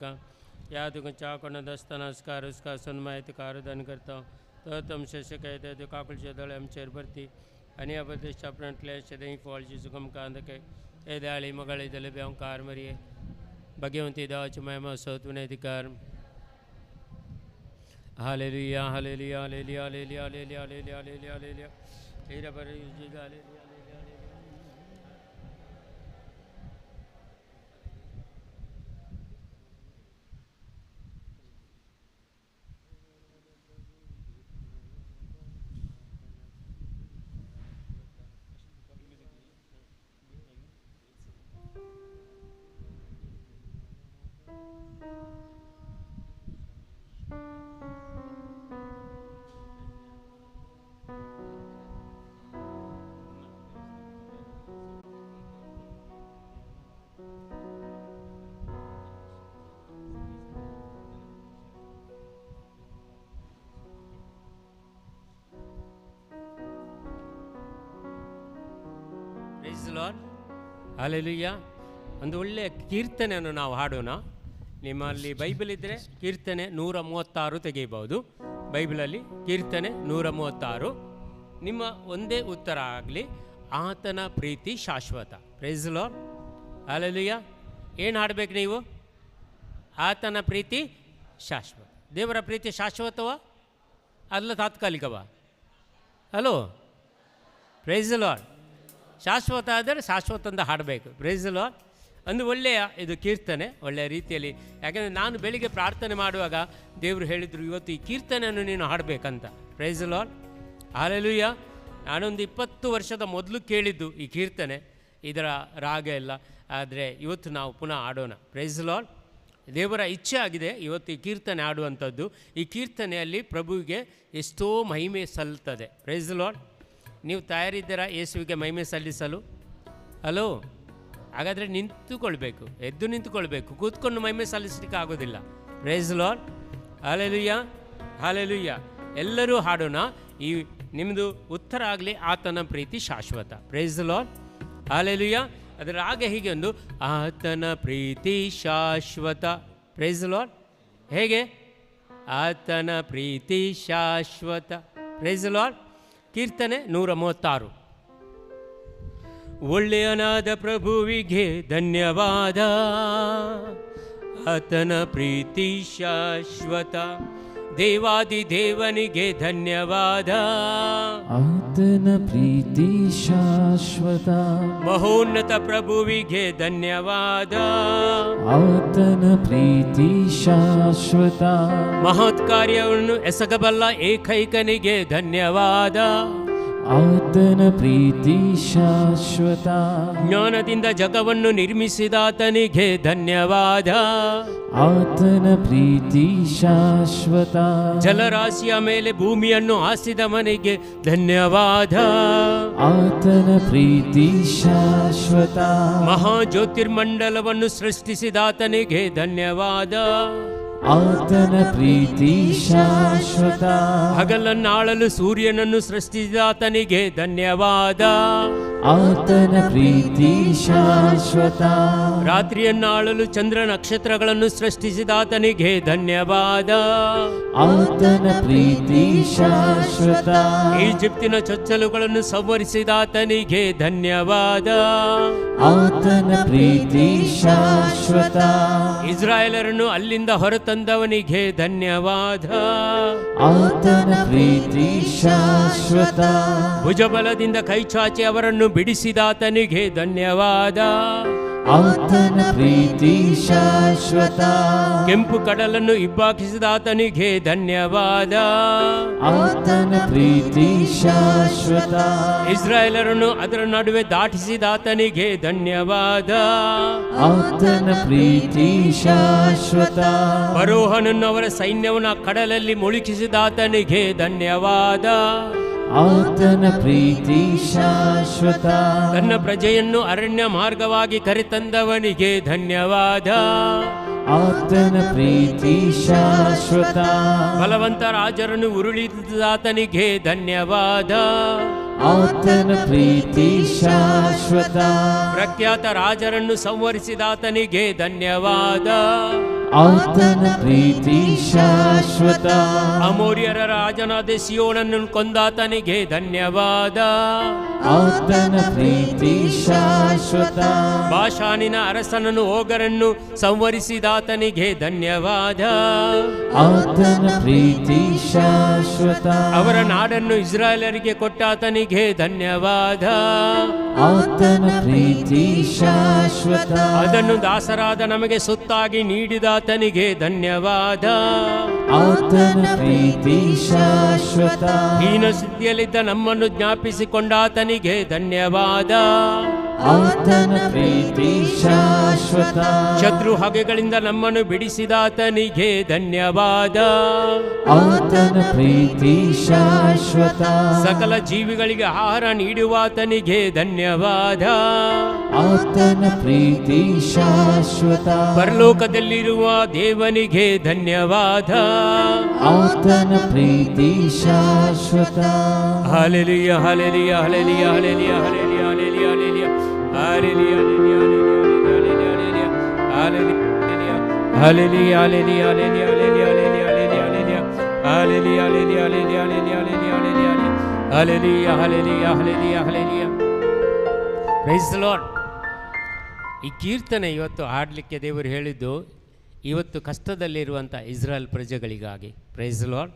का याद चाकोण दस्ताना स्कार उसका सुनमायत कारदन करता तो तुम शस्य कहते तो काकुल चदल हम चेर भर्ती अनि अबदेश अपना क्लेश दही फॉल जी सुगम कांद के ए दाली मगल दल बेकार मरिए भगवंती दाच महिमा सोतुने अधिकार hallelujah hallelujah hallelujah hallelujah hallelujah hallelujah hallelujah hallelujah तेरा पर जी hallelujah praise the Lord hallelujah. ಒಂದು ಒಳ್ಳೆಯ ಕೀರ್ತನೆಯನ್ನು ನಾವು ಹಾಡೋಣ. ನಿಮ್ಮಲ್ಲಿ ಬೈಬಲ್ ಇದ್ದರೆ ಕೀರ್ತನೆ 136 ತೆಗೆಯಬಹುದು. ಬೈಬಲಲ್ಲಿ ಕೀರ್ತನೆ 136. ನಿಮ್ಮ ಒಂದೇ ಉತ್ತರ ಆಗಲಿ, ಆತನ ಪ್ರೀತಿ ಶಾಶ್ವತ. Praise the Lord hallelujah. ಏನು ಹಾಡಬೇಕು ನೀವು? ಆತನ ಪ್ರೀತಿ ಶಾಶ್ವತ. ದೇವರ ಪ್ರೀತಿ ಶಾಶ್ವತವಾ ಅಲ್ಲ ತಾತ್ಕಾಲಿಕವಾ? Hello, praise the Lord. ಶಾಶ್ವತ ಆದರೆ ಶಾಶ್ವತ ಅಂತ ಹಾಡಬೇಕು. Praise the Lord. ಒಂದು ಒಳ್ಳೆಯ ಇದು ಕೀರ್ತನೆ, ಒಳ್ಳೆಯ ರೀತಿಯಲ್ಲಿ. ಯಾಕೆಂದರೆ ನಾನು ಬೆಳಿಗ್ಗೆ ಪ್ರಾರ್ಥನೆ ಮಾಡುವಾಗ ದೇವರು ಹೇಳಿದರು, ಇವತ್ತು ಈ ಕೀರ್ತನೆಯನ್ನು ನೀನು ಹಾಡಬೇಕಂತ. Praise the Lord hallelujah. ನಾನೊಂದು 20 ವರ್ಷದ ಮೊದಲು ಕೇಳಿದ್ದು ಈ ಕೀರ್ತನೆ, ಇದರ ರಾಗ ಎಲ್ಲ. ಆದರೆ ಇವತ್ತು ನಾವು ಪುನಃ ಹಾಡೋಣ. Praise the Lord. ದೇವರ ಇಚ್ಛೆ ಆಗಿದೆ ಇವತ್ತು ಈ ಕೀರ್ತನೆ ಆಡುವಂಥದ್ದು. ಈ ಕೀರ್ತನೆಯಲ್ಲಿ ಪ್ರಭುವಿಗೆ ಎಷ್ಟೋ ಮಹಿಮೆ ಸಲ್ಲುತ್ತದೆ. Praise the Lord. ನೀವು ತಯಾರಿದ್ದೀರಾ ಯೇಸುವಿಗೆ ಮಹಿಮೆ ಸಲ್ಲಿಸಲು? ಹಲೋ, ಹಾಗಾದರೆ ನಿಂತುಕೊಳ್ಬೇಕು, ಎದ್ದು ನಿಂತುಕೊಳ್ಬೇಕು. ಕೂತ್ಕೊಂಡು ಮಹಿಮೆ ಸಲ್ಲಿಸಲಿಕ್ಕೆ ಆಗೋದಿಲ್ಲ. Praise the Lord hallelujah hallelujah. ಎಲ್ಲರೂ ಹಾಡೋಣ. ಈ ನಿಮ್ಮದು ಉತ್ತರ ಆಗಲಿ, ಆತನ ಪ್ರೀತಿ ಶಾಶ್ವತ. Praise the Lord hallelujah. ಅದರ ರಾಗ ಹೀಗೆ ಒಂದು, ಆತನ ಪ್ರೀತಿ ಶಾಶ್ವತ. Praise the Lord. ಹೇಗೆ? ಆತನ ಪ್ರೀತಿ ಶಾಶ್ವತ. Praise the Lord. ಕೀರ್ತನೆ 136. ಒಳ್ಳೆಯನಾದ ಪ್ರಭುವಿಗೆ ಧನ್ಯವಾದ, ಆತನ ಪ್ರೀತಿ ಶಾಶ್ವತ. ದೇವಾದಿ ದೇವನಿಗೆ ಧನ್ಯವಾದ, ಆತನ ಪ್ರೀತಿ ಶಾಶ್ವತ. ಮಹೋನ್ನತ ಪ್ರಭುವಿಗೆ ಧನ್ಯವಾದ, ಆತನ ಪ್ರೀತಿ ಶಾಶ್ವತ. ಮಹತ್ ಕಾರ್ಯವನ್ನು ಎಸಗಬಲ್ಲ ಏಕೈಕನಿಗೆ ಧನ್ಯವಾದ, ಆತನ ಪ್ರೀತಿ ಶಾಶ್ವತ. ಜ್ಞಾನದಿಂದ ಜಗವನ್ನು ನಿರ್ಮಿಸಿದಾತನಿಗೆ ಧನ್ಯವಾದ, ಆತನ ಪ್ರೀತಿ ಶಾಶ್ವತ. ಜಲರಾಶಿಯ ಮೇಲೆ ಭೂಮಿಯನ್ನು ಹಾಸಿದವನಿಗೆ ಧನ್ಯವಾದ, ಆತನ ಪ್ರೀತಿ ಶಾಶ್ವತ. ಮಹಾ ಜ್ಯೋತಿರ್ಮಂಡಲವನ್ನು ಸೃಷ್ಟಿಸಿದಾತನಿಗೆ ಧನ್ಯವಾದ, ಆತನ ಪ್ರೀತಿ ಶಾಶ್ವತ. ಹಗಲನ್ನಾಳಲು ಸೂರ್ಯನನ್ನು ಸೃಷ್ಟಿಸಿದಾತನಿಗೆ ಧನ್ಯವಾದ, ಆತನ ಪ್ರೀತಿ ಶಾಶ್ವತ. ರಾತ್ರಿಯನ್ನಾಳಲು ಚಂದ್ರ ನಕ್ಷತ್ರಗಳನ್ನು ಸೃಷ್ಟಿಸಿದಾತನಿಗೆ ಧನ್ಯವಾದ, ಆತನ ಪ್ರೀತಿ ಶಾಶ್ವತ. ಈಜಿಪ್ತಿನ ಚೊಚ್ಚಲುಗಳನ್ನು ಸಂವರಿಸಿದಾತನಿಗೆ ಧನ್ಯವಾದ, ಆತನ ಪ್ರೀತಿ ಶಾಶ್ವತ. ಇಸ್ರಾಯೇಲರನ್ನು ಅಲ್ಲಿಂದ ಹೊರತಂದವನಿಗೆ ಧನ್ಯವಾದ, ಆತನ ಪ್ರೀತಿ ಶಾಶ್ವತ. ಭುಜಬಲದಿಂದ ಕೈಚಾಚಿ ಅವರನ್ನು ಬಿಡಿಸಿದಾತನಿಗೆ ಧನ್ಯವಾದ, ಆತನ ಪ್ರೀತಿ ಶಾಶ್ವತ. ಕೆಂಪು ಕಡಲನ್ನು ಇಬ್ಬಾಕಿಸಿದಾತನಿಗೆ ಧನ್ಯವಾದ, ಆತನ ಪ್ರೀತಿ ಶಾಶ್ವತ. ಇಸ್ರಾಯೇಲರನ್ನು ಅದರ ನಡುವೆ ದಾಟಿಸಿದಾತನಿಗೆ ಧನ್ಯವಾದ, ಆತನ ಪ್ರೀತಿ ಶಾಶ್ವತ. ಫರೋಹನನ್ನು ಅವರ ಸೈನ್ಯವನ್ನು ಕಡಲಲ್ಲಿ ಮುಳುಗಿಸಿದಾತನಿಗೆ ಧನ್ಯವಾದ, ಆತನ ಪ್ರೀತಿ ಶಾಶ್ವತ. ತನ್ನ ಪ್ರಜೆಯನ್ನು ಅರಣ್ಯ ಮಾರ್ಗವಾಗಿ ಕರೆತಂದವನಿಗೆ ಧನ್ಯವಾದ, ಆತನ ಪ್ರೀತಿ ಶಾಶ್ವತ. ಬಲವಂತ ರಾಜರನ್ನು ಉರುಳಿದಾತನಿಗೆ ಧನ್ಯವಾದ, ಆತನ ಪ್ರೀತಿ ಶಾಶ್ವತ. ಪ್ರಖ್ಯಾತ ರಾಜರನ್ನು ಸಂವರಿಸಿದಾತನಿಗೆ ಧನ್ಯವಾದ, ಆತನ ಪ್ರೀತಿ ಶಾಶ್ವತ. ಅಮೋರಿಯರ ರಾಜನಾದ ಸಿಯೋನನ್ನು ಕೊಂದಾತನಿಗೆ ಧನ್ಯವಾದ. ಆತನ ಪ್ರೀತಿ ಶಾಶ್ವತ. ಬಾಷಾನಿನ ಅರಸನನ್ನು ಓಗರನ್ನು ಸಂವರಿಸಿದಾತನಿಗೆ ಧನ್ಯವಾದ. ಆತನ ಪ್ರೀತಿ ಶಾಶ್ವತ. ಅವರ ನಾಡನ್ನು ಇಸ್ರಾಯೇಲರಿಗೆ ಕೊಟ್ಟಾತನಿಗೆ ಧನ್ಯವಾದ. ಆತನ ಪ್ರೀತಿ ಶಾಶ್ವತ. ಅದನ್ನು ದಾಸರಾದ ನಮಗೆ ಸುತ್ತಾಗಿ ನೀಡಿದಾತನಿಗೆ ಧನ್ಯವಾದ. ಆತನ ಪ್ರೀತಿ ಶಾಶ್ವತ. ಹೀನ ಸ್ಥಿತಿಯಲ್ಲಿದ್ದ ನಮ್ಮನ್ನು ಜ್ಞಾಪಿಸಿಕೊಂಡಾತನಿಗೆ ಧನ್ಯವಾದ. ಆತನ ಪ್ರೀತಿ ಶಾಶ್ವತ. ಶತ್ರು ಹಗೆಗಳಿಂದ ನಮ್ಮನ್ನು ಬಿಡಿಸಿದಾತನಿಗೆ ಧನ್ಯವಾದ. ಆತನ ಪ್ರೀತಿ ಶಾಶ್ವತ. ಸಕಲ ಜೀವಿಗಳಿಗೆ ಆಹಾರ ನೀಡುವಾತನಿಗೆ ಧನ್ಯವಾದ. ಆತನ ಪ್ರೀತಿ ಶಾಶ್ವತ. ಪರಲೋಕದಲ್ಲಿರುವ ದೇವನಿಗೆ ಧನ್ಯವಾದ. ಆತನ ಪ್ರೀತಿ ಶಾಶ್ವತ. Hallelujah hallelujah hallelujah hallelujah hallelujah hallelujah hallelujah hallelujah hallelujah hallelujah. Praise the Lord. ಈ ಕೀರ್ತನೆ ಇವತ್ತು ಹಾಡಲಿಕ್ಕೆ ದೇವರು ಹೇಳಿದ್ದು ಇವತ್ತು ಕಷ್ಟದಲ್ಲಿರುವಂಥ ಇಸ್ರಾಯೇಲ್ ಪ್ರಜೆಗಳಿಗಾಗಿ. Praise the Lord.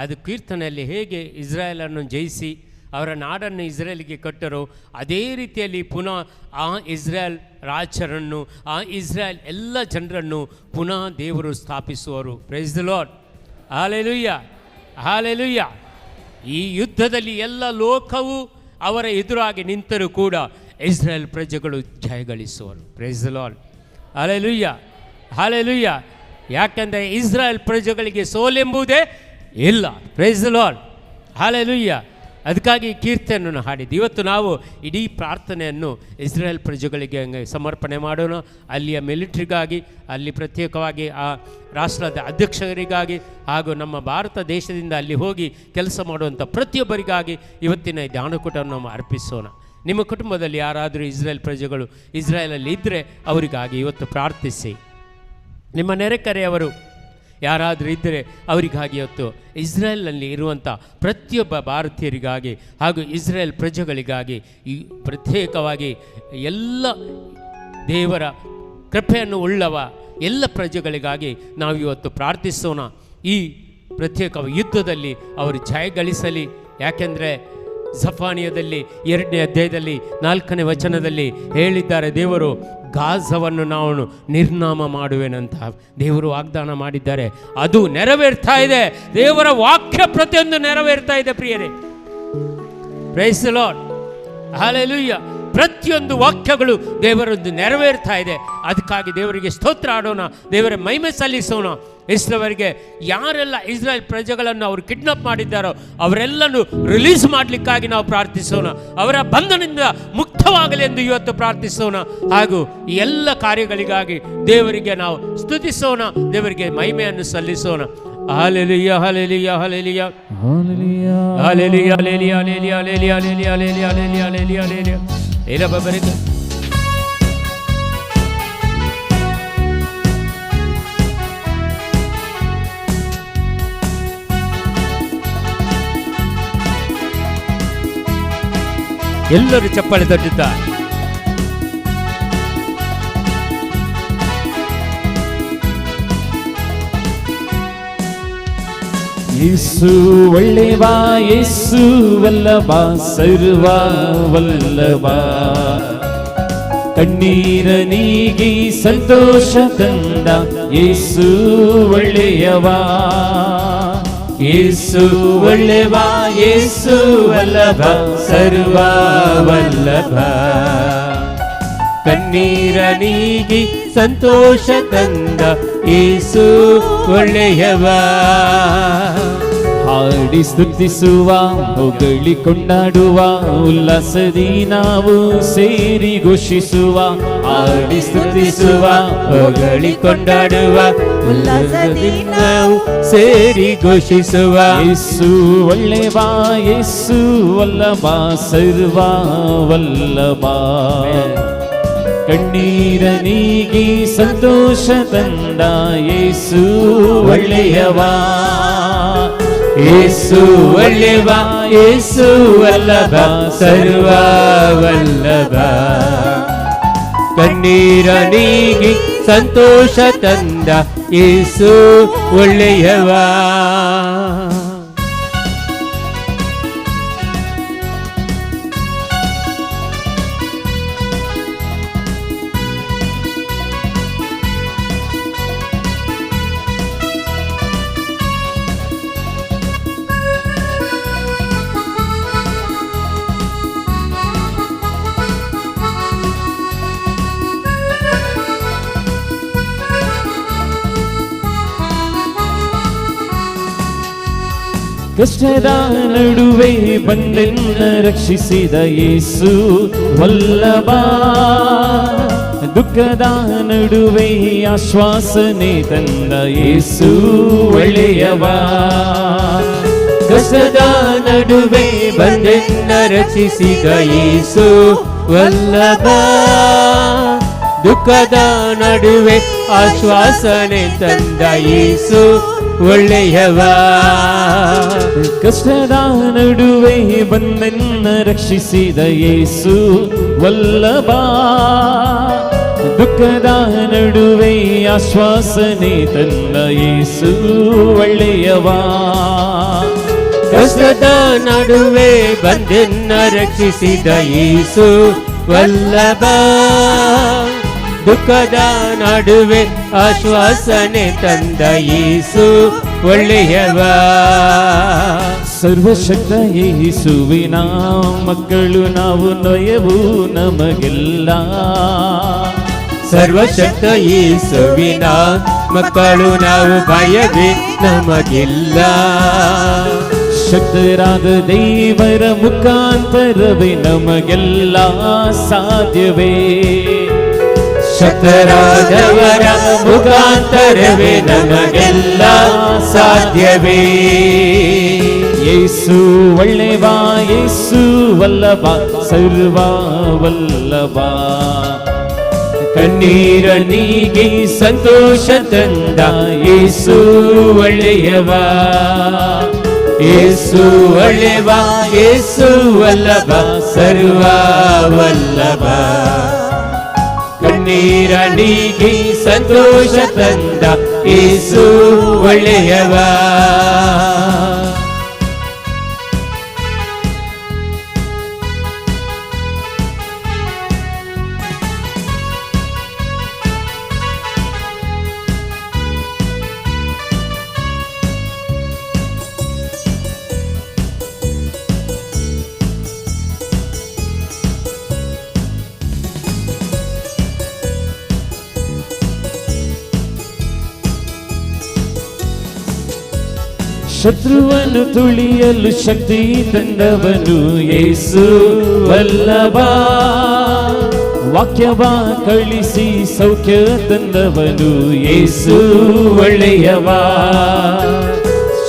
ಅದು ಕೀರ್ತನೆಯಲ್ಲಿ ಹೇಗೆ ಇಸ್ರಾಯೇಲನ್ನು ಜಯಿಸಿ ಅವರ ನಾಡನ್ನು ಇಸ್ರೇಲ್ಗೆ ಕೊಟ್ಟರೋ ಅದೇ ರೀತಿಯಲ್ಲಿ ಪುನಃ ಆ ಇಸ್ರೇಲ್ ರಾಜರನ್ನು, ಆ ಇಸ್ರೇಲ್ ಎಲ್ಲ ಜನರನ್ನು ಪುನಃ ದೇವರು ಸ್ಥಾಪಿಸುವರು. Praise the Lord. Hallelujah hallelujah. ಈ ಯುದ್ಧದಲ್ಲಿ ಎಲ್ಲ ಲೋಕವು ಅವರ ಎದುರಾಗಿ ನಿಂತರೂ ಕೂಡ ಇಸ್ರೇಲ್ ಪ್ರಜೆಗಳು ಜಯಗಳಿಸುವರು. Praise the Lord. Hallelujah hallelujah. ಯಾಕೆಂದರೆ ಇಸ್ರೇಲ್ ಪ್ರಜೆಗಳಿಗೆ ಸೋಲೆಂಬುದೇ ಇಲ್ಲ. Praise the Lord. ಹಲ್ಲೆಲೂಯಾ. ಅದಕ್ಕಾಗಿ ಕೀರ್ತನೆಯನ್ನು ಹಾಡಿದ್ದು. ಇವತ್ತು ನಾವು ಇಡೀ ಪ್ರಾರ್ಥನೆಯನ್ನು ಇಸ್ರೇಲ್ ಪ್ರಜೆಗಳಿಗೆ ಸಮರ್ಪಣೆ ಮಾಡೋಣ. ಅಲ್ಲಿಯ ಮಿಲಿಟ್ರಿಗಾಗಿ, ಅಲ್ಲಿ ಪ್ರತ್ಯೇಕವಾಗಿ ಆ ರಾಷ್ಟ್ರದ ಅಧ್ಯಕ್ಷರಿಗಾಗಿ ಹಾಗೂ ನಮ್ಮ ಭಾರತ ದೇಶದಿಂದ ಅಲ್ಲಿ ಹೋಗಿ ಕೆಲಸ ಮಾಡುವಂಥ ಪ್ರತಿಯೊಬ್ಬರಿಗಾಗಿ ಇವತ್ತಿನ ಧ್ಯಾನಕೂಟವನ್ನು ನಾವು ಅರ್ಪಿಸೋಣ. ನಿಮ್ಮ ಕುಟುಂಬದಲ್ಲಿ ಯಾರಾದರೂ ಇಸ್ರೇಲ್ ಪ್ರಜೆಗಳು ಇಸ್ರೇಲಲ್ಲಿ ಇದ್ದರೆ ಅವರಿಗಾಗಿ ಇವತ್ತು ಪ್ರಾರ್ಥಿಸಿ. ನಿಮ್ಮ ನೆರೆಕರೆಯವರು ಯಾರಾದರೂ ಇದ್ದರೆ ಅವರಿಗಾಗಿ ಇವತ್ತು ಇಸ್ರೇಲ್ನಲ್ಲಿ ಇರುವಂಥ ಪ್ರತಿಯೊಬ್ಬ ಭಾರತೀಯರಿಗಾಗಿ ಹಾಗೂ ಇಸ್ರೇಲ್ ಪ್ರಜೆಗಳಿಗಾಗಿ ಈ ಪ್ರತ್ಯೇಕವಾಗಿ ಎಲ್ಲ ದೇವರ ಕೃಪೆಯನ್ನು ಉಳ್ಳವ ಎಲ್ಲ ಪ್ರಜೆಗಳಿಗಾಗಿ ನಾವು ಇವತ್ತು ಪ್ರಾರ್ಥಿಸೋಣ. ಈ ಪ್ರತ್ಯೇಕ ಯುದ್ಧದಲ್ಲಿ ಅವರು ಜಯಗಳಿಸಲಿ. ಯಾಕೆಂದರೆ ಜಫಾನಿಯದಲ್ಲಿ 2ನೇ ಅಧ್ಯಾಯದಲ್ಲಿ 4ನೇ ವಚನದಲ್ಲಿ ಹೇಳಿದ್ದಾರೆ, ದೇವರು ಗಾಜವನ್ನು ನಾವು ನಿರ್ನಾಮ ಮಾಡುವೆನಂತ ದೇವರು ವಾಗ್ದಾನ ಮಾಡಿದ್ದಾರೆ. ಅದು ನೆರವೇರ್ತಾ ಇದೆ. ದೇವರ ವಾಕ್ಯ ಪ್ರತಿಯೊಂದು ನೆರವೇರ್ತಾ ಇದೆ ಪ್ರಿಯರೇ. Praise the Lord. ಹಲ್ಲೆಲೂಯಾ. ಪ್ರತಿಯೊಂದು ವಾಕ್ಯಗಳು ದೇವರದ್ದು ನೆರವೇರ್ತಾ ಇದೆ. ಅದಕ್ಕಾಗಿ ದೇವರಿಗೆ ಸ್ತೋತ್ರ ಆಡೋಣ, ದೇವರ ಮಹಿಮೆ ಸಲ್ಲಿಸೋಣ. ಇಷ್ಟರವರೆಗೆ ಯಾರೆಲ್ಲ ಇಸ್ರೇಲ್ ಪ್ರಜೆಗಳನ್ನು ಅವರು ಕಿಡ್ನಾಪ್ ಮಾಡಿದ್ದಾರೋ ಅವರೆಲ್ಲನೂ ರಿಲೀಸ್ ಮಾಡಲಿಕ್ಕಾಗಿ ನಾವು ಪ್ರಾರ್ಥಿಸೋಣ. ಅವರ ಬಂಧನದಿಂದ ಮುಕ್ತವಾಗಲಿ ಎಂದು ಇವತ್ತು ಪ್ರಾರ್ಥಿಸೋಣ. ಹಾಗೂ ಈ ಎಲ್ಲ ಕಾರ್ಯಗಳಿಗಾಗಿ ದೇವರಿಗೆ ನಾವು ಸ್ತುತಿಸೋಣ, ದೇವರಿಗೆ ಮಹಿಮೆಯನ್ನು ಸಲ್ಲಿಸೋಣ. Hallelujah hallelujah hallelujah hallelujah hallelujah hallelujah hallelujah hallelujah hallelujah hallelujah hallelujah hallelujah. ಇಲ್ಲ ಬಬರಿಗೆ ಎಲ್ಲರೂ ಚಪ್ಪಾಳೆ ತಟ್ಟಿದ್ದಾರೆ. ಯೇಸು ಒಳ್ಳೆವ, ಯೇಸು ವಲ್ಲಭ, ಸರ್ವ ವಲ್ಲಭ. ಕಣ್ಣೀರ ನೀಗಿ ಸಂತೋಷ ತಂದ ಯೇಸು ಒಳ್ಳೆಯವ. ಯೇಸು ಒಳ್ಳೆವ, ಯೇಸು ವಲ್ಲಭ, ಸರ್ವ ವಲ್ಲಭ. ಕಣ್ಣೀರ ನೀಗಿ ಸಂತೋಷ ತಂದ ಯೇಸು ಒಳ್ಳೆಯವ. ಹಾಡಿ ಸ್ತುತಿಸುವ, ಹೊಗಳಿ ಕೊಂಡಾಡುವ, ಉಲ್ಲಾಸದಿ ನಾವು ಸೇರಿ ಘೋಷಿಸುವ. ಹಾಡಿ ಸ್ತುತಿಸುವ, ಹೊಗಳಿ ಕೊಂಡಾಡುವ, ಉಲ್ಲಾಸದಿ ನಾವು ಸೇರಿ ಘೋಷಿಸುವ. ಯೇಸು ಒಳ್ಳೆವ, ಯೇಸು ವಲ್ಲಭ, ಸರ್ವ ವಲ್ಲಭ. ಕಣ್ಣೀರ ನೀಗಿ ಸಂತೋಷ ತಂದ ಯೇಸು ಒಳ್ಳೆಯವ, ಯೇಸು ಒಳ್ಳೆಯವ, ಯೇಸು ವಲ್ಲಭ ಸರ್ವ ವಲ್ಲಭ. ಕಣ್ಣೀರ ನೀಗಿ ಸಂತೋಷ ತಂದ ಯೇಸು ಒಳ್ಳೆಯವ. ಕಷ್ಟದ ನಡುವೆ ಬಂದೆನ್ನ ರಕ್ಷಿಸಿದ ಯೇಸು ವಲ್ಲಭ, ದುಃಖದ ನಡುವೆ ಆಶ್ವಾಸನೆ ತಂದ ಯೇಸು ಒಳ್ಳೆಯವ. ಕಷ್ಟದ ನಡುವೆ ಬಂದೆನ್ನ ರಕ್ಷಿಸಿದ ಯೇಸು ವಲ್ಲಭ, ದುಃಖದ ನಡುವೆ ಆಶ್ವಾಸನೆ ತಂದ ಯೇಸು ಒಳ್ಳೆಯವ. ಕಷ್ಟದ ನಡುವೆ ಬಂದೆನ್ನ ರಕ್ಷಿಸಿದ ಯೇಸು ವಲ್ಲಭ, ದುಃಖದ ನಡುವೆ ಆಶ್ವಾಸನೆ ತಂದ ಯೇಸು ಒಳ್ಳೆಯವ. ಕಷ್ಟದ ನಡುವೆ ಬಂದೆನ್ನ ರಕ್ಷಿಸಿದ ಯೇಸು ವಲ್ಲಭ, ದುಃಖದ ನಡುವೆ ಆಶ್ವಾಸನೆ ತಂದ ಯೇಸು ಒಳ್ಳೆಯವ. ಸರ್ವಶಕ್ತ ಯೇಸುವಿನ ಮಕ್ಕಳು ನಾವು, ನೊಯವು ನಮಗೆಲ್ಲ. ಸರ್ವಶಕ್ತ ಯೇಸುವಿನ ಮಕ್ಕಳು ನಾವು, ಭಯವೇ ನಮಗಿಲ್ಲ. ಶಕ್ತರಾದ ದೇವರ ಮುಖಾಂತರವೇ ನಮಗೆಲ್ಲ ಸಾಧ್ಯವೇ, ಶಕ್ತರಾದವರ ಮುಖಾಂತರವೇ ನಮಗೆಲ್ಲ ಸಾಧ್ಯವೇ. ಯೇಸು ಒಳ್ಳೆಯವ, ಯೇಸು ವಲ್ಲಭ ಸರ್ವ ವಲ್ಲಭ. ಕಣ್ಣೀರ ನೀಗಿ ಸಂತೋಷ ತಂದ ಯೇಸು ಒಳ್ಳೆಯವ, ಯೇಸು ಒಳ್ಳೆಯವ, ಯೇಸು ವಲ್ಲಭ ಸರ್ವ ವಲ್ಲಭ. ಕಣ್ಣೀರ ನೀಗಿ ಸಂತೋಷ ತಂದ ಯೇಸು ಒಳ್ಳೆಯವ. ಶತ್ರುವನ್ನು ತುಳಿಯಲು ಶಕ್ತಿ ತಂದವನು ಯೇಸು ವಲ್ಲಭ, ವಾಕ್ಯವ ಕಳಿಸಿ ಸೌಖ್ಯ ತಂದವನು ಯೇಸು ಒಳ್ಳೆಯವ.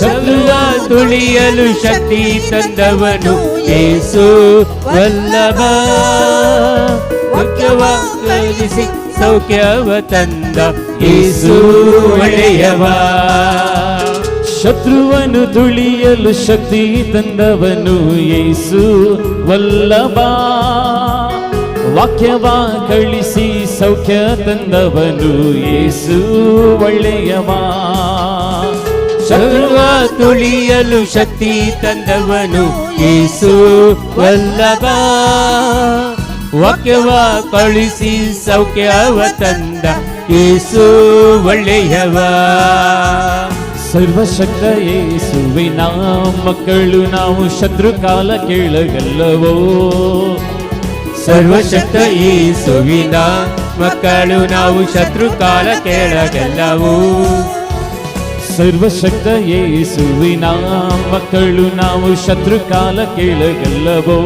ಶತ್ರುವ ತುಳಿಯಲು ಶಕ್ತಿ ತಂದವನು ಯೇಸು ವಲ್ಲಭ, ವಾಕ್ಯವ ಕಳಿಸಿ ಸೌಖ್ಯವ ತಂದ ಯೇಸು ಒಳ್ಳೆಯವ. ಶತ್ರುವನ್ನು ತುಳಿಯಲು ಶಕ್ತಿ ತಂದವನು ಯೇಸು ವಲ್ಲಭ, ವಾಕ್ಯವ ಕಳಿಸಿ ಸೌಖ್ಯ ತಂದವನು ಯೇಸು ಒಳ್ಳೆಯವ. ಶತ್ರುವ ತುಳಿಯಲು ಶಕ್ತಿ ತಂದವನು ಯೇಸು ವಲ್ಲಭ, ವಾಕ್ಯವ ಕಳಿಸಿ ಸೌಖ್ಯವ ತಂದ ಯೇಸು ಒಳ್ಳೆಯವ. ಸರ್ವಶಕ್ತ ಯೇಸುವಿನ ಮಕ್ಕಳು ನಾವು, ಶತ್ರು ಕಾಲ ಕೇಳಗಲ್ಲವೋ. ಸರ್ವಶಕ್ತ ಯೇಸುವಿನ ಮಕ್ಕಳು ನಾವು, ಶತ್ರು ಕಾಲ ಕೇಳಗಲ್ಲವೋ. ಸರ್ವಶಕ್ತ ಯೇಸುವಿನ ಮಕ್ಕಳು ನಾವು, ಶತ್ರು ಕಾಲ ಕೇಳಗಲ್ಲವೋ.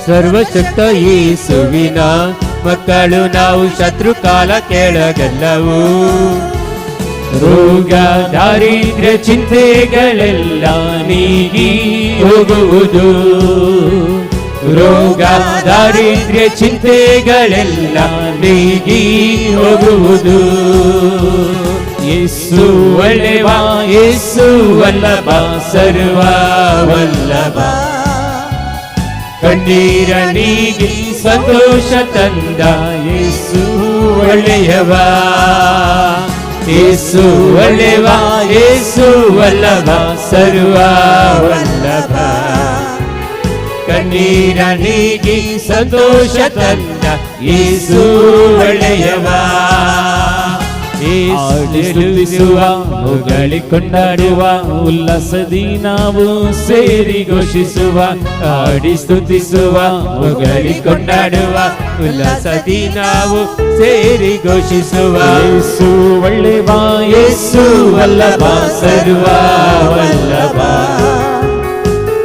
ಸರ್ವಶಕ್ತ ಯೇಸುವಿನ ಮಕ್ಕಳು ನಾವು, ಶತ್ರು ಕಾಲ ಕೇಳಗಲ್ಲವೋ. ರೋಗ ದಾರಿದ್ರ್ಯ ಚಿಂತೆಗಳೆಲ್ಲ ನೀಗಿ ಹೋಗುವುದು, ರೋಗ ದಾರಿದ್ರ್ಯ ಚಿಂತೆಗಳೆಲ್ಲ ನೀಗಿ ಹೋಗುವುದು. ಯೇಸು ಒಳ್ಳೆವ, ಯೇಸು ವಲ್ಲಭ, ಸರ್ವ ವಲ್ಲಭ. ಕಣ್ಣೀರ ನೀಗಿ ಸಂತೋಷ ತಂದ ಯೇಸು ಒಳ್ಳೆಯವ. ಯೇಸು ಒಳ್ಳೆವ, ಯೇಸು ವಲ್ಲಭ, ಸರ್ವ ವಲ್ಲಭ. ಕಣ್ಣೀರ ನೀಗಿ ಸಂತೋಷ ತಂದ ಯೇಸು ಒಳ್ಳೆಯವ. ಸ್ತುತಿಸುವ, ಹೊಗಳಿ ಕೊಂಡಾಡುವ, ಉಲ್ಲಾಸದಿ ನಾವು ಸೇರಿ ಘೋಷಿಸುವ. ಹಾಡಿ ಸ್ತುತಿಸುವ, ಹೊಗಳಿ ಕೊಂಡಾಡುವ, ಉಲ್ಲಾಸದಿ ನಾವು ಸೇರಿ ಘೋಷಿಸುವ. ಯೇಸು ಒಳ್ಳೆವ, ಯೇಸು ವಲ್ಲಭ, ಸರ್ವ ವಲ್ಲಭ.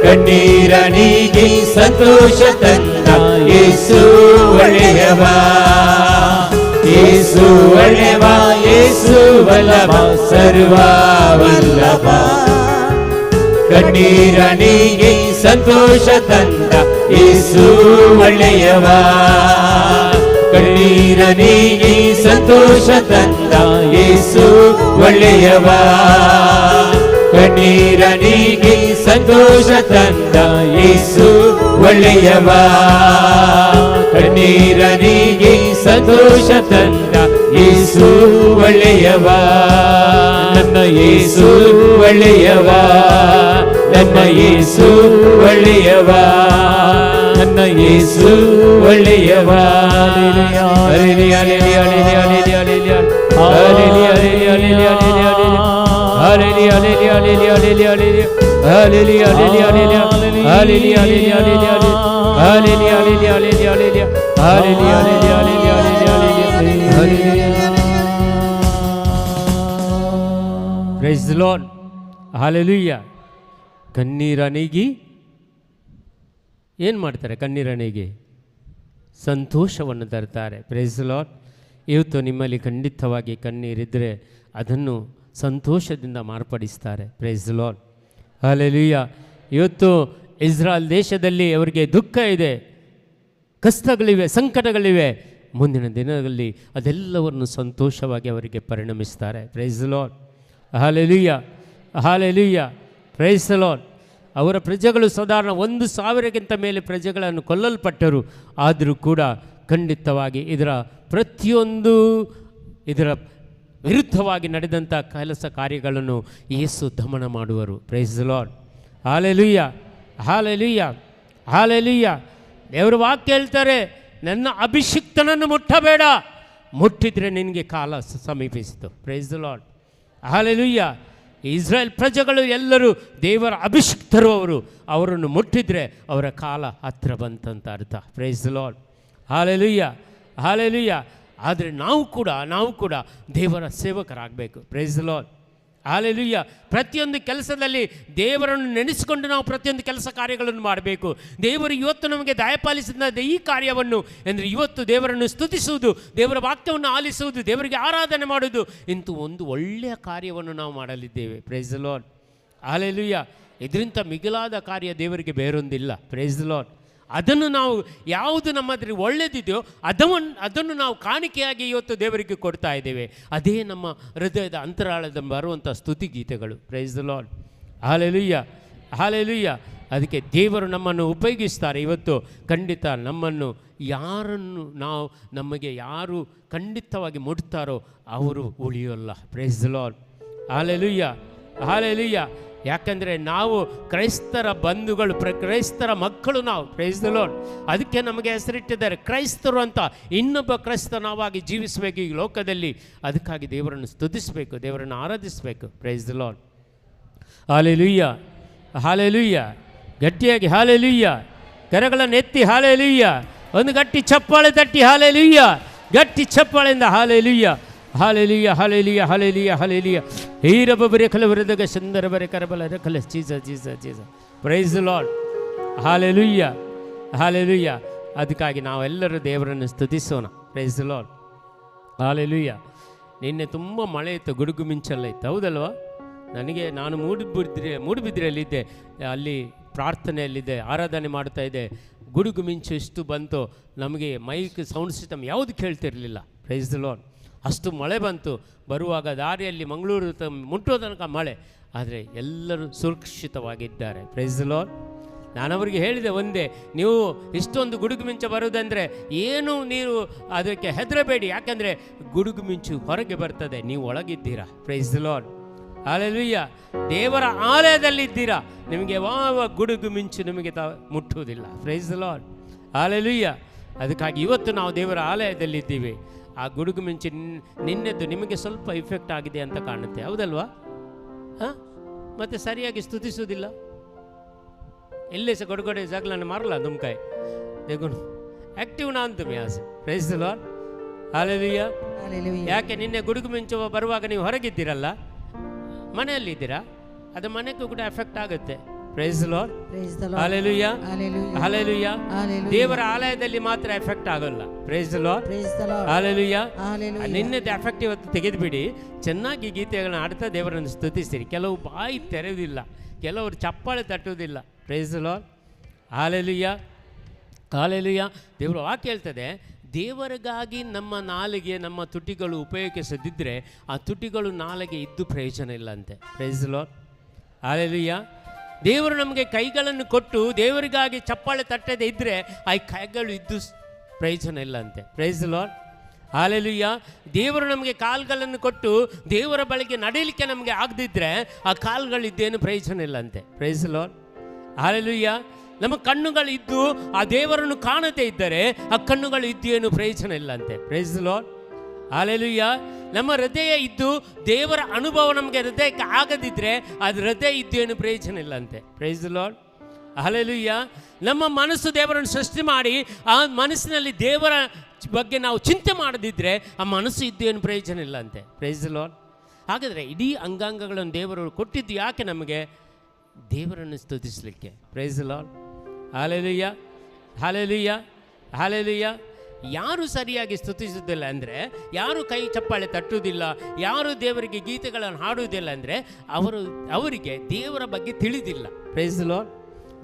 ಕಣ್ಣೀರ ನೀಗಿ ಸಂತೋಷ ತಂದ ಯೇಸು ಒಳ್ಳೆಯವ. ಯೇಸು ಒಳ್ಳೆವ, ಯೇಸು ವಲ್ಲಭ, ಸರ್ವ ವಲ್ಲಭ. ಕಣ್ಣೀರ ನೀಗಿ ಸಂತೋಷ ತಂದ ಯೇಸು ಒಳ್ಳೆಯವ. ಕಣ್ಣೀರ ನೀಗಿ ಸಂತೋಷ ತಂದ ಯೇಸು ಒಳ್ಳೆಯವ. ಕಣ್ಣೀರ ನೀಗಿ ಸಂತೋಷ ತಂದ ಯೇಸು ಒಳ್ಳೆಯವ. ಕಣ್ಣೀರ ನೀಗಿ ಸಂತೋಷ ತಂದ ಯೇಸು ಒಳ್ಳೆಯವ. ನನ್ನ ಯೇಸು ಒಳ್ಳೆಯವ, ನನ್ನ ಯೇಸು ಒಳ್ಳೆಯವ, ನನ್ನ ಯೇಸು ಒಳ್ಳೆಯವ. Hallelujah, hallelujah, hallelujah, hallelujah, hallelujah, hallelujah, hallelujah, praise the Lord. Hallelujah. ಕಣ್ಣೀರ ನೀಗಿ ಏನು ಮಾಡ್ತಾರೆ? ಕಣ್ಣೀರ ನೀಗಿ ಸಂತೋಷವನ್ನು ತರ್ತಾರೆ. Praise the Lord. ಇವತ್ತು ನಿಮ್ಮಲ್ಲಿ ಖಂಡಿತವಾಗಿ ಕಣ್ಣೀರಿದ್ದರೆ ಅದನ್ನು ಸಂತೋಷದಿಂದ ಮಾರ್ಪಡಿಸ್ತಾರೆ. Praise the Lord. ಹಲ್ಲೆಲೂಯಾ. ಇವತ್ತು ಇಸ್ರಾಯೇಲ್ ದೇಶದಲ್ಲಿ ಅವರಿಗೆ ದುಃಖ ಇದೆ, ಕಷ್ಟಗಳಿವೆ, ಸಂಕಟಗಳಿವೆ. ಮುಂದಿನ ದಿನಗಳಲ್ಲಿ ಅದೆಲ್ಲವನ್ನು ಸಂತೋಷವಾಗಿ ಅವರಿಗೆ ಪರಿಣಮಿಸ್ತಾರೆ. Praise the Lord. Hallelujah, hallelujah, praise the Lord. ಅವರ ಪ್ರಜೆಗಳು ಸಾಧಾರಣ 1,000ಕ್ಕಿಂತ ಮೇಲೆ ಪ್ರಜೆಗಳನ್ನು ಕೊಲ್ಲಲ್ಪಟ್ಟರು. ಆದರೂ ಕೂಡ ಖಂಡಿತವಾಗಿ ಇದರ ಪ್ರತಿಯೊಂದು ಇದರ ವಿರುದ್ಧವಾಗಿ ನಡೆದಂಥ ಕೆಲಸ ಕಾರ್ಯಗಳನ್ನು ಯೇಸು ದಮನ ಮಾಡುವರು. Praise the Lord. Hallelujah, hallelujah, hallelujah. ದೇವರ ವಾಕ್ಯ ಹೇಳ್ತಾರೆ, ನನ್ನ ಅಭಿಷಿಕ್ತನನ್ನು ಮುಟ್ಟಬೇಡ, ಮುಟ್ಟಿದರೆ ನಿನಗೆ ಕಾಲ ಸಮೀಪಿಸಿತು. Praise the Lord. Hallelujah. Israel ಪ್ರಜೆಗಳು ಎಲ್ಲರೂ ದೇವರ ಅಭಿಷಿಕ್ತರು. ಅವರನ್ನು ಮುಟ್ಟಿದರೆ ಅವರ ಕಾಲ ಹತ್ತಿರ ಬಂತಂತ ಅರ್ಥ. Praise the Lord. Hallelujah, hallelujah. ಆದರೆ ನಾವು ಕೂಡ ದೇವರ ಸೇವಕರಾಗಬೇಕು. Praise the Lord. ಹಲ್ಲೆಲೂಯಾ. ಪ್ರತಿಯೊಂದು ಕೆಲಸದಲ್ಲಿ ದೇವರನ್ನು ನೆನೆಸಿಕೊಂಡು ನಾವು ಪ್ರತಿಯೊಂದು ಕೆಲಸ ಕಾರ್ಯಗಳನ್ನು ಮಾಡಬೇಕು. ದೇವರು ಇವತ್ತು ನಮಗೆ ದಯಪಾಲಿಸಿದ ಈ ಕಾರ್ಯವನ್ನು ಅಂದರೆ ಇವತ್ತು ದೇವರನ್ನು ಸ್ತುತಿಸುವುದು, ದೇವರ ವಾಕ್ಯವನ್ನು ಆಲಿಸುವುದು, ದೇವರಿಗೆ ಆರಾಧನೆ ಮಾಡುವುದು, ಇಂಥ ಒಂದು ಒಳ್ಳೆಯ ಕಾರ್ಯವನ್ನು ನಾವು ಮಾಡಲಿದ್ದೇವೆ. Praise the Lord. ಹಲ್ಲೆಲೂಯಾ. ಇದರಿಂದ ಮಿಗಿಲಾದ ಕಾರ್ಯ ದೇವರಿಗೆ ಬೇರೊಂದಿಲ್ಲ. Price the lord. ಅದನ್ನು ನಾವು ಯಾವುದು ನಮ್ಮದ್ರಲ್ಲಿ ಒಳ್ಳೆಯದಿದೆಯೋ ಅದನ್ನು ನಾವು ಕಾಣಿಕೆಯಾಗಿ ಇವತ್ತು ದೇವರಿಗೆ ಕೊಡ್ತಾ ಇದ್ದೇವೆ. ಅದೇ ನಮ್ಮ ಹೃದಯದ ಅಂತರಾಳದ ಬರುವಂಥ ಸ್ತುತಿಗೀತೆಗಳು. Praise the Lord. Hallelujah, hallelujah. ಅದಕ್ಕೆ ದೇವರು ನಮ್ಮನ್ನು ಉಪಯೋಗಿಸ್ತಾರೆ. ಇವತ್ತು ಖಂಡಿತ ನಮ್ಮನ್ನು ನಮಗೆ ಯಾರು ಖಂಡಿತವಾಗಿ ಮುಟ್ತಾರೋ ಅವರು ಉಳಿಯೋಲ್ಲ. Praise the Lord. Hallelujah, hallelujah. ಯಾಕಂದರೆ ನಾವು ಕ್ರೈಸ್ತರ ಬಂಧುಗಳು, ಕ್ರೈಸ್ತರ ಮಕ್ಕಳು ನಾವು. Praise the Lord. ಅದಕ್ಕೆ ನಮಗೆ ಹೆಸರಿಟ್ಟಿದ್ದಾರೆ ಕ್ರೈಸ್ತರು ಅಂತ. ಇನ್ನೊಬ್ಬ ಕ್ರೈಸ್ತ ನಾವಾಗಿ ಜೀವಿಸಬೇಕು ಈ ಲೋಕದಲ್ಲಿ. ಅದಕ್ಕಾಗಿ ದೇವರನ್ನು ಸ್ತುತಿಸಬೇಕು, ದೇವರನ್ನು ಆರಾಧಿಸಬೇಕು. Praise the Lord. Hallelujah, hallelujah. ಗಟ್ಟಿಯಾಗಿ ಹಲ್ಲೆಲೂಯಾ. ಕರಗಳನ್ನು ಎತ್ತಿ ಹಲ್ಲೆಲೂಯಾ. ಒಂದು ಗಟ್ಟಿ ಚಪ್ಪಾಳೆ ತಟ್ಟಿ ಹಲ್ಲೆಲೂಯಾ. ಗಟ್ಟಿ ಚಪ್ಪಾಳೆಯಿಂದ hallelujah, hallelujah, hallelujah, hallelujah, hallelujah. ಹೀರಬಬರೆ ಕಲವರದಾಗ ಸುಂದರಬರೆ ಕರಬಲ ರಕಲ ಚೀಸ ಚೀಸ ಚೀಸ. Praise the Lord. Hallelujah, hallelujah. ಅದಕ್ಕಾಗಿ ನಾವೆಲ್ಲರೂ ದೇವರನ್ನು ಸ್ತುತಿಸೋಣ. Praise the Lord. ಹಲ್ಲೆಲೂಯಾ. ನಿನ್ನೆ ತುಂಬ ಮಳೆ ಇತ್ತು, ಗುಡುಗು ಮಿಂಚೆಲ್ಲ ಇತ್ತು, ಹೌದಲ್ವಾ? ನಾನು ಮೂಡುಬಿದ್ರೆಯಲ್ಲಿದ್ದೆ, ಅಲ್ಲಿ ಪ್ರಾರ್ಥನೆಯಲ್ಲಿದ್ದೆ, ಆರಾಧನೆ ಮಾಡ್ತಾಯಿದ್ದೆ. ಗುಡುಗು ಮಿಂಚು ಎಷ್ಟು ಬಂತು, ನಮಗೆ ಮೈಕ್ ಸೌಂಡ್ ಸಿಸ್ಟಮ್ ಯಾವುದು ಕೇಳ್ತಿರಲಿಲ್ಲ. Price the lord. ಅಷ್ಟು ಮಳೆ ಬಂತು. ಬರುವಾಗ ದಾರಿಯಲ್ಲಿ ಮಂಗಳೂರು ಮುಟ್ಟೋ ತನಕ ಮಳೆ, ಆದರೆ ಎಲ್ಲರೂ ಸುರಕ್ಷಿತವಾಗಿದ್ದಾರೆ. Price the lord. ನಾನು ಅವರಿಗೆ ಹೇಳಿದೆ ಒಂದೇ, ನೀವು ಇಷ್ಟೊಂದು ಗುಡುಗು ಮಿಂಚು ಬರುವುದಂದರೆ ಏನು ನೀವು ಅದಕ್ಕೆ ಹೆದರಬೇಡಿ, ಯಾಕಂದರೆ ಗುಡುಗು ಮಿಂಚು ಹೊರಗೆ ಬರ್ತದೆ, ನೀವು ಒಳಗಿದ್ದೀರಾ. Praise the Lord. ಹಲ್ಲೆಲೂಯಾ. ದೇವರ ಆಲಯದಲ್ಲಿದ್ದೀರಾ, ನಿಮಗೆ ಯಾವ ಗುಡುಗು ಮಿಂಚು ನಿಮಗೆ ಮುಟ್ಟುವುದಿಲ್ಲ. Praise the Lord. ಹಲ್ಲೆಲೂಯಾ. ಅದಕ್ಕಾಗಿ ಇವತ್ತು ನಾವು ದೇವರ ಆಲಯದಲ್ಲಿದ್ದೀವಿ. ಆ ಗುಡುಗು ಮಿಂಚು ನಿನ್ನೆದ್ದು ನಿಮಗೆ ಸ್ವಲ್ಪ ಇಫೆಕ್ಟ್ ಆಗಿದೆ ಅಂತ ಕಾಣುತ್ತೆ, ಹೌದಲ್ವಾ? ಹಾಂ, ಮತ್ತು ಸರಿಯಾಗಿ ಸ್ತುತಿಸುವುದಿಲ್ಲ. ಎಲ್ಲೇ ಸಹ ಗೊಡಗೊಡೆ ಜಾಗಲನ್ನು ಮಾರಲ್ಲ ತುಮಕಾಯಿ ದೇಗುನು ಆ್ಯಕ್ಟಿವ್ ನಾ ಅಂತ ಮ್ಯಾಸ್. Praise the Lord. ಹಲ್ಲೆಲೂಯಾ. ಯಾಕೆ ನಿನ್ನೆ ಗುಡುಗು ಮಿಂಚು ಬರುವಾಗ ನೀವು ಹೊರಗಿದ್ದೀರಲ್ಲ, ಮನೆಯಲ್ಲಿದ್ದೀರಾ, ಅದು ಮನೆಗೂ ಕೂಡ ಎಫೆಕ್ಟ್ ಆಗುತ್ತೆ. Praise the Lord. Hallelujah. Hallelujah. ದೇವರ ಆಲಯದಲ್ಲಿ ಮಾತ್ರ ಎಫೆಕ್ಟ್ ಆಗೋಲ್ಲ. Praise the Lord. ಹಲ್ಲೆಲೂಯಾ. ನಿನ್ನೆದು ಎಫೆಕ್ಟ್ ಇವತ್ತು ತೆಗೆದುಬಿಡಿ, ಚೆನ್ನಾಗಿ ಗೀತೆಗಳನ್ನ ಆಡ್ತಾ ದೇವರನ್ನು ಸ್ತುತಿಸಿರಿ. ಕೆಲವು ಬಾಯಿ ತೆರೆಯುವುದಿಲ್ಲ, ಕೆಲವರು ಚಪ್ಪಾಳೆ ತಟ್ಟುವುದಿಲ್ಲ. Praise the Lord. Hallelujah. Hallelujah. ದೇವರು ವಾಕ್ಯ ಹೇಳ್ತದೆ, ದೇವರಿಗಾಗಿ ನಮ್ಮ ನಾಲಿಗೆ ನಮ್ಮ ತುಟಿಗಳು ಉಪಯೋಗಿಸದಿದ್ದರೆ ಆ ತುಟಿಗಳು ನಾಲಿಗೆ ಇದ್ದು ಪ್ರಯೋಜನ ಇಲ್ಲ ಅಂತೆ. Praise the Lord. ಹಲ್ಲೆಲೂಯಾ. ದೇವರು ನಮಗೆ ಕೈಗಳನ್ನು ಕೊಟ್ಟು ದೇವರಿಗಾಗಿ ಚಪ್ಪಾಳೆ ತಟ್ಟದೆ ಇದ್ದರೆ ಆ ಕೈಗಳು ಇದ್ದು ಪ್ರಯೋಜನ ಇಲ್ಲ ಅಂತೆ. Praise the Lord. ಹಲ್ಲೆಲೂಯಾ. ದೇವರು ನಮಗೆ ಕಾಲುಗಳನ್ನು ಕೊಟ್ಟು ದೇವರ ಬಳಿಗೆ ನಡೆಯಲಿಕ್ಕೆ ನಮಗೆ ಆಗದಿದ್ದರೆ ಆ ಕಾಲುಗಳಿದ್ದೇನು ಪ್ರಯೋಜನ ಇಲ್ಲ ಅಂತೆ. Praise the Lord. ಹಲ್ಲೆಲೂಯಾ. ನಮ್ಮ ಕಣ್ಣುಗಳಿದ್ದು ಆ ದೇವರನ್ನು ಕಾಣದೇ ಇದ್ದರೆ ಆ ಕಣ್ಣುಗಳು ಇದ್ದು ಏನು ಪ್ರಯೋಜನ ಇಲ್ಲ ಅಂತೆ. Praise the Lord. ಹಲ್ಲೆಲೂಯಾ. ನಮ್ಮ ಹೃದಯ ಇದ್ದು ದೇವರ ಅನುಭವ ನಮಗೆ ಹೃದಯಕ್ಕೆ ಆಗದಿದ್ದರೆ ಅದು ಹೃದಯ ಇದ್ದು ಏನು ಪ್ರಯೋಜನ ಇಲ್ಲ ಅಂತೆ. Praise the Lord. ಹಲ್ಲೆಲೂಯಾ. ನಮ್ಮ ಮನಸ್ಸು ದೇವರನ್ನು ಸೃಷ್ಟಿ ಮಾಡಿ ಆ ಮನಸ್ಸಿನಲ್ಲಿ ದೇವರ ಬಗ್ಗೆ ನಾವು ಚಿಂತೆ ಮಾಡದಿದ್ದರೆ ಆ ಮನಸ್ಸು ಇದ್ದು ಏನು ಪ್ರಯೋಜನ ಇಲ್ಲ ಅಂತೆ. Praise the Lord. ಹಾಗಾದರೆ ಇಡೀ ಅಂಗಾಂಗಗಳನ್ನು ದೇವರು ಕೊಟ್ಟಿದ್ದು ಯಾಕೆ? ನಮಗೆ ದೇವರನ್ನು ಸ್ತುತಿಸಲಿಕ್ಕೆ. Praise the Lord. Hallelujah. Hallelujah. Hallelujah. ಯಾರು ಸರಿಯಾಗಿ ಸ್ತುತಿಸುವುದಿಲ್ಲ ಅಂದರೆ, ಯಾರು ಕೈ ಚಪ್ಪಾಳೆ ತಟ್ಟುವುದಿಲ್ಲ, ಯಾರು ದೇವರಿಗೆ ಗೀತೆಗಳನ್ನು ಹಾಡುವುದಿಲ್ಲ ಅಂದರೆ ಅವರಿಗೆ ದೇವರ ಬಗ್ಗೆ ತಿಳಿದಿಲ್ಲ. Praise the Lord.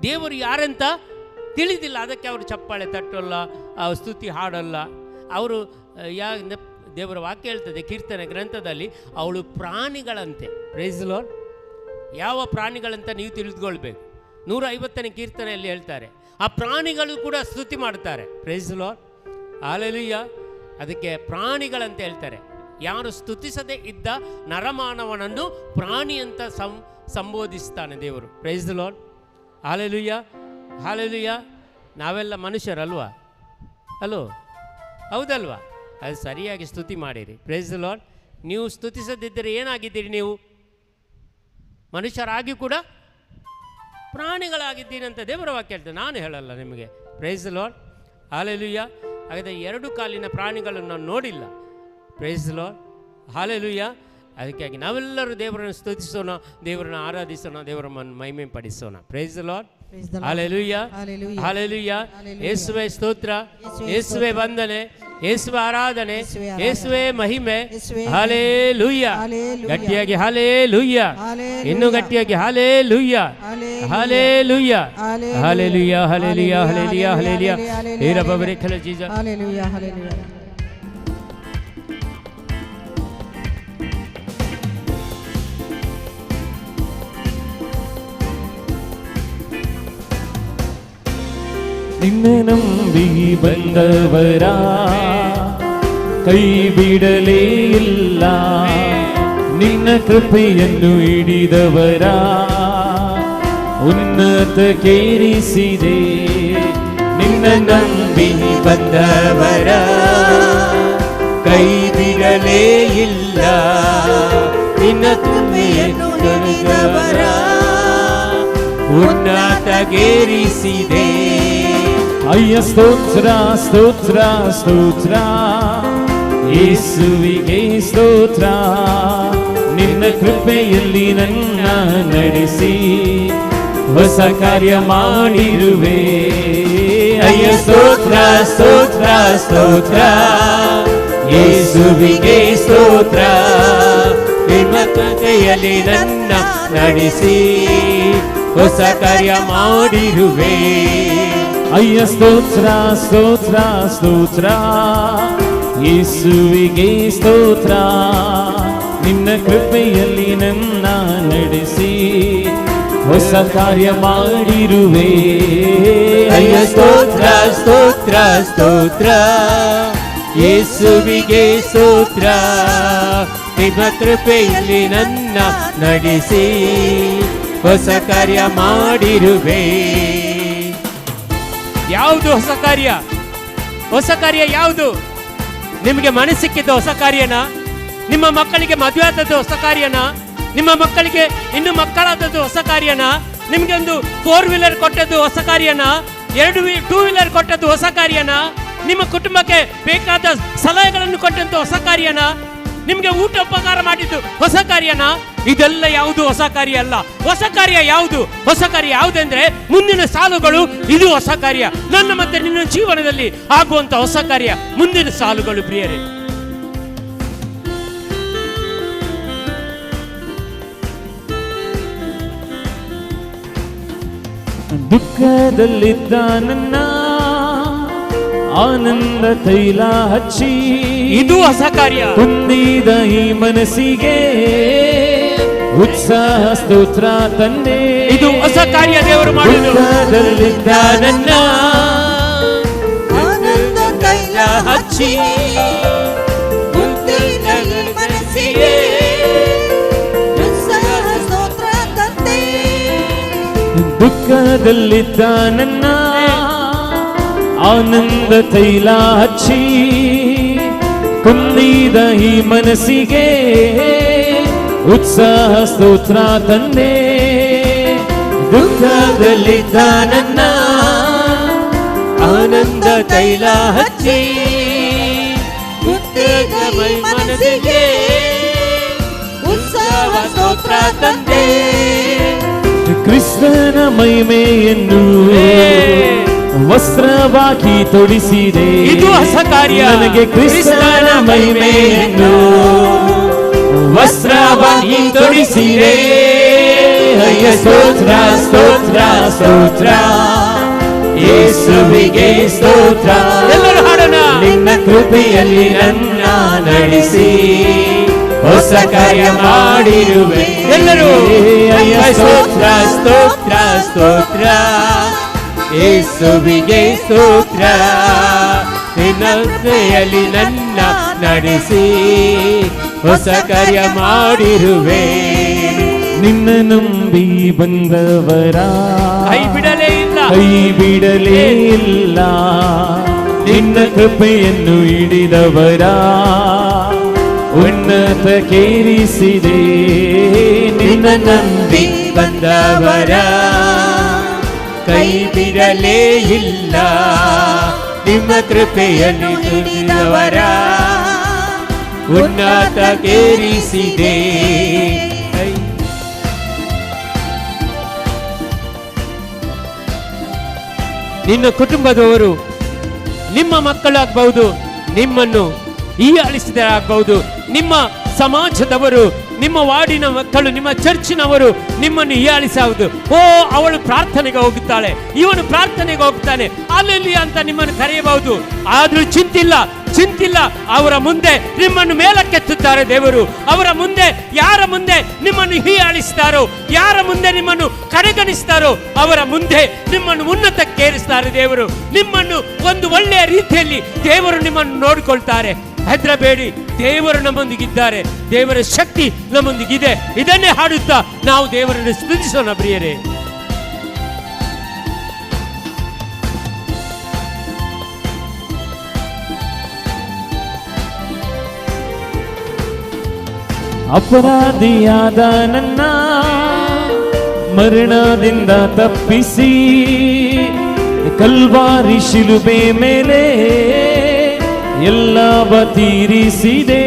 ದೇವರು ಯಾರಂತ ತಿಳಿದಿಲ್ಲ, ಅದಕ್ಕೆ ಅವರು ಚಪ್ಪಾಳೆ ತಟ್ಟೋಲ್ಲ, ಸ್ತುತಿ ಹಾಡಲ್ಲ. ಅವರು ದೇವರ ವಾಕ್ಯ ಹೇಳ್ತದೆ ಕೀರ್ತನೆ ಗ್ರಂಥದಲ್ಲಿ, ಅವಳು ಪ್ರಾಣಿಗಳಂತೆ. Price the lord. ಯಾವ ಪ್ರಾಣಿಗಳಂತ ನೀವು ತಿಳಿದುಕೊಳ್ಬೇಕು. 150ನೇ ಕೀರ್ತನೆಯಲ್ಲಿ ಹೇಳ್ತಾರೆ, ಆ ಪ್ರಾಣಿಗಳು ಕೂಡ ಸ್ತುತಿ ಮಾಡ್ತಾರೆ. Praise the Lord. ಹಲ್ಲೆಲೂಯಾ. ಅದಕ್ಕೆ ಪ್ರಾಣಿಗಳಂತ ಹೇಳ್ತಾರೆ. ಯಾರು ಸ್ತುತಿಸದೇ ಇದ್ದ ನರಮಾನವನನ್ನು ಪ್ರಾಣಿ ಅಂತ ಸಂಬೋಧಿಸ್ತಾನೆ ದೇವರು. Praise the Lord. Hallelujah. Hallelujah. ನಾವೆಲ್ಲ ಮನುಷ್ಯರಲ್ವಾ? ಅಲೋ, ಹೌದಲ್ವಾ? ಅದು ಸರಿಯಾಗಿ ಸ್ತುತಿ ಮಾಡಿರಿ. Praise the Lord. ನೀವು ಸ್ತುತಿಸದಿದ್ದರೆ ಏನಾಗಿದ್ದೀರಿ? ನೀವು ಮನುಷ್ಯರಾಗಿ ಕೂಡ ಪ್ರಾಣಿಗಳಾಗಿದ್ದೀನಿ ಅಂತ ದೇವರ ವಾಕ್ಯ ಹೇಳ್ತದೆ, ನಾನು ಹೇಳಲ್ಲ ನಿಮಗೆ. Praise the Lord. ಹಲ್ಲೆಲೂಯಾ. ಹಾಗಾದರೆ 2 ಕಾಲಿನ ಪ್ರಾಣಿಗಳನ್ನು ನಾವು ನೋಡಿಲ್ಲ. Praise the Lord. ಹಲ್ಲೆಲೂಯಾ. ಅದಕ್ಕಾಗಿ ನಾವೆಲ್ಲರೂ ದೇವರನ್ನು ಸ್ತುತಿಸೋಣ, ದೇವರನ್ನು ಆರಾಧಿಸೋಣ, ದೇವರ ಮಹಿಮೆ ಪಡಿಸೋಣ. Praise the Lord. Hallelujah. Hallelujah. ಯೇಸುವೇ ಸ್ತೋತ್ರ, ಯೇಸುವೇ ವಂದನೆ, ಯೇಸುವೇ ಆರಾಧನೆ, ಯೇಸುವೇ ಮಹಿಮೆ. ಹಲ್ಲೆಲೂಯಾ. ಗಟ್ಟಿಯಾಗಿ ಹಲ್ಲೆಲೂಯಾ. ಇನ್ನೂ ಗಟ್ಟಿಯಾಗಿ hallelujah. Hallelujah. Hallelujah. Hallelujah. Hallelujah. Hallelujah. ಏರಬವರೆ ಖಲ ಜೀಜ. ಹಲ್ಲೆಲೂಯಾ. ಹಲ್ಲೆಲೂಯಾ. ನಿನ್ನ ನಂಬಿ ಬಂದವರ ಕೈ ಬಿಡಲೇ ಇಲ್ಲ, ನಿನ್ನ ಕೃಪೆಯನ್ನು ಹಿಡಿದವರ ಉನ್ನತಕ್ಕೇರಿಸಿದೆ. ನಿನ್ನ ನಂಬಿ ಬಂದವರ ಕೈ ಬಿಡಲೇ ಇಲ್ಲ, ನಿನ್ನ ಕೃಪೆಯನ್ನು ಹಿಡಿದವರ ಉನ್ನತಕ್ಕೇರಿಸಿದೆ. ಅಯ್ಯ ಸ್ತೋತ್ರ ಸ್ತೋತ್ರ ಸ್ತೋತ್ರ, ಯೇಸುವಿಗೆ ಸ್ತೋತ್ರ. ನಿನ್ನ ಕೃಪೆಯಲ್ಲಿ ನನ್ನ ನಡೆಸಿ ಹೊಸ ಕಾರ್ಯ ಮಾಡಿರುವೆ. ಅಯ್ಯ ಸ್ತೋತ್ರ ಸ್ತೋತ್ರ ಸ್ತೋತ್ರ, ಯೇಸುವಿಗೆ ಸ್ತೋತ್ರ. ನಿನ್ನ ಕೃಪೆಯಲ್ಲಿ ನನ್ನ ನಡೆಸಿ ಹೊಸ ಕಾರ್ಯ ಮಾಡಿರುವೆ. ಅಯ್ಯ ಸ್ತೋತ್ರ ಸ್ತೋತ್ರ ಸ್ತೋತ್ರ ಯೇಸುವಿಗೆ ಸ್ತೋತ್ರ ನಿನ್ನ ಕೃಪೆಯಲ್ಲಿ ನನ್ನ ನಡೆಸಿ ಹೊಸ ಕಾರ್ಯ ಮಾಡಿರುವೆ ಅಯ್ಯ ಸ್ತೋತ್ರ ಸ್ತೋತ್ರ ಸ್ತೋತ್ರ ಯೇಸುವಿಗೆ ಸ್ತೋತ್ರ ನಿಮ್ಮ ಕೃಪೆಯಲ್ಲಿ ನನ್ನ ನಡೆಸಿ ಹೊಸ ಕಾರ್ಯ ಮಾಡಿರುವೆ. ಯಾವುದು ಹೊಸ ಕಾರ್ಯ? ಹೊಸ ಕಾರ್ಯ ಯಾವುದು? ನಿಮಗೆ ಮನಸ್ಸಿಕ್ಕಿದ್ದ ಹೊಸ ಕಾರ್ಯನ? ನಿಮ್ಮ ಮಕ್ಕಳಿಗೆ ಮದುವೆ ಆದದ್ದು ಹೊಸ ಕಾರ್ಯನ? ನಿಮ್ಮ ಮಕ್ಕಳಿಗೆ ಇನ್ನು ಮಕ್ಕಳಾದದ್ದು ಹೊಸ ಕಾರ್ಯನ? ನಿಮ್ಗೆ ಒಂದು 4 ವೀಲರ್ ಕೊಟ್ಟದ್ದು ಹೊಸ ಕಾರ್ಯನ? 2 ವೀಲರ್ ಕೊಟ್ಟದ್ದು ಹೊಸ ಕಾರ್ಯನ? ನಿಮ್ಮ ಕುಟುಂಬಕ್ಕೆ ಬೇಕಾದ ಸಲಹೆಗಳನ್ನು ಕೊಟ್ಟಂತ ಹೊಸ ಕಾರ್ಯನ? ನಿಮ್ಗೆ ಊಟ ಉಪಕಾರ ಮಾಡಿದ್ದು ಹೊಸ ಕಾರ್ಯನ? ಇದೆಲ್ಲ ಯಾವುದು ಹೊಸ ಕಾರ್ಯ ಅಲ್ಲ. ಹೊಸ ಕಾರ್ಯ ಯಾವುದು? ಹೊಸ ಕಾರ್ಯ ಯಾವುದೆಂದ್ರೆ ಮುಂದಿನ ಸಾಲುಗಳು. ಇದು ಹೊಸ ಕಾರ್ಯ. ನನ್ನ ಮತ್ತೆ ನಿನ್ನ ಜೀವನದಲ್ಲಿ ಆಗುವಂತ ಹೊಸ ಕಾರ್ಯ ಮುಂದಿನ ಸಾಲುಗಳು ಪ್ರಿಯರೇ. ದುಃಖದಲ್ಲಿದ್ದ ನನ್ನ ಆನಂದ ತೈಲ ಹಚ್ಚಿ ಇದು ಹೊಸ ಕಾರ್ಯ. ಕುಂದಿದ ಈ ಮನಸ್ಸಿಗೆ ಉತ್ಸಾಹ ಸ್ತೋತ್ರ ತಂದೆ. ಇದು ಹೊಸ ಕಾರ್ಯ ದೇವರು ಮಾಡಿದ್ದು. ದುಃಖದಲ್ಲಿದ್ದ ನನ್ನ ಆನಂದ ತೈಲ ಹಚ್ಚಿ ಕುಂದಿದ ಈ ಮನಸ್ಸಿಗೆ ಉತ್ಸಾಹ ಸ್ತೋತ್ರ ತಂದೆ. ದುಃಖದಲ್ಲಿದ್ದ ನನ್ನ ಆನಂದ ತೈಲ ಹಚ್ಚಿ ಕುಂದಿದ ಈ ಮನಸ್ಸಿಗೆ ಉತ್ಸಾಹ ಸ್ತೋತ್ರ ತಂದೆ. ದುಃಖದಲ್ಲಿದ್ದ ನನ್ನ ಆನಂದ ತೈಲ ಹಚ್ಚಿ ಕುಂದಿದ ಈ ಮನಸ್ಸಿಗೆ ಉತ್ಸಾಹ ಸ್ತೋತ್ರ ತಂದೆ. ಕ್ರಿಸ್ತನ ಮಹಿಮೆಯನ್ನು ವಸ್ತ್ರವಾಗಿ ತೊಡಿಸಿದೆ. ಇದು ಹೊಸ ಕಾರ್ಯ. ನನಗೆ ಕ್ರಿಸ್ತನ ಮಹಿಮೆಯನ್ನು ವಸ್ತ್ರವಾಗಿ ತೊಡಿಸಿದೆ. ಅಯ್ಯ ಸ್ತೋತ್ರ ಸ್ತೋತ್ರ ಸ್ತೋತ್ರ ಯೇಸುವಿಗೆ ಸ್ತೋತ್ರ. ಎಲ್ಲರೂ ಹಾಡೋಣ. ನಿನ್ನ ಕೃಪೆಯಲ್ಲಿ ನನ್ನ ನಡೆಸಿ ಹೊಸ ಕಾರ್ಯ ಮಾಡಿರುವೆ. ಎಲ್ಲರೂ ಅಯ್ಯ ಸ್ತೋತ್ರ ಸ್ತೋತ್ರ ಸ್ತೋತ್ರ ಯೇಸುವಿಗೆ ಸ್ತೋತ್ರ. ನಿನ್ನ ಕೃಪೆಯಲ್ಲಿ ನನ್ನ ನಡೆಸಿ ಹೊಸ ಕಾರ್ಯ ಮಾಡಿರುವೆ. ನಿನ್ನ ನಂಬಿ ಬಂದವರ ಕೈ ಬಿಡಲೇ ಇಲ್ಲ. ಕೈ ಬಿಡಲೇ ಇಲ್ಲ. ನಿನ್ನ ಕೃಪೆಯನ್ನು ಹಿಡಿದವರ ಉನ್ನತಕ್ಕೇರಿಸಿದೆ. ನಿನ್ನ ನಂಬಿ ಬಂದವರ ಕೈ ಬಿಡಲೇ ಇಲ್ಲ. ನಿಮ್ಮ ಕೃಪೆಯಲ್ಲಿ ದುಡಿದವರ ಉನ್ನತಕ್ಕೇರಿಸಿದೆ. ನಿನ್ನ ಕುಟುಂಬದವರು ನಿಮ್ಮ ಮಕ್ಕಳಾಗಬಹುದು, ನಿಮ್ಮನ್ನು ಹೀಯಾಳಿಸಿದರಾಗಬಹುದು. ನಿಮ್ಮ ಸಮಾಜದವರು, ನಿಮ್ಮ ವಾರ್ಡಿನ ಮಕ್ಕಳು, ನಿಮ್ಮ ಚರ್ಚಿನವರು ನಿಮ್ಮನ್ನು ಹೀಯಾಳಿಸಬಹುದು. ಓ, ಅವಳು ಪ್ರಾರ್ಥನೆಗೆ ಹೋಗುತ್ತಾಳೆ, ಇವನು ಪ್ರಾರ್ಥನೆಗೆ ಹೋಗ್ತಾನೆ, ಅಲ್ಲಿ ಅಂತ ನಿಮ್ಮನ್ನು ಕರೆಯಬಹುದು. ಆದ್ರೂ ಚಿಂತಿಲ್ಲ. ಅವರ ಮುಂದೆ ನಿಮ್ಮನ್ನು ಮೇಲಕ್ಕೆತ್ತುತ್ತಾರೆ ದೇವರು. ಅವರ ಮುಂದೆ, ಯಾರ ಮುಂದೆ ನಿಮ್ಮನ್ನು ಹೀಯಾಳಿಸ್ತಾರೋ, ಯಾರ ಮುಂದೆ ನಿಮ್ಮನ್ನು ಕಡೆಗಣಿಸ್ತಾರೋ, ಅವರ ಮುಂದೆ ನಿಮ್ಮನ್ನು ಉನ್ನತಕ್ಕೇರಿಸ್ತಾರೆ ದೇವರು. ನಿಮ್ಮನ್ನು ಒಂದು ಒಳ್ಳೆಯ ರೀತಿಯಲ್ಲಿ ದೇವರು ನಿಮ್ಮನ್ನು ನೋಡಿಕೊಳ್ತಾರೆ. ಹೆದರಬೇಡಿ, ದೇವರು ನಮ್ಮೊಂದಿಗಿದ್ದಾರೆ. ದೇವರ ಶಕ್ತಿ ನಮ್ಮೊಂದಿಗಿದೆ. ಇದನ್ನೇ ಹಾಡುತ್ತಾ ನಾವು ದೇವರನ್ನು ಸ್ತುತಿಸೋಣ ಪ್ರಿಯರೇ. ಅಪರಾಧಿಯಾದ ನನ್ನ ಮರಣದಿಂದ ತಪ್ಪಿಸಿ ಕಲ್ವಾರಿ ಶಿಲುಬೆ ಮೇಲೆ ಎಲ್ಲವ ತೀರಿಸಿದೆ.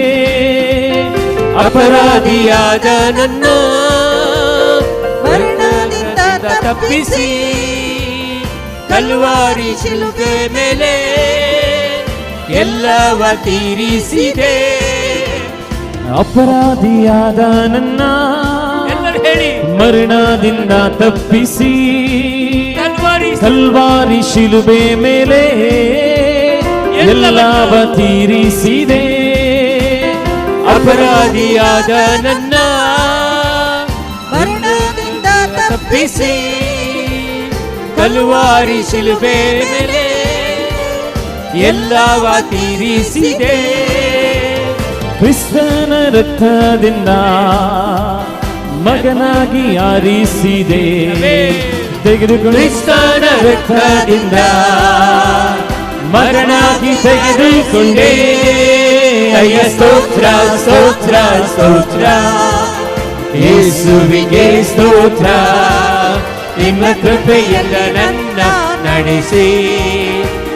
ಅಪರಾಧಿಯಾದ ನನ್ನ ಮರಣದಿಂದ ತಪ್ಪಿಸಿ ಕಲ್ವಾರಿ ಶಿಲುಬೆ ಮೇಲೆ ಎಲ್ಲವ ತೀರಿಸಿದೆ. ಅಪರಾಧಿಯಾದ ನನ್ನ ಎಲ್ಲರೂ ಹೇಳಿ, ಮರಣದಿಂದ ತಪ್ಪಿಸಿ ಕಲ್ವಾರಿ ಕಲ್ವಾರಿ ಶಿಲುಬೆ ಮೇಲೆ ಎಲ್ಲವ ತೀರಿಸಿದೆ. ಅಪರಾಧಿಯಾದ ನನ್ನ ಮರಣದಿಂದ ತಪ್ಪಿಸಿ ಕಲ್ವಾರಿ ಶಿಲುಬೆ ಮೇಲೆ ಎಲ್ಲವ ತೀರಿಸಿದೆ. ಕ್ರಿಸ್ತನ ರಕ್ತದಿಂದ ಮಗನಾಗಿ ಆರಿಸಿದೆ. ತೆಗೆದುಕೊಂಡು ಕ್ರಿಸ್ತನ ರಕ್ತದಿಂದ ಮಗನಾಗಿ ತೆಗೆದುಕೊಂಡೆ. ಅಯ್ಯ ಸ್ತೋತ್ರ ಸ್ತೋತ್ರ ಸ್ತೋತ್ರ ಯೇಸುವಿಗೆ ಸ್ತೋತ್ರ. ನಿಮ್ಮ ಕೃಪೆಯಿಂದ ನನ್ನ ನಡೆಸಿ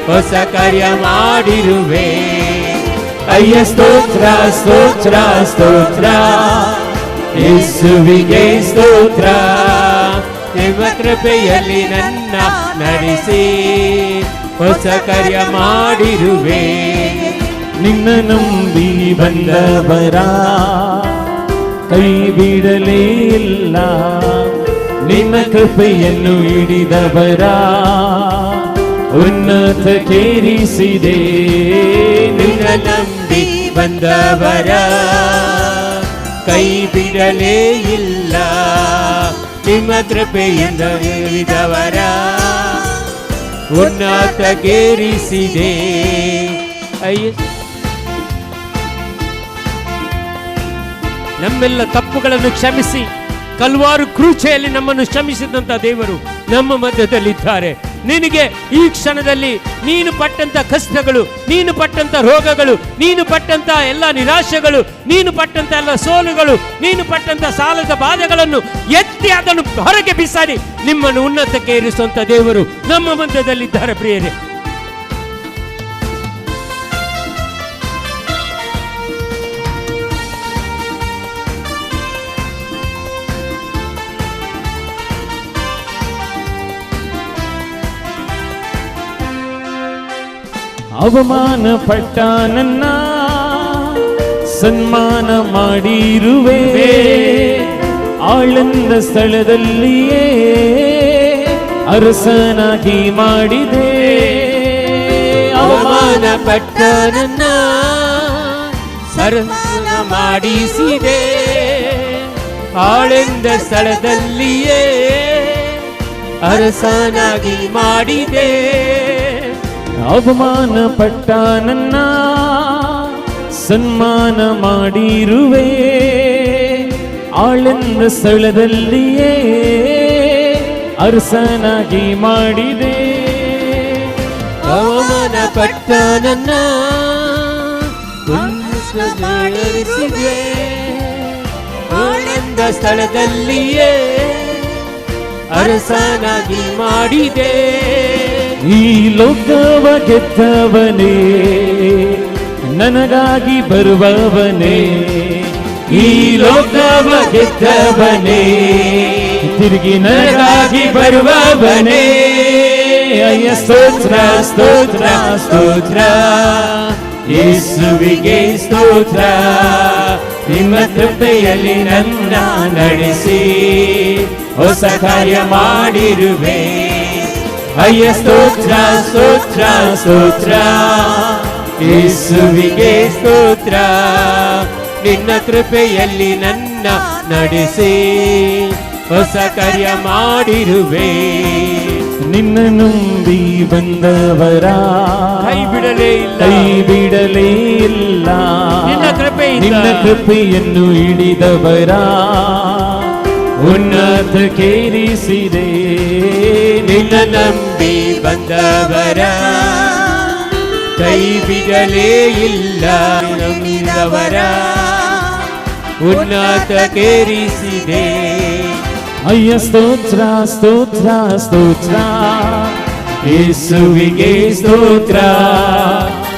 ಹೊಸ ಕಾರ್ಯ ಮಾಡಿರುವೆ. ಅಯ್ಯ ಸ್ತೋತ್ರ ಸ್ತೋತ್ರ ಸ್ತೋತ್ರ ಯೇಸುವಿಗೆ ಸ್ತೋತ್ರ. ನಿಮ್ಮ ಕೃಪೆಯಲ್ಲಿ ನನ್ನ ನಡೆಸಿ ಹೊಸ ಕಾರ್ಯ ಮಾಡಿರುವೆ. ನಿನ್ನ ನಂಬಿ ಬಂದವರ ಕೈ ಬಿಡಲೇ ಇಲ್ಲ. ನಿನ್ನ ಕೃಪೆಯನ್ನು ಹಿಡಿದವರ ಉನ್ನತಕ್ಕೇರಿಸಿದೆ. ನಿನ್ನ ನಂಬಿ ಬಂದವರ ಕೈ ಬಿಡಲೇ ಇಲ್ಲ. ನಿಮ್ಮ ಕೃಪೆಯಿಂದ ಹಿಡಿದವರ ಉನ್ನತಕ್ಕೇರಿಸಿದೆ. ನಮ್ಮೆಲ್ಲ ತಪ್ಪುಗಳನ್ನು ಕ್ಷಮಿಸಿ ಕಲ್ವಾರು ಕ್ರೂಚೆಯಲ್ಲಿ ನಮ್ಮನ್ನು ಕ್ಷಮಿಸಿದಂಥ ದೇವರು ನಮ್ಮ ಮಧ್ಯದಲ್ಲಿದ್ದಾರೆ. ನಿನಗೆ ಈ ಕ್ಷಣದಲ್ಲಿ ನೀನು ಪಟ್ಟಂತ ಕಷ್ಟಗಳು, ನೀನು ಪಟ್ಟಂತ ರೋಗಗಳು, ನೀನು ಪಟ್ಟಂತ ಎಲ್ಲ ನಿರಾಶೆಗಳು, ನೀನು ಪಟ್ಟಂತ ಎಲ್ಲ ಸೋಲುಗಳು, ನೀನು ಪಟ್ಟಂತ ಸಾಲದ ಬಾಧೆಗಳನ್ನು ಎತ್ತಿ ಅದನ್ನು ಹೊರಗೆ ಬಿಸಾಡಿ ನಿಮ್ಮನ್ನು ಉನ್ನತಕ್ಕೆ ಏರಿಸುವಂತ ದೇವರು ನಮ್ಮ ಮಧ್ಯದಲ್ಲಿದ್ದಾರೆ ಪ್ರಿಯರೇ. ಅವಮಾನ ಪಟ್ಟ ನನ್ನ ಸನ್ಮಾನ ಮಾಡಿರುವೆ. ಆಳಂದ ಸ್ಥಳದಲ್ಲಿಯೇ ಅರಸನಾಗಿ ಮಾಡಿದೆ. ಅವಮಾನ ಪಟ್ಟ ನನ್ನ ಸನ್ಮಾನ ಮಾಡಿಸಿದೆ. ಆಳೆಂದ ಸ್ಥಳದಲ್ಲಿಯೇ ಅರಸನಾಗಿ ಮಾಡಿದೆ. ಅವಮಾನ ಪಟ್ಟ ನನ್ನ ಸನ್ಮಾನ ಮಾಡಿರುವೆ. ಆಳಂದ ಸ್ಥಳದಲ್ಲಿಯೇ ಅರಸನಾಗಿ ಮಾಡಿದೆ. ಅವಮಾನ ಪಟ್ಟ ನನ್ನ ಮಾಡಿಸಿದೆ. ಆಳಂದ ಸ್ಥಳದಲ್ಲಿಯೇ ಅರಸನಾಗಿ ಮಾಡಿದೆ. ಈ ಲೋಕವ ಗೆದ್ದವನೇ, ನನಗಾಗಿ ಬರುವವನೇ. ಈ ಲೋಕವ ಗೆದ್ದವನೇ, ತಿರುಗಿ ನನಗಾಗಿ ಬರುವವನೇ. ಅಯ್ಯ ಸ್ತೋತ್ರ ಸ್ತೋತ್ರ ಸ್ತೋತ್ರ ಯೇಸುವಿಗೆ ಸ್ತೋತ್ರ. ನಿಮ್ಮ ಕೃಪೆಯಲ್ಲಿ ನನ್ನ ನಡೆಸಿ ಹೊಸ ಕಾರ್ಯ ಮಾಡಿರುವೆ. ಅಯ್ಯ ಸ್ತೋತ್ರ ಸ್ತೋತ್ರ ಸ್ತೋತ್ರ ಯೇಸುವಿಗೆ ಸ್ತೋತ್ರ. ನಿನ್ನ ಕೃಪೆಯಲ್ಲಿ ನನ್ನ ನಡೆಸಿ ಹೊಸ ಕಾರ್ಯ ಮಾಡಿರುವೆ. ನಿನ್ನ ನಂಬಿ ಬಂದವರ ಕೈ ಬಿಡಲೇ ಇಲ್ಲ, ಕೈ ಬಿಡಲೇ ಇಲ್ಲ. ನಿನ್ನ ಕೃಪೆಯಿಂದ, ನಿನ್ನ ಕೃಪೆಯನ್ನು ಹಿಡಿದವರ ಉನ್ನತಕ್ಕೇರಿಸಿದೆ. ನಿನ್ನ ನಂಬಿ ಬಂದವರ ಕೈ ಬಿಡಲೇ ಇಲ್ಲ. ನಂಬಿದವರ ಉನ್ನತಕ್ಕೇರಿಸಿದೆ. ಅಯ್ಯ ಸ್ತೋತ್ರ ಸ್ತೋತ್ರ ಸ್ತೋತ್ರ ಯೇಸುವಿಗೆ ಸ್ತೋತ್ರ.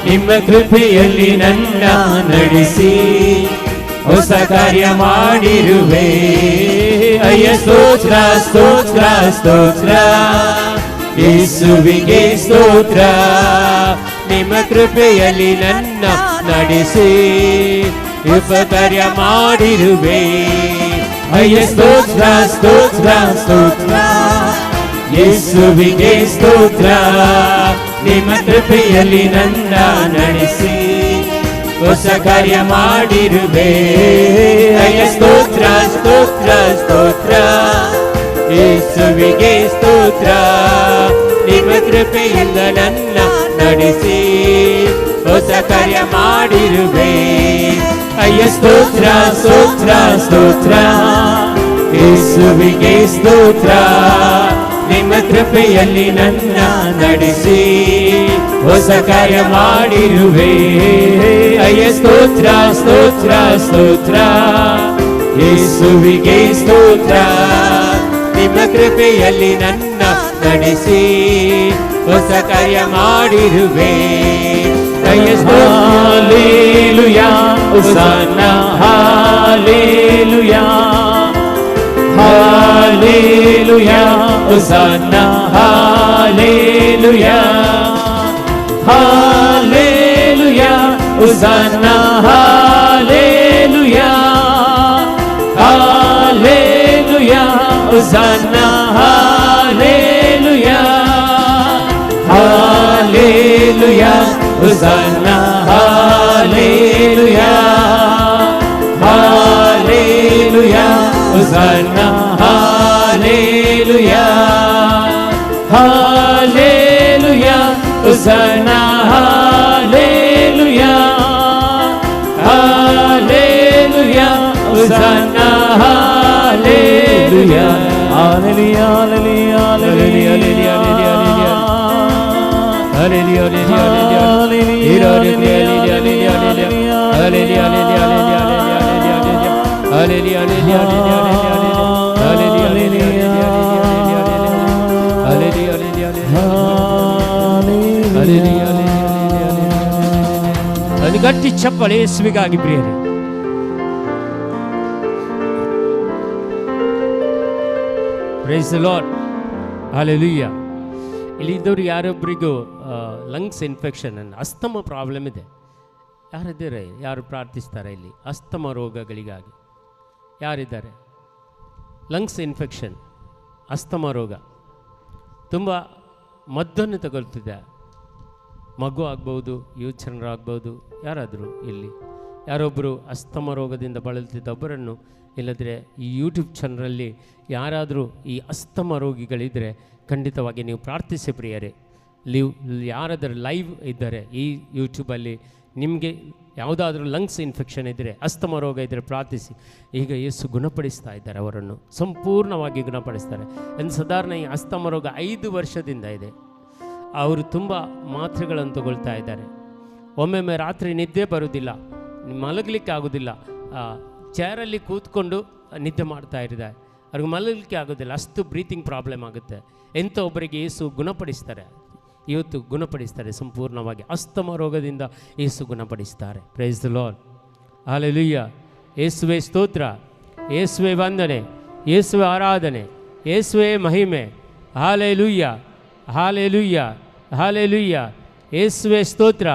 ನಿಮ್ಮ ಕೃಪೆಯಲ್ಲಿ ನನ್ನ ನಡೆಸಿ ಹೊಸ ಕಾರ್ಯ ಮಾಡಿರುವೆ. ಅಯ್ಯ ಸ್ತೋತ್ರ ಸ್ತೋತ್ರ ಸ್ತೋತ್ರ ಯೇಸುವಿಗೆ ಸ್ತೋತ್ರ. ನಿಮ್ಮ ಕೃಪೆಯಲ್ಲಿ ನನ್ನ ನಡೆಸಿ ಹೊಸ ಕಾರ್ಯ ಮಾಡಿರುವೆ. ಅಯ್ಯ ಸ್ತೋತ್ರ ಸ್ತೋತ್ರ ಸ್ತೋತ್ರ ಯೇಸುವಿಗೆ ಸ್ತೋತ್ರ, ನಿಮ್ಮ ಕೃಪೆಯಲ್ಲಿ ನನ್ನ ನಡೆಸಿ ಹೊಸ ಕಾರ್ಯ ಮಾಡಿರುವೆ. ಅಯ್ಯ ಸ್ತೋತ್ರ ಸ್ತೋತ್ರ ಸ್ತೋತ್ರ, ಯೇಸುವಿಗೆ ಸ್ತೋತ್ರ, ನಿಮ್ಮ ಕೃಪೆಯಿಂದ ನನ್ನ ನಡೆಸಿ ಹೊಸ ಕಾರ್ಯ ಮಾಡಿರುವೆ. ಅಯ್ಯ ಸ್ತೋತ್ರ ಸ್ತೋತ್ರ ಸ್ತೋತ್ರ, ಯೇಸುವಿಗೆ ಸ್ತೋತ್ರ, ನಿಮ್ಮ ಕೃಪೆಯಲ್ಲಿ ನನ್ನ ನಡೆಸಿ ಹೊಸ ಕಾರ್ಯ ಮಾಡಿರುವೆ. ಅಯ್ಯ ಸ್ತೋತ್ರ ಸ್ತೋತ್ರ ಸ್ತೋತ್ರ, ಯೇಸುವಿಗೆ ಸ್ತೋತ್ರ, ನಿಮ್ಮ ಕೃಪೆಯಲ್ಲಿ ನನ್ನ ನಡೆಸಿ ಹೊಸ ಕಾರ್ಯ ಮಾಡಿರುವೆ. ಅಯ್ಯ hallelujah hosanna hallelujah hallelujah hosanna hallelujah hallelujah hosanna hallelujah hallelujah hosanna hallelujah hallelujah hosanna hallelujah hallelujah hosanna hallelujah hallelujah hosanna hallelujah hallelujah hosanna hallelujah hallelujah hallelujah ಅದು ಗಟ್ಟಿ ಚಪ್ಪಳೆ ಯೇಸುವಿಗಾಗಿ ಪ್ರಿಯರೇ. Praise the Lord. ಹಲ್ಲೆಲೂಯಾ. ಇಲ್ಲಿ ಇದ್ದವ್ರು ಯಾರೊಬ್ಬರಿಗೂ ಲಂಗ್ಸ್ ಇನ್ಫೆಕ್ಷನ್ ಅಸ್ತಮ ಪ್ರಾಬ್ಲಮ್ ಇದೆ. ಯಾರಿದ್ದಾರೆ? ಯಾರು ಪ್ರಾರ್ಥಿಸ್ತಾರೆ ಇಲ್ಲಿ ಅಸ್ತಮ ರೋಗಗಳಿಗಾಗಿ? ಯಾರಿದ್ದಾರೆ? ಲಂಗ್ಸ್ ಇನ್ಫೆಕ್ಷನ್, ಅಸ್ತಮ ರೋಗ ತುಂಬ ಮದ್ದನ್ನು ತಗೊಳ್ತಿದ್ದೆ. ಮಗು ಆಗ್ಬೋದು, ಯುವಜನರಾಗ್ಬೋದು, ಯಾರಾದರೂ ಇಲ್ಲಿ ಯಾರೊಬ್ಬರು ಅಸ್ತಮ ರೋಗದಿಂದ ಬಳಲ್ತಿದ್ದೊಬ್ಬರನ್ನು, ಇಲ್ಲದ್ರೆ ಈ ಯೂಟ್ಯೂಬ್ ಚಾನಲಲ್ಲಿ ಯಾರಾದರೂ ಈ ಅಸ್ತಮ ರೋಗಿಗಳಿದ್ದರೆ ಖಂಡಿತವಾಗಿ ನೀವು ಪ್ರಾರ್ಥಿಸಿ ಪ್ರಿಯರೇ. ಯಾರಾದರೂ ಲೈವ್ ಇದ್ದರೆ ಈ ಯೂಟ್ಯೂಬಲ್ಲಿ ನಿಮಗೆ ಯಾವುದಾದ್ರೂ ಲಂಗ್ಸ್ ಇನ್ಫೆಕ್ಷನ್ ಇದ್ದರೆ, ಅಸ್ತಮ ರೋಗ ಇದ್ದರೆ ಪ್ರಾರ್ಥಿಸಿ. ಈಗ ಯೇಸು ಗುಣಪಡಿಸ್ತಾ ಇದ್ದಾರೆ, ಅವರನ್ನು ಸಂಪೂರ್ಣವಾಗಿ ಗುಣಪಡಿಸ್ತಾರೆ. ಸಾಧಾರಣ ಈ ಅಸ್ತಮ ರೋಗ 5 ವರ್ಷದಿಂದ ಇದೆ. ಅವರು ತುಂಬ ಮಾತ್ರೆಗಳನ್ನು ತಗೊಳ್ತಾ ಇದ್ದಾರೆ. ಒಮ್ಮೊಮ್ಮೆ ರಾತ್ರಿ ನಿದ್ದೆ ಬರುವುದಿಲ್ಲ, ಮಲಗಲಿಕ್ಕೆ ಆಗೋದಿಲ್ಲ, ಚೇರಲ್ಲಿ ಕೂತ್ಕೊಂಡು ನಿದ್ದೆ ಮಾಡ್ತಾ ಇದ್ದಾರೆ. ಅವ್ರಿಗೆ ಮಲಗಲಿಕ್ಕೆ ಆಗೋದಿಲ್ಲ, ಅಷ್ಟು ಬ್ರೀತಿಂಗ್ ಪ್ರಾಬ್ಲಮ್ ಆಗುತ್ತೆ. ಎಂಥ ಒಬ್ಬರಿಗೆ ಯೇಸು ಗುಣಪಡಿಸ್ತಾರೆ, ಇವತ್ತು ಗುಣಪಡಿಸ್ತಾರೆ ಸಂಪೂರ್ಣವಾಗಿ. ಅಸ್ತಮ ರೋಗದಿಂದ ಯೇಸು ಗುಣಪಡಿಸ್ತಾರೆ. Praise the Lord. ಹಲ್ಲೆಲೂಯಾ. ಯೇಸುವೇ ಸ್ತೋತ್ರ, ಯೇಸುವೇ ವಂದನೆ, ಯೇಸುವೇ ಆರಾಧನೆ, ಯೇಸುವೇ ಮಹಿಮೆ. Hallelujah, hallelujah, hallelujah. ಯೇಸುವೇ ಸ್ತೋತ್ರ,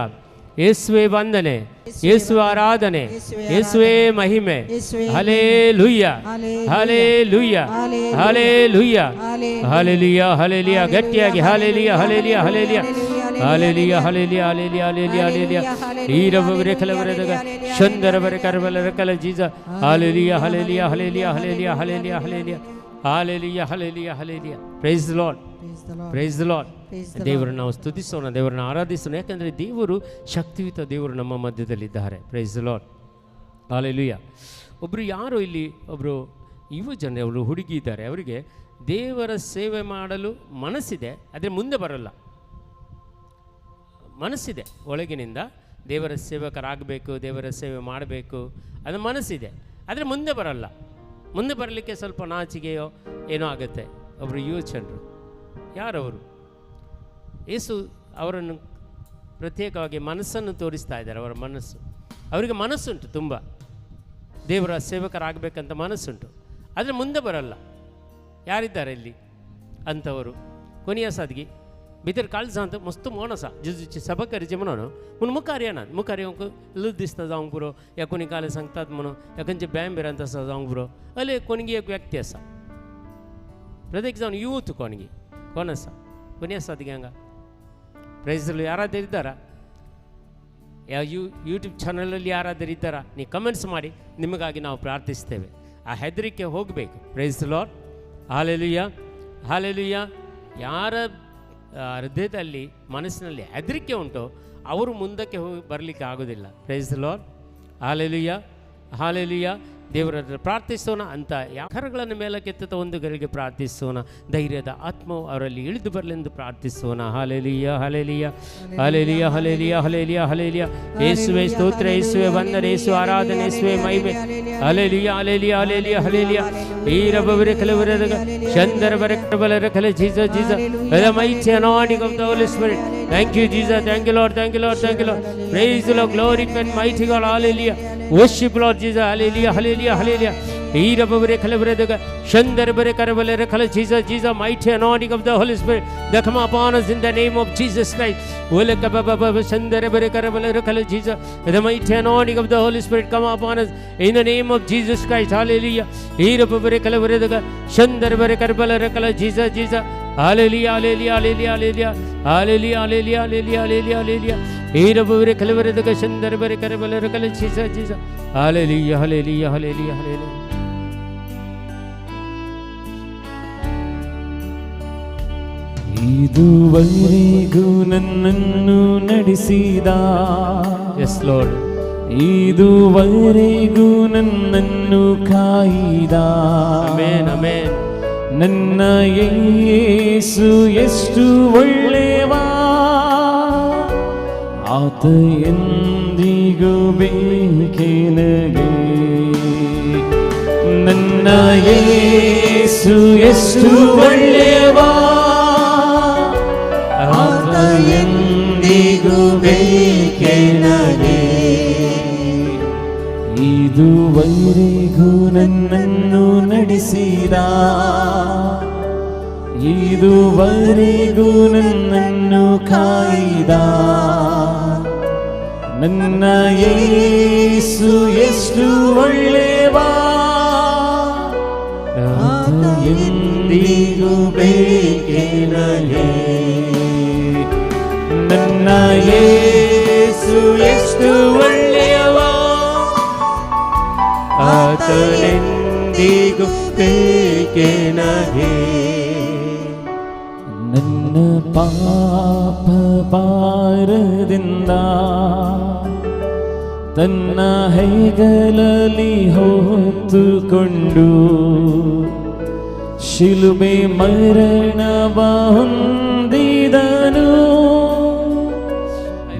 ಯೇಸುವೇ ವಂದನೆ, ಯೇಸುವೇ ಆರಾಧನೆ, ಯೇಸುವೇ ಮಹಿಮೆ. Hallelujah, hallelujah, hallelujah, hallelujah, hallelujah. ಗಟ್ಟಿಯಾಗಿ hallelujah, hallelujah, hallelujah, hallelujah, hallelujah, hallelujah, hallelujah, hallelujah. ಈರವರೆ ಕಲವರೆದಾಗ ಶಂದರವರೆ ಕರವಲರ ಕಲ ಜೀಜ. Hallelujah, hallelujah, hallelujah, hallelujah, hallelujah, hallelujah, hallelujah, hallelujah, hallelujah. Praise the Lord, praise the Lord. ದೇವರನ್ನು ನಾವು ಸ್ತುತಿಸೋಣ, ದೇವರನ್ನು ಆರಾಧಿಸೋಣ. ಯಾಕಂದರೆ ದೇವರು ಶಕ್ತಿಯುತ ದೇವರು ನಮ್ಮ ಮಧ್ಯದಲ್ಲಿದ್ದಾರೆ. Praise the Lord. ಹಲ್ಲೆಲೂಯಾ. ಒಬ್ಬರು ಯಾರು ಇಲ್ಲಿ ಒಬ್ಬರು ಯುವ ಜನ, ಅವರು ಹುಡುಗಿ ಇದ್ದಾರೆ. ಅವರಿಗೆ ದೇವರ ಸೇವೆ ಮಾಡಲು ಮನಸ್ಸಿದೆ, ಆದರೆ ಮುಂದೆ ಬರಲ್ಲ. ಮನಸ್ಸಿದೆ ಒಳಗಿನಿಂದ, ದೇವರ ಸೇವಕರಾಗಬೇಕು, ದೇವರ ಸೇವೆ ಮಾಡಬೇಕು, ಅದು ಮನಸ್ಸಿದೆ, ಆದರೆ ಮುಂದೆ ಬರಲ್ಲ. ಮುಂದೆ ಬರಲಿಕ್ಕೆ ಸ್ವಲ್ಪ ನಾಚಿಕೆಯೋ ಏನೋ ಆಗುತ್ತೆ. ಒಬ್ಬರು ಯುವಜನರು, ಯಾರವರು? ಯೇಸು ಅವರನ್ನು ಪ್ರತ್ಯೇಕವಾಗಿ ಮನಸ್ಸನ್ನು ತೋರಿಸ್ತಾ ಇದ್ದಾರೆ. ಅವರ ಮನಸ್ಸು, ಅವರಿಗೆ ಮನಸ್ಸುಂಟು, ತುಂಬ ದೇವರ ಸೇವಕರಾಗಬೇಕಂತ ಮನಸ್ಸುಂಟು, ಆದರೆ ಮುಂದೆ ಬರಲ್ಲ. ಯಾರಿದ್ದಾರೆ ಇಲ್ಲಿ ಅಂಥವರು? ಕೊನೆಯ ಸಾದಿಗೆ ಬಿದ್ದರ್ ಕಾಳ್ಸ ಅಂತ ಮಸ್ತು ಮೋನಸ जुची सभा करचे म्हणून म्हूण मुखार येनात. मुखार येवंक लूज दिसता जावंक पुरो, या कोणी काले सांगतात म्हणून, या खंयचे बॅम बिरांत जावंक पुरो. अले कोणगी एक व्यक्ती आसा, प्रत्येक जावन यूथ कोणगी ಕೋನಸ ಕೊನೆಯಸ ಅದಿಗೆ ಪ್ರೈಸಲ್ಲಿ ಯಾರಾದರೂ ಇದ್ದಾರಾ? ಯಾವ ಯೂಟ್ಯೂಬ್ ಚಾನಲಲ್ಲಿ ಯಾರಾದರೂ ಇದ್ದಾರಾ? ನೀವು ಕಮೆಂಟ್ಸ್ ಮಾಡಿ, ನಿಮಗಾಗಿ ನಾವು ಪ್ರಾರ್ಥಿಸ್ತೇವೆ. ಆ ಹೆದರಿಕೆ ಹೋಗಬೇಕು. Praise Lord. Hallelujah, hallelujah. ಯಾರ ಹೃದಯದಲ್ಲಿ ಮನಸ್ಸಿನಲ್ಲಿ ಹೆದರಿಕೆ ಉಂಟೋ ಅವರು ಮುಂದಕ್ಕೆ ಹೋಗಿ ಬರಲಿಕ್ಕೆ ಆಗೋದಿಲ್ಲ. Praise Lord. Hallelujah, hallelujah. ದೇವರ ಹತ್ರ ಪ್ರಾರ್ಥಿಸೋಣ ಅಂತ ಕರಗಳನ್ನು ಮೇಲಕ್ಕೆತ್ತ ಒಂದು ಗಳಿಗೆ ಪ್ರಾರ್ಥಿಸೋಣ. ಧೈರ್ಯದ ಆತ್ಮವು ಅವರಲ್ಲಿ ಇಳಿದು ಬರಲೆಂದು ಪ್ರಾರ್ಥಿಸೋಣ. Hallelujah, hallelujah, hallelujah, hallelujah, hallelujah, hallelujah. ಯೇಸುವೇ ಸ್ತೋತ್ರ, ಯೇಸುವೇ ವಂದನೆ, ಯೇಸು ಆರಾಧನೆ, ಯೇಸುವೇ ಮಹಿಮೆ. Hallelujah, hallelujah, hallelujah, hallelujah. ಈರಬವರೆ ಕೆಲವರ ಚಂದರವರ ಕಬಲರ ಕಲೆ Jesus Jesus the mighty anointing of the Holy Spirit. Thank you Jesus, thank you Lord, thank you Lord, thank you Lord. Praise the Lord, glory and mighty God. Hallelujah. Worship Lord Jesus. Hallelujah, hallelujah, hallelujah. ಈರಬವರೆ ಕಲವರದಾಗ ಚಂದರವರೆ ಕರಬಲರ ಕಲೆ Jesus Jesus mighty anointing of the Holy Spirit. That come upon us in the name of Jesus Christ. Oleka baba ಚಂದರವರೆ ಕರಬಲರ ಕಲೆ Jesus. The mighty anointing of the Holy Spirit come upon us in the name of Jesus Christ. Hallelujah. ಈರಬವರೆ ಕಲವರದಾಗ ಚಂದರವರೆ ಕರಬಲರ ಕಲೆ Jesus Jesus. Hallelujah, hallelujah, hallelujah, hallelujah, hallelujah, hallelujah, hallelujah, hallelujah, hallelujah. ಈರಬವರೆ ಕಲವರದಾಗ ಚಂದರವರೆ ಕರಬಲರ ಕಲೆ Jesus Jesus. Hallelujah, hallelujah, hallelujah, hallelujah. ಇದುವರೆಗೂ ನನ್ನನ್ನು ನಡೆಸಿದ, S lord, ಇದುವರೆಗೂ ನನ್ನನ್ನು ಕಾಯಿದ, amen amen. ನನ್ನ ಯೇಸು ಎಷ್ಟು ಒಳ್ಳೆಯವ, ಆತ ಎಂದಿಗೂ ಬೇಕೆನಗೆ. ನನ್ನ ಯೇಸು ಎಷ್ಟು ಒಳ್ಳೆಯವ, ಆತ ಎಂದಿಗೂ ಬೇಕೆನಗೆ. ಇದುವರೆಗೂ ನನ್ನನ್ನು ನಡೆಸಿದ, ಇದುವರೆಗೂ ನನ್ನನ್ನು ಕಾಯ್ದ, ನನ್ನ ಯೇಸು ಎಷ್ಟು ಒಳ್ಳೆಯವ, ಆತ ಎಂದಿಗೂ ಬೇಕೆನಗೆ. ನನ್ನ ಯೇಸು ಎಷ್ಟು ಒಳ್ಳೆಯವ, ಆತನೆಂದಿಗೂ ಬೇಕೆನಗೆ. ನನ್ನ ಪಾಪ ಭಾರದಿಂದ ತನ್ನ ಹೆಗಲಲ್ಲಿ ಹೊತ್ತುಕೊಂಡು ಶಿಲುಬೆ ಮರಣವ ಹೊಂದಿದನು.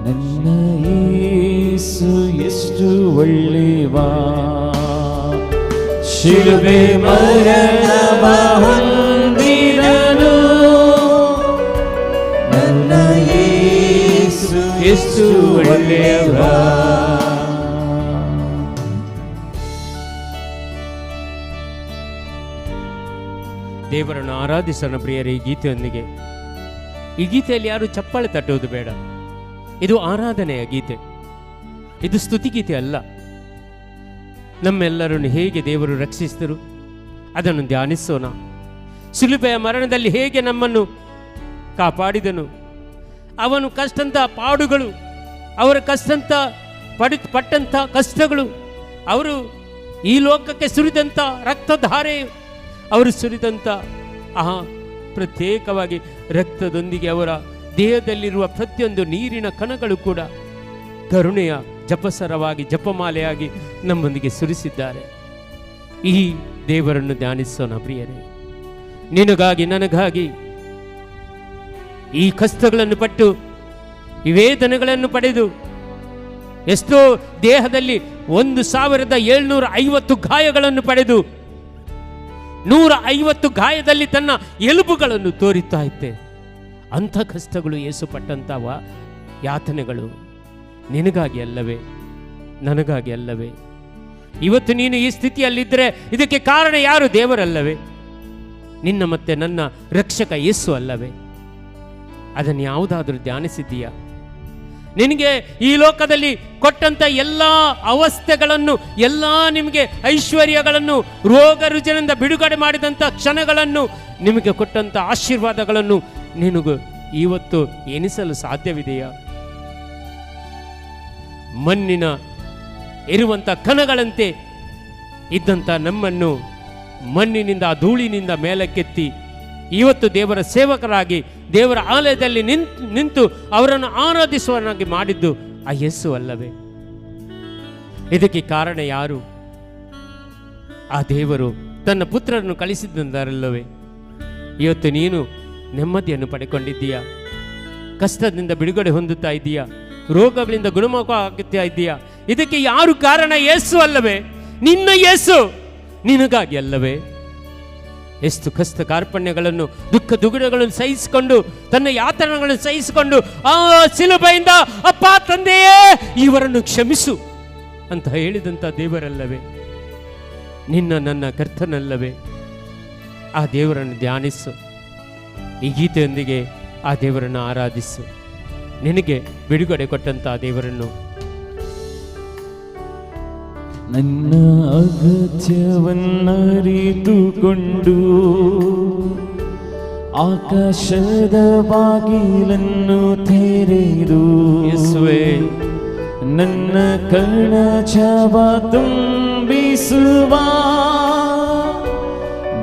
ನನ್ನ ಯೇಸು ಎಷ್ಟು ಒಳ್ಳೆಯವ, ಶಿಲುಬೆ ಮರಣವ ಹೊಂದಿದನು. ನನ್ನ ಯೇಸು ಎಷ್ಟು ಒಳ್ಳೆಯವ. ದೇವರನ್ನು ಆರಾಧಿಸೋಣ ಪ್ರಿಯರೇ. ಈ ಗೀತೆಯೊಂದಿಗೆ, ಈ ಗೀತೆಯಲ್ಲಿ ಯಾರು ಚಪ್ಪಾಳೆ ತಟ್ಟುವುದು ಬೇಡ. ಇದು ಆರಾಧನೆಯ ಗೀತೆ, ಇದು ಸ್ತುತಿಗೀತೆ ಅಲ್ಲ. ನಮ್ಮೆಲ್ಲರನ್ನು ಹೇಗೆ ದೇವರು ರಕ್ಷಿಸಿದರು ಅದನ್ನು ಧ್ಯಾನಿಸೋಣ. ಶಿಲುಬೆಯ ಮರಣದಲ್ಲಿ ಹೇಗೆ ನಮ್ಮನ್ನು ಕಾಪಾಡಿದನು, ಅವನು ಕಷ್ಟಂತ ಪಾಡುಗಳು, ಅವರ ಕಷ್ಟಂತ ಪಟ್ಟಂಥ ಕಷ್ಟಗಳು, ಅವರು ಈ ಲೋಕಕ್ಕೆ ಸುರಿದಂಥ ರಕ್ತಧಾರೆ, ಅವರು ಸುರಿದಂಥ ಪ್ರತ್ಯೇಕವಾಗಿ ರಕ್ತದೊಂದಿಗೆ ಅವರ ದೇಹದಲ್ಲಿರುವ ಪ್ರತಿಯೊಂದು ನೀರಿನ ಕಣಗಳು ಕೂಡ ಕರುಣೆಯ ಜಪಸರವಾಗಿ ಜಪಮಾಲೆಯಾಗಿ ನಮ್ಮೊಂದಿಗೆ ಸುರಿಸಿದ್ದಾರೆ. ಈ ದೇವರನ್ನು ಧ್ಯಾನಿಸೋಣ ಪ್ರಿಯರೇ. ನಿನಗಾಗಿ ನನಗಾಗಿ ಈ ಕಷ್ಟಗಳನ್ನು ಪಟ್ಟು ಈ ವೇದನೆಗಳನ್ನು ಪಡೆದು ಎಷ್ಟೋ ದೇಹದಲ್ಲಿ 1750 ಗಾಯಗಳನ್ನು ಪಡೆದು 150 ಗಾಯದಲ್ಲಿ ತನ್ನ ಎಲುಬುಗಳನ್ನು ತೋರಿತಾ ಇದ್ದೆ. ಅಂಥ ಕಷ್ಟಗಳು ಯೇಸು ಪಟ್ಟಂತವ ಯಾತನೆಗಳು ನಿನಗಾಗಿ ಅಲ್ಲವೇ, ನನಗಾಗಿ ಅಲ್ಲವೇ? ಇವತ್ತು ನೀನು ಈ ಸ್ಥಿತಿಯಲ್ಲಿದ್ದರೆ ಇದಕ್ಕೆ ಕಾರಣ ಯಾರು? ದೇವರಲ್ಲವೇ? ನಿನ್ನ ಮತ್ತೆ ನನ್ನ ರಕ್ಷಕ ಯೇಸು ಅಲ್ಲವೇ? ಅದನ್ನು ಯಾವುದಾದ್ರೂ ಧ್ಯಾನಿಸಿದ್ದೀಯಾ? ನಿನಗೆ ಈ ಲೋಕದಲ್ಲಿ ಕೊಟ್ಟಂಥ ಎಲ್ಲ ಅವಸ್ಥೆಗಳನ್ನು, ಎಲ್ಲ ನಿಮಗೆ ಐಶ್ವರ್ಯಗಳನ್ನು, ರೋಗ ರುಜಿನದಿಂದ ಬಿಡುಗಡೆ ಮಾಡಿದಂಥ ಕ್ಷಣಗಳನ್ನು, ನಿಮಗೆ ಕೊಟ್ಟಂಥ ಆಶೀರ್ವಾದಗಳನ್ನು ನಿನಗೂ ಇವತ್ತು ಎಣಿಸಲು ಸಾಧ್ಯವಿದೆಯಾ? ಮಣ್ಣಿನ ಇರುವಂಥ ಕಣಗಳಂತೆ ಇದ್ದಂಥ ನಮ್ಮನ್ನು ಮಣ್ಣಿನಿಂದ, ಧೂಳಿನಿಂದ ಮೇಲಕ್ಕೆತ್ತಿ ಇವತ್ತು ದೇವರ ಸೇವಕರಾಗಿ ದೇವರ ಆಲಯದಲ್ಲಿ ನಿಂತು ಅವರನ್ನು ಆರಾಧಿಸುವನಾಗಿ ಮಾಡಿದ್ದು ಆ ಯೇಸು ಅಲ್ಲವೇ? ಇದಕ್ಕೆ ಕಾರಣ ಯಾರು? ಆ ದೇವರು ತನ್ನ ಪುತ್ರರನ್ನು ಕಳಿಸಿದ್ದರಲ್ಲವೇ? ಇವತ್ತು ನೀನು ನೆಮ್ಮದಿಯನ್ನು ಪಡೆಕೊಂಡಿದ್ದೀಯಾ? ಕಷ್ಟದಿಂದ ಬಿಡುಗಡೆ ಹೊಂದುತ್ತಾ ಇದ್ದೀಯಾ? ರೋಗಗಳಿಂದ ಗುಣಮುಖ ಆಗುತ್ತಾ ಇದ್ದೀಯಾ? ಇದಕ್ಕೆ ಯಾರು ಕಾರಣ? ಯೇಸು ಅಲ್ಲವೇ? ನಿನ್ನ ಯೇಸು ನಿನಗಾಗಿ ಅಲ್ಲವೇ? ಎಷ್ಟು ಕಷ್ಟ ಕಾರ್ಪಣ್ಯಗಳನ್ನು, ದುಃಖ ದುಗುಡಗಳನ್ನು ಸಹಿಸಿಕೊಂಡು, ತನ್ನ ಯಾತನೆಗಳನ್ನು ಸಹಿಸಿಕೊಂಡು ಆ ಶಿಲುಬೆಯಿಂದ ಅಪ್ಪ ತಂದೆಯೇ ಇವರನ್ನು ಕ್ಷಮಿಸು ಅಂತ ಹೇಳಿದಂಥ ದೇವರಲ್ಲವೇ? ನಿನ್ನ ನನ್ನ ಕರ್ತನಲ್ಲವೇ? ಆ ದೇವರನ್ನು ಧ್ಯಾನಿಸು. ಈ ಗೀತೆಯೊಂದಿಗೆ ಆ ದೇವರನ್ನು ಆರಾಧಿಸು. ನಿನಗೆ ಬಿಡುಗಡೆ ಕೊಟ್ಟಂತ ದೇವರನ್ನು. ನನ್ನ ಅಗತ್ಯವನ್ನರಿತುಕೊಂಡು ಆಕಾಶದ ಬಾಗಿಲನ್ನು ತೆರೆದು ಯೇಸುವೇ ನನ್ನ ಕಣಜವ ತುಂಬಿಸುವ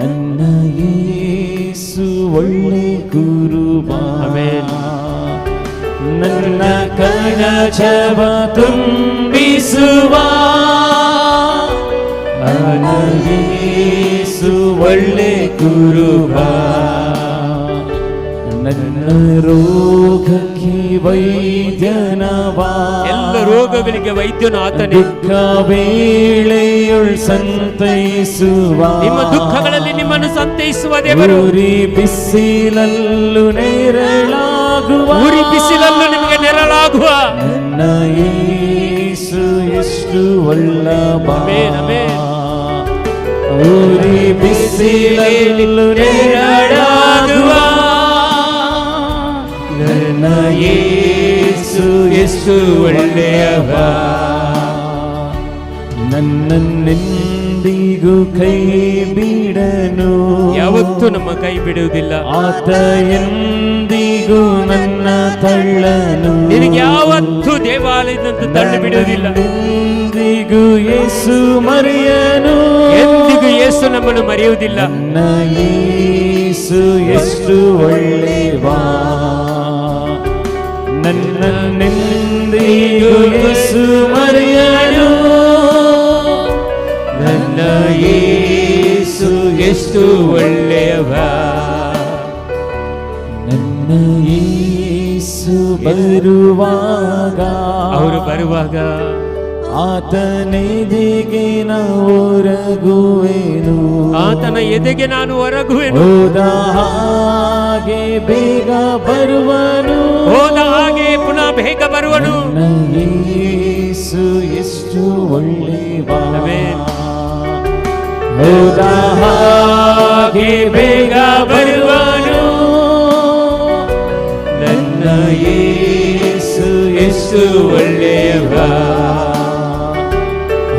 ನನ್ನ ಯೇಸು ಒಳ್ಳೆ ಗುರುಬ. ನನ್ನ ಕಣಜವ ತುಂಬಿಸುವ ನನ್ನ ಯೇಸು ಒಳ್ಳೆ ಗುರುಬ. ನನ್ನ ರೋಗಕ್ಕೆ ವೈದ್ಯನವ, ಎಲ್ಲ ರೋಗಗಳಿಗೆ ವೈದ್ಯನು ಆತನೇ. ದುಃಖ ವೇಳೆಯುಳ್ ಸಂತೈಸುವ, ನಿಮ್ಮ ದುಃಖಗಳಲ್ಲಿ ನಿಮ್ಮನ್ನು ಸಂತೈಸುವ ದೇವರು. ಉರಿ ಬಿಸಿಲಲ್ಲೂ ನೆರಳಾಗುವ, ಉರಿ ಬಿಸಿಲಲ್ಲೂ ನಿಮಗೆ ನೆರಳಾಗುವ ನನ್ನ ಯೇಸು ಎಷ್ಟು ಒಳ್ಳೆಯ. ಉರಿ ಬಿಸಿಲಲ್ಲೂ ನೆರಳಾಗುವ ನನ್ನ ಯೇಸು ಎಷ್ಟು ಒಳ್ಳೆಯವ. ನನ್ನನ್ನೆಂದಿಗೂ ಕೈ ಬಿಡನು, ಯಾವತ್ತೂ ನಮ್ಮ ಕೈ ಬಿಡುವುದಿಲ್ಲ. ಆತ ಎಂದಿಗೂ ನನ್ನ ತಳ್ಳನು, ನಿನಗೆ ಯಾವತ್ತೂ ದೇವಾಲಯದಂತ ತಳ್ಳಿ ಬಿಡುವುದಿಲ್ಲ. ಎಂದಿಗೂ ಯೇಸು ಮರೆಯನು, ಎಂದಿಗೂ ಯೇಸು ನಮ್ಮನ್ನು ಮರೆಯುವುದಿಲ್ಲ. ನನ್ನ ಯೇಸು ಎಷ್ಟು ಒಳ್ಳೆಯವ. ನನ್ನನ್ನೆಂದಿಗೂ ಯೇಸು ಮರೆಯನು, ನನ್ನ ಯೇಸು ಎಷ್ಟು ಒಳ್ಳೆಯವ. ನನ್ನ ಯೇಸು ಬರುವಾಗ, ಅವರು ಬರುವಾಗ ಆತನ ಎದೆಗೆ ನಾನು ಒರಗುವೆನು, ಆತನ ಎದೆಗೆ ನಾನು ಒರಗುವೆನು. ಹೋದ ಹಾಗೆ ಬೇಗ ಬರುವನು, ಹೋದ ಹಾಗೆ ಪುನಃ ಬೇಗ ಬರುವನು. ನನ್ನ ಯೇಸು ಎಷ್ಟು ಒಳ್ಳೆಯವ. ಹೋದ ಹಾಗೆ ಬೇಗ ಬರುವನು, ನನ್ನ ಯೇಸು ಎಷ್ಟು ಒಳ್ಳೆಯವ.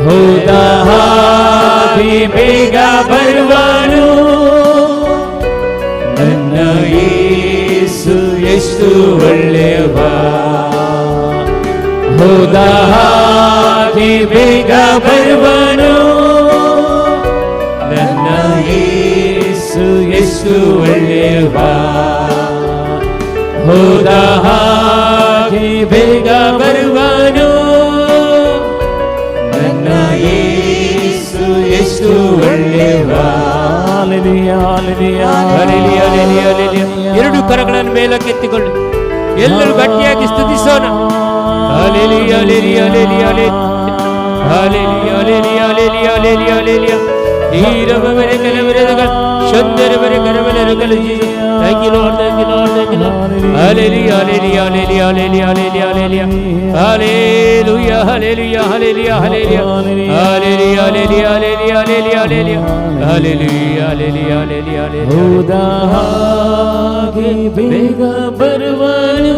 ಹೋದ ಹಾಗೆ ಬೇಗ ಬರುವನು, ನನ್ನ ಯೇಸು ಎಷ್ಟು ಒಳ್ಳೆಯವ. ಹೋದ ಹಾಗೆ ಬೇಗ ಬರುವನು, ನನ್ನ ಯೇಸು ಎಷ್ಟು ಒಳ್ಳೆಯವ. ಹೋದ ಹಾಗೆ ಬೇಗ ಬರುವನು, ನನ್ನ ಯೇಸು ಎಷ್ಟು ಒಳ್ಳೆಯವ. ಎರಡು ಕರಗಳನ್ನು ಮೇಲಕ್ಕೆತ್ತಿಕೊಳ್ಳಿ, ಎಲ್ಲರೂ ಗಟ್ಟಿಯಾಗಿ ಸ್ತುತಿಸೋಣ. Hallelujah, hallelujah, hallelujah, hallelujah, hallelujah, hallelujah, hallelujah, hallelujah. Thank you, Lord, thank you, Lord, thank you, Lord. Hallelujah, hallelujah, hallelujah, hallelujah, hallelujah, hallelujah. Hallelujah, hallelujah, hallelujah, hallelujah. Hallelujah, hallelujah, hallelujah, hallelujah, hallelujah. Hallelujah, hallelujah, hallelujah, hallelujah. ಹೋದ ಹಾಗೆ ಬೇಗ ಬರುವನು,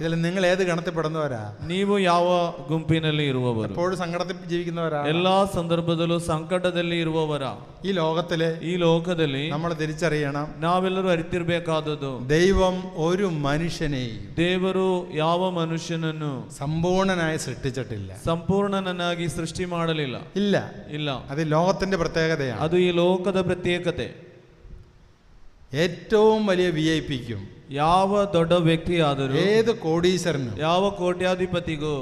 ഇതിൽ നിങ്ങൾ ഏത് ഗണത്തിൽപ്പെടുന്നവരാ? ನೀವು ಯಾವ ಗುಂಪಿನಲ್ಲಿ ಇರುವವರು? എപ്പോഴും സങ്കടത്തിൽ ജീവിക്കുന്നവരാ? ಎಲ್ಲಾ ಸಂದರ್ಭದಲ್ಲೂ ಸಂಕಟದಲ್ಲಿ ಇರುವವರ? ഈ ಲೋಕದಲ್ಲಿ നമ്മൾ തിരിച്ചറിയണം, ನಾವೆಲ್ಲರೂ ಅರಿತಿರ್ಬೇಕಾದದ್ದು, ദൈവം ഒരു മനുഷ്യനെയും ದೇವರು ಯಾವ ಮನುಷ್ಯನನ್ನು സമ്പൂർണനായി സൃഷ്ടിച്ചിട്ടില്ല. ಸಂಪೂರ್ಣನನ್ನಾಗಿ ಸೃಷ್ಟಿ ಮಾಡಲಿಲ್ಲ. ಇಲ್ಲ. അത് ലോകത്തിന്റെ പ്രത്യേകതയാണ്. ಅದು ಈ ಲೋಕದ ಪ್ರತ್ಯೇಕತೆ. ഏറ്റവും വലിയ VIP-ക്കും, ಯಾವ ದೊಡ್ಡ ವ್ಯಕ್ತಿ ಆದರೂ, ഏത് കോടീശ്വരനും, ಯಾವ ಕೋಟ್ಯಾಧಿಪತಿಗೂ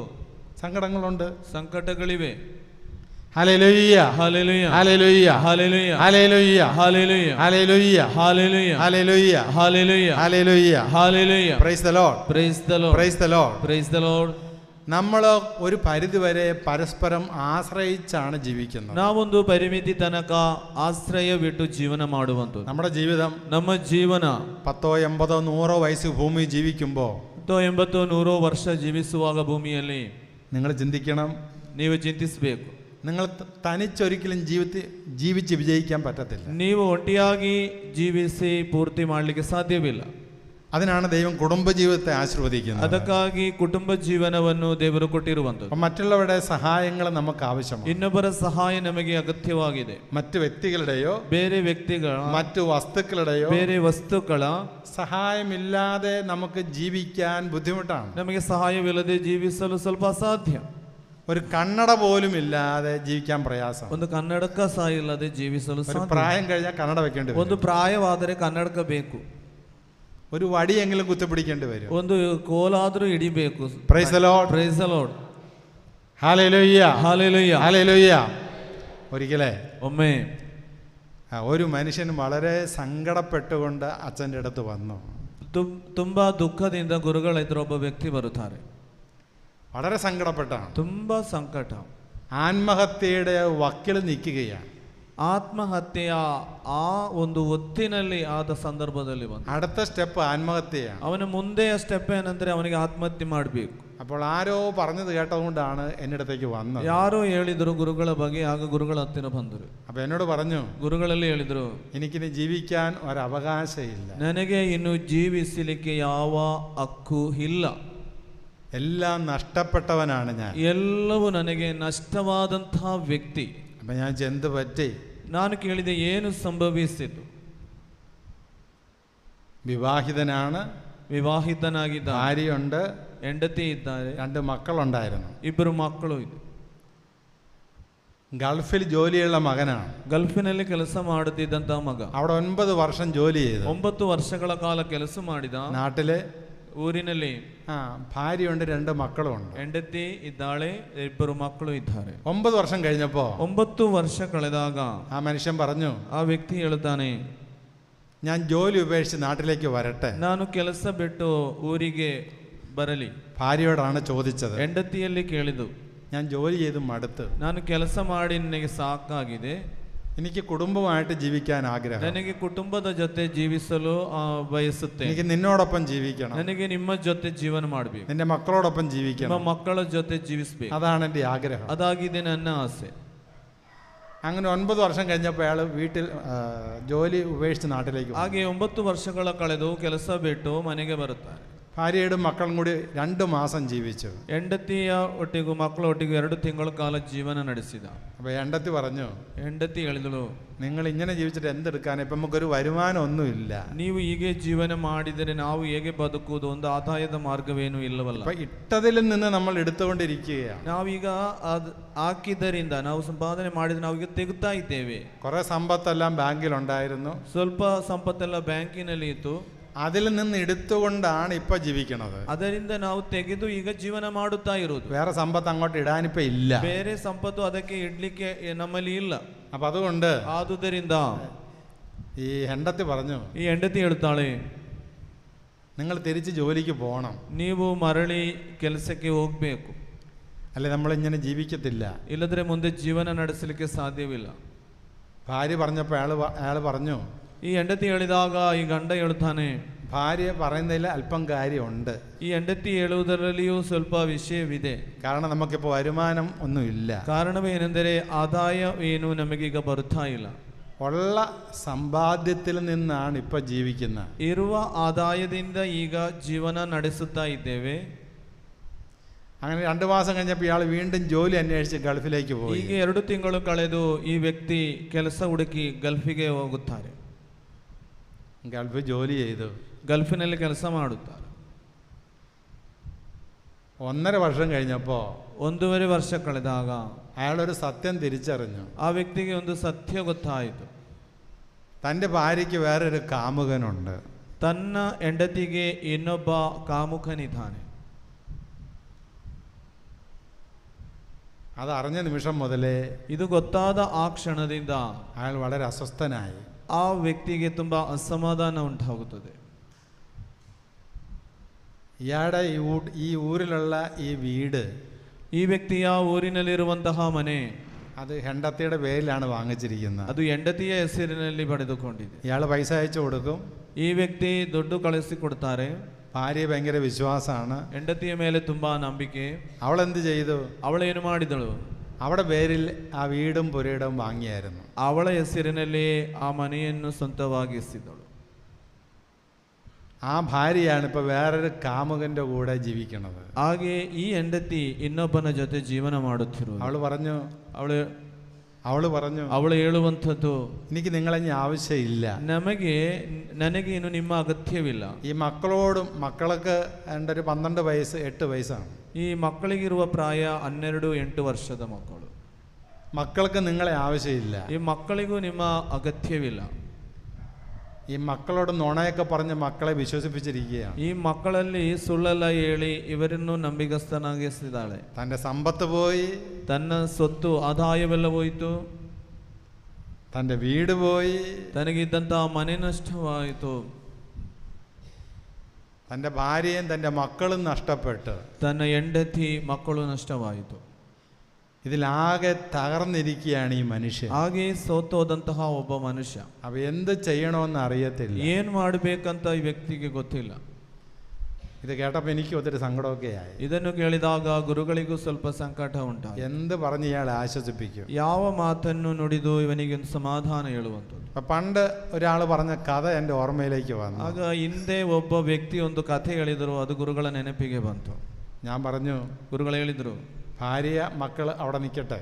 സങ്കടങ്ങളുണ്ട്, ಸಂಕಟಗಳಿವೆ. Hallelujah, hallelujah, hallelujah, hallelujah, hallelujah, hallelujah, hallelujah, hallelujah, hallelujah, hallelujah, hallelujah, hallelujah. Praise the Lord, praise the Lord, praise the Lord, praise the Lord. നമ്മൾ ഒരു പരിധിവരെ പരസ്പരം ആശ്രയിച്ചാണ് ജീവിക്കുന്നത്. ನಾವೊಂದು ಪರಿಮಿತಿ ತನಕ ಆಶ್ರಯ ಬಿಟ್ಟು ಜೀವನ ಮಾಡುವಂಥದ್ದು. നമ്മുടെ ജീവിതം, ನಮ್ಮ ಜೀವನ 10, 80, 100 വയസ്സ് ഭൂമി ജീവിക്കുമ്പോൾ 80, 100 ವರ್ಷ ಜೀವಿಸುವಾಗ ಭೂಮಿಯಲ್ಲಿ നിങ്ങൾ ചിന്തിക്കണം, ನೀವು ಚಿಂತಿಸಬೇಕು. നിങ്ങൾ തനിച്ചൊരിക്കലും ജീവിച്ച് വിജയിക്കാൻ പറ്റത്തില്ല. ನೀವು ಒಂಟಿಯಾಗಿ ಜೀವಿಸಿ ಪೂರ್ತಿ ಮಾಡಲಿಕ್ಕೆ ಸಾಧ್ಯವಿಲ್ಲ. അതിനാണ് ദൈവം കുടുംബജീവിതത്തെ ആശീർവദിക്കുന്നത്. ಅದಕ್ಕಾಗಿ ಕುಟುಂಬ ಜೀವನವನ್ನು ದೇವರು ಕೊಟ್ಟಿರುವಂಥದ್ದು. മറ്റുള്ളവരുടെ സഹായങ്ങൾ നമുക്ക് ആവശ്യമാണ്. ಇನ್ನೊಬ್ಬರ ಸಹಾಯ ನಮಗೆ ಅಗತ್ಯವಾಗಿದೆ. മറ്റു വ്യക്തികളുടെയോ ಬೇರೆ ವ್ಯಕ್ತಿಗಳ, മറ്റു വസ്തുക്കളുടെയോ, ಬೇರೆ ವಸ್ತುಗಳ സഹായമില്ലാതെ നമുക്ക് ജീവിക്കാൻ ബുദ്ധിമുട്ടാണ്. ನಮಗೆ ಸಹಾಯವಿಲ್ಲದೆ ಜೀವಿಸಲು ಸ್ವಲ್ಪ ಅಸಾಧ್ಯ. ഒരു കണ്ണട പോലും ഇല്ലാതെ ജീവിക്കാൻ പ്രയാസം. ಒಂದು ಕನ್ನಡಕ ಸಹ ಇಲ್ಲದೆ ಜೀವಿಸಲು ಸಾಧ್ಯ. പ്രായം കഴിഞ്ഞാൽ കണ്ണട വെക്കേണ്ടി വരും. ಒಂದು ಪ್ರಾಯವಾದರೆ ಕನ್ನಡಕ ಬೇಕು. ഒരു വടിയെങ്കിലും കുത്തിപ്പിടിക്കേണ്ടി വരും. ಒಂದು ಕೋಲಾದರೂ ಹಿಡಿಬೇಕು. Praise the Lord, praise the Lord, hallelujah, hallelujah, hallelujah. ഒരിക്കലേ ಒಮ್ಮೆ ഒരു മനുഷ്യൻ വളരെ സങ്കടപ്പെട്ടുകൊണ്ട് അച്ഛൻ്റെ അടുത്ത് വന്നു. ತುಂಬಾ ದುಃಖದಿಂದ ಗುರುಗಳ ಹತ್ರ ಒಬ್ಬ ವ್ಯಕ್ತಿ ಬರುತ್ತಾರೆ. വളരെ സങ്കടപ്പെട്ടാണ്, ತುಂಬಾ ಸಂಕಟ, ആത്മഹത്യയുടെ വക്കിൽ നിൽക്കുകയാണ്. ಆತ್ಮಹತ್ಯೆಯ ಆ ಒಂದು ಒತ್ತಿನಲ್ಲಿ ಆದ ಸಂದರ್ಭದಲ್ಲಿ ಬಂದು അടുത്ത സ്റ്റെപ്പ് ആത്മഹത്യയാണ്. ಅವನ ಮುಂದೆಯ ಸ್ಟೆಪ್ ಏನಂದ್ರೆ ಅವನಿಗೆ ಆತ್ಮಹತ್ಯೆ ಮಾಡಬೇಕು. അപ്പോൾ ആരോ പറഞ്ഞത് കേട്ടതുകൊണ്ടാണ് എൻ്റെ അടുത്തേക്ക് വന്നത്. ಯಾರೋ ಹೇಳಿದ್ರು ಗುರುಗಳ ಬಗ್ಗೆ, ಆಗ ಗುರುಗಳ ಹತ್ತಿರ ಬಂದರು. അപ്പോൾ എന്നോട് പറഞ്ഞു, ಗುರುಗಳಲ್ಲಿ ಹೇಳಿದ್ರು, എനിക്കിനി ജീവിക്കാൻ ഒരവകാശമില്ല, ನನಗೆ ಇನ್ನು ಜೀವಿಸಲಿಕ್ಕೆ ಯಾವ ಹಕ್ಕು ಇಲ್ಲ, എല്ലാം നഷ്ടപ്പെട്ടവനാണ് ഞാൻ, ಎಲ್ಲವೂ ನನಗೆ ನಷ್ಟವಾದಂತಹ ವ್ಯಕ್ತಿ. അപ്പം ഞാൻ എന്ത് പറ്റി? ನಾನು ಕೇಳಿದೆ, ಏನು ಸಂಭವಿಸಿತು? വിവാഹിതനാണ്, ವಿವಾಹಿತನಾಗಿದ್ದ, ഭാര്യയുണ്ട്, ಹೆಂಡತಿ ಇದ್ದಾರೆ, 2 മക്കളുണ്ടായിരുന്നു, 2 ಮಕ್ಕಳು ಇದೆ, ഗൾഫിൽ ജോലിയുള്ള മകനാണ്, ಗಲ್ಫಿನಲ್ಲಿ ಕೆಲಸ ಮಾಡುತ್ತಿದ್ದಂತಹ ಮಗ, അവിടെ 9 വർഷം ജോലി ചെയ്തു, 9 ವರ್ಷಗಳ ಕಾಲ ಕೆಲಸ ಮಾಡಿದ, നാട്ടില് ಊರಿನಲ್ಲಿ ഭാര്യയുണ്ട്, 2 മക്കളുണ്ട്, ಹೆಂಡತಿ ಇದ್ದಾಳೆ, 2 ಮಕ್ಕಳು ಇದ್ದಾರೆ. 9 വർഷം കഴിഞ്ഞപ്പോ 9 ವರ್ಷ ಕಳೆದಾಗ ആ മനുഷ്യൻ പറഞ്ഞു, ಆ ವ್ಯಕ್ತಿ ಹೇಳ್ತಾನೆ, ഞാൻ ജോലി ഉപേക്ഷിച്ച് നാട്ടിലേക്ക് വരട്ടെ. ನಾನು ಕೆಲಸ ಬಿಟ್ಟು ಊರಿಗೆ ಬರಲಿ. ഭാര്യയോടാണ് ചോദിച്ചത്. ಹೆಂಡತಿಯಲ್ಲಿ ಕೇಳಿದು, ഞാൻ ജോലി ചെയ്ത് മടുത്ത്, ನಾನು ಕೆಲಸ ಮಾಡಿ ನನಗೆ ಸಾಕಾಗಿದೆ, എനിക്ക് കുടുംബമായിട്ട് ജീവിക്കാൻ ആഗ്രഹം, ನನಗೆ ಕುಟುಂಬದ ಜೊತೆ ಜೀವಿಸಲು ಬಯಸುತ್ತೇನೆ, എനിക്ക് നിന്നോടൊപ്പം ജീവിക്കണം, ನನಗೆ ನಿಮ್ಮ ಜೊತೆ ಜೀವನ ಮಾಡಬೇಕು, നിന്റെ മക്കളോടൊപ്പം ನಿಮ್ಮ ജീവിക്കണം, ಮಕ್ಕಳ ಜೊತೆ ಜೀವಿಸಬೇಕು, അതാണ് എൻ്റെ ആഗ്രഹം. ಅದಾಗಿದೆ ನನ್ನ ಆಸೆ. അങ്ങനെ 9 വർഷം കഴിഞ്ഞപ്പോൾ അയാൾ വീട്ടിൽ ജോലി ഉപേക്ഷിച്ച് നാട്ടിലേക്ക് വന്നു. ಹಾಗೆ 9 ವರ್ಷಗಳ ಕಳೆದು ಕೆಲಸ ಬಿಟ್ಟು ಮನೆಗೆ ಬರುತ್ತಾರೆ. ഭാര്യയുടെ മക്കളും കൂടി 2 മാസം ജീവിച്ചു. ಹೆಂಡತಿಯ ಒಟ್ಟಿಗೂ ಮಕ್ಕಳ ಒಟ್ಟಿಗೂ 2 ತಿಂಗಳ ಕಾಲ ಜೀವನ ನಡೆಸಿದ. അപ്പോൾ ಹೆಂಡತಿ പറഞ്ഞു, ಹೆಂಡತಿ ಹೇಳಿದಳು, നിങ്ങൾ ഇങ്ങനെ ജീവിച്ചിട്ട് എന്തെടുക്കാൻ, ഇപ്പം നമുക്കൊരു വരുമാനം ഒന്നുമില്ല, ನೀವು ಹೀಗೆ ಜೀವನ ಮಾಡಿದರೆ ನಾವು ಹೇಗೆ ಬದುಕುವುದು, ಒಂದು ಆದಾಯದ ಮಾರ್ಗವೇನು ಇಲ್ಲವಲ್ಲ, അപ്പം ഇട്ടതിൽ നിന്ന് നമ്മൾ എടുത്തുകൊണ്ടിരിക്കുകയാണ്. ನಾವೀಗ ಹಾಕಿದ್ದರಿಂದ, ನಾವು ಸಂಪಾದನೆ ಮಾಡಿದ ನಾವೀಗ ತೆಗುತ್ತಾ ಇದ್ದೇವೆ. കുറേ സമ്പത്തെല്ലാം ബാങ്കിലുണ്ടായിരുന്നു, ಸ್ವಲ್ಪ ಸಂಪತ್ತೆಲ್ಲ ಬ್ಯಾಂಕಿನಲ್ಲಿ ಇತ್ತು, അതിൽ നിന്ന് എടുത്തുകൊണ്ടാണ് ഇപ്പൊ ജീവിക്കണത്. ಅದರಿಂದ ನಾವು ತೆಗೆದು ಈಗ ಜೀವನ ಮಾಡುತ್ತಾ ಇರುವುದು. വേറെ സമ്പത്ത് അങ്ങോട്ട് ഇടാനിപ്പോ ഇല്ല, ಬೇರೆ ಸಂಪತ್ತು ಅದಕ್ಕೆ ಇಡ್ಲಿಕ್ಕೆ ನಮ್ಮಲ್ಲಿ ಇಲ್ಲ. അപ്പൊ അതുകൊണ്ട് ಆದುದರಿಂದ ഈ ಹೆಂಡತಿ പറഞ്ഞു, ಈ ಹೆಂಡತಿ ಹೇಳ್ತಾಳೆ, നിങ്ങൾ തിരിച്ച് ജോലിക്ക് പോകണം, ನೀವು ಮರಳಿ ಕೆಲಸಕ್ಕೆ ಹೋಗ್ಬೇಕು, അല്ലെ നമ്മൾ ഇങ്ങനെ ജീവിക്കത്തില്ല. ಇಲ್ಲದ್ರೆ ಮುಂದೆ ಜೀವನ ನಡೆಸಲಿಕ್ಕೆ ಸಾಧ್ಯವಿಲ್ಲ. ഭാര്യ പറഞ്ഞപ്പോൾ അയാൾ പറഞ്ഞു, ಈ ಹೆಂಡತಿ ಹೇಳಿದಾಗ ಈ ಗಂಡ ಹೇಳ್ತಾನೆ, ഭാര്യ പറയുന്നതിൽ അല്പം കാര്യമുണ്ട്, ಈ ಹೆಂಡತಿ ಹೇಳುವುದರಲ್ಲಿಯೂ ಸ್ವಲ್ಪ ವಿಷಯವಿದೆ, കാരണം നമുക്കിപ്പോൾ വരുമാനം ഒന്നുമില്ല, ಕಾರಣವೇನೆಂದರೆ ಆದಾಯ ಏನು ನಮಗೀಗ ಬರ್ತಾ ಇಲ್ಲ. ഉള്ള സമ്പാദ്യത്തിൽ നിന്നാണ് ഇപ്പൊ ജീവിക്കുന്നത്. ಇರುವ ಆದಾಯದಿಂದ ಈಗ ಜೀವನ ನಡೆಸುತ್ತಾ ಇದ್ದೇವೆ. അങ്ങനെ 2 മാസം കഴിഞ്ഞപ്പോൾ ഇയാൾ വീണ്ടും ജോലി അന്വേഷിച്ച് ഗൾഫിലേക്ക് പോയി. ಈಗ 2 ತಿಂಗಳು ಕಳೆದು ಈ ವ್ಯಕ್ತಿ ಕೆಲಸ ಹುಡುಕಿ ಗಲ್ಫಿಗೆ ಹೋಗುತ್ತಾರೆ. ഗൾഫിൽ ജോലി ചെയ്തു. ಗಲ್ಫಿನಲ್ಲಿ ಕೆಲಸ ಮಾಡುತ್ತಾರೆ. 1.5 വർഷം കഴിഞ്ഞപ്പോൾ 1.5 ವರ್ಷ ಕಳೆದಾಗ അയാളൊരു സത്യം തിരിച്ചറിഞ്ഞു. ಆ ವ್ಯಕ್ತಿಗೆ ಒಂದು ಸತ್ಯ ಗೊತ್ತಾಯಿತು. തൻ്റെ ഭാര്യയ്ക്ക് വേറൊരു കാമുകനുണ്ട്. ತನ್ನ ಹೆಂಡತಿಗೆ ಇನ್ನೊಬ್ಬ ಕಾಮುಕನಿದ್ದಾನೆ. അതറിഞ്ഞ നിമിഷം മുതലേ ಇದು ಗೊತ್ತಾದ ಆ ಕ್ಷಣದಿಂದ അയാൾ വളരെ അസ്വസ്ഥനായി. ಆ ವ್ಯಕ್ತಿಗೆ ತುಂಬಾ ಅಸಮಾಧಾನ ಉಂಟಾಗುತ್ತದೆ. ഇയാളുടെ ഈ ഊരിലുള്ള ഈ വീട്, ಈ ವ್ಯಕ್ತಿಯ ಊರಿನಲ್ಲಿರುವಂತಹ ಮನೆ അത് ഹെണ്ടത്തിയുടെ പേരിലാണ് വാങ്ങിച്ചിരിക്കുന്നത്. ಅದು ಹೆಂಡತಿಯ ಹೆಸರಿನಲ್ಲಿ ಪಡೆದುಕೊಂಡಿದೆ. ഇയാൾ പൈസ അയച്ചു കൊടുക്കും. ಈ ವ್ಯಕ್ತಿ ದುಡ್ಡು ಕಳಿಸಿಕೊಡ್ತಾರೆ. ഭാര്യ ഭയങ്കര വിശ്വാസമാണ്. ಹೆಂಡತಿಯ ಮೇಲೆ ತುಂಬಾ ನಂಬಿಕೆ. അവളെന്ത് ചെയ്തു? ಅವಳೇನು ಮಾಡಿದಳು? അവളുടെ പേരിൽ ആ വീടും പുരയിടവും വാങ്ങിയായിരുന്നു. ಅವಳ ಹೆಸರಿನಲ್ಲಿ ಆ ಮನೆಯನ್ನು ಸ್ವಂತವಾಗಿಸಿದಳು. ആ ഭാര്യയാണ് ഇപ്പൊ വേറൊരു കാമുകന്റെ കൂടെ ജീവിക്കുന്നത്. ಹಾಗೆ ಈ ಹೆಂಡತಿ ಇನ್ನೊಬ್ಬನ ಜೊತೆ ಜೀವನ ಮಾಡುತ್ತಿರುವುದು. അവള് പറഞ്ഞു ಅವಳು ಹೇಳುವಂಥದ್ದು, എനിക്ക് നിങ്ങളെ ഇനി ആവശ്യമില്ല. ನನಗೇನು ನಿಮ್ಮ ಅಗತ್ಯವಿಲ್ಲ. ഈ മക്കൾക്ക് എൻ്റെ ഒരു 12 വയസ്സ് 8 വയസ്സാണ്. ಈ ಮಕ್ಕಳಿಗಿರುವ ಪ್ರಾಯ 12-8 ವರ್ಷದ ಮಕ್ಕಳು. മക്കൾക്ക് നിങ്ങളെ ആവശ്യമില്ല. ಈ ಮಕ್ಕಳಿಗೂ ನಿಮ್ಮ ಅಗತ್ಯವಿಲ್ಲ. ഈ മക്കളോട് നുണയൊക്കെ പറഞ്ഞ് മക്കളെ വിശ്വസിപ്പിച്ചിരിക്കുകയാണ്. ഈ മക്കളಲ್ಲಿ ಸುಳ್ಳೆಲ್ಲ ಹೇಳಿ ಇವರನ್ನು ನಂಬಿಗಸ್ತನಾಗಿಸಿದಾಳೆ. തൻ്റെ സമ്പത്ത് പോയി, ತನ್ನ ಸೊತ್ತು ಆದಾಯವೆಲ್ಲ ಹೋಯಿತು, തൻ്റെ വീട് പോയി, ತನಗಿದ್ದಂತಹ ಮನೆ ನಷ್ಟವಾಯಿತು, തൻ്റെ ഭാര്യയും തൻ്റെ മക്കളും നഷ്ടപ്പെട്ടു, ತನ್ನ ಹೆಂಡತಿ ಮಕ್ಕಳು ನಷ್ಟವಾಯಿತು. ഇതിലാകെ തകർന്നിരിക്കുകയാണ് ഈ മനുഷ്യൻ. ಹಾಗೆ ಸೋತೋದಂತಹ ಒಬ್ಬ ಮನುಷ್ಯ. അപ്പൊ എന്ത് ചെയ്യണമെന്ന് അറിയത്തില്ല. ಏನ್ ಮಾಡ್ಬೇಕಂತ ಈ ವ್ಯಕ್ತಿಗೆ ಗೊತ್ತಿಲ್ಲ. ഇത് കേട്ടപ്പോൾ എനിക്ക് ഒത്തിരി സങ്കടമൊക്കെ ആയി. ಇದನ್ನು ಕೇಳಿದಾಗ ಗುರುಗಳಿಗೂ ಸ್ವಲ್ಪ ಸಂಕಟ ಉಂಟಾಯಿತು. എന്ത് പറഞ്ഞ് ഇയാളെ ആശ്വസിപ്പിക്കും? ಯಾವ ಮಾತನ್ನು ನುಡಿದು ಇವನಿಗೆ ಒಂದು ಸಮಾಧಾನ ಹೇಳುವಂಥದ್ದು. അപ്പൊ പണ്ട് ഒരാൾ പറഞ്ഞ കഥ എൻ്റെ ഓർമ്മയിലേക്ക് വന്നു. ಆಗ ಹಿಂದೆ ಒಬ್ಬ ವ್ಯಕ್ತಿ ಒಂದು ಕಥೆ ಹೇಳಿದರು, ಅದು ಗುರುಗಳ ನೆನಪಿಗೆ ಬಂತು. ഞാൻ പറഞ്ഞു, ಗುರುಗಳು ಹೇಳಿದರು, ഭാര്യ മക്കൾ അവിടെ നിൽക്കട്ടെ,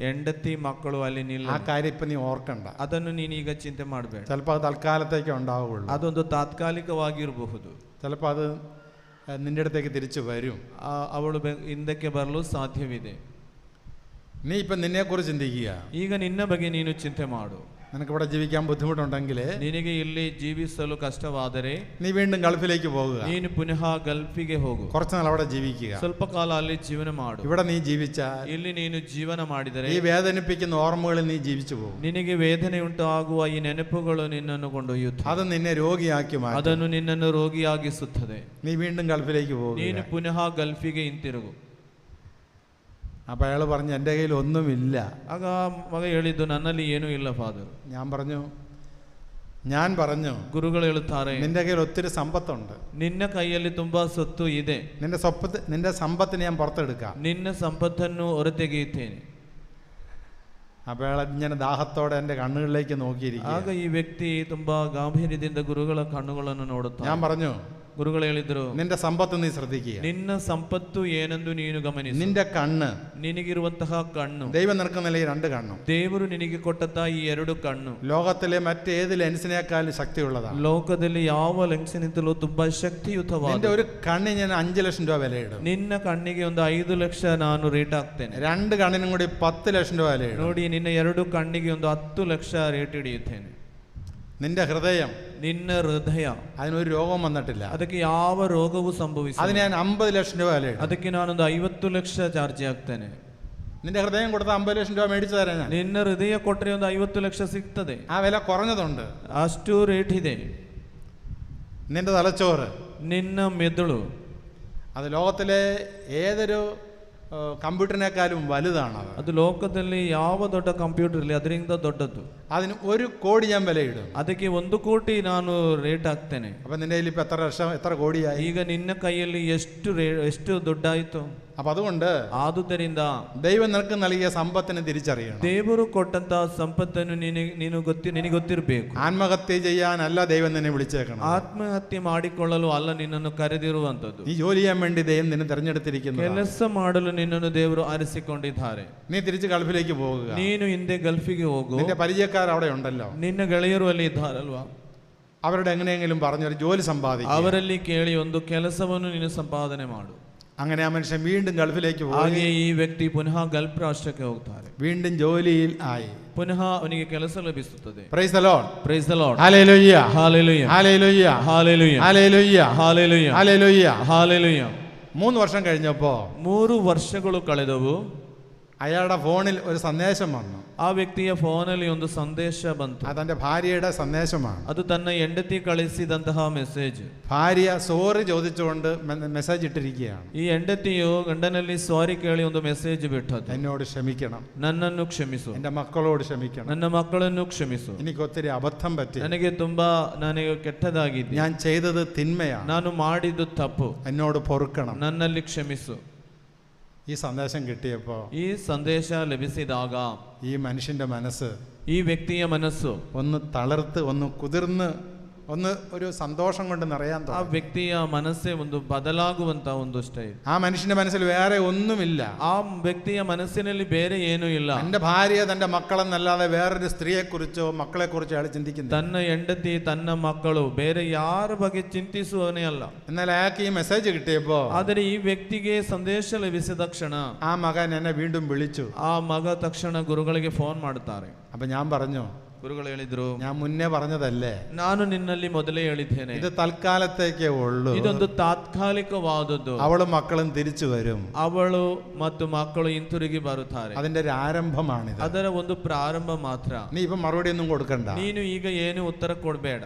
ಹೆಂಡತಿ ಮಕ್ಕಳು ಅಲ್ಲಿ ನಿಲ್ಲ, ആ കാര്യം ഇപ്പൊ നീ ഓർക്കണ്ട. ಅದನ್ನು ನೀನೀಗ ಚಿಂತೆ ಮಾಡಬೇಡ. ചിലപ്പോൾ അത് തൽക്കാലത്തേക്ക് ഉണ്ടാവുള്ളൂ. ಅದೊಂದು ತಾತ್ಕಾಲಿಕವಾಗಿರಬಹುದು. ചിലപ്പോൾ അത് നിന്റെ അടുത്തേക്ക് തിരിച്ചു വരും. ಅವಳು ಹಿಂದಕ್ಕೆ ಬರಲು ಸಾಧ್ಯವಿದೆ. നീ ഇപ്പം നിന്നെക്കുറിച്ച് ചിന്തിക്കുക. ಈಗ ನಿನ್ನ ಬಗ್ಗೆ ನೀನು ಚಿಂತೆ ಮಾಡು. നിനക്കിവിടെ ജീവിക്കാൻ ബുദ്ധിമുട്ടുണ്ടെങ്കിൽ, ನಿನಗೆ ಇಲ್ಲಿ ಜೀವಿಸಲು ಕಷ್ಟವಾದರೆ നീ വീണ്ടും ഗൾഫിലേക്ക് പോകുക. ನೀನು ಪುನಃ ಗಲ್ಫಿಗೆ ಹೋಗು. കുറച്ച് നാൾ അവിടെ ജീവിക്കുക. ಸ್ವಲ್ಪ ಕಾಲ ಅಲ್ಲಿ ಜೀವನ ಮಾಡು. ഇവിടെ നീ ജീവിച്ചാൽ, ಇಲ್ಲಿ ನೀನು ಜೀವನ ಮಾಡಿದರೆ ഈ വേദനിപ്പിക്കുന്ന ഓർമ്മകളിൽ നീ ജീവിച്ചു പോകും. ನಿನಗೆ ವೇದನೆ ಉಂಟಾಗುವ ಈ ನೆನಪುಗಳು ನಿನ್ನನ್ನು ಕೊಂಡೊಯ್ಯುತ್ತವೆ. അത് നിന്നെ രോഗിയാക്കി മാറ്റും. ಅದನ್ನು ನಿನ್ನನ್ನು ರೋಗಿಯಾಗಿಸುತ್ತದೆ. നീ വീണ്ടും ഗൾഫിലേക്ക് പോകുക. ನೀನು ಪುನಃ ಗಲ್ಫಿಗೆ ಹಿಂತಿರುಗು. അപ്പൊ അയാൾ പറഞ്ഞു, എൻ്റെ കയ്യിൽ ഒന്നുമില്ല. ಆಗ ಮಗ ಹೇಳಿದ್ದು, ನನ್ನಲ್ಲಿ ಏನೂ ಇಲ್ಲ ಫಾದರ್. ഞാൻ പറഞ്ഞു, ಗುರುಗಳು ಹೇಳುತ್ತಾರೆ, നിന്റെ കയ്യിൽ ഒത്തിരി സമ്പത്തുണ്ട്. ನಿನ್ನ ಕೈಯಲ್ಲಿ ತುಂಬಾ ಸೊತ್ತು ಇದೆ. നിന്റെ സമ്പത്ത് ഞാൻ പുറത്തെടുക്കാം. ನಿನ್ನ ಸಂಪತ್ತನ್ನು ಹೊರತೆಗೆಯುತ್ತೇನೆ. അപ്പൊ അയാൾ ഇങ്ങനെ ദാഹത്തോടെ എൻ്റെ കണ്ണുകളിലേക്ക് നോക്കിയിരിക്കും. ಆಗ ಈ ವ್ಯಕ್ತಿ ತುಂಬಾ ಗಾಂಭೀರ್ಯದಿಂದ ಗುರುಗಳ ಕಣ್ಣುಗಳನ್ನು ನೋಡುತ್ತಾರೆ. ഞാൻ പറഞ്ഞു, ಗುರುಗಳು ಹೇಳಿದ್ರು, നിന്റെ സമ്പത്ത് നീ ശ്രദ്ധിക്കുക. ನಿನ್ನ ಸಂಪತ್ತು ಏನೆಂದು ನೀನು ಗಮನಿಸು. നിന്റെ കണ്ണ്, ನಿನಗಿರುವಂತಹ കണ്ണು, ദൈവം നിനക്ക് നൽകിയ 2 കണ്ണും ದೇವರು ನಿನಗೆ ಕೊಟ್ಟಂತಹ ಈ 2 ಕಣ್ಣು ലോകത്തിലെ മറ്റേത് ലെൻസിനേക്കാളും ശക്തിയുള്ളതാണ്. ಲೋಕದಲ್ಲಿ ಯಾವ ಲೆನ್ಸಿನಿಂದಲೂ ತುಂಬಾ ಶಕ್ತಿಯುತವಾದ. നിന്റെ ഒരു കണ്ണിന് ഞാൻ 5 ലക്ഷം രൂപ വിലയിടും. ನಿನ್ನ ಕಣ್ಣಿಗೆ ಒಂದು 5 ಲಕ್ಷ ನಾನು ರೇಟ್ ಹಾಕ್ತೇನೆ. 2 കണ്ണിനും കൂടി 10 ലക്ഷം രൂപ വിലയിടും. ನೋಡಿ, ನಿನ್ನ 2 ಕಣ್ಣಿಗೆ ಒಂದು 10 ಲಕ್ಷ ರೇಟ್ ಹಿಡಿಯುತ್ತೇನೆ. നിന്റെ ഹൃദയം, ನಿನ್ನ ಹೃದಯ, അതിനൊരു രോഗം വന്നിട്ടില്ല. ಅದಕ್ಕೆ ಯಾವ ರೋಗವೂ ಸಂಭವಿಸಿಲ್ಲ. അതിന് ഞാൻ 50 ലക്ഷം രൂപ വിലയിടും. ಅದಕ್ಕೆ ನಾನೊಂದು 50 ಲಕ್ಷ ಚಾರ್ಜ್ ಹಾಕ್ತೇನೆ. നിന്റെ ഹൃദയം കൊടുത്ത 50 ലക്ഷം രൂപ മേടിച്ചു തരാൻ ഞാൻ. ನಿನ್ನ ಹೃದಯ ಕೊಟ್ಟರೆ ಒಂದು 50 ಲಕ್ಷ ಸಿಗ್ತದೆ. ആ വില കുറഞ്ഞതുണ്ട്. ಅಷ್ಟು ರೇಟ್ ಇದೆ. നിന്റെ തലച്ചോറ്, ನಿನ್ನ ಮೆದುಳು, അത് ലോകത്തിലെ ഏതൊരു കമ്പ്യൂട്ടറിനേക്കാളും വലുതാണ്. ಅದು ಲೋಕದಲ್ಲಿ ಯಾವ ದೊಡ್ಡ ಕಂಪ್ಯೂಟರ್ ಇರಲಿ ಅದರಿಂದ ದೊಡ್ಡದು. അതിന് 1 കോടി ഞാൻ വിലയിടും. ಅದಕ್ಕೆ 1 ಕೋಟಿ ನಾನು ರೇಟ್ ಹಾಕ್ತೇನೆ. അപ്പൊ നിന്റെ കയ്യിൽ ഇപ്പൊ എത്ര കോടിയായി? ಈಗ ನಿನ್ನ ಕೈಯಲ್ಲಿ ಎಷ್ಟು ದುಡ್ಡಾಯಿತು? അപ്പൊ അതുകൊണ്ട് ಆದುದರಿಂದ ദൈവം നിനക്ക് നൽകിയ സമ്പത്തിനെ തിരിച്ചറിയണം. ದೇವರು ಕೊಟ್ಟಂತ ಸಂಪತ್ತನ್ನು ನಿನಗೆ ಗೊತ್ತಿರಬೇಕು. ആത്മഹത്യ ചെയ്യാനല്ല ദൈവം നിന്നെ വിളിച്ചേക്കണം. ಆತ್ಮಹತ್ಯೆ ಮಾಡಿಕೊಳ್ಳಲು ಅಲ್ಲ ನಿನ್ನನ್ನು ಕರೆದಿರುವಂತದ್ದು. നീ ജോലി ചെയ്യാൻ വേണ്ടി ദൈവം നിന്നെ തെരഞ്ഞെടുത്തിരിക്കുന്നു. ಕೆಲಸ ಮಾಡಲು ನಿನ್ನನ್ನು ದೇವರು ಆರಿಸಿಕೊಂಡಿದ್ದಾರೆ. നീ തിരിച്ച് ഗൾഫിലേക്ക് പോകുക. ನೀನು ಹಿಂದೆ ಗಲ್ಫಿಗೆ ಹೋಗು. നിന്റെ പരിചയക്കാർ അവിടെ ഉണ്ടല്ലോ, ನಿನ್ನ ಗೆಳೆಯರು ಅಲ್ಲಿ ಇದ್ದಾರಲ್ವಾ, അവരുടെ എങ്ങനെയെങ്കിലും പറഞ്ഞൊരു ജോലി സമ്പാദിക്കും. ಅವರಲ್ಲಿ ಕೇಳಿ ಒಂದು ಕೆಲಸವನ್ನು ನೀನು ಸಂಪಾದನೆ ಮಾಡು. അങ്ങനെ ആ മനുഷ്യൻ വീണ്ടും ഗൾഫിലേക്ക് പോയി. ಹಾಗೆ ಈ ವ್ಯಕ್ತಿ ಪುನಃ ಗಲ್ಫ್ ರಾಷ್ಟ್ರಕ್ಕೆ ಹೋಗ್ತಾರೆ. വീണ്ടും ജോലിയിൽ ആയി. ಪುನಃ ಅವನಿಗೆ ಕೆಲಸ ಲಭಿಸುತ್ತದೆ. Price the Lord. Praise the lord. Hallelujah hallelujah hallelujah hallelujah hallelujah hallelujah hallelujah. Hallelujah. 3 വർഷം കഴിഞ്ഞപ്പോ 3 ವರ್ಷಗಳು ಕಳೆದವು. അയാളുടെ ഫോണിൽ ഒരു സന്ദേശം വന്നു. ಆ ವ್ಯಕ್ತಿಯ ಫೋನಲ್ಲಿ ಒಂದು ಸಂದೇಶ ಬಂತು. അതെന്റെ ഭാര്യയുടെ സന്ദേശമാണ്. ಅದು ತನ್ನ ಹೆಂಡತಿ ಕಳಿಸಿದಂತಹ ಮೆಸೇಜ್. ഭാര്യ സോറി ചോദിച്ചുകൊണ്ട് മെസ്സേജ് ഇട്ടിരിക്കുകയാണ്. ಈ ಹೆಂಡತಿಯು ಗಂಡನಲ್ಲಿ ಸಾರಿ ಕೇಳಿ ಒಂದು ಮೆಸೇಜ್ ಬಿಟ್ಟದ್ದು. എന്നോട് ക്ഷമിക്കണം, ನನ್ನನ್ನು ಕ್ಷಮಿಸು, എന്റെ മക്കളോട് ക്ഷമിക്കണം, ನನ್ನ ಮಕ್ಕಳನ್ನು ಕ್ಷಮಿಸು, എനിക്ക് ഒത്തിരി അബദ്ധം പറ്റി, ನನಗೆ ಕೆಟ್ಟದಾಗಿದೆ, ഞാൻ ചെയ്തത് തിന്മയാണ്, ನಾನು ಮಾಡಿದ್ದು ತಪ್ಪು, എന്നോട് പൊറുക്കണം. ನನ್ನಲ್ಲಿ ಕ್ಷಮಿಸು. ഈ സന്ദേശം കിട്ടിയപ്പോ ಈ ಸಂದೇಶ ಲಭಿಸಿದಾಗ ഈ മനുഷ്യന്റെ മനസ്സ്, ಈ ವ್ಯಕ್ತಿಯ ಮನಸ್ಸು ഒന്ന് തളർത്ത്, ഒന്ന് കുതിർന്ന്, ഒന്ന് ഒരു സന്തോഷം കൊണ്ട് നിറയാൻ ಆ തുടങ്ങി. ವ್ಯಕ್ತಿಯ ಮನಸ್ಸೇ ಒಂದು ಬದಲಾಗುವಂತ ಒಂದು ಸ್ಟೈಲ್. ആ മനുഷ്യന്റെ മനസ്സിൽ വേറെ ഒന്നുമില്ല. ಆ ವ್ಯಕ್ತಿಯ ಮನಸ್ಸಿನಲ್ಲಿ ಬೇರೆ ಏನೂ ಇಲ್ಲ. എന്റെ ഭാര്യ തന്റെ മക്കളെന്നല്ലാതെ വേറൊരു സ്ത്രീയെ കുറിച്ചോ മക്കളെ കുറിച്ചോ അയാൾ ചിന്തിക്കുന്നു. ತನ್ನ ಹೆಂಡತಿ ತನ್ನ ಮಕ್ಕಳು ಬೇರೆ ಯಾರ ಬಗ್ಗೆ ಚಿಂತಿಸುವವನೇ ಅಲ್ಲ. എന്നാൽ അയാൾക്ക് ഈ മെസ്സേജ് കിട്ടിയപ്പോ ಆದರೆ ಈ ವ್ಯಕ್ತಿಗೆ ಸಂದೇಶ ಲಭಿಸಿದ ತಕ್ಷಣ ആ മകൻ എന്നെ വീണ്ടും വിളിച്ചു. ಆ ಮಗ ತಕ್ಷಣ ಗುರುಗಳಿಗೆ ಫೋನ್ ಮಾಡುತ್ತಾರೆ. അപ്പൊ ഞാൻ പറഞ്ഞു, ಗುರುಗಳು ಹೇಳಿದ್ರು, ഞാൻ മുന്നേ പറഞ്ഞതല്ലേ, ನಾನು ನಿನ್ನಲ್ಲಿ ಮೊದಲೇ ಹೇಳಿದ್ದೇನೆ, ഇത് തൽക്കാലത്തേക്കേ ഉള്ളൂ, ಇದೊಂದು ತಾತ್ಕಾಲಿಕವಾದದ್ದು, അവളും മക്കളും തിരിച്ചു വരും, ಅವಳು ಮತ್ತು ಮಕ್ಕಳು ಹಿಂತಿರುಗಿ ಬರುತ್ತಾರೆ, അതിന്റെ ഒരു ആരംഭമാണിത്. ಅದರ ಒಂದು ಪ್ರಾರಂಭ ಮಾತ್ರ. നീ ഇപ്പൊ മറുപടി ഒന്നും കൊടുക്കണ്ട. ನೀನು ಈಗ ಏನು ಉತ್ತರ ಕೊಡಬೇಡ.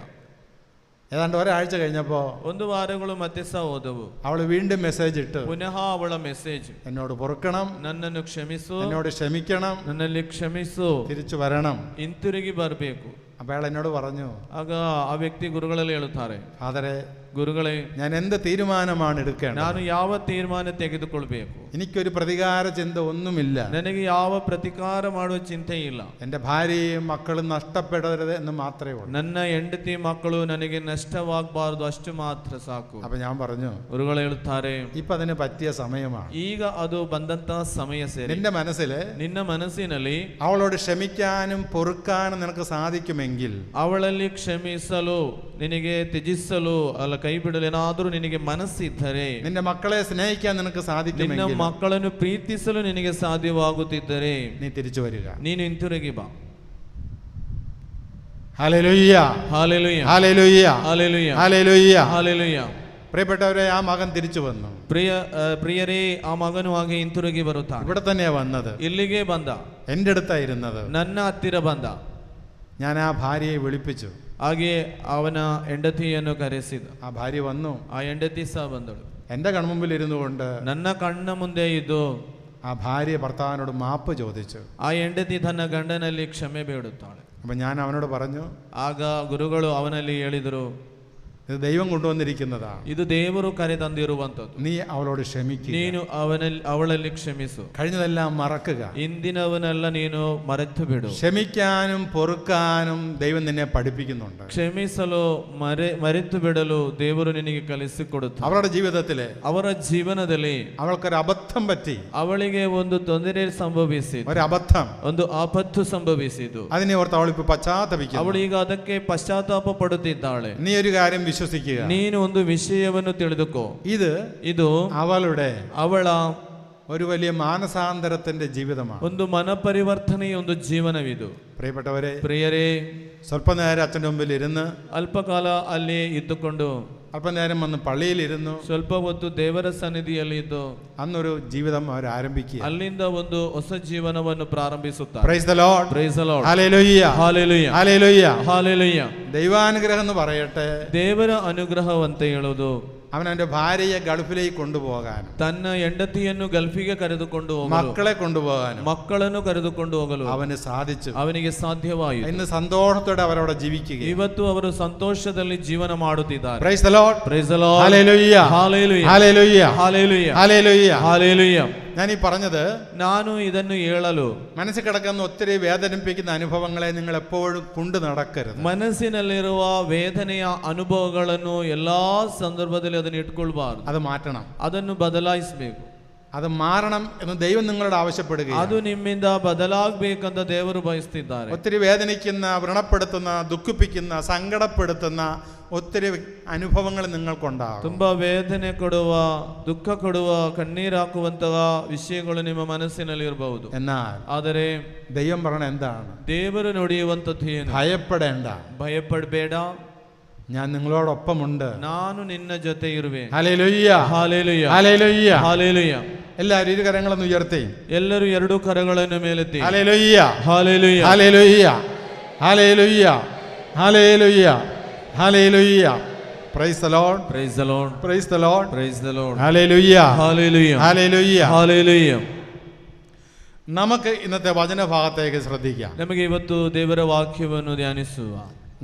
ഏതാണ്ട് ഒരാഴ്ച കഴിഞ്ഞപ്പോ 1 ವಾರಗಳು ಮತ್ತೆ ಸಹ ಹೋದವು. അവള് വീണ്ടും മെസ്സേജ് ഇട്ടു, ಪುನಃ ಅವಳ ಮೆಸೇಜ್, എന്നോട് പൊറുക്കണം, ನನ್ನನ್ನು ಕ್ಷಮಿಸು, എന്നോട് ക്ഷമിക്കണം, ನನ್ನಲ್ಲಿ ಕ್ಷಮಿಸು, തിരിച്ചു വരണം. ಹಿಂತಿರುಗಿ ಬರಬೇಕು. അപ്പൊ അയാൾ എന്നോട് പറഞ്ഞു, ಆಗ ಆ ವ್ಯಕ್ತಿ ಗುರುಗಳಲ್ಲಿ ಹೇಳುತ್ತಾರೆ, ഫാദറെ, ಗುರುಗಳೇ, ഞാൻ എന്ത് തീരുമാനമാണ് എടുക്കേണ്ടത്? ನಾನು ಯಾವ ತೀರ್ಮಾನ ತೆಗೆದುಕೊಳ್ಬೇಕು? എനിക്കൊരു പ്രതികാര ചിന്ത ഒന്നുമില്ല. ನನಗೆ ಯಾವ ಪ್ರತಿಕಾರ ಮಾಡುವ ಚಿಂತೆ ಇಲ್ಲ. എന്റെ ഭാര്യയും മക്കളും നഷ്ടപ്പെടരുത് എന്ന് മാത്രമേ ഉള്ളൂ. ನನ್ನ ಹೆಂಡತಿ ಮಕ್ಕಳು ನನಗೆ ನಷ್ಟವಾಗಬಾರದು, ಅಷ್ಟು ಮಾತ್ರ ಸಾಕು. അപ്പൊ ഞാൻ പറഞ്ഞു, ಗುರುಗಳು ಹೇಳುತ್ತಾರೆ, ഇപ്പൊ അതിന് പറ്റിയ സമയമാണ്. ಈಗ ಅದು ಬಂದಂತಹ ಸಮಯ ಸೇರಿ. നിന്റെ മനസ്സില് ನಿನ್ನ ಮನಸ್ಸಿನಲ್ಲಿ അവളോട് ക്ഷമിക്കാനും പൊറുക്കാനും നിനക്ക് സാധിക്കുമെങ്കിൽ, ಅವಳಲ್ಲಿ ಕ್ಷಮಿಸಲು, ನಿನಗೆ ತ್ಯಜಿಸಲು ಅಲ್ಲ ಕೈ ಬಿಡಲು ಏನಾದರೂ ನಿನಗೆ ಮನಸ್ಸಿದ್ದರೆ, നിന്റെ മക്കളെ സ്നേഹിക്കാൻ നിനക്ക് ನಿನ್ನ സാധിക്കുമെങ്കിൽ, ಮಕ್ಕಳನ್ನು ಪ್ರೀತಿಸಲು ನಿನಗೆ ಸಾಧ್ಯವಾಗುತ್ತಿದ್ದರೆ നീ തിരിച്ചു വരിക. ನೀನು ಹಿಂತಿರುಗಿ ಬಾ. Hallelujah hallelujah hallelujah hallelujah hallelujah. Hallelujah. പ്രിയപ്പെട്ടവരെ, ആ മകൻ തിരിച്ചു വന്നു. ಪ್ರಿಯರೇ, ಆ ಮಗನು ಹಾಗೆ ಹಿಂತಿರುಗಿ ಬರುತ್ತಾನೆ. ഇവിടെ തന്നെയാ വന്നത്, ಇಲ್ಲಿಗೆ ಬಂದ, എൻ്റെ അടുത്തായിരുന്നത്. ನನ್ನ ಹತ್ತಿರ ಬಂದ. ഞാൻ ആ ഭാര്യയെ വിളിപ്പിച്ചു. ಹಾಗೆ ಅವನ ಹೆಂಡತಿಯನ್ನು ಕರೆಸಿದ. ആ ഭാര്യ വന്നു. ಆ ಹೆಂಡತಿ ಸಹ ಬಂದಳು. എൻ്റെ കൺമുമ്പിൽ ഇരുന്നു കൊണ്ട് ನನ್ನ ಕಣ್ಣ ಮುಂದೆ ಇದ್ದು ആ ഭാര്യ ഭർത്താവിനോട് മാപ്പ് ചോദിച്ചു. ಆ ಹೆಂಡತಿ ತನ್ನ ಗಂಡನಲ್ಲಿ ಕ್ಷಮೆ ಬೇಡುತ್ತಾಳೆ. അപ്പം ഞാൻ അവനോട് പറഞ്ഞു, ಆಗ ಗುರುಗಳು ಅವನಲ್ಲಿ ಹೇಳಿದರು, ഇത് ദൈവം കൊണ്ടുവന്നിരിക്കുന്നതാണ്, ಇದು ದೇವರು ಕರೆ ತಂದಿರುವಂತದ್ದು, നീ അവളോട് ക്ഷമിക്കുക, ನೀನು ಅವಳಲ್ಲಿ ಕ್ಷಮಿಸು, കഴിഞ്ഞതെല്ലാം മറക്കുക, ಇಂದಿನವನ್ನೆಲ್ಲ ನೀನು ಮರೆತು ಬಿಡು. ക്ഷമിക്കാനും പൊറുക്കാനും ദൈവം നിന്നെ പഠിപ്പിക്കുന്നുണ്ട്. ಕ್ಷಮಿಸಲು ಮರೆತು ಬಿಡಲು ದೇವರು ನಿನಗೆ ಕಲಿಸಿಕೊಡುತ್ತಾರೆ. അവളുടെ ജീവിതത്തിലെ ಅವರ ಜೀವನದಲ್ಲಿ അവൾക്കൊരു അബദ്ധം പറ്റി, ಅವಳಿಗೆ ಒಂದು ತೊಂದರೆ ಸಂಭವಿಸಿತು, ഒരബദ്ധം. ಒಂದು ಆಪತ್ತು ಸಂಭವಿಸಿತು. അതിനെ ഓർത്ത് അവളിപ്പോൾ പശ്ചാത്തപിക്കുന്നു. ಅವಳು ಈಗ ಅದಕ್ಕೆ ಪಶ್ಚಾತ್ತಾಪ ಪಡುತ್ತಿದ್ದಾಳೆ. നീ ഒരു കാര്യം വിശ്വസിക്കുക, ನೀನು ಒಂದು ವಿಷಯವನ್ನು ತಿಳಿದುಕೋ, ಇದು ಅವಳ ഒരു വലിയ മാനസാന്തരത്തിന്റെ ജീവിതമാണ്, ಒಂದು ಮನಪರಿವರ್ತನೆಯ ಒಂದು ಜೀವನವಿದು. പ്രിയപ്പെട്ടവരെ, ಪ್ರಿಯರೇ, സ്വല്പനേരം അച്ഛൻ്റെ മുമ്പിൽ ഇരുന്ന്, ಅಲ್ಪಕಾಲ ಅಲ್ಲಿ ಇದ್ದುಕೊಂಡು അല്പനേരം വന്ന് പള്ളിയിലിരുന്നു, ಸ್ವಲ್ಪ ಹೊತ್ತು ದೇವರ ಸನ್ನಿಧಿಯಲ್ಲಿ ಇದ್ದು അന്നൊരു ജീവിതം അവർ ആരംഭിക്കുക. ಅಲ್ಲಿಂದ ಒಂದು ಹೊಸ ಜೀವನವನ್ನು ಪ್ರಾರಂಭಿಸುತ್ತಾರೆ. Praise the Lord, praise the Lord, hallelujah, hallelujah, hallelujah. Hallelujah. ദൈവാനുഗ്രഹം എന്ന് പറയട്ടെ, ದೇವರ ಅನುಗ್ರಹ ಅಂತ ಹೇಳೋದು, അവൻ അവൻ്റെ ഭാര്യയെ ഗൾഫിലേക്ക് കൊണ്ടുപോകാനും ತನ್ನ ಹೆಂಡತಿಯನ್ನು ಗಲ್ಫಿಗೆ ಕರೆದುಕೊಂಡು ಹೋಗಲು, മക്കളെ കൊണ്ടുപോകാനും ಮಕ್ಕಳನ್ನು ಕರೆದುಕೊಂಡು ಹೋಗಲು അവന് സാധിച്ചു. ಅವನಿಗೆ ಸಾಧ್ಯವಾಯಿತು. ഇന്ന് സന്തോഷത്തോടെ അവരവിടെ ജീവിക്കുക. ಇವತ್ತು ಅವರು ಸಂತೋಷದಲ್ಲಿ ಜೀವನ ಮಾಡುತ್ತಿದ್ದಾರೆ. Praise the Lord. Praise the Lord. Hallelujah. Hallelujah. Hallelujah. Hallelujah. Hallelujah. Hallelujah. ഞാൻ ഈ പറഞ്ഞത് ನಾನು ಇದನ್ನು ಹೇಳಲು, മനസ്സിൽ കിടക്കുന്ന ഒത്തിരി വേദനിപ്പിക്കുന്ന അനുഭവങ്ങളെ നിങ്ങൾ എപ്പോഴും കൊണ്ടു നടക്കരുത്. ಮನಸ್ಸಿನಲ್ಲಿರುವ ವೇದನೆಯ ಅನುಭವಗಳನ್ನು ಎಲ್ಲಾ ಸಂದರ್ಭದಲ್ಲಿ ಅದನ್ನು ಇಟ್ಕೊಳ್ಬಾರ್ದು. അത് മാറ്റണം. ಅದನ್ನು ಬದಲಾಯಿಸಬೇಕು. അത് മാറണം എന്ന് ദൈവം നിങ്ങളോട് ആവശ്യപ്പെടുകയാണ്. ಅದು ನಿಮ್ಮಿಂದ ಬದಲಾಗಬೇಕಂತ ದೇವರು ಬಯಸ್ತಿದ್ದಾರೆ. ഒത്തിരി വേദനിക്കുന്ന, വ്രണപ്പെടുത്തുന്ന, ദുഃഖിപ്പിക്കുന്ന, സങ്കടപ്പെടുത്തുന്ന ഒത്തിരി അനുഭവങ്ങൾ നിങ്ങൾക്കുണ്ടാകും. ತುಂಬಾ ವೇದನೆ ಕೊಡುವ, ದುಃಖ ಕೊಡುವ, ಕಣ್ಣೀರಾಕುವಂತಹ ವಿಷಯಗಳು ನಿಮ್ಮ ಮನಸ್ಸಿನಲ್ಲಿ ಇರಬಹುದು. എന്നാൽ ಆದರೆ ദൈവം പറഞ്ഞ എന്താണ്? ದೇವರು ನುಡಿಯುವಂಥದ್ದು ಏನು? ഭയപ്പെടേണ്ട, ಭಯಪಡಬೇಡ, ഞാൻ നിങ്ങളോടൊപ്പമുണ്ട്. ನಾನು ನಿನ್ನ ಜೊತೆ ಇರುವೆ. ഹല്ലേലൂയ. ಹಾಲೆಲೂಯ. ഹല്ലേലൂയ. ಹಾಲೆಲೂಯ. എല്ലാവരും ഇരു കരങ്ങളൊന്ന് ഉയർത്തി. ಎಲ್ಲರೂ ಎರಡು ಕರಗಳನ್ನು ಮೇಲೆತ್ತಿ. Hallelujah. Hallelujah. Hallelujah. Hallelujah. Hallelujah. Hallelujah. Praise the Lord. Praise the Lord. Price the Lord. Praise the Lord. Hallelujah. Hallelujah. Hallelujah. Hallelujah. നമുക്ക് ഇന്നത്തെ വചനഭാഗത്തേക്ക് ശ്രദ്ധിക്കാം. ನಮಗೆ ಇವತ್ತು ದೇವರ ವಾಕ್ಯವನ್ನು ಧ್ಯಾನಿಸುವ.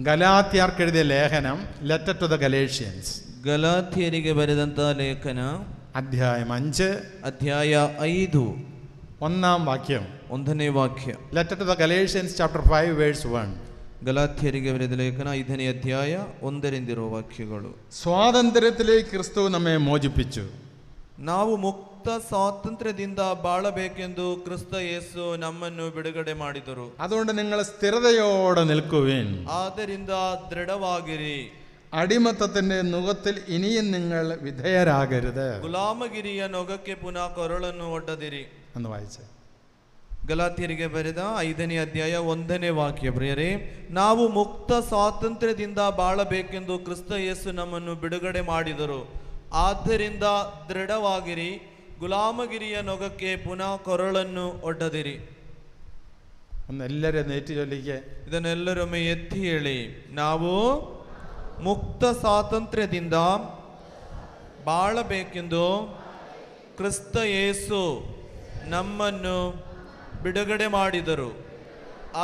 ഗലാത്യർക്ക് എഴുതിയ ലേഖനം, ലെറ്റർ ടു ദ ഗലേഷ്യൻസ്, ಗಲಾತ್ಯರಿಗೆ ಬರೆದಂತಹ ಲೇಖನ, അധ്യായം 5 ಅಧ್ಯಾಯ 5 ഒന്നാം വാക്യം. 1ನೇ ವಾಕ್ಯ. Letter to the Galatians chapter 5 verse 1. ಗಲಾತ್ಯರಿಗೆ ಬರೆದ ಲೇಖನ 5ನೇ ಅಧ್ಯಾಯ 1ರಿಂದಿರುವ ವಾಕ್ಯಗಳು. സ്വാതന്ത്ര്യത്തിലേക്ക് ക്രിസ്തു നമ്മെ മോചിപ്പിച്ചു. ನಾವು ಮುಕ್ತ ಸ್ವಾತಂತ್ರ್ಯದಿಂದ ಬಾಳಬೇಕೆಂದು ಕ್ರಿಸ್ತ ಯೇಸು ನಮ್ಮನ್ನು ಬಿಡುಗಡೆ ಮಾಡಿದರು. അതുകൊണ്ട് നിങ്ങൾ സ്ഥിരതയോടെ നിൽക്കുവിൻ. ಆದ್ದರಿಂದ ದೃಢವಾಗಿರಿ. അടിമത്തത്തിന്റെ നുകത്തിൽ ഇനിയും നിങ്ങൾ വിധേയരാകരുത്. ಗುಲಾಮಗಿರಿಯ ನೊಗಕ್ಕೆ ಪುನಃ ಕೊರಳನ್ನು ಒಡ್ಡದಿರಿ. എന്ന് വായിച്ചേ. ಗಲಾತ್ಯರಿಗೆ ಬರೆದ 5ನೇ ಅಧ್ಯಾಯ 1ನೇ ವಾಕ್ಯ. ಪ್ರಿಯರೇ, ನಾವು ಮುಕ್ತ ಸ್ವಾತಂತ್ರ್ಯದಿಂದ ಬಾಳಬೇಕೆಂದು ಕ್ರಿಸ್ತ ಯೇಸು ನಮ್ಮನ್ನು ಬಿಡುಗಡೆ ಮಾಡಿದರು. ಆದ್ದರಿಂದ ದೃಢವಾಗಿರಿ, ಗುಲಾಮಗಿರಿಯ ನೊಗಕ್ಕೆ ಪುನಃ ಕೊರಳನ್ನು ಒಡ್ಡದಿರಿ. ഒന്ന് എല്ലാവരും നേറ്റി ചൊല്ലിക്കേ. ಇದನ್ನೆಲ್ಲರೊಮ್ಮೆ ಎತ್ತಿ ಹೇಳಿ. ನಾವು ಮುಕ್ತ ಸ್ವಾತಂತ್ರ್ಯದಿಂದ ಬಾಳಬೇಕೆಂದು ಕ್ರಿಸ್ತ ಯೇಸು ನಮ್ಮನ್ನು ಬಿಡುಗಡೆ ಮಾಡಿದರು.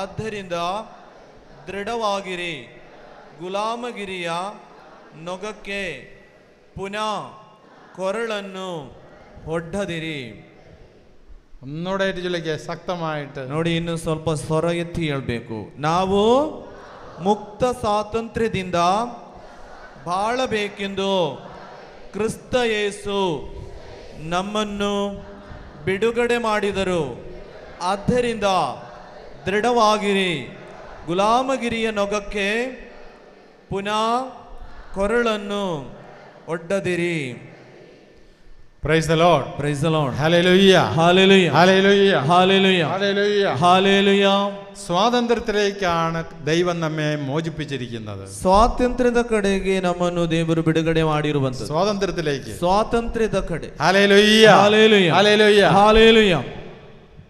ಆದ್ದರಿಂದ ದೃಢವಾಗಿರಿ, ಗುಲಾಮಗಿರಿಯ ನೊಗಕ್ಕೆ ಪುನಃ ಕೊರಳನ್ನು ಒಡ್ಡದಿರಿ. ഒന്നുകൂടെ ആയിട്ട് ചൊല്ലിക്കേ, ശക്തമായിട്ട്. ನೋಡಿ, ಇನ್ನು ಸ್ವಲ್ಪ ಸ್ವರ ಎತ್ತಿ ಹೇಳ್ಬೇಕು. ನಾವು ಮುಕ್ತ ಸ್ವಾತಂತ್ರ್ಯದಿಂದ ಬಾಳಬೇಕೆಂದು ಕ್ರಿಸ್ತ ಯೇಸು ನಮ್ಮನ್ನು ಬಿಡುಗಡೆ ಮಾಡಿದರು. ಆದ್ದರಿಂದ ದೃಢವಾಗಿರಿ, ಗುಲಾಮಗಿರಿಯ ನೊಗಕ್ಕೆ ಪುನಃ ಕೊರಳನ್ನು ಒಡ್ಡದಿರಿ. Praise the Lord. Praise the Lord. Hallelujah. Hallelujah. Hallelujah. Hallelujah. Hallelujah. Hallelujah. സ്വാതന്ത്ര്യത്തിലേക്കാണ് ദൈവം നമ്മെ മോചിപ്പിച്ചിരിക്കുന്നത്. ಸ್ವಾತಂತ್ರ್ಯದ ಕಡೆಗೆ ನಮ್ಮನ್ನು ದೇವರು ಬಿಡುಗಡೆ ಮಾಡಿರುವಂತದ್ದು. സ്വാതന്ത്ര്യത്തിലേക്ക്. ಸ್ವಾತಂತ್ರ್ಯದ ಕಡೆ. Hallelujah. Hallelujah. Hallelujah. Hallelujah.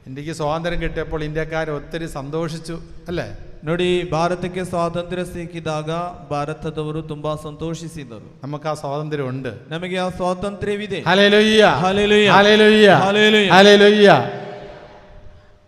ഇന്ത്യക്ക് സ്വാതന്ത്ര്യം കിട്ടിയപ്പോൾ ഇന്ത്യക്കാർ ഒത്തിരി സന്തോഷിച്ചു അല്ലേ? ನೋಡಿ, ಭಾರತಕ್ಕೆ ಸ್ವಾತಂತ್ರ್ಯ ಸಿಕ್ಕಿದಾಗ ಭಾರತದವರು ತುಂಬಾ ಸಂತೋಷಿಸಿದರು. നമുക്ക് ആ സ്വാതന്ത്ര്യം ഉണ്ട്. ನಮಗೆ ಆ ಸ್ವಾತಂತ್ರ್ಯವಿದೆ. Hallelujah. Hallelujah. Hallelujah. Hallelujah. Hallelujah.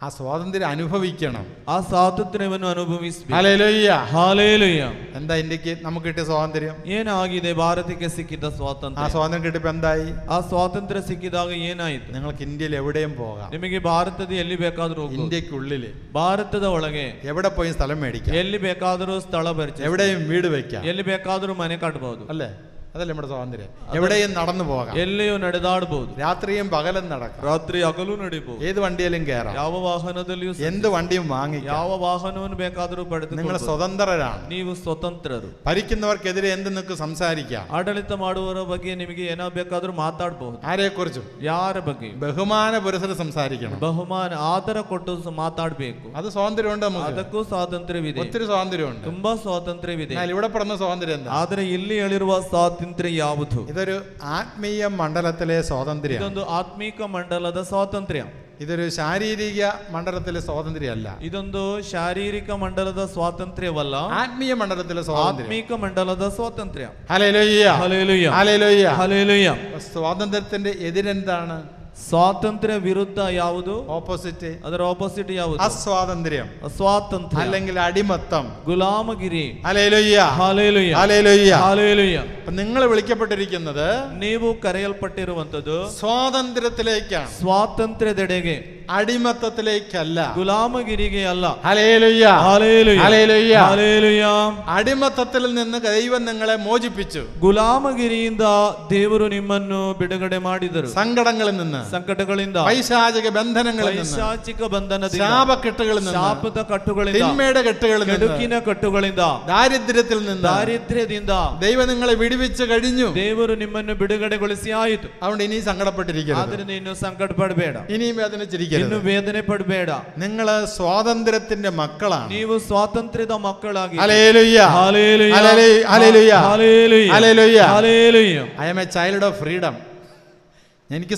ആ സ്വാതന്ത്ര്യം അനുഭവിക്കണം. ಆ ಸ್ವಾತಂತ್ರ್ಯವನ್ನು ಅನುಭವಿಸಬೇಕು. ഹല്ലേലൂയ. ಹಾಲೆಲೂಯ. എന്താ ഇന്ത്യക്ക് നമുക്ക് കിട്ടിയ സ്വാതന്ത്ര്യം? ಏನಾಗಿದೆ ಭಾರತಕ್ಕೆ ಸಿಕ್ಕಿದ ആ ಸ್ವಾತಂತ್ರ್ಯ? സ്വാതന്ത്ര്യം കിട്ടിയപ്പോൾ എന്തായി? ಆ ಸ್ವಾತಂತ್ರ್ಯ ಸಿಕ್ಕಿದಾಗ ಏನಾಯಿತು? നിങ്ങൾക്ക് ഇന്ത്യയിൽ എവിടെയും പോകാം. ನಿಮಗೆ ಭಾರತದ ಎಲ್ಲಿ ಬೇಕಾದರೂ ಹೋಗಬಹುದು. ഇന്ത്യക്കുള്ളിൽ ಭಾರತದ ಒಳಗೆ എവിടെ പോയി സ്ഥലം മേടിക്കാം. ಎಲ್ಲಿ ಬೇಕಾದರೂ ಸ್ಥಳ ಪರಿಚಯ, എവിടെയും വീട് വെക്കാം. ಎಲ್ಲಿ ಬೇಕಾದರೂ ಮನೆ ಕಟ್ಟಬಹುದು. അല്ലേ? അതല്ലേ നമ്മുടെ സ്വാതന്ത്ര്യം. എവിടെയും നടന്നു പോകാം. ಎಲ್ಲಿಯೂ ನಡೆದಾಡಬಹುದು. രാത്രിയും പകലും നടക്കാം. ರಾತ್ರಿ ಹಗಲು ನಡಿಬಹುದು. ഏത് വണ്ടിയിലും കയറാം. ಯಾವ ವಾಹನದಲ್ಲಿಯೂ എന്ത് വണ്ടിയും വാങ്ങിക്കാം. ಯಾವ ವಾಹನವನ್ನು ಬೇಕಾದರೂ നിങ്ങൾ ಪಡೆದುಕೊಳ್ಳಬಹುದು. സ്വതന്ത്രരാണ്. ನೀವು ಸ್ವತಂತ್ರರು. ഭരിക്കുന്നവർക്കെതിരെ എന്ത് നിങ്ങൾക്ക് സംസാരിക്കാം. ಆಡಳಿತ ಮಾಡುವವರ ಬಗ್ಗೆ ನಿಮಗೆ ಏನೋ ಬೇಕಾದರೂ ಮಾತಾಡಬಹುದು. ആരെക്കുറിച്ചും ಯಾರ ಬಗ್ಗೆ ബഹുമാന പുരസരം സംസാരിക്കണം. ಬಹುಮಾನ ಆದರ ಕೊಟ್ಟು ಮಾತಾಡಬೇಕು. അത് സ്വാതന്ത്ര്യമുണ്ട്. നമുക്ക് ಅದಕ್ಕೂ ಸ್ವಾತಂತ್ರ್ಯವಿದೆ. ഒത്തിരി സ്വാതന്ത്ര്യമുണ്ട്. ತುಂಬಾ ಸ್ವಾತಂತ್ರ್ಯವಿದೆ. എന്നാൽ ഇവിടെ പറഞ്ഞ സ്വാതന്ത്ര്യം എന്താ? ಆದರೆ ಇಲ್ಲಿ ಹೇಳಿರುವ ಸ್ವಾತಂತ್ರ್ಯ ಯಾವುದು? ഇതൊരു ആത്മീയ മണ്ഡലത്തിലെ സ്വാതന്ത്ര്യം. ಇದೊಂದು ಆತ್ಮಿಕ ಮಂಡಲದ ಸ್ವಾತಂತ್ರ್ಯ. ഇതൊരു ശാരീരിക മണ്ഡലത്തിലെ സ്വാതന്ത്ര്യമല്ല, ಇದೊಂದು ಶಾರೀರಿಕ ಮಂಡಲದ ಸ್ವಾತಂತ್ರ್ಯವಲ್ಲ, ആത്മീയ മണ്ഡലത്തിലെ സ്വാതന്ത്ര്യം. ಆತ್ಮಿಕ ಮಂಡಲದ ಸ್ವಾತಂತ್ರ್ಯ. Hallelujah, hallelujah, hallelujah. ഹല്ലേലൂയ. സ്വാതന്ത്ര്യത്തിന്റെ എതിരെന്താണ്? ಸ್ವಾತಂತ್ರ್ಯ ವಿರುದ್ಧ ಯಾವುದು? ഓപ്പോസിറ്റ്, ಅದರ ಆಪೋಸಿಟ್ ಯಾವುದು? അസ്വാതന്ത്ര്യം ಅಸ್ವಾತಂತ್ರ್ಯ അല്ലെങ്കിൽ അടിമത്തം. ಗುಲಾಮಗಿರಿ. Hallelujah, hallelujah, hallelujah. ഹല്ലേലൂയ. നിങ്ങൾ വിളിക്കപ്പെട്ടിരിക്കുന്നത് ನೀವು ಕರೆಯಲ್ಪಟ್ಟಿರುವಂತದ್ದು സ്വാതന്ത്ര്യത്തിലേക്കാണ്, ಸ್ವಾತಂತ್ರ್ಯದೆಡೆಗೆ, അടിമത്തത്തിലേക്കല്ല. ಗುಲಾಮಗಿರಿಗೆ ಅಲ್ಲ. Hallelujah, hallelujah, hallelujah. ഹല്ലേലൂയ. അടിമത്തത്തിൽ നിന്ന് ദൈവം നിങ്ങളെ മോചിപ്പിച്ചു. ಗುಲಾಮಗಿರಿಯಿಂದ ದೇವರು ನಿಮ್ಮನ್ನು ಬಿಡುಗಡೆ ಮಾಡಿದರು. സങ്കടങ്ങളിൽ നിന്ന്, ಸಂಕಟಗಳಿಂದ, പൈശാചിക ബന്ധനങ്ങളിൽ നിന്ന്, ಪೈಶಾಚಿಕ ಬಂಧನದಿಂದ, ശാപക്കെട്ടുകളിൽ നിന്ന്, ಶಾಪದ ಕಟ್ಟುಗಳಿಂದ, തിന്മയുടെ കെട്ടുകളിൽ നിന്ന്, ಕೆಡುಕಿನ ಕಟ್ಟುಗಳಿಂದ, ദാരിദ്ര്യത്തിൽ നിന്ന്, ದಾರಿದ್ರ್ಯದಿಂದ ദൈവം നിങ്ങളെ വിടുവിച്ച് കഴിഞ്ഞു. ದೇವರು ನಿಮ್ಮನ್ನು ಬಿಡುಗಡೆಗೊಳಿಸಿ ಆಯಿತು. അതുകൊണ്ട് ഇനി സങ്കടപ്പെട്ടിരിക്കരുത്, ಆದ್ರಿಂದ ಇನ್ನು ಸಂಕಟ ಪಡಬೇಡ, ഇനിയും വേദനിച്ചിരിക്കരുത്. ಇನ್ನು ವೇದನೆ ಪಡಬೇಡ. നിങ്ങള് സ്വാതന്ത്ര്യത്തിന്റെ മക്കളാണ്. ನೀವು ಸ್ವಾತಂತ್ರ್ಯದ ಮಕ್ಕಳಾಗಿ. Hallelujah, hallelujah, hallelujah, hallelujah, hallelujah. Hallelujah. I am a child of freedom. എനിക്ക്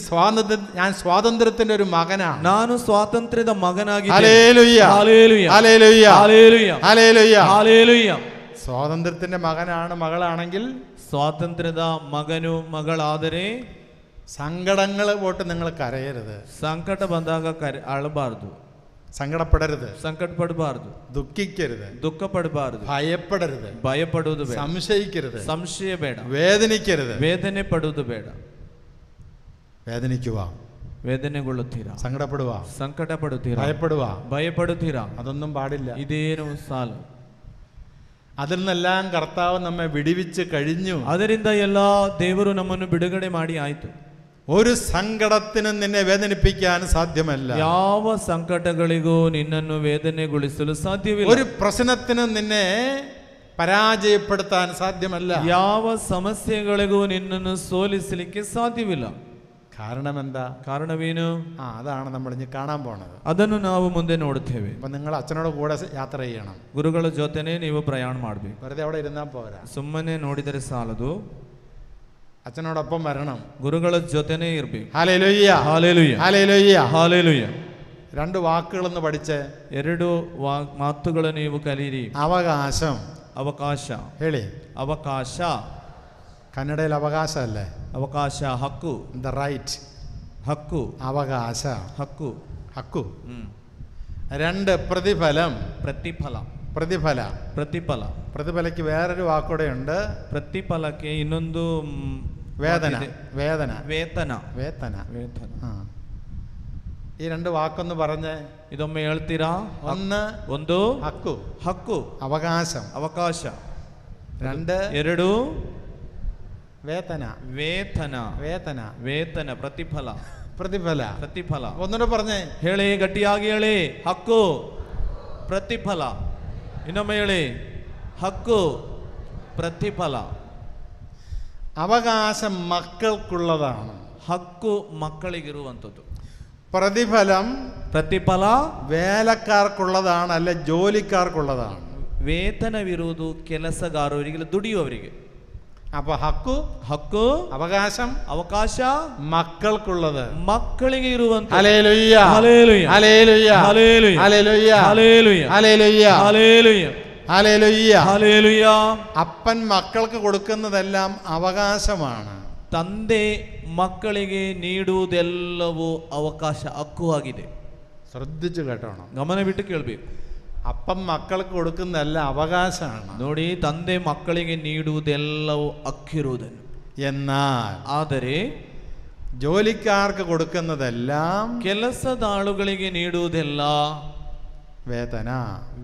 ഞാൻ സ്വാതന്ത്ര്യത്തിന്റെ ഒരു മകനാണ്. ನಾನು ಸ್ವಾತಂತ್ರ್ಯದ ಮಗನಾಗಿದ್ದೇನೆ. Hallelujah, hallelujah, hallelujah, hallelujah, hallelujah. Hallelujah. സ്വാതന്ത്ര്യത്തിന്റെ മകനാണ്, മകളാണെങ്കിൽ ಸ್ವಾತಂತ್ರ್ಯದ ಮಗನು ಮಗಳಾದರೆ സങ്കടങ്ങൾ പോട്ട് നിങ്ങൾ കരയരുത്, ಸಂಕಟ ಬಂದಾಗ ಅಳಬಾರದು, സങ്കടപ്പെടരുത്, ಸಂಕಟ ಪಡಬಾರದು, ദുഃഖിക്കരുത്, ದುಃಖ ಪಡಬಾರದು, ഭയപ്പെടരുത്, ಭಯಪಡುವುದು ಬೇಡ, സംശയിക്കരുത്, ಸಂಶಯ ಬೇಡ, വേദനിക്കരുത്. ವೇದನೆ ಪಡುವುದು ಬೇಡ. വേദനിക്കുക, ವೇದನೆಗೊಳ್ಳುತ್ತೀರಾ, സങ്കടപ്പെടുക, ಸಂಕಟ ಪಡುತ್ತೀರಾ, ഭയപ്പെടുക, ಭಯಪಡುತ್ತೀರಾ, അതൊന്നും പാടില്ല. ಇದೇನು ಸಾಲು. അതിൽ നിന്നെല്ലാം കർത്താവ് നമ്മെ വിടുവിച്ച് കഴിഞ്ഞു. ಅದರಿಂದ ಎಲ್ಲ ದೇವರು ನಮ್ಮನ್ನು ಬಿಡುಗಡೆ ಮಾಡಿ ಆಯ್ತು. ഒരു സങ്കടത്തിനും നിന്നെ വേദനിപ്പിക്കാൻ സാധ്യമല്ല. ಯಾವ ಸಂಕಟಗಳಿಗೂ ನಿನ್ನನ್ನು ವೇದನೆಗೊಳಿಸಲು ಸಾಧ್ಯವಿಲ್ಲ. ഒരു പ്രശ്നത്തിനും നിന്നെ പരാജയപ്പെടുത്താൻ സാധ്യമല്ല. ಯಾವ ಸಮಸ್ಯೆಗಳಿಗೂ ನಿನ್ನನ್ನು ಸೋಲಿಸಲಿಕ್ಕೆ ಸಾಧ್ಯವಿಲ್ಲ. കാരണം എന്താ? ಕಾರಣವೇನು? അതാണ് നമ്മൾ ഇനി കാണാൻ പോണത്. ಅದನ್ನು ನಾವು ಮುಂದೆ ನೋಡುತ್ತೇವೆ. അപ്പൊ നിങ്ങൾ അച്ഛനോട് കൂടെ യാത്ര ചെയ്യണം. ಗುರುಗಳ ಜೊತೆನೆ ನೀವು ಪ್ರಯಾಣ ಮಾಡಬೇಕು. വെറുതെ അവിടെ ഇരുന്നാൽ പോരാ, ಸುಮ್ಮನೆ ನೋಡಿದರೆ ಸಾಲದು, അച്ഛനോടൊപ്പം വരണം. ಗುರುಗಳ ಜೊತೆನೆ ಇರಬೇಕು. Hallelujah, hallelujah, hallelujah, hallelujah. രണ്ട് വാക്കുകളൊന്ന് പഠിച്ച്. ಎರಡು ಮಾತುಗಳು ನೀವು ಕಲಿಯಿರಿ. അവകാശം. ಅವಕಾಶ ಹೇಳಿ. ಅವಕಾಶ. കന്നഡയിൽ അവകാശമല്ലേ? ಅವಕಾಶ ಹಕ್ಕು. The right. ಹಕ್ಕು. അവകാശ. ಹಕ್ಕು. ഹക്കു. രണ്ട് പ്രതിഫലം. ಪ್ರತಿಫಲ. പ്രതിഫല. ಪ್ರತಿಫಲ. പ്രതിഫലയ്ക്ക് വേറൊരു വാക്കൂടെ ഉണ്ട്. ಪ್ರತಿಫಲಕ್ಕೆ ಇನ್ನೊಂದು വേദന. വേദന. ವೇತನ. വേതന. ವೇತನ. ഈ രണ്ട് വാക്കൊന്ന് പറഞ്ഞ്. ಇದೊಮ್ಮೆ ಹೇಳ್ತೀರಾ? ಒಂದು ಹಕ್ಕು, ಹಕ್ಕು, അവകാശം, ಅವಕಾಶ. ಎರಡು ವೇತನ. ವೇತನ. ವೇತನ. ವೇತನ. ಪ್ರತಿಫಲ. പ്രതിഫല. ಪ್ರತಿಫಲ. ഒന്നുകൂടെ പറഞ്ഞേ. ಹೇಳಿ, ಗಟ್ಟಿಯಾಗಿ ಹೇಳಿ. ಹಕ್ಕು, ಪ್ರತಿಫಲ. ಇನ್ನೊಮ್ಮೆ ಹೇಳಿ. ಹಕ್ಕು, ಪ್ರತಿಫಲ. അവകാശം മക്കൾക്കുള്ളതാണ്. ಹಕ್ಕು മക്കളിಗಿರುವಂಥದ್ದು. പ്രതിഫലം, ಪ್ರತಿಫಲ വേലക്കാർക്കുള്ളതാണ്, അല്ല ജോലിക്കാർക്കുള്ളതാണ്. ವೇತನವಿರುವುದು ಕೆಲಸಗಾರರಿಗೆ, ದುಡಿಯುವವರಿಗೆ. അപ്പൊ ഹക്കു, അവകാശം, ಅವಕಾಶ മക്കൾക്കുള്ളത്, മക്കളിಗೆ ಇರುವಂತ. Hallelujah, hallelujah, hallelujah, hallelujah, hallelujah, hallelujah, hallelujah, hallelujah, hallelujah. Hallelujah. അപ്പൻ മക്കൾക്ക് കൊടുക്കുന്നതെല്ലാം അവകാശമാണ്. ತಂದೆ ಮಕ್ಕಳಿಗೆ ನೀಡುವುದೆಲ್ಲವೂ ಅವಕಾಶ, ಹಕ್ಕು ಆಗಿದೆ. ശ്രദ്ധിച്ചു കേട്ടോണം, ಗಮನ ಬಿಟ್ಟು ಕೇಳಬೇಕು. അപ്പം മക്കൾക്ക് കൊടുക്കുന്നതെല്ലാം അവകാശമാണ്. ನೋಡಿ, ತಂದೆ ಮಕ್ಕಳಿಗೆ ನೀಡುವುದೆಲ್ಲವೂ ಹಕ್ಕಿರುವುದನ್ನು. എന്നാൽ ಆದರೆ ജോലിക്കാർക്ക് കൊടുക്കുന്നതെല്ലാം, ಕೆಲಸದ ಆಳುಗಳಿಗೆ ನೀಡುವುದೆಲ್ಲ വേതന,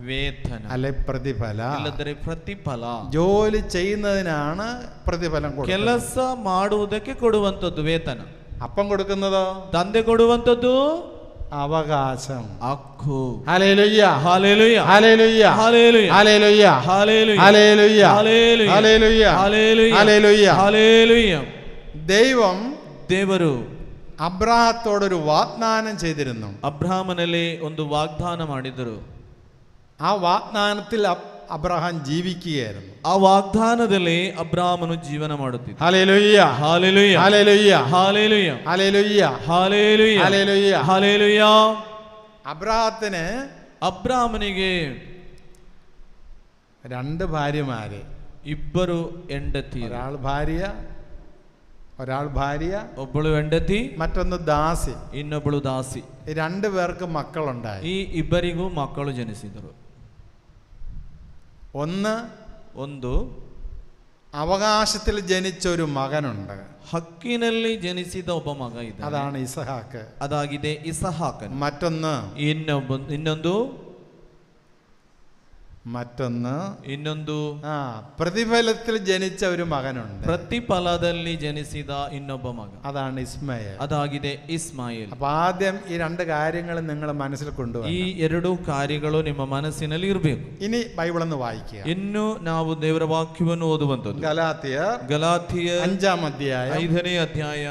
ವೇತನ, അല്ലെ പ്രതിഫല. ಇಲ್ಲದ್ರೆ ಪ್ರತಿಫಲ. ജോലി ചെയ്യുന്നതിനാണ് പ്രതിഫലം കൊടുക്കുന്നത്. ಕೆಲಸ ಮಾಡುವುದಕ್ಕೆ ಕೊಡುವಂಥದ್ದು ವೇತನ. അപ്പം കൊടുക്കുന്നതോ? ತಂದೆ ಕೊಡುವಂಥದ್ದು അവകാശം, ಹಕ್ಕು. Hallelujah, hallelujah, hallelujah, hallelujah, hallelujah, hallelujah, hallelujah, hallelujah, hallelujah, hallelujah, hallelujah. Hallelujah. ദൈവം ದೇವರು അബ്രാഹത്തോടൊരു വാഗ്ദാനം ചെയ്തിരുന്നു. ಅಬ್ರಾಹ್ಮನಲ್ಲಿ ಒಂದು ವಾಗ್ದಾನ ಮಾಡಿದರು. ആ വാഗ്ദാനത്തിൽ അബ്രഹാം ജീവിക്കുകയായിരുന്നു. ಆ ವಾಗ್ದಾನದಲ್ಲಿ ಅಬ್ರಾಮನು ಜೀವನ ಮಾಡುತ್ತಿದ್ದ. Hallelujah, hallelujah, hallelujah, hallelujah, hallelujah, hallelujah, hallelujah. Hallelujah. അബ്രഹാത്തിന് ಅಬ್ರಾಮನಿಗೆ 2 ഭാര്യമാര്, ಇಬ್ಬರು ಹೆಂಡತಿ, ഒരാൾ ഭാര്യ, ಒಬ್ಬಳು ಹೆಂಡತಿ, മറ്റൊന്ന് ദാസി. ಇನ್ನೊಬ್ಬಳು ದಾಸಿ. ഈ 2 പേർക്ക് മക്കളുണ്ടായി. ಈ ಇಬ್ಬರಿಗೂ ಮಕ್ಕಳು ಜನಿಸಿದರು. ಒಂದು അവകാശത്തിൽ ജനിച്ച ഒരു മകനുണ്ട്. ಹಕ್ಕಿನಲ್ಲಿ ಜನಿಸಿದ ಒಬ್ಬ ಮಗ ಇದ್ದಾನೆ. അതാണ് ഇസഹാക്ക്. ಅದಾಗಿದೆ ಇಸಹಾಕನು. മറ്റൊന്ന് ಇನ್ನೊಂದು പ്രതിഫലത്തിൽ ജനിച്ച ഒരു മകനുണ്ട്. ಪ್ರತಿಫಲದಲ್ಲಿ ಜನಿಸಿದ ಇನ್ನೊಬ್ಬ ಮಗ, അതാണ് ഇസ്മായേൽ. ಅದಾಗಿದೆ ಇಸ್ಮಾಯೇಲ್. അപ്പൊ ആദ്യം ഈ 2 കാര്യങ്ങൾ നിങ്ങൾ മനസ്സിൽ കൊണ്ടുവരണം. ಈ 2 ಕಾರ್ಯಗಳು ನಿಮ್ಮ ಮನಸ್ಸಿನಲ್ಲಿ ಇರಬೇಕು. ഇനി ബൈബിൾ ഒന്ന് വായിക്കുക. ಇನ್ನು ನಾವು ದೇವರ ವಾಕ್ಯವನ್ನು ಓದುವಂತದ್ದು. ഗലാത്യർ 5-ാം അധ്യായം 5ನೇ ಅಧ್ಯಾಯ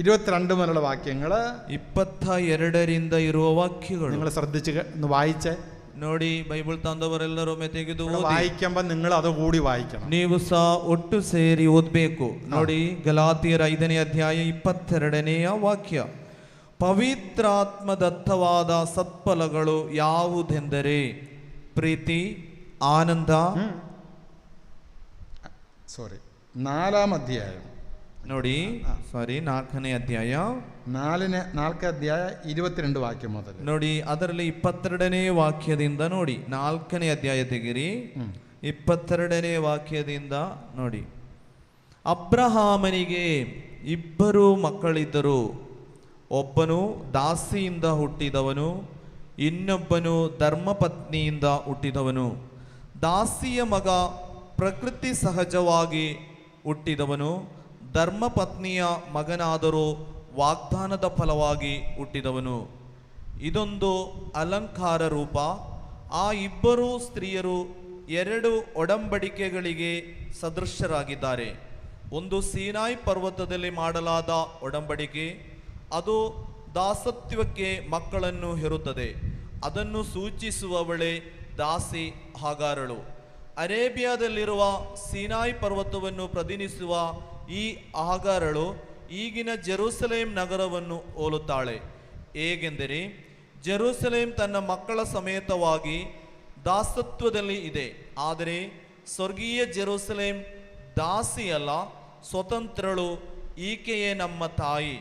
22 മുതലുള്ള വാക്യങ്ങൾ 22ರಿಂದ ಇರುವ ವಾಕ್ಯಗಳು നിങ്ങൾ ശ്രദ്ധിച്ച് ഒന്ന് വായിച്ചേ. ನೋಡಿ, ಬೈಬಲ್ ತಂದವರೆಲ್ಲರೂ ತೆಗೆದು വായിക്കുമ്പോൾ നിങ്ങൾ ಅದು കൂടി വായിക്കണം. ನೀವು ಸಹ ಒಟ್ಟು ಸೇರಿ ಓದಬೇಕು. ನೋಡಿ, ಗಲಾತಿಯರ 5ನೇ ಅಧ್ಯಾಯ 22ನೇಯ ವಾಕ್ಯ. ಪವಿತ್ರಾತ್ಮದತ್ತವಾದ ಸತ್ಫಲಗಳು ಯಾವುದೆಂದರೆ ಪ್ರೀತಿ, ಆನಂದ. 4-ാം അധ്യായം ನೋಡಿ, 4ನೇ ಅಧ್ಯಾಯ 22 ವಾಕ್ಯ ಮೊದಲು ನೋಡಿ. ಅದರಲ್ಲಿ 22ನೇ ವಾಕ್ಯದಿಂದ ನೋಡಿ. 4ನೇ ಅಧ್ಯಾಯ ತೆಗಿರಿ, 22ನೇ ವಾಕ್ಯದಿಂದ ನೋಡಿ. ಅಬ್ರಹಾಮನಿಗೆ 2 ಮಕ್ಕಳಿದ್ದರು. ಒಬ್ಬನು ದಾಸಿಯಿಂದ ಹುಟ್ಟಿದವನು, ಇನ್ನೊಬ್ಬನು ಧರ್ಮಪತ್ನಿಯಿಂದ ಹುಟ್ಟಿದವನು. ದಾಸಿಯ ಮಗ ಪ್ರಕೃತಿ ಸಹಜವಾಗಿ ಹುಟ್ಟಿದವನು, ಧರ್ಮಪತ್ನಿಯ ಮಗನಾದರೂ ವಾಗ್ದಾನದ ಫಲವಾಗಿ ಹುಟ್ಟಿದವನು. ಇದೊಂದು ಅಲಂಕಾರ ರೂಪ. ಆ 2 ಸ್ತ್ರೀಯರು 2 ಒಡಂಬಡಿಕೆಗಳಿಗೆ ಸದೃಶರಾಗಿದ್ದಾರೆ. ಒಂದು ಸೀನಾಯಿ ಪರ್ವತದಲ್ಲಿ ಮಾಡಲಾದ ಒಡಂಬಡಿಕೆ, ಅದು ದಾಸತ್ವಕ್ಕೆ ಮಕ್ಕಳನ್ನು ಹೆರುತ್ತದೆ. ಅದನ್ನು ಸೂಚಿಸುವವಳೇ ದಾಸಿ ಹಾಗಾರಳು. ಅರೇಬಿಯಾದಲ್ಲಿರುವ ಸೀನಾಯಿ ಪರ್ವತವನ್ನು ಪ್ರತಿನಿಧಿಸುವ ಈ ಹಾಗಾರಳು ಈಗಿನ ಜೆರೂಸಲೇಮ್ ನಗರವನ್ನು ಹೋಲುತ್ತಾಳೆ. ಹೇಗೆಂದರೆ, ಜೆರೂಸಲೇಮ್ ತನ್ನ ಮಕ್ಕಳ ಸಮೇತವಾಗಿ ದಾಸತ್ವದಲ್ಲಿ ಇದೆ. ಆದರೆ ಸ್ವರ್ಗೀಯ ಜೆರೂಸಲೇಮ್ ದಾಸಿಯಲ್ಲ, ಸ್ವತಂತ್ರಳು. ಈಕೆಯೇ ನಮ್ಮ ತಾಯಿ.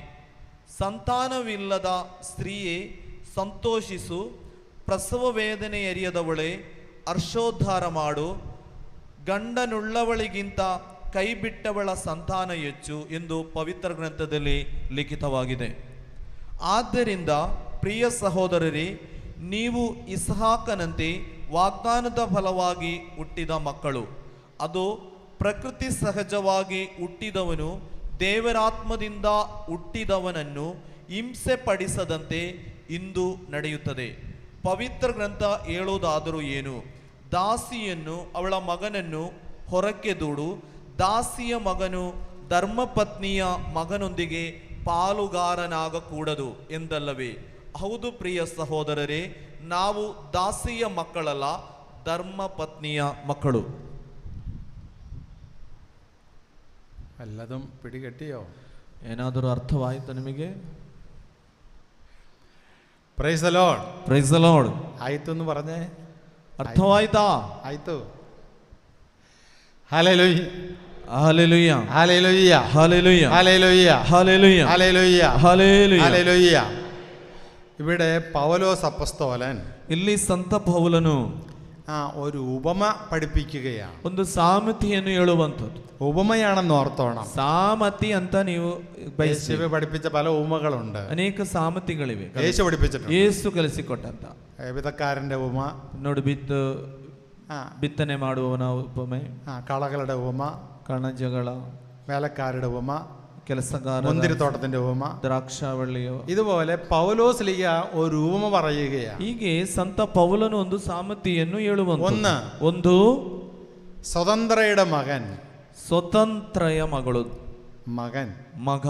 ಸಂತಾನವಿಲ್ಲದ ಸ್ತ್ರೀಯೇ ಸಂತೋಷಿಸು, ಪ್ರಸವ ವೇದನೆ ಎರಿಯದವಳೆ ಹರ್ಷೋದ್ಧಾರ ಮಾಡು. ಗಂಡನುಳ್ಳವಳಿಗಿಂತ ಕೈಬಿಟ್ಟವಳ ಸಂತಾನ ಹೆಚ್ಚು ಎಂದು ಪವಿತ್ರ ಗ್ರಂಥದಲ್ಲಿ ಲಿಖಿತವಾಗಿದೆ. ಆದ್ದರಿಂದ ಪ್ರಿಯ ಸಹೋದರರೇ, ನೀವು ಇಸ್ಹಾಕನಂತೆ ವಾಗ್ದಾನದ ಫಲವಾಗಿ ಹುಟ್ಟಿದ ಮಕ್ಕಳು. ಅದು ಪ್ರಕೃತಿ ಸಹಜವಾಗಿ ಹುಟ್ಟಿದವನು ದೇವರಾತ್ಮದಿಂದ ಹುಟ್ಟಿದವನನ್ನು ಹಿಂಸೆ ಪಡಿಸದಂತೆ ಇಂದು ನಡೆಯುತ್ತದೆ. ಪವಿತ್ರ ಗ್ರಂಥ ಹೇಳುವುದಾದರೂ ಏನು? ದಾಸಿಯನ್ನು ಅವಳ ಮಗನನ್ನು ಹೊರಕ್ಕೆ ದೂಡು. ದಾಸಿಯ ಮಗನು ಧರ್ಮಪತ್ನಿಯ ಮಗನೊಂದಿಗೆ ಪಾಲುಗಾರನಾಗಕೂಡದು ಎಂದಲ್ಲವೇ? ಹೌದು ಪ್ರಿಯ ಸಹೋದರರೇ, ನಾವು ದಾಸಿಯ ಮಕ್ಕಳಲ್ಲ, ಧರ್ಮಪತ್ನಿಯ ಮಕ್ಕಳು. ಎಲ್ಲದೂ ಪಿಡಿಗಟ್ಟಿಯೋ? ಏನಾದರೂ ಅರ್ಥವಾಯಿತು ನಿಮಗೆ? Praise the Lord. Praise the Lord. ಆಯ್ತು എന്ന് പറഞ്ഞേ. ಅರ್ಥವಾಯ್ತಾ? ಆಯ್ತು. Hallelujah, hallelujah, hallelujah, hallelujah, hallelujah, hallelujah, hallelujah, hallelujah, hallelujah. ഇവിടെ പൗലോസ് അപ്പോസ്തലൻ ಇಲ್ಲಿ ಸಂತ ಪೌಲನು ഒരു ഉപമ പഠിപ്പിക്കുകയാണ്. ಒಂದು ಸಾಮರ್ಥ್ಯವನ್ನು ಹೇಳುವಂಥದ್ದು. ഉപമയാണെന്ന് ഓർത്തോണം. ಸಾಮರ್ಥ್ಯ ಅಂತ ನೀವು യേശു പഠിപ്പിച്ച പല ഉപമകളുണ്ട്. ಅನೇಕ ಸಾಮರ್ಥ್ಯಗಳಿವೆ. യേശു പഠിപ്പിച്ചിട്ടുണ്ട്. ಯೇಸು ಕಲಿಸಿಕೊಟ್ಟಂತ വിതക്കാരന്റെ ഉപമ ನೋಡಿ, ಬಿತ್ತನೆ ಮಾಡುವವನ ಉಪಮೆ, കളകളുടെ ഉപമ, ಕಣಜಗಳ, വേലക്കാരുടെ ഉപമ, ಕೆಲಸಗಾರ, മുന്തിരിത്തോട്ടത്തിന്റെ ഉപമ, ദ്രാಕ್ಷಾವಳ್ಳಿಯೋ. ഇതുപോലെ പൗലോസ് ലീഗ ഒരു ഉപമ പറയുകയാണ്. ಹೀಗೆ ಸಂತ ಪೌಲನು ಒಂದು ಸಾಮರ್ಥ್ಯವನ್ನು ಹೇಳುವಂತ. ಒಂದು ಸ್ವತಂತ್ರയുടെ മകൻ, ಸ್ವತಂತ್ರಯ ಮಗಳು. മകൻ. ಮಗ.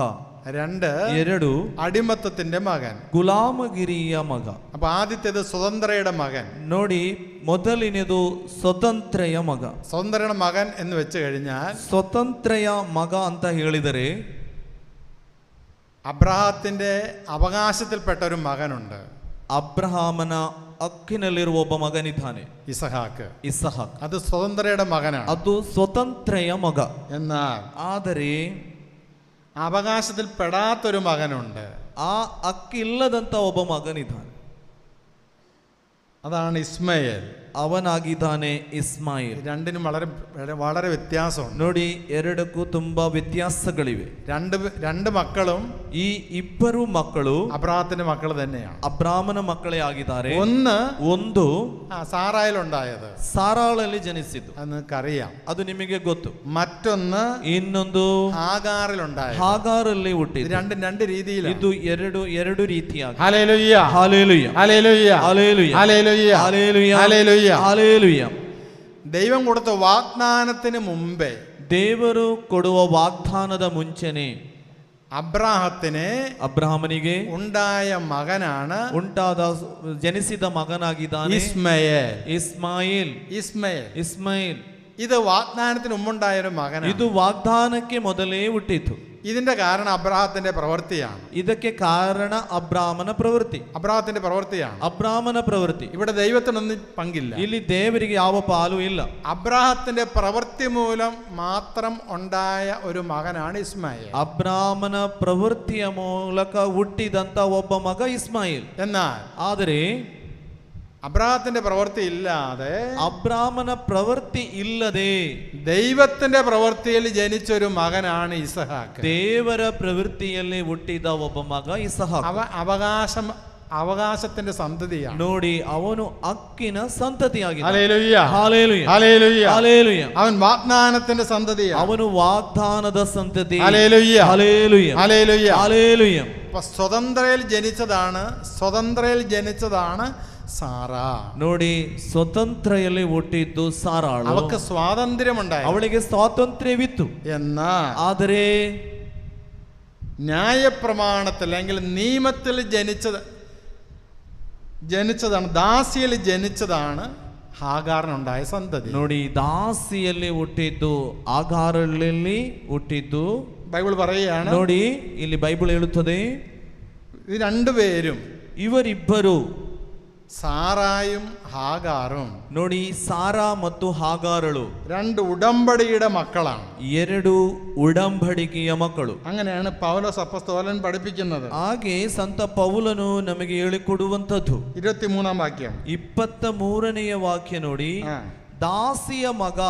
2 2 അടിമത്തത്തിന്റെ മകൻ. ಗುಲಾಮಗಿರಿಯ ಮಗ. അപ്പൊ ആദ്യത്തേത് സ്വതന്ത്രയുടെ മകൻ. ನೋಡಿ, ಮೊದಲಿನದು ಸ್ವತಂತ್ರೆಯ ಮಗ. സ്വതന്ത്രയുടെ മകൻ എന്ന് വെച്ച് കഴിഞ്ഞാൽ ಸ್ವತಂತ್ರೆಯ ಮಗ ಅಂತ ಹೇಳಿದರೆ അബ്രഹാത്തിന്റെ അവകാശത്തിൽപ്പെട്ട ഒരു മകനുണ്ട്. ಅಬ್ರಹಾಮನ ಹಕ್ಕಿನಲ್ಲಿರುವ ಒಬ್ಬ ಮಗನಿದ್ದಾನೆ, ഇസഹാക്ക്. ಇಸಹಾಕ್. അത് സ്വതന്ത്രയുടെ മകനാണ്. ಅದು ಸ್ವತಂತ್ರೆಯ ಮಗ. എന്നാൽ ಆದರೆ അവകാശത്തിൽ പെടാത്തൊരു മകനുണ്ട്. ಆ ಹಕ್ಕಿಲ್ಲದಂತ ಒಬ್ಬ ಮಗನಿದ್ದಾನೆ, അതാണ് ഇസ്മയേൽ. ಅವನಾಗಿದ್ದಾನೆ ಇಸ್ಮಾಯಿಲ್. രണ്ടിനും വളരെ വളരെ വ്യത്യാസമുണ്ട്. ನೋಡಿ, ಎರಡಕ್ಕೂ ತುಂಬಾ ವ್ಯತ್ಯಾಸಗಳಿವೆ. രണ്ട് മക്കളും ಈ ಇಬ್ಬರು ಮಕ್ಕಳು അബ്രഹാത്തിന്റെ മക്കൾ തന്നെയാണ്. ಅಬ್ರಾಮನ ಮಕ್ಕಳೇ ಆಗಿದ್ದಾರೆ. ಒಂದು സാറായിലുണ്ടായത്, ಸಾರಾಳಲ್ಲಿ ಜನಿಸಿದ್ದು, അത് നിങ്ങൾക്കറിയാം, ಅದು ನಿಮಗೆ ಗೊತ್ತು. മറ്റൊന്ന് ಇನ್ನೊಂದು ഹാഗാറിലുണ്ടായത്. ಹಾಗಾರಲ್ಲಿ ಹುಟ್ಟಿದ್ದು. രണ്ട് രീതിയിലാണ്. ಇದು ಎರಡು ರೀತಿಯಾಗಿ. Hallelujah, hallelujah, hallelujah, hallelujah, hallelujah, hallelujah, hallelujah. Hallelujah. ദൈവം കൊടുത്ത വാഗ്ദാനത്തിന് മുമ്പേ, ದೇವರು ಕೊಡುವ ವಾಗ್ದಾನದ ಮುಂಚೆನೆ ಅಬ್ರಹಾಮನಿಗೆ ഉണ്ടായ മകനാണ്, ಜನಿಸಿದ ಮಗನಾಗಿದ್ದಾನೆ ഇസ്മായേൽ. ಇಸ್ಮಾಯಿಲ್. ഇത് വാഗ്ദാനത്തിന് മുമ്പുണ്ടായ ഒരു മകനാണ്. ಇದು ವಾಗ್ದಾನಕ್ಕೆ ಮೊದಲೇ ಹುಟ್ಟಿತು. ഇതിന്റെ കാരണം അബ്രഹാത്തിന്റെ പ്രവൃത്തിയാണ്. ಇದಕ್ಕೆ ಕಾರಣ ಅಬ್ರಾಮನ ಪ್ರವೃತ್ತಿ. അബ്രഹാമന പ്രവൃത്തി. ഇവിടെ ദൈവത്തിനൊന്നും പങ്കില്ല. ಇಲ್ಲಿ ದೇವರಿಗೆ ಯಾವ ಪಾಲು ಇಲ್ಲ. അബ്രഹാത്തിന്റെ പ്രവൃത്തി മൂലം മാത്രം ഉണ്ടായ ഒരു മകനാണ് ഇസ്മായിൽ. ಅಬ್ರಾಮನ ಪ್ರವೃತ್ತಿಯ ಮೂಲಕ ಹುಟ್ಟಿದಂತ ಒಬ್ಬ ಮಗ ಇಸ್ಮಾಯಿಲ್. ಆದರೆ അബ്രഹാത്തിന്റെ പ്രവൃത്തി ഇല്ലാതെ, അബ്രാമന പ്രവൃത്തി ഇല്ലದೆ ദൈവത്തിന്റെ പ്രവൃത്തിയിൽ ജനിച്ചൊരു മകനാണ് ഇസഹാക്ക്. ದೇವರ ಪ್ರವೃತ್ತಿಯಲ್ಲಿ ಹುಟ್ಟಿದ ಒಬ್ಬ ಮಗ ಇಸಹಾಕ್. അവകാശത്തിന്റെ സന്തതിയാണ്. ನೋಡಿ, ಅವನು ಹಕ್ಕಿನ ಸಂತತಿಯಾಗಿದ್ದಾನೆ. Hallelujah, hallelujah, hallelujah, hallelujah. അവൻ വാഗ്ദാനത്തിന്റെ സന്തതിയാണ്. ಅವನು ವಾಗ್ದಾನದ ಸಂತತಿ. Hallelujah, hallelujah, hallelujah, hallelujah. സ്വതന്ത്രയിൽ ജനിച്ചതാണ് സാറ. ನೋಡಿ, ಸ್ವತಂತ್ರೆಯಲ್ಲಿ ಹುಟ್ಟಿದ್ದು ಸಾರಾಳು. അവൾക്ക് സ്വാതന്ത്ര്യമുണ്ടായി, ಅವಳಿಗೆ ಸ್ವಾತಂತ್ರ್ಯವಿತ್ತು. ಆದರೆ ന്യായപ്രമാണത്തിൽ അല്ലെങ്കിൽ നിയമത്തിൽ ജനിച്ചതാണ്, ദാസിയിൽ ജനിച്ചതാണ് ഹാഗാറിനുണ്ടായ സന്തതി. ನೋಡಿ, ದಾಸಿಯಲ್ಲಿ ಹುಟ್ಟಿದ್ದು, ಆಗಾರಲ್ಲಿ ಹುಟ್ಟಿದ್ದು ബൈബിൾ പറയുകയാണ്. ನೋಡಿ, ಇಲ್ಲಿ ಬೈಬಲ್ ಹೇಳುತ್ತದೆ, ഇത് രണ്ടുപേരും, ಇವರಿಬ್ಬರು, സാറായും ഹാഗാറും, ನೋಡಿ, ಸಾರಾ ಮತ್ತು ಹಾಗಾರಳು രണ്ട് ഉടമ്പടിയുടെ മക്കളാണ്. ಎರಡು ಉಡಂಬಡಿಕೆಯ ಮಕ್ಕಳು. അങ്ങനെയാണ് പൗലോസ് അപ്പോസ്തലൻ പഠിപ്പിക്കുന്നത്. ಹಾಗೆ ಸಂತ ಪೌಲನು ನಮಗೆ ಹೇಳಿಕೊಡುವಂಥದ್ದು. 23ാം വാക്യം, 23ನೆಯ ವಾಕ್ಯ ನೋಡಿ. ದಾಸಿಯ ಮಗ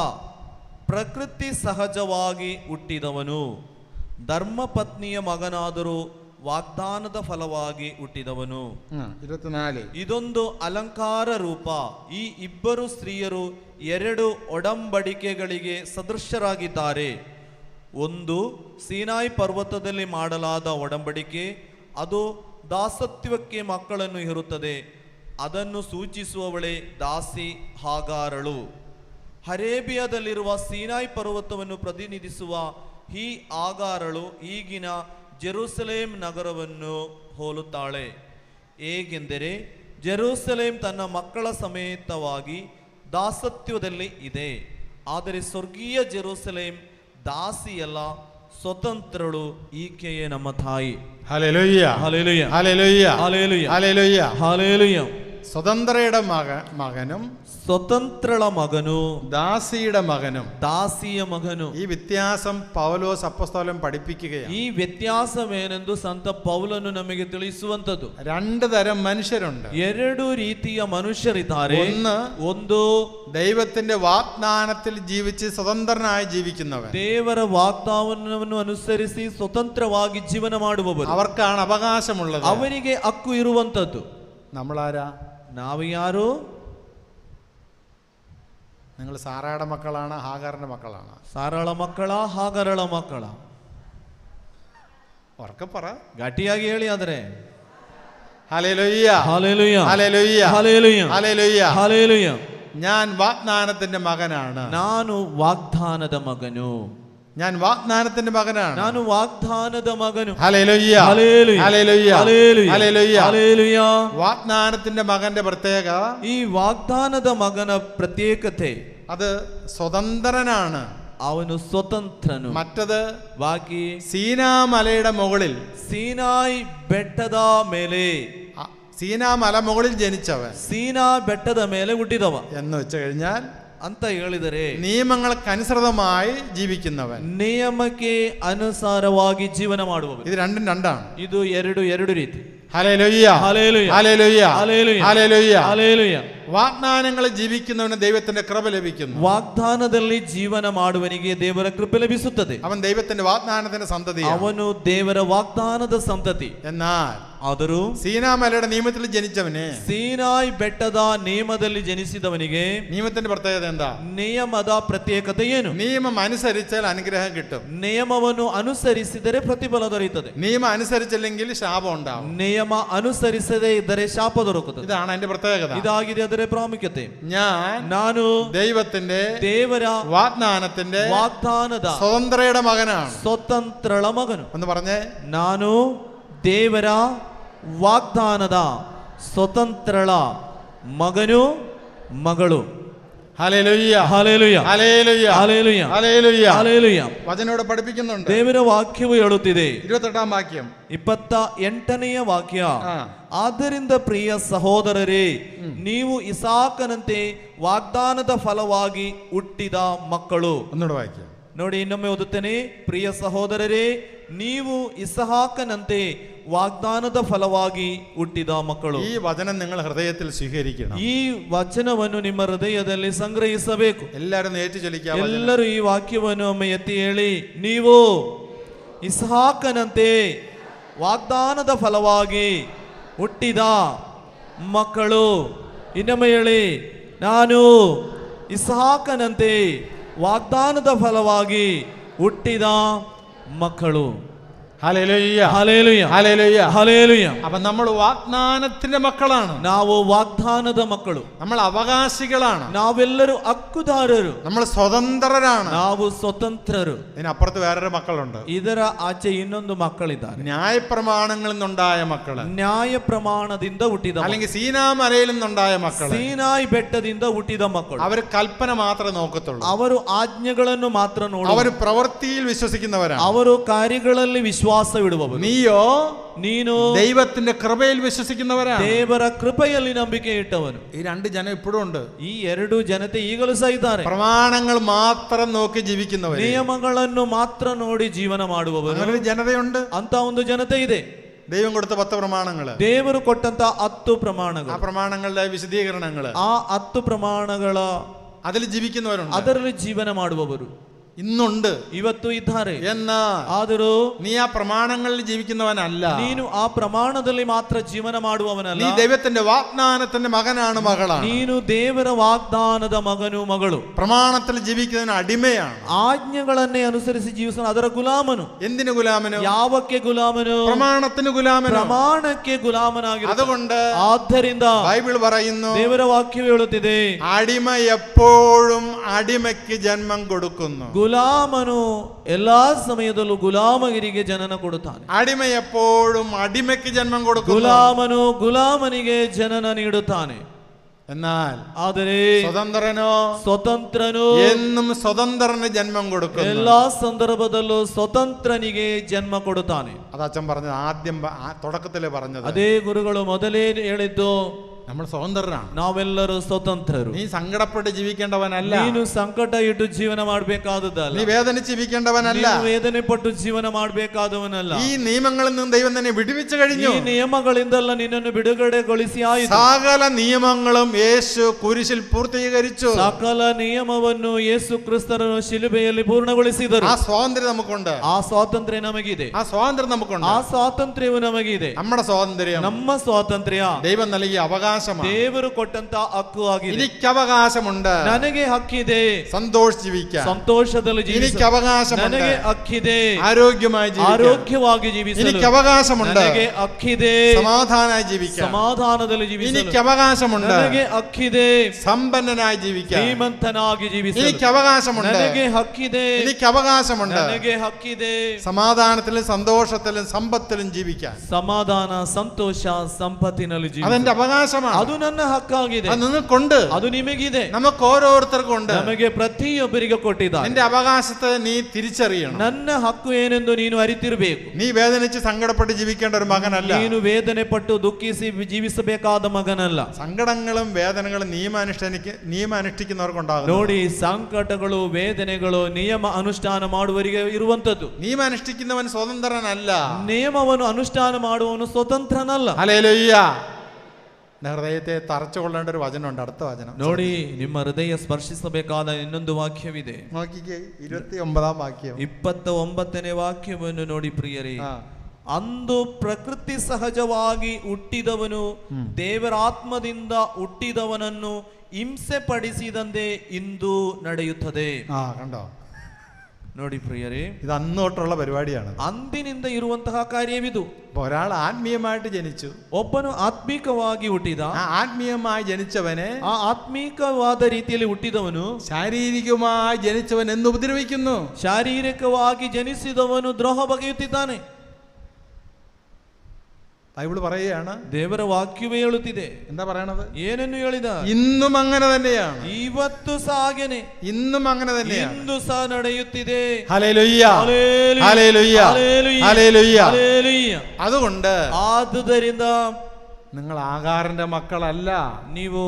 ಪ್ರಕೃತಿ ಸಹಜವಾಗಿ ಹುಟ್ಟಿದವನು, ಧರ್ಮಪತ್ನಿಯ ಮಗನಾದರೂ ವಾಗ್ದಾನದ ಫಲವಾಗಿ ಹುಟ್ಟಿದವನು. 24, ಇದೊಂದು ಅಲಂಕಾರ ರೂಪ. ಈ ಇಬ್ಬರು ಸ್ತ್ರೀಯರು ಎರಡು ಒಡಂಬಡಿಕೆಗಳಿಗೆ ಸದೃಶರಾಗಿದ್ದಾರೆ. ಒಂದು ಸೀನಾಯಿ ಪರ್ವತದಲ್ಲಿ ಮಾಡಲಾದ ಒಡಂಬಡಿಕೆ, ಅದು ದಾಸತ್ವಕ್ಕೆ ಮಕ್ಕಳನ್ನು ಹೆರುತ್ತದೆ. ಅದನ್ನು ಸೂಚಿಸುವವಳೇ ದಾಸಿ ಹಾಗಾರಳು. ಅರೇಬಿಯಾದಲ್ಲಿರುವ ಸೀನಾಯಿ ಪರ್ವತವನ್ನು ಪ್ರತಿನಿಧಿಸುವ ಈ ಹಾಗಾರಳು ಈಗಿನ ಜೆರೂಸಲೇಮ್ ನಗರವನ್ನು ಹೋಲುತ್ತಾಳೆ. ಹೇಗೆಂದರೆ, ಜೆರೂಸಲೇಮ್ ತನ್ನ ಮಕ್ಕಳ ಸಮೇತವಾಗಿ ದಾಸತ್ವದಲ್ಲಿ ಇದೆ. ಆದರೆ ಸ್ವರ್ಗೀಯ ಜೆರೂಸಲೇಮ್ ದಾಸಿಯಲ್ಲ, ಸ್ವತಂತ್ರಳು. ಈಕೆಯೇ ನಮ್ಮ ತಾಯಿ. Hallelujah, hallelujah, hallelujah, hallelujah, hallelujah, hallelujah. സ്വതന്ത്രയുടെ മകനും സ്വതന്ത്രಳ മകനു, ദാസിയുടെ മകനും, ದಾಸಿಯ ಮಗನು. ഈ വ്യത്യാസം പൗലോസ് അപ്പോസ്തലൻ പഠിപ്പിക്കുകയാണ്. ಈ ವ್ಯತ್ಯಾಸವೇನೆಂದು ಸಂತ ಪೌಲನು ನಮಗೆ ತಿಳಿಸುವಂತದ್ದು. രണ്ട് തരം മനുഷ്യരുണ്ട്. ಎರಡು ರೀತಿಯ ಮನುಷ್ಯರಿದ್ದಾರೆ. ಒಂದು ദൈവത്തിന്റെ വാഗ്ദാനത്തിൽ ജീവിച്ച് സ്വതന്ത്രനായി ജീവിക്കുന്നവൻ, ದೇವರ ವಾಗ್ದಾನವನ್ನು ಅನುಸರಿಸಿ ಸ್ವತಂತ್ರವಾಗಿ ಜೀವನ ಮಾಡುವವರು. അവർക്കാണ് അവകാശമുള്ളത്, ಅವರಿಗೆ ಹಕ್ಕು ಇರುವಂತದ್ದು. നമ്മളാരാ? ನಾವು ಯಾರು? നിങ്ങൾ സാറായുടെ മക്കളാണ്, ഹാഗാറിന്റെ മക്കളാണ്? ಸಾರಳ ಮಕ್ಕಳ, ಹಾಗರಳ ಮಕ್ಕಳ? ഉറക്കെ പറ, ಗಟ್ಟಿಯಾಗಿ ಹೇಳಿ. ಆದರೆ hallelujah, hallelujah, hallelujah, hallelujah, hallelujah, hallelujah. ഞാൻ വാഗ്ദാനത്തിന്റെ മകനാണ്. ನಾನು ವಾಗ್ದಾನದ ಮಗನು. ഞാൻ വാഗ്ദാനത്തിന്റെ മകനാണ്. ನಾನು ವಾಗ್ದಾನದ ಮಗನು. Hallelujah, hallelujah, hallelujah, hallelujah, hallelujah. Hallelujah. വാഗ്ദാനത്തിന്റെ മകന്റെ പ്രത്യേക ಈ ವಾಗ್ದಾನದ ಮಗನ ಪ್ರತ್ಯೇಕತೆ, അത് സ്വതന്ത്രനാണ്. ಅವನು ಸ್ವತಂತ್ರನು. മറ്റത് ಬಾಕಿ സീനാ മലയുടെ മുകളിൽ, ಸೀನಾಯಿ ಬೆಟ್ಟದ ಮೇಲೆ, സീനാ മല മുകളിൽ ജനിച്ചവൻ ಸೀನಾ ಬೆಟ್ಟದ ಮೇಲೆ ಹುಟ್ಟಿದವ എന്ന് വെച്ച് കഴിഞ്ഞാൽ ಅಂತ ಹೇಳಿದರೆ നിയമങ്ങൾക്കനുസൃതമായി ജീവിക്കുന്നവൻ, ನಿಯಮಕ್ಕೆ ಅನುಸಾರವಾಗಿ ಜೀವನ ಮಾಡುವವನು. ഇത് രണ്ടും രണ്ടാണ്. ಇದು ಎರಡು ರೀತಿ. Hallelujah, hallelujah, hallelujah, hallelujah, hallelujah. Hallelujah. വാഗ്ദാനങ്ങളിൽ ജീവിക്കുന്നവന് ദൈവത്തിന്റെ കൃപ ലഭിക്കുന്നു. ವಾಗ್ದಾನದಲ್ಲಿ ಜೀವನ ಮಾಡುವನಿಗೆ ದೇವರ ಕೃಪೆ ಲಭಿಸುತ್ತದೆ. അവൻ ദൈവത്തിന്റെ വാഗ്ദാനത്തിന്റെ സന്തതിയാണ്. ಅವನು ದೇವರ ವಾಗ್ದಾನದ ಸಂತತಿ. എന്നാൽ ಆದರೂ സീനാ മലയുടെ നിയമത്തിൽ ജനിച്ചവന്, ಸೀನಾಯಿ ಬೆಟ್ಟದ ನಿಯಮದಲ್ಲಿ ಜನಿಸಿದವನಿಗೆ നിയമത്തിന്റെ പ്രത്യേകത എന്താ? ನಿಯಮದ ಪ್ರತ್ಯೇಕತೆ ಏನು? നിയമം അനുസരിച്ചാൽ അനുഗ്രഹം കിട്ടും. ನಿಯಮವನ್ನು ಅನುಸರಿಸಿದರೆ ಪ್ರತಿಫಲ ದೊರೆಯುತ್ತದೆ. നിയമം അനുസരിച്ചില്ലെങ്കിൽ ശാപം ഉണ്ടാവും. ನಿಯಮ ಅನುಸರಿಸದೇ ಇದ್ದರೆ ಶಾಪ ದೊರಕುತ್ತದೆ. ഇതാണ് അതിന്റെ പ്രത്യേകത. ಇದಾಗಿದೆ ಅದರ ಪ್ರಾಮುಖ್ಯತೆ. ನಾನು ദൈവത്തിന്റെ ದೇವರ വാഗ്ദാനത്തിന്റെ ವಾಗ್ದಾನದ സ്വതന്ത്രയുടെ മകനാണ്. ಸ್ವತಂತ್ರಳ ಮಗನು. എന്ന് പറഞ്ഞേ, ನಾನು ದೇವರ ವಾಗ್ದಾನದ ಸ್ವತಂತ್ರಳ ಮಗನು ಮಗಳು. Hallelujah, hallelujah, hallelujah, hallelujah, hallelujah. Hallelujah. വചനം ഇവിടെ പഠിപ്പിക്കുന്നുണ്ട്. ದೇವರ ವಾಕ್ಯವು ಹೇಳುತ್ತಿದೆ, 28ാം വാക്യം, 28ನೆಯ ವಾಕ್ಯ. ആ. ಆದ್ದರಿಂದ ಪ್ರಿಯ ಸಹೋದರರೇ, ನೀವು ಇಸಾಕನಂತೆ ವಾಗ್ದಾನದ ಫಲವಾಗಿ ಹುಟ್ಟಿದ ಮಕ್ಕಳು. ഒന്നുകൂടെ വായിക്കാം. ನೋಡಿ, ಇನ್ನೊಮ್ಮೆ ಓದುತ್ತೇನೆ. ಪ್ರಿಯ ಸಹೋದರರೇ, ನೀವು ಇಸಹಾಕನಂತೆ ವಾಗ್ದಾನದ ಫಲವಾಗಿ ಹುಟ್ಟಿದ ಮಕ್ಕಳು. ഈ വചനം നിങ്ങൾ ഹൃദയത്തിൽ സ്വീകരിക്കണം. ಈ ವಚನವನ್ನು ನಿಮ್ಮ ಹೃದಯದಲ್ಲಿ ಸಂಗ್ರಹಿಸಬೇಕು. എല്ലാവരും ഏറ്റു ചൊല്ലിക്കാം. ಎಲ್ಲರೂ ಈ ವಾಕ್ಯವನ್ನು ಒಮ್ಮೆ ಎತ್ತಿ ಹೇಳಿ. ನೀವು ಇಸಹಾಕನಂತೆ ವಾಗ್ದಾನದ ಫಲವಾಗಿ ಹುಟ್ಟಿದ ಮಕ್ಕಳು. ಇನ್ನೊಮ್ಮೆ ಹೇಳಿ, ನಾನು ಇಸಹಾಕನಂತೆ ವಾಗ್ದಾನದ ಫಲವಾಗಿ ಹುಟ್ಟಿದ ಮಕ್ಕಳು. ഹല്ലേലൂയ, ഹല്ലേലൂയ, ഹല്ലേലൂയ, ഹല്ലേലൂയ. അപ്പൊ നമ്മൾ വാഗ്ദാനത്തിന്റെ മക്കളാണ്. ನಾವು ವಾಗ್ದಾನದ ಮಕ್ಕಳು. നമ്മൾ അവകാശികളാണ്. ನಾವೆಲ್ಲರೂ ಹಕ್ಕುದಾರರು. നമ്മൾ സ്വതന്ത്രരാണ്. ನಾವು ಸ್ವತಂತ್ರರು. ഇതിനപ്പുറത്ത് വേറൊരു മക്കളുണ്ട്. ಇದರ ಆಚೆ ಇನ್ನೊಂದು ಮಕ್ಕಳಿದ್ದಾರೆ. ന്യായപ്രമാണങ്ങളിൽ നിന്നുണ്ടായ മക്കള്, ನ್ಯಾಯ ಪ್ರಮಾಣದಿಂದ ಹುಟ್ಟಿದ ಮಕ್ಕಳು. അല്ലെങ്കിൽ സീനാ മലയിൽ നിന്നുണ്ടായ മക്കള്. ಸೀನಾಯಿ ಬೆಟ್ಟದಿಂದ ಹುಟ್ಟಿದ ಮಕ್ಕಳು. അവർ കൽപ്പന മാത്രമേ നോക്കത്തുള്ളൂ. ಅವರು ಆಜ್ಞೆಗಳನ್ನು ಮಾತ್ರ ನೋಡು. അവർ പ്രവൃത്തിയിൽ വിശ്വസിക്കുന്നവരാണ്. ಅವರು ಕಾರ್ಯಗಳಲ್ಲಿ ವಿಶ್ವಾಸವಿಡುವವರು. നീയോ ನೀನು ദൈവത്തിന്റെ കൃപയിൽ വിശ്വസിക്കുന്നവരാണ്. ದೇವರ ಕೃಪೆಯಲ್ಲಿ ನಂಬಿಕೆ ಇಟ್ಟವನು. ഈ രണ്ട് ജനം ഇപ്പോഴും ഉണ്ട്. ಈ ಎರಡು ಜನತೆ ಈಗಲೂ ಸಹ ಇದ್ದಾರೆ. പ്രമാണങ്ങൾ മാത്രം നോക്കി ജീവിക്കുന്നവർ, ನಿಯಮಗಳನ್ನು ಮಾತ್ರ ನೋಡಿ ಜೀವನ ಮಾಡುವವರು. അങ്ങനെ ജനതയുണ്ട്. ಅಂತ ಒಂದು ಜನತೆ ಇದೆ. ദൈവം കൊടുത്ത 10 പ്രമാണങ്ങള്, ದೇವರು ಕೊಟ್ಟಂತ 10 ಪ್ರಮಾಣಗಳು, ആ പ്രമാണങ്ങളുടെ വിശദീകരണങ്ങള്, ಆ 10 ಪ್ರಮಾಣಗಳ അതിൽ ജീവിക്കുന്നവരുണ്ട്. ಅದರಲ್ಲಿ ಜೀವನ ಮಾಡುವವರು ഇന്നുണ്ട്, ಇವತ್ತು ಇದ್ದಾರೆ. ആದರೂ നീ ആ പ്രമാണങ്ങളിൽ ജീവിക്കുന്നവനല്ല. ನೀನು ಆ ಪ್ರಮಾಣದಲ್ಲಿ ಮಾತ್ರ ಜೀವನ ಮಾಡುವವನಲ್ಲ. നീ ദൈവത്തിന്റെ വാഗ്ദാനത്തിന്റെ മകനാണ്, മകളാണ്. ನೀನು ದೇವರ ವಾಗ್ದಾನದ ಮಗನು ಮಗಳು. പ്രമാണത്തിൽ ജീവിക്കുന്നവന് അടിമയാണ്. ಆಜ್ಞೆಗಳನ್ನೇ ಅನುಸರಿಸಿ ಜೀವಿಸಲು ಅದರ ಗುಲಾಮನು. എന്തിനു ഗുലാമനു? ಯಾವಕ್ಕೆ ಗುಲಾಮನು? പ്രമാണത്തിന് ഗുലാമനു. ಪ್ರಮಾಣಕ್ಕೆ ಗುಲಾಮನಾಗಿರುತ್ತಾನೆ. അതുകൊണ്ട് ಆದ್ದರಿಂದ ബൈബിൾ പറയുന്നു, ದೇವರ ವಾಕ್ಯವು ಹೇಳುತ್ತಿದೆ, അടിമ എപ്പോഴും അടിമയ്ക്ക് ജന്മം കൊടുക്കുന്നു. ಗುಲಾಮನು ಎಲ್ಲಾ ಸಮಯದಲ್ಲೂ ಗುಲಾಮಗಿರಿಗೆ ಜನನ ಕೊಡುತ್ತಾನೆ. അടിമ എപ്പോഴും അടിമയ്ക്ക് ജന്മം കൊടുക്കുന്നു. ಗುಲಾಮನು ಗುಲಾಮನಿಗೆ ಜನನ ನೀಡುತ್ತಾನೆ. എന്നാൽ ಆದರೆ സ്വതന്ത്രനോ എന്നും സ്വതന്ത്രന് ജന്മം കൊടുക്കുന്നു. ಎಲ್ಲಾ ಸಂದರ್ಭದಲ್ಲೂ ಸ್ವತಂತ್ರನಿಗೆ ಜನ್ಮ ಕೊಡುತ್ತಾನೆ. അത് അച്ഛൻ പറഞ്ഞത് ആദ്യം തുടക്കത്തിലേ പറഞ്ഞത്. ಅದೇ ಗುರುಗಳು ಮೊದಲೇ ಹೇಳಿದ್ದು, നമ്മൾ സ്വതന്ത്രനാണ്. ನಾವೆಲ್ಲರೂ ಸ್ವತಂತ್ರರು. നീ സങ്കടപ്പെട്ട് ജീവിക്കേണ്ടവനല്ല. ನೀನು ಸಂಕಟ ಇಟ್ಟು ಜೀವನ ಮಾಡಬೇಕಾದದ್ದಲ್ಲ. നീ വേദനിച്ച് ജീവിക്കേണ്ടവനല്ല. ವೇದನೆ ಪಟ್ಟು ಜೀವನ ಮಾಡಬೇಕಾದವನಲ್ಲ. ഈ നിയമങ്ങളിൽ നിന്ന് ദൈവം തന്നെ വിടുവിച്ചു കഴിഞ്ഞു. ಈ ನಿಯಮಗಳಿಂದಲ್ಲ ನಿನ್ನನ್ನು ಬಿಡುಗಡೆಗೊಳಿಸಿ ಆಯಿತು. സകല നിയമങ്ങളും യേശു കുരിശിൽ പൂർത്തീകരിച്ചു. ಸಕಲ ನಿಯಮವನ್ನು ಯೇಸು ಕ್ರಿಸ್ತನು ಶಿಲುಬೆಯಲ್ಲಿ ಪೂರ್ಣಗೊಳಿಸಿದರು. ആ സ്വാതന്ത്ര്യം നമുക്കുണ്ട്. ಆ ಸ್ವಾತಂತ್ರ್ಯ ನಮಗಿದೆ. ആ സ്വാതന്ത്ര്യം നമുക്കുണ്ട്. ಆ ಸ್ವಾತಂತ್ರ್ಯವು ನಮಗಿದೆ. നമ്മുടെ സ്വാതന്ത്ര്യം, ನಮ್ಮ ಸ್ವಾತಂತ್ರ್ಯ ദൈവം നൽകിയ അവകാശമാണ്. അവകാശമാണ്. ದೇವರು ಕೊಟ್ಟಂತ ಹಕ್ಕು ಆಗಿದೆ. എനിക്ക് അവകാശമുണ്ട്. ನನಗೆ ಹಕ್ಕಿದೆ സന്തോഷിച്ച് ജീവിക്കാൻ. ಸಂತೋಷದಲ್ಲಿ എനിക്ക് ಜೀವಿಸಲು അവകാശമുണ്ട്. ನನಗೆ ಹಕ್ಕಿದೆ. ആരോഗ്യമായി ജീവിക്കാൻ. ಆರೋಗ್ಯವಾಗಿ ಜೀವಿಸಲು എനിക്ക് അവകാശമുണ്ട്. ನನಗೆ ಹಕ್ಕಿದೆ. സമാധാനമായി ജീവിക്കാൻ. ಸಮಾಧಾನದಲ್ಲಿ ಜೀವಿಸಲು എനിക്ക് അവകാശമുണ്ട്. ನನಗೆ ಹಕ್ಕಿದೆ. സമ്പന്നനായി ജീവിക്കാൻ. ಶ್ರೀಮಂತನಾಗಿ ಜೀವಿಸಲು എനിക്ക് അവകാശമുണ്ട്. ನನಗೆ ಹಕ್ಕಿದೆ. എനിക്ക് അവകാശമുണ്ട്. ನನಗೆ ಹಕ್ಕಿದೆ. സമാധാനത്തിലും സന്തോഷത്തിലും സമ്പത്തിലും ജീവിക്കാൻ. ಸಮಾಧಾನ, ಸಂತೋಷ, ಸಂಪತ್ತಿನಲ್ಲಿ ಜೀವಿಸಲು അതെന്റെ അവകാശമാണ്. ಅದು ನನ್ನ ಹಕ್ಕಾಗಿದೆ. അത് നിങ്ങൾക്കുണ്ട്. ಅದು ನಿಮಗಿದೆ. നമുക്ക് ഓരോരുത്തർക്കും ഉണ്ട്. ನಮಗೆ ಪ್ರತಿಯೊಬ್ಬರಿಗೆ ಕೊಟ್ಟಿದ್ದಾರೆ. എന്റെ അവകാശത്തെ നീ തിരിച്ചറിയണം. ನನ್ನ ಹಕ್ಕು ಏನೆಂದು ನೀನು ಅರಿತಿರಬೇಕು. നീ വേദനിച്ച് സങ്കടപ്പെട്ട് ജീവിക്കേണ്ട ഒരു മകനല്ല. ನೀನು ವೇದನೆ ಪಟ್ಟು ದುಃಖಿಸಿ ಜೀವಿಸಬೇಕಾದ ಮಗನಲ್ಲ. സങ്കടങ്ങളും വേദനകളും നിയമമനുഷ്ഠിക്കുന്നവർക്കുണ്ടാകും. ನೋಡಿ, ಸಂಕಟಗಳು, ವೇದನೆಗಳು ನಿಯಮ ಅನುಷ್ಠಾನ ಮಾಡುವವರಿಗೆ ಇರುವಂತದ್ದು. നിയമമനുഷ്ഠിക്കുന്നവൻ സ്വതന്ത്രനല്ല. ನಿಯಮವನ್ನು ಅನುಷ್ಠಾನ ಮಾಡುವವನು ಸ್ವತಂತ್ರನಲ್ಲ. ഹല്ലേലൂയ. ഹൃദയത്തെ തറച്ചുകൊള്ളേണ്ട ഒരു വചനമുണ്ട്. അടുത്ത വചനം ನೋಡಿ, ನಿಮ್ಮ ಹೃದಯ ಸ್ಪರ್ಶಿಸಬೇಕಾದ ಇನ್ನೊಂದು ವಾಕ್ಯವಿದೆ. നോക്കിക്കേ, 29 വാക്യം. 29ನೇ ವಾಕ್ಯವನ್ನು ನೋಡಿ ಪ್ರಿಯರೇ. ಅಂದು ಪ್ರಕೃತಿ ಸಹಜವಾಗಿ ಹುಟ್ಟಿದವನು ದೇವರಾತ್ಮದಿಂದ ಹುಟ್ಟಿದವನನ್ನು ಹಿಂಸೆ ಪಡಿಸಿದಂತೆ ಇಂದು ನಡೆಯುತ್ತದೆ. കണ്ടോ? ನೋಡಿ ಪ್ರಿಯರೇ, ഇത് അന്ന് തൊട്ടുള്ള പരിപാടിയാണ്. ಅಂದಿನಿಂದ ಇರುವಂತಹ ಕಾರ್ಯವಿದು. ഒരാൾ ആത്മീയമായിട്ട് ജനിച്ചു. ಒಬ್ಬನು ಆತ್ಮಿಕವಾಗಿ ಹುಟ್ಟಿದ. ആ ആത്മീയമായി ജനിച്ചവനെ, ಆ ಆತ್ಮಿಕವಾದ ರೀತಿಯಲ್ಲಿ ಹುಟ್ಟಿದವನು ശാരീരികമായി ജനിച്ചവൻ എന്ന് ഉപദ്രവിക്കുന്നു. ಶಾರೀರಿಕವಾಗಿ ಜನಿಸಿದವನು ದ್ರೋಹ ಬಗೆಯುತ್ತಿದ್ದಾನೆ. ബൈബിൾ പറയുകയാണ്, ದೇವರ ವಾಕ್ಯವೇ ಹೇಳುತ್ತಿದೆ. എന്താ പറയണത്? ಏನನ್ನು ಹೇಳಿದ? ഇന്നും അങ്ങനെ തന്നെയാണ്. ಇವತ್ತು ಸಹ ಹಾಗೇನೆ. ഇന്നും അങ്ങനെ തന്നെയാണ്. ಇಂದು ಸಹ ನಡೆಯುತ್ತಿದೆ. Hallelujah, hallelujah, hallelujah, hallelujah, hallelujah. ഹല്ലേലൂയ. അതുകൊണ്ട് ಆದುದರಿಂದ നിങ്ങൾ ആകാറിന്റെ മക്കളല്ല. ನೀವು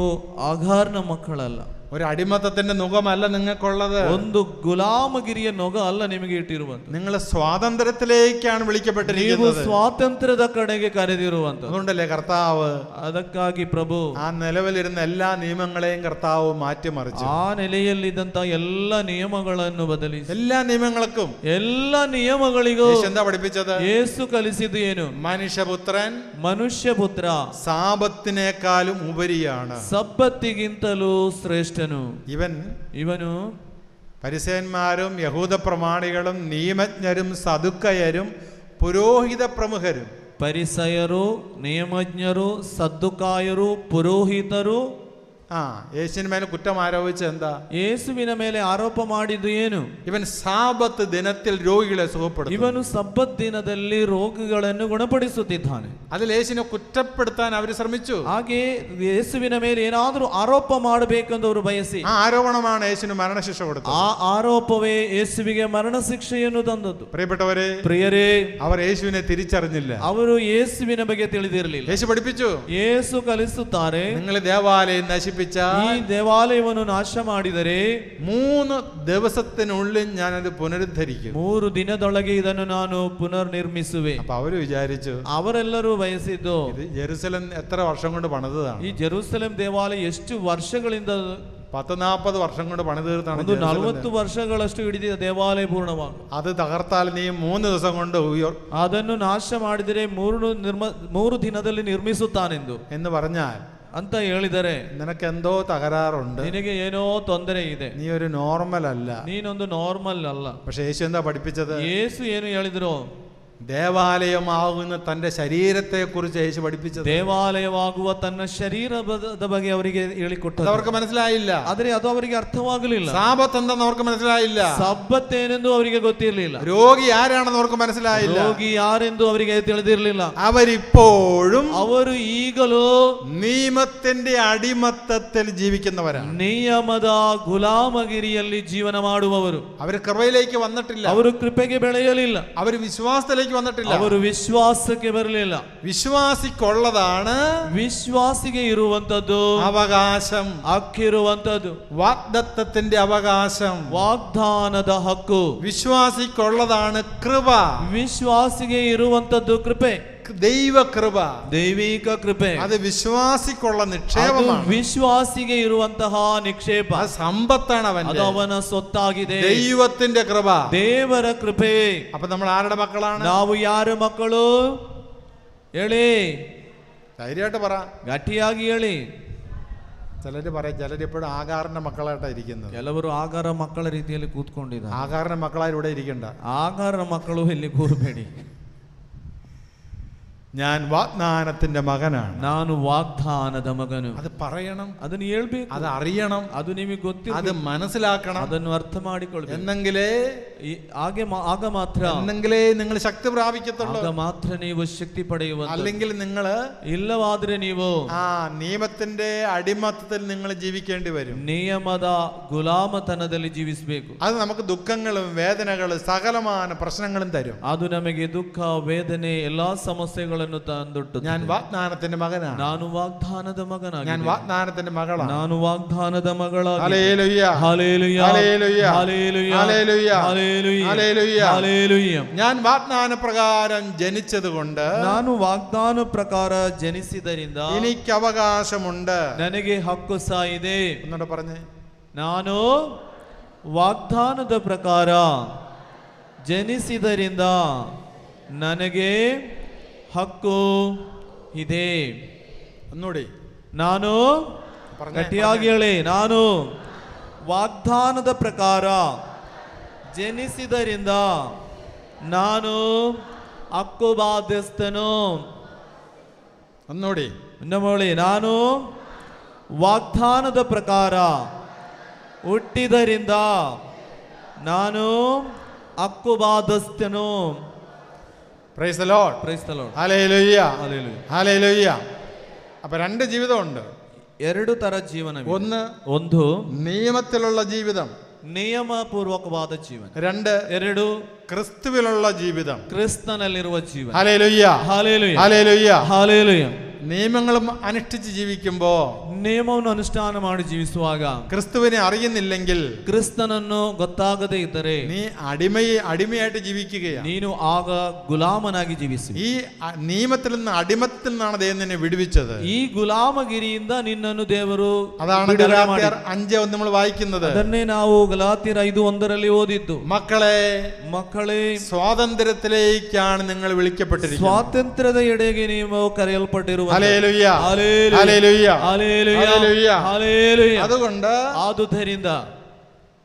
ಆಘಾರನ ಮಕ್ಕಳಲ್ಲ. ഒരു അടിമത്തത്തിന്റെ മുഖമല്ല നിങ്ങൾക്കുള്ളത്. ಒಂದು ಗುಲಾಮಗಿರಿಯ ನೊಗ ಅಲ್ಲ ನಿಮಗೆ ಇಟ್ಟಿರುವಂತ. നിങ്ങൾ സ്വാതന്ത്ര്യത്തിലേക്കാണ് വിളിക്കപ്പെട്ടിരിക്കുന്നത്. ನೀವು ಸ್ವಾತಂತ್ರ್ಯದ ಕಡೆಗೆ ಕರೆದಿರುವಂತ. അതുകൊണ്ടല്ലേ കർത്താവ് ಅದಕ್ಕಾಗಿ ಪ್ರಭು ആ നിലവിലിരുന്ന എല്ലാ നിയമങ്ങളെയും കർത്താവ് മാറ്റിമറിച്ചു. ಆ ನೆಲೆಯಲ್ಲಿದ್ದಂತ ಎಲ್ಲ ನಿಯಮಗಳನ್ನು ಬದಲಿಸಿ, എല്ലാ നിയമങ്ങൾക്കും, ಎಲ್ಲ ನಿಯಮಗಳಿಗೂ യേശു എന്താ പഠിപ്പിച്ചത്? ಯೇಸು ಕಲಿಸಿದ್ದು ಏನು? മനുഷ്യപുത്രൻ ಮನುಷ್ಯ ಪುತ್ರ സാപത്തിനേക്കാളും ഉപരിയാണ്. ಸಬ್ಬತ್ತಿಗಿಂತಲೂ ಶ್ರೇಷ್ಠನು. ಇವನು പരിസയന്മാരും യഹൂദ പ്രമാണികളും നിയമജ്ഞരും സദുക്കയരും പുരോഹിത പ്രമുഖരും. ಪರಿಸಯರು, ನಿಯಮಜ್ಞರು, ಸದ್ದುಕಾಯರು, ಪುರೋಹಿತರು യേശുവിന് മേലെ കുറ്റം ആരോപിച്ചത് എന്താ? ಯೇಸುವಿನ ಮೇಲೆ ಆರೋಪ ಮಾಡಿದ್ದು ಏನು? ഇവൻ സാബത്ത് ദിനത്തിൽ രോഗികളെ സുഖപ്പെടുത്തും. ಇವನು ಸಬ್ಬತ್ ದಿನದಲ್ಲಿ ರೋಗಿಗಳನ್ನು ಗುಣಪಡಿಸುತ್ತಿದ್ದಾನೆ. അതിൽ യേശുവിനെ കുറ്റപ്പെടുത്താൻ അവർ ശ്രമിച്ചു. ಹಾಗೆ ಯೇಸುವಿನ ಮೇಲೆ ಏನಾದರೂ ಆರೋಪ ಮಾಡಬೇಕೆಂದು ಅವರು ಬಯಸಿ, ആ ആരോപണമാണ് യേശുവിന് മരണശിക്ഷ കൊടുത്തത്. ಆ ಆರೋಪವೇ ಯೇಸುವಿಗೆ ಮರಣ ಶಿಕ್ಷೆಯನ್ನು ತಂದದ್ದು. പ്രിയപ്പെട്ടവരെ, ಪ್ರಿಯರೇ, അവർ യേശുവിനെ തിരിച്ചറിഞ്ഞില്ല. ಅವರು ಯೇಸುವಿನ ಬಗ್ಗೆ ತಿಳಿದಿರಲಿಲ್ಲ. യേശു പഠിപ്പിച്ചു, ಯೇಸು ಕಲಿಸುತ್ತಾರೆ, നിങ്ങൾ ദേവാലയം നശിപ്പിച്ച ಈ ದೇವಾಲಯವನ್ನು ನಾಶ ಮಾಡಿದರೆ 3 ദിവസത്തിനുള്ളിൽ ഞാനത് പുനരുദ്ധരിക്കും. 3 ದಿನದೊಳಗೆ ಇದನ್ನು ನಾನು ಪುನರ್ ನಿರ್ಮಿಸುವೆ. അപ്പൊ അവര് വിചാരിച്ചു, ಅವರೆಲ್ಲರೂ ಬಯಸಿದ್ದು, ഇത് ജെറുസലം എത്ര വർഷം കൊണ്ട് പണിതാണ്? ಈ ಜೆರೂಸಲೇಮ್ ದೇವಾಲಯ ಎಷ್ಟು ವರ್ಷಗಳಿಂದ? 40 വർഷം കൊണ്ട് പണി തീർത്താണ്. 40 ವರ್ಷಗಳಷ್ಟು ಹಿಡಿದ ದೇವಾಲಯ ಪೂರ್ಣವಾಗ. അത് തകർത്താൽ നീ 3 ദിവസം കൊണ്ട് ಅದನ್ನು ನಾಶ ಮಾಡಿದರೆ 3 ದಿನದಲ್ಲಿ ನಿರ್ಮಿಸುತ್ತಾನೆಂದು എന്ന് പറഞ്ഞാൽ ಅಂತ ಹೇಳಿದರೆ, നിനക്ക് എന്തോ തകരാറുണ്ട്, ನಿನಗೆ ಏನೋ ತೊಂದರೆ ಇದೆ, നീ ഒരു നോർമൽ അല്ല. ನೀನೊಂದು ನಾರ್ಮಲ್ ಅಲ್ಲ. പക്ഷെ യേശു എന്താ പഠിപ്പിച്ചത്? ಯೇಸು ಏನು ಹೇಳಿದ್ರು? ദേവാലയമാകുന്ന തന്റെ ശരീരത്തെ കുറിച്ച് യേശു പഠിപ്പിച്ചത്. ದೇವಾಲಯವಾಗುವ ತನ್ನ ശരീರದ ಬಗ್ಗೆ ಅವರಿಗೆ ಹೇಳಿಕೊಟ್ಟದ್ದು. അവർക്ക് മനസ്സിലായില്ല. ಆದರೆ ಅದು ಅವರಿಗೆ ಅರ್ಥವಾಗಲಿಲ್ಲ. സാബത്ത് എന്തെന്ന് അവർക്ക് മനസ്സിലായില്ല. ಸಬ್ಬತ್ ಏನೆಂದು ಅವರಿಗೆ ಗೊತ್ತಿರಲಿಲ್ಲ. രോഗി ആരാണെന്ന് അവർക്ക് മനസ്സിലായില്ല. ರೋಗಿ ಯಾರೆಂದು ಅವರಿಗೆ ತಿಳಿದಿರಲಿಲ್ಲ. അവരിപ്പോഴും ಅವರು ಈಗಲೂ നിയമത്തിന്റെ അടിമത്തത്തിൽ ജീവിക്കുന്നവരാണ്. ನಿಯಮದ ಗುಲಾಮಗಿರಿಯಲ್ಲಿ ಜೀವನ ಮಾಡುವವರು. അവർ കൃപയിലേക്ക് വന്നിട്ടില്ല. ಅವರು ಕೃಪೆಗೆ ಬೆಳೆಯಲಿಲ್ಲ. അവർ വിശ്വാസത്തിലേക്ക് വന്നിട്ടില്ല. ಅವರು ವಿಶ್ವಾಸಕ್ಕೆ ಬರಲಿಲ್ಲ. വിശ്വാസിക്കുള്ളതാണ് ವಿಶ್ವಾಸಿಗೆ ಇರುವಂತದ್ದು അവകാശം, ಹಕ್ಕಿರುವಂತದ್ದು, വാഗ്ദത്തത്തിന്റെ അവകാശം, ವಾಗ್ದಾನದ ಹಕ್ಕು. വിശ്വാസിക്കുള്ളതാണ് കൃപ. ವಿಶ್ವಾಸಿಗೆ ಇರುವಂತದ್ದು ಕೃಪೆ, ദൈവകൃപ, ದೈವಿಕ ಕೃಪೆ. അത് വിശ്വാസിക്കുള്ള ಅದು നിക്ഷേപമാണ്. ವಿಶ್ವಾಸಿಗೆ ಇರುವಂತಹ ನಿಕ್ಷೇಪ, അത് സമ്പത്താണ് ಅದು അവന്റെ. ಅವನ ಸೊತ್ತಾಗಿದೆ. ദൈവത്തിന്റെ കൃപ, ದೇವರ ಕೃಪೆ. അപ്പൊ നമ്മൾ ആരുടെ മക്കളാണ്? ನಾವು ಯಾರ ಮಕ್ಕಳು ಹೇಳಿ? ധൈര്യമായിട്ട് പറ. ಗಟ್ಟಿಯಾಗಿ ಹೇಳಿ. ചിലര് പറയും, ചിലരിപ്പോഴും ആകാറിന്റെ മക്കളായിട്ടാ ഇരിക്കുന്നത്. ಕೆಲವರು ಆಗಾರ ಮಕ್ಕಳ ರೀತಿಯಲ್ಲಿ ಕೂತ್ಕೊಂಡಿದ್ದಾರೆ. ആകാറിന്റെ മക്കളായി ഇവിടെ ഇരിക്കണ്ട. ಆಗಾರ ಮಕ್ಕಳು ಇಲ್ಲಿ ಕೂರಬೇಡಿ. ഞാൻ വാഗ്ദാനത്തിന്റെ മകനാണ്. ನಾನು ವಾಗ್ದಾನದ ಮಗನು. അത് പറയണം, ಅದನ್ನು ಹೇಳ್ಬೇಕು, അത് അറിയണം, ಅದು ನಿಮಗೆ ಗೊತ್ತಿಲ್ಲ, അത് മനസ്സിലാക്കണം. ಅದನ್ನು ಅರ್ಥ ಮಾಡಿಕೊಳ್ಳಬೇಕು. എന്നെങ്കിലേ ಆಗ ಮಾತ್ರ എന്നെങ്കിലേ നിങ്ങൾ ശക്തി പ്രാപിക്കത്തുള്ളൂ. ಆಗ ಮಾತ್ರ ನೀವು ಶಕ್ತಿ ಪಡೆಯುವಂತ. അല്ലെങ്കിൽ നിങ്ങൾ ಇಲ್ಲವಾದ್ರೆ ನೀವು നിയമത്തിന്റെ അടിമത്തത്തിൽ നിങ്ങൾ ജീവിക്കേണ്ടി വരും. ನಿಯಮದ ಗುಲಾಮತನದಲ್ಲಿ ಜೀವಿಸಬೇಕು. അത് നമുക്ക് ദുഃഖങ്ങളും വേദനകളും സകലമായ പ്രശ്നങ്ങളും തരും. ಅದು ನಮಗೆ ದುಃಖ, ವೇದನೆ, ಎಲ್ಲಾ ಸಮಸ್ಯೆಗಳನ್ನು ತಂದೊಟ್ಟು. ഞാൻ വാഗ്ദാനത്തിന്റെ മകനാണ്. ನಾನು ವಾಗ್ದಾನದ ಮಗನಾಗಿ. ഞാൻ വാഗ്ദാനത്തിന്റെ മകളാണ്. ನಾನು ವಾಗ್ದಾನದ ಮಗಳಾಗಿ. Hallelujah, hallelujah, hallelujah, hallelujah, hallelujah, hallelujah, hallelujah, hallelujah. ഞാൻ വാഗ്ദാന പ്രകാരം ജനിച്ചതുകൊണ്ട് ನಾನು ವಾಗ್ದಾನ ಪ್ರಕಾರ ಜನಿಸಿದರಿಂದ എനിക്ക് അവകാശമുണ്ട്. ನನಗೆ ಹಕ್ಕು ಸಹ ಇದೆ. എന്നോട് പറഞ്ഞേ. ನಾನು ವಾಗ್ದಾನದ ಪ್ರಕಾರ ಜನಿಸಿದರಿಂದ ನನಗೆ ಹಕ್ಕು ಇದೆ. ഒന്നുകൂടി ನಾನು പറഞ്ഞേ, ಗಟ್ಟಿಯಾಗಿ ಹೇಳಿ. ನಾನು ವಾಗ್ದಾನದ ಪ್ರಕಾರ ಜನಿಸಿದರಿಂದ ನಾನು ಹಕ್ಕು ಬಾಧ್ಯಸ್ಥನು. ഒന്നുകൂടി. ಇನ್ನೊಮ್ಮೆ ನಾನು ವಾಗ್ದಾನದ ಪ್ರಕಾರ ಹುಟ್ಟಿದರಿಂದ ನಾನು ಹಕ್ಕು ಬಾಧ್ಯಸ್ಥನು. Praise the Lord. Praise the Lord. Hallelujah, hallelujah. ഹല്ലേലൂയ. അപ്പൊ രണ്ട് ജീവിതമുണ്ട്. ಎರಡು ತರ ಜೀವನ. ಒಂದು നിയമത്തിലുള്ള ജീവിതം, ನಿಯಮಪೂರ್ವಕವಾದ ಜೀವನ. ಎರಡು ക്രിസ്തുവിലുള്ള ജീവിതം, ಕ್ರಿಸ್ತನಲ್ಲಿರುವ ಜೀವನ. Hallelujah, hallelujah, hallelujah, hallelujah. നിയമങ്ങളും അനുഷ്ഠിച്ച് ജീവിക്കുമ്പോ, ನಿಯಮವನ್ನು ಅನುಷ್ಠಾನ ಮಾಡಿ ಜೀವಿಸುವಾಗ, ക്രിസ്തുവിനെ അറിയുന്നില്ലെങ്കിൽ, ಕ್ರಿಸ್ತನನ್ನು ಗೊತ್ತಾಗದೇ ಇದ್ದರೆ നീ അടിമയായിട്ട് ജീവിക്കുകയാണ്. ನೀನು ಆಗ ಗುಲಾಮನಾಗಿ ಜೀವಿಸಿ. ഈ നിയമത്തിൽ നിന്ന് അടിമത്തിൽ നിന്നാണ് ദൈവം നിന്നെ വിടുവിച്ചത്. ಈ ಗುಲಾಮಗಿರಿಯಿಂದ ನಿನ್ನನ್ನು ದೇವರು അതാണ് ഗലാത്യർ 5:1 നമ്മൾ വായിക്കുന്നത്. ಅದನ್ನೇ ನಾವು ಗಲಾತ್ಯರ 5:1 ಓದಿದ್ದು. മക്കളെ സ്വാതന്ത്ര്യത്തിലേക്കാണ് നിങ്ങൾ വിളിക്കപ്പെട്ടിരിക്കുന്നത്. ಸ್ವಾತಂತ್ರ್ಯದ ಎಡೆಗೆ ನೀವು ಕರೆಯಲ್ಪಟ್ಟಿರುವ. ഹല്ലേലൂയ, ഹല്ലേലൂയ, ഹല്ലേലൂയ, ഹല്ലേലൂയ, ഹല്ലേലൂയ. ഹല്ലേലൂയ. അതുകൊണ്ട്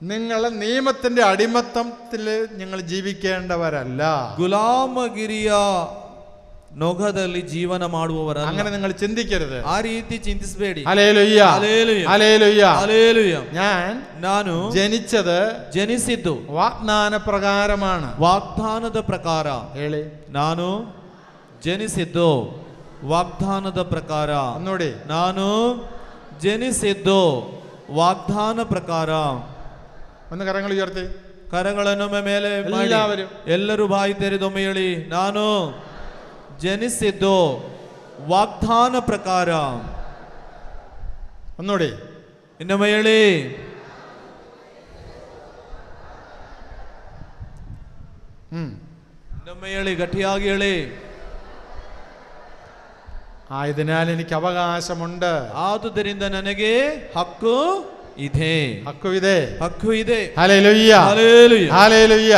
നിങ്ങൾ നിയമത്തിന്റെ അടിമത്തത്തിൽ നിങ്ങൾ ജീവിക്കേണ്ടവരല്ല. ಗುಲಾಮಗಿರಿಯ ನೊಗದಲ್ಲಿ ಜೀವನ ಮಾಡುವವರಲ್ಲ. അങ്ങനെ നിങ്ങൾ ചിന്തിക്കരുത്. ಆ ರೀತಿ ಚಿಂತಿಸಬೇಡಿ. Hallelujah, hallelujah, hallelujah, hallelujah. ನಾನು ಜನಿಸಿದ್ದು വാഗ്ദാന പ്രകാരമാണ്. ವಾಗ್ದಾನದ ಪ್ರಕಾರ ಹೇಳಿ. ನಾನು ಜನಿಸಿದ್ದು ವಾಗ್ದಾನದ ಪ್ರಕಾರ. ನೋಡಿ. ನಾನು ಜನಿಸಿದ್ದು ವಾಗ್ದಾನ ಪ್ರಕಾರ. ഒന്ന് കരങ്ങൾ ഉയർത്തി. ಕರಗಳನ್ನು ಮೇಲೆ ಮಾಡಿ ಎಲ್ಲರೂ ಬಾಯಿ ತೆರೆದೊಮ್ಮೆ ಹೇಳಿ. ನಾನು ಜನಿಸಿದ್ದು ವಾಗ್ದಾನ ಪ್ರಕಾರ. ഒന്നുകൂടി. ಇನ್ನೊಮ್ಮೆ ಹೇಳಿ. ಇನ್ನೊಮ್ಮೆ ಹೇಳಿ, ಗಟ್ಟಿಯಾಗಿ ಹೇಳಿ. ആയതിനാൽ എനിക്ക് അവകാശമുണ്ട്. ಆದುದರಿಂದ ನನಗೆ ಹಕ್ಕು ಇದೆ. ഹക്കു ಇದೆ. ഹല്ലേലൂയ, ഹല്ലേലൂയ, ഹല്ലേലൂയ.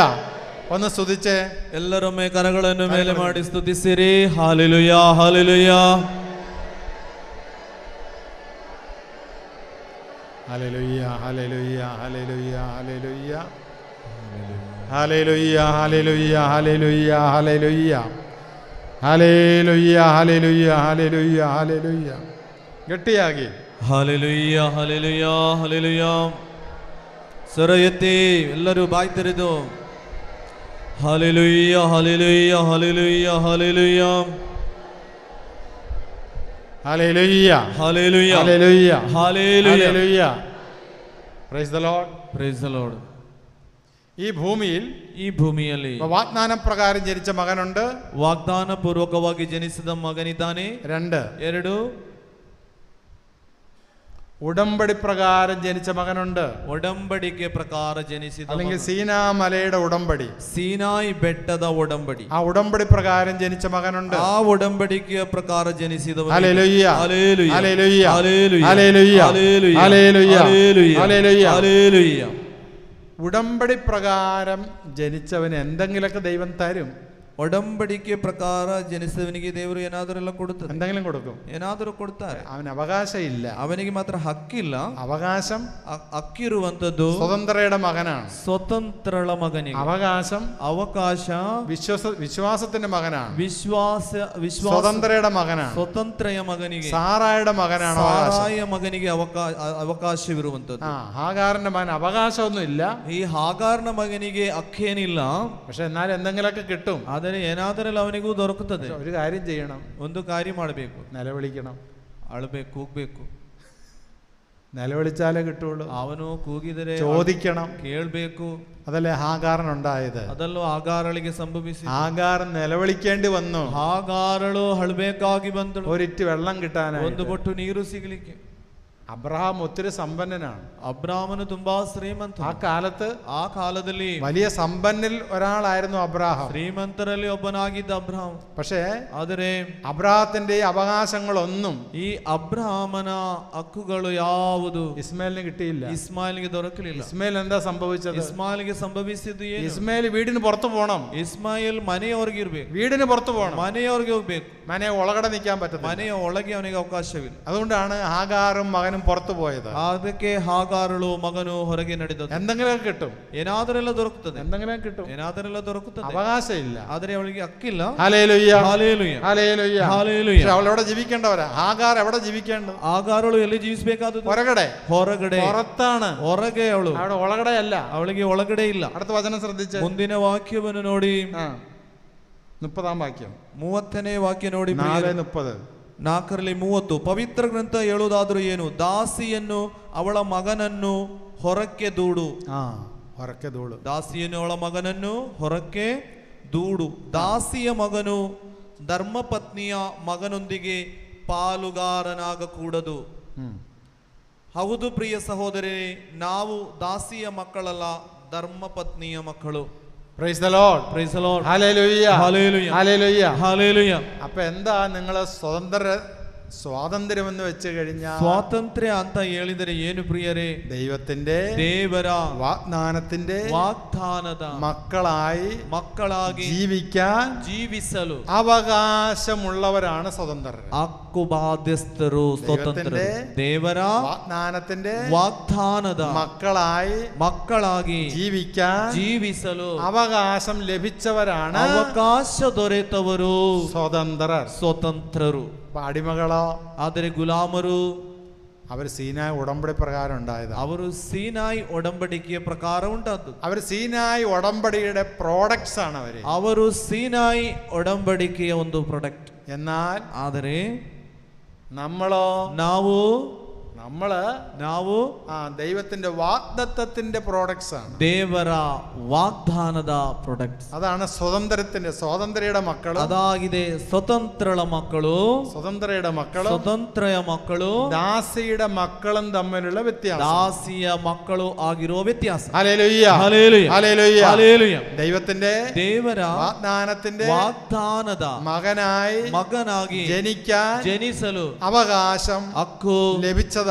ഒന്ന് സ്തുതിച്ചേ. ಎಲ್ಲರೊಮ್ಮೆ ಕರಗಳನ್ನು ಮೇಲೆ ಮಾಡಿ ಸ್ತುತಿಸಿರಿ. ಹಲ್ಲೆಲೂಯ, ಹಲ್ಲೆಲೂಯ, ഹല്ലേലൂയ, hallelujah, hallelujah, hallelujah, hallelujah, hallelujah, hallelujah, hallelujah, hallelujah, hallelujah, hallelujah, ഹല്ലേലൂയ. ഗട്ടിയാകി. ಹಲ್ಲೆಲೂಯ, ಹಲ್ಲೆಲೂಯ, ಹಲ್ಲೆಲೂಯ. ಸ್ವರ ಎತ್ತಿ ಎಲ್ಲರೂ ಬಾಯಿ ತೆರೆದು ಹಲ್ಲೆಲೂಯ, ಹಲ್ಲೆಲೂಯ, ಹಲ್ಲೆಲೂಯ, ಹಲ್ಲೆಲೂಯ, ഹല്ലേലൂയ, hallelujah, hallelujah, hallelujah. Praise the Lord. Praise the Lord. ഈ ಭೂಮಿಯಲ್ಲಿ വാഗ്ദാന പ്രകാരം ജനിച്ച മകനുണ്ട്. ವಾಗ್ದಾನ ಪೂರ್ವಕವಾಗಿ ಜನಿಸಿದ ಮಗನಿದ್ದಾನೆ. ಎರಡು ഉടമ്പടി പ്രകാരം ജനിച്ച മകനുണ്ട്. ಒಡಂಬಡಿಕೆ ಪ್ರಕಾರ ಜನಿಸಿದ, അല്ലെങ്കിൽ സീനാ മലയുടെ ഉടമ്പടി, ಸೀನಾಯಿ ಬೆಟ್ಟದ ಒಡಂಬಡಿ, ആ ഉടമ്പടി പ്രകാരം ജനിച്ച മകനുണ്ട്. ಆ ಒಡಂಬಡಿಕೆಯ ಪ್ರಕಾರ ಜನಿಸಿದವನು. ഹല്ലേലൂയ, hallelujah, hallelujah, hallelujah, hallelujah, hallelujah, hallelujah, hallelujah, hallelujah. ഹല്ലേലൂയ. ഉടമ്പടി പ്രകാരം ജനിച്ചവന് എന്തെങ്കിലുമൊക്കെ ദൈവം തരും. ಒಡಂಬಡಿಕೆ ಪ್ರಕಾರ ಜನಿಸುವವನಿಗೆ ದೇವರು ಏನಾದರೆಲ್ಲ ಕೊಡುತ್ತದೆ, എന്തെങ്കിലും കൊടുക്കും. ಏನಾದರೂ ಕೊಡ್ತಾರೆ. അവന് അവകാശം ഇല്ല. ಅವನಿಗೆ ಮಾತ್ರ ಹಕ್ಕಿಲ್ಲ. അവകാശം ಹಕ್ಕಿರುವಂತದ್ದು സ്വതന്ത്രയുടെ മകനാണ്. ಸ್ವತಂತ್ರಳ ಮಗನಿಗೆ. അവകാശം ಅವಕಾಶ വിശ്വാസത്തിന്റെ മകനാണ്. ವಿಶ್ವಾಸ സ്വതന്ത്രയുടെ മകനാണ്. ಸ್ವತಂತ್ರೆಯ ಮಗನಿಗೆ. സാറായുടെ മകനാണ്. ಸಾರಾಯ ಮಗನಿಗೆ ಅವಕಾಶವಿರುವಂತದ್ದು. ഹാഗാറിന്റെ മകൻ അവകാശമൊന്നും ഇല്ല. ಈ ಹಾಗಾರನ ಮಗನಿಗೆ ಹಕ್ಕೇನಿಲ್ಲ. പക്ഷെ എന്നാൽ എന്തെങ്കിലുമൊക്കെ കിട്ടും. ಆದರೆ ಏನಾದರೆಲ್ಲ ಅವನಿಗೂ ದೊರಕುತ್ತದೆ. ഒരു കാര്യം ചെയ്യണം. ಒಂದು ಕಾರ್ಯ ಮಾಡಬೇಕು, നിലവിളിക്കണം. ಅಳಬೇಕು, ಕೂಗಬೇಕು. നിലവിളിച്ചാലേ കിട്ടുള്ളൂ. ಅವನು ಕೂಗಿದರೆ ചോദിക്കണം, ಕೇಳಬೇಕು. അതല്ലേ ഹാഗാറിനുണ്ടായത്. ಅದಲ್ಲೂ ಹಾಗಾರಳಿಗೆ ಸಂಭವಿಸಿ. ഹാഗാർ നിലവിളിക്കേണ്ടി വന്നു. ಹಾಗಾರಳು ಅಳಬೇಕಾಗಿ ಬಂದಳು, ഒരിറ്റ് വെള്ളം കിട്ടാനായി. ಒಂದು ಬೊಟ್ಟು ನೀರು ಸಿಗಲಿಕ್ಕೆ. അബ്രഹാം ഒത്തിരി സമ്പന്നനാണ്. ಅಬ್ರಾಮನು ತುಂಬಾ ಶ್ರೀಮಂತ. ആ കാലത്ത് ಆ ಕಾಲದಲ್ಲಿ വലിയ സമ്പന്നിൽ ഒരാളായിരുന്നു അബ്രഹാം. ಶ್ರೀಮಂತರಲ್ಲಿ ಒಬ್ಬನಾಗಿದ್ದ ಅಬ್ರಹಾಂ. പക്ഷേ ಆದರೆ അബ്രഹാത്തിന്റെ അവകാശങ്ങളൊന്നും ಈ ಅಬ್ರಹಾಮನ ಹಕ್ಕುಗಳು ಯಾವುದು ഇസ്മായിലിന് കിട്ടിയില്ല. ಇಸ್ಮಾಯಿಲ್ಗೆ ದೊರಕಲಿಲ್ಲ. ഇസ്മായിൽ എന്താ സംഭവിച്ചത്? ಇಸ್ಮಾಯಿಲ್ಗೆ ಸಂಭವಿಸಿದ್ದು ಏನು? ഇസ്മായിൽ വീടിന് പുറത്തു പോകണം. ಇಸ್ಮಾಯಿಲ್ ಮನೆಯವ್ರಿಗೆ ಇರ್ಬೇಕು, വീടിന് പുറത്തു പോകണം. ಮನೆಯವ್ರಿಗೆ ಹೋಗ್ಬೇಕು. മനെ ഒളകട നിൽക്കാൻ പറ്റും. ಮನೆಯ ಒಳಗೆ ಅವನಿಗೆ ಅವಕಾಶವಿಲ್ಲ. അതുകൊണ്ടാണ് ഹാഗാറും മകനും പുറത്തു പോയത്. ಅದಕ್ಕೆ ಹಾಗಾರಳು ಮಗನು ಹೊರಗೆ ನಡೆದದ್ದು. എന്തെങ്കിലുമൊക്കെ കിട്ടും. ಏನಾದರೆಲ್ಲ ದೊರಕುತ್ತದೆ, എന്തെങ്കിലും കിട്ടും. ಏನಾದರೆಲ್ಲ ದೊರಕುತ್ತದೆ. അവകാശം ഇല്ല. ಆದರೆ ಅವಳಿಗೆ ಹಕ್ಕಿಲ್ಲ. Hallelujah, hallelujah, hallelujah, hallelujah. പക്ഷെ അവൾ എവിടെ ജീവിക്കേണ്ടവരാ? ഹാഗാർ എവിടെ ജീവിക്കേണ്ടത്? ಹಾಗಾರಳು ಎಲ್ಲಿ ಜೀವಿಸಬೇಕಾದದ್ದು? ಹೊರಗಡೆ. ಹೊರಗಡೆ, പുറത്താണ്. ಹೊರಗೆ ಅವಳು. അവിടെ ഒളകടയല്ല. ಅವಳಿಗೆ ಒಳಗಡೆ ಇಲ್ಲ. അടുത്ത വചനം ശ്രദ്ധിച്ച് ಮುಂದಿನ ವಾಕ್ಯವನ್ನು ನೋಡಿ. 30-ാം വാക്യം, 30ನೇ ವಾಕ್ಯ ನೋಡಿ. 4:30. 4:30. ಪವಿತ್ರ ಗ್ರಂಥ ಹೇಳುವುದಾದರೂ ಏನು? ದಾಸಿಯನ್ನು ಅವಳ ಮಗನನ್ನು ಹೊರಕ್ಕೆ ದೂಡು. ಹೊರಕ್ಕೆ ಧೂಳು. ದಾಸಿಯನ್ನು ಅವಳ ಮಗನನ್ನು ಹೊರಕ್ಕೆ ದೂಡು. ದಾಸಿಯ ಮಗನು ಧರ್ಮಪತ್ನಿಯ ಮಗನೊಂದಿಗೆ ಪಾಲುಗಾರನಾಗಕೂಡದು. ಹೌದು ಪ್ರಿಯ ಸಹೋದರೇ, ನಾವು ದಾಸಿಯ ಮಕ್ಕಳಲ್ಲ, ಧರ್ಮಪತ್ನಿಯ ಮಕ್ಕಳು. Price the Lord. Praise the Lord. Hallelujah, hallelujah, hallelujah, ഹല്ലേലൂയ. അപ്പൊ എന്താ നിങ്ങൾ സ്വാതന്ത്ര്യം എന്ന് വെച്ച് കഴിഞ്ഞാൽ, സ്വാതന്ത്ര്യ ಅಂತ ಹೇಳಿದರೆ ಏನು ಪ್ರಿಯರೇ? ദൈവത്തിന്റെ, ದೇವರ വാഗ്ദാനത്തിന്റെ മക്കളായി ജീവിക്കാൻ, ಜೀವಿಸಲು അവകാശമുള്ളവരാണ് സ്വതന്ത്രർ. ಹಕ್ಕು ಬಾಧ್ಯಸ್ಥರು ಸ್ವತಂತ್ರರು. ದೇವರ വാഗ്ദാനത്തിന്റെ മക്കളാಗಿ ജീവിക്കാൻ അവകാശം ലഭിച്ചവരാണ്, ಅವಕಾಶ ದೊರೆತವರು സ്വതന്ത്രർ. അടിമകളോ? ಆದರೆ ಗುಲಾಮರು. അവർ സീനായ് ഉടമ്പടി പ്രകാരം ഉണ്ടായത്. ಅವರು ಸೀನಾಯಿ ಒಡಂಬಡಿಕೆಯ ಪ್ರಕಾರ ಉಂಟಾದ್ದು. അവർ സീനായ് ഉടമ്പടിയുടെ പ്രോഡക്ട്സ് ആണ്. ಅವರು ಸೀನಾಯಿ ಒಡಂಬಡಿಕೆಯ ಒಂದು ಪ್ರಾಡಕ್ಟ್. എന്നാൽ ಆದರೆ ನಾವು ദൈവത്തിന്റെ വാഗ്ദത്തത്തിന്റെ പ്രോഡക്ട്സ് ആണ്. ದೇವರ ವಾಗ್ದಾನದ ಪ್ರಾಡಕ್ಟ್ಸ್. അതാണ് സ്വാതന്ത്ര്യയുടെ മക്കൾ. അതാಗಿದೆ സ്വതന്ത്രಳ മക്കളു. സ്വതന്ത്രയ മക്കളും ദാസിയുടെ മക്കളും തമ്മിലുള്ള വ്യത്യാസം. ದಾಸಿಯ ಮಕ್ಕಳು ಆಗಿರೋ ವ್ಯತ್ಯಾಸ. Hallelujah, hallelujah, hallelujah, hallelujah. ದೇವರ വാഗ്ദാനದ മകനായി ജനിಸಲು അവകാശം ಹಕ್ಕು ലഭിಸಿದ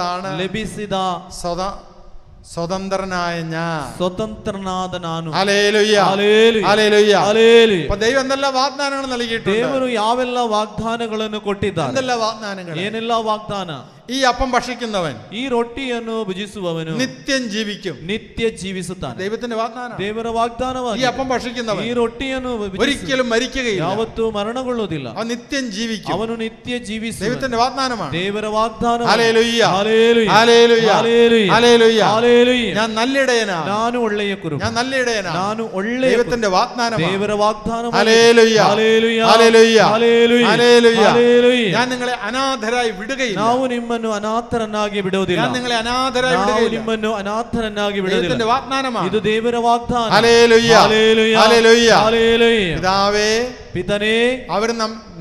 സ്വതന്ത്രനായ ഞാൻ, സ്വതന്ത്രനാದ ನಾನು. Hallelujah, hallelujah, hallelujah, hallelujah. അപ്പോൾ ദൈവം എന്തെല്ലാം വാഗ്ദാനങ്ങൾ നൽകിയിട്ടുണ്ട്? ದೇವರು ಯಾವೆಲ್ಲ ವಾಗ್ದಾನಗಳನ್ನು ಕೊಟ್ಟಿದ್ದಾರೆ? എന്തെല്ലാം വാഗ്ദാനങ്ങൾ? ಏನೆಲ್ಲ ವಾಗ್ದಾನ? ഈ അപ്പം ഭക്ഷിക്കുന്നവൻ, ಈ ರೊಟ್ಟಿಯನ್ನು ಭುಜಿಸುವವನು നിത്യം ജീവിക്കും. ನಿತ್ಯ ಜೀವಿಸುತ್ತಾನೆ. ദൈവത്തിന്റെ വാഗ്ദാനം. ದೇವರ ವಾಗ್ದಾನವಾಗಿ ഈ അപ്പം ഭക്ഷിക്കുന്നവൻ ಈ ರೊಟ್ಟಿಯನ್ನು ഒരിക്കലും മരിക്കുകയില്ല. ಯಾವತ್ತೂ ಮರಣಗೊಳ್ಳುವುದಿಲ್ಲ. അവൻ നിത്യം ജീവിക്കും. ಅವನು ನಿತ್ಯ ಜೀವಿಸುವ ദൈവത്തിന്റെ വാഗ്ദാനമാണ്. ದೇವರ ವಾಗ್ದಾನ. Hallelujah, hallelujah, hallelujah, hallelujah, hallelujah, hallelujah. ഞാൻ നല്ല ഇടയനാണ്. ನಾನು ಒಳ್ಳೆಯ ಕುರುಬ. ഞാൻ നല്ല ഇടയനാണ്. ನಾನು ಒಳ್ಳೆಯ ദൈവത്തിന്റെ വാഗ്ദാനമാണ്. ದೇವರ ವಾಗ್ದಾನ. Hallelujah, hallelujah, hallelujah, hallelujah, hallelujah, hallelujah. ഞാൻ നിങ്ങളെ അനാഥരായി വിടുകയില്ല. ನಾವು ನಿಮ್ಮನ್ನು ಅನಾಥರನ್ನಾಗಿ ಬಿಡುವುದಿಲ್ಲ. ഞാൻ നിങ്ങളെ അനാഥരായി ನಾವು വിടുകയില്ല. ನಿಮ್ಮನ್ನು ಅನಾಥರನ್ನಾಗಿ ಬಿಡುವುದಿಲ್ಲ. ദൈവത്തിന്റെ വാഗ്ദാനമാണ്. ಇದು ದೇವರ ವಾಗ್ದಾನ. Hallelujah, hallelujah, hallelujah, hallelujah. പിതാവേ, ಪಿತನೇ, അവർ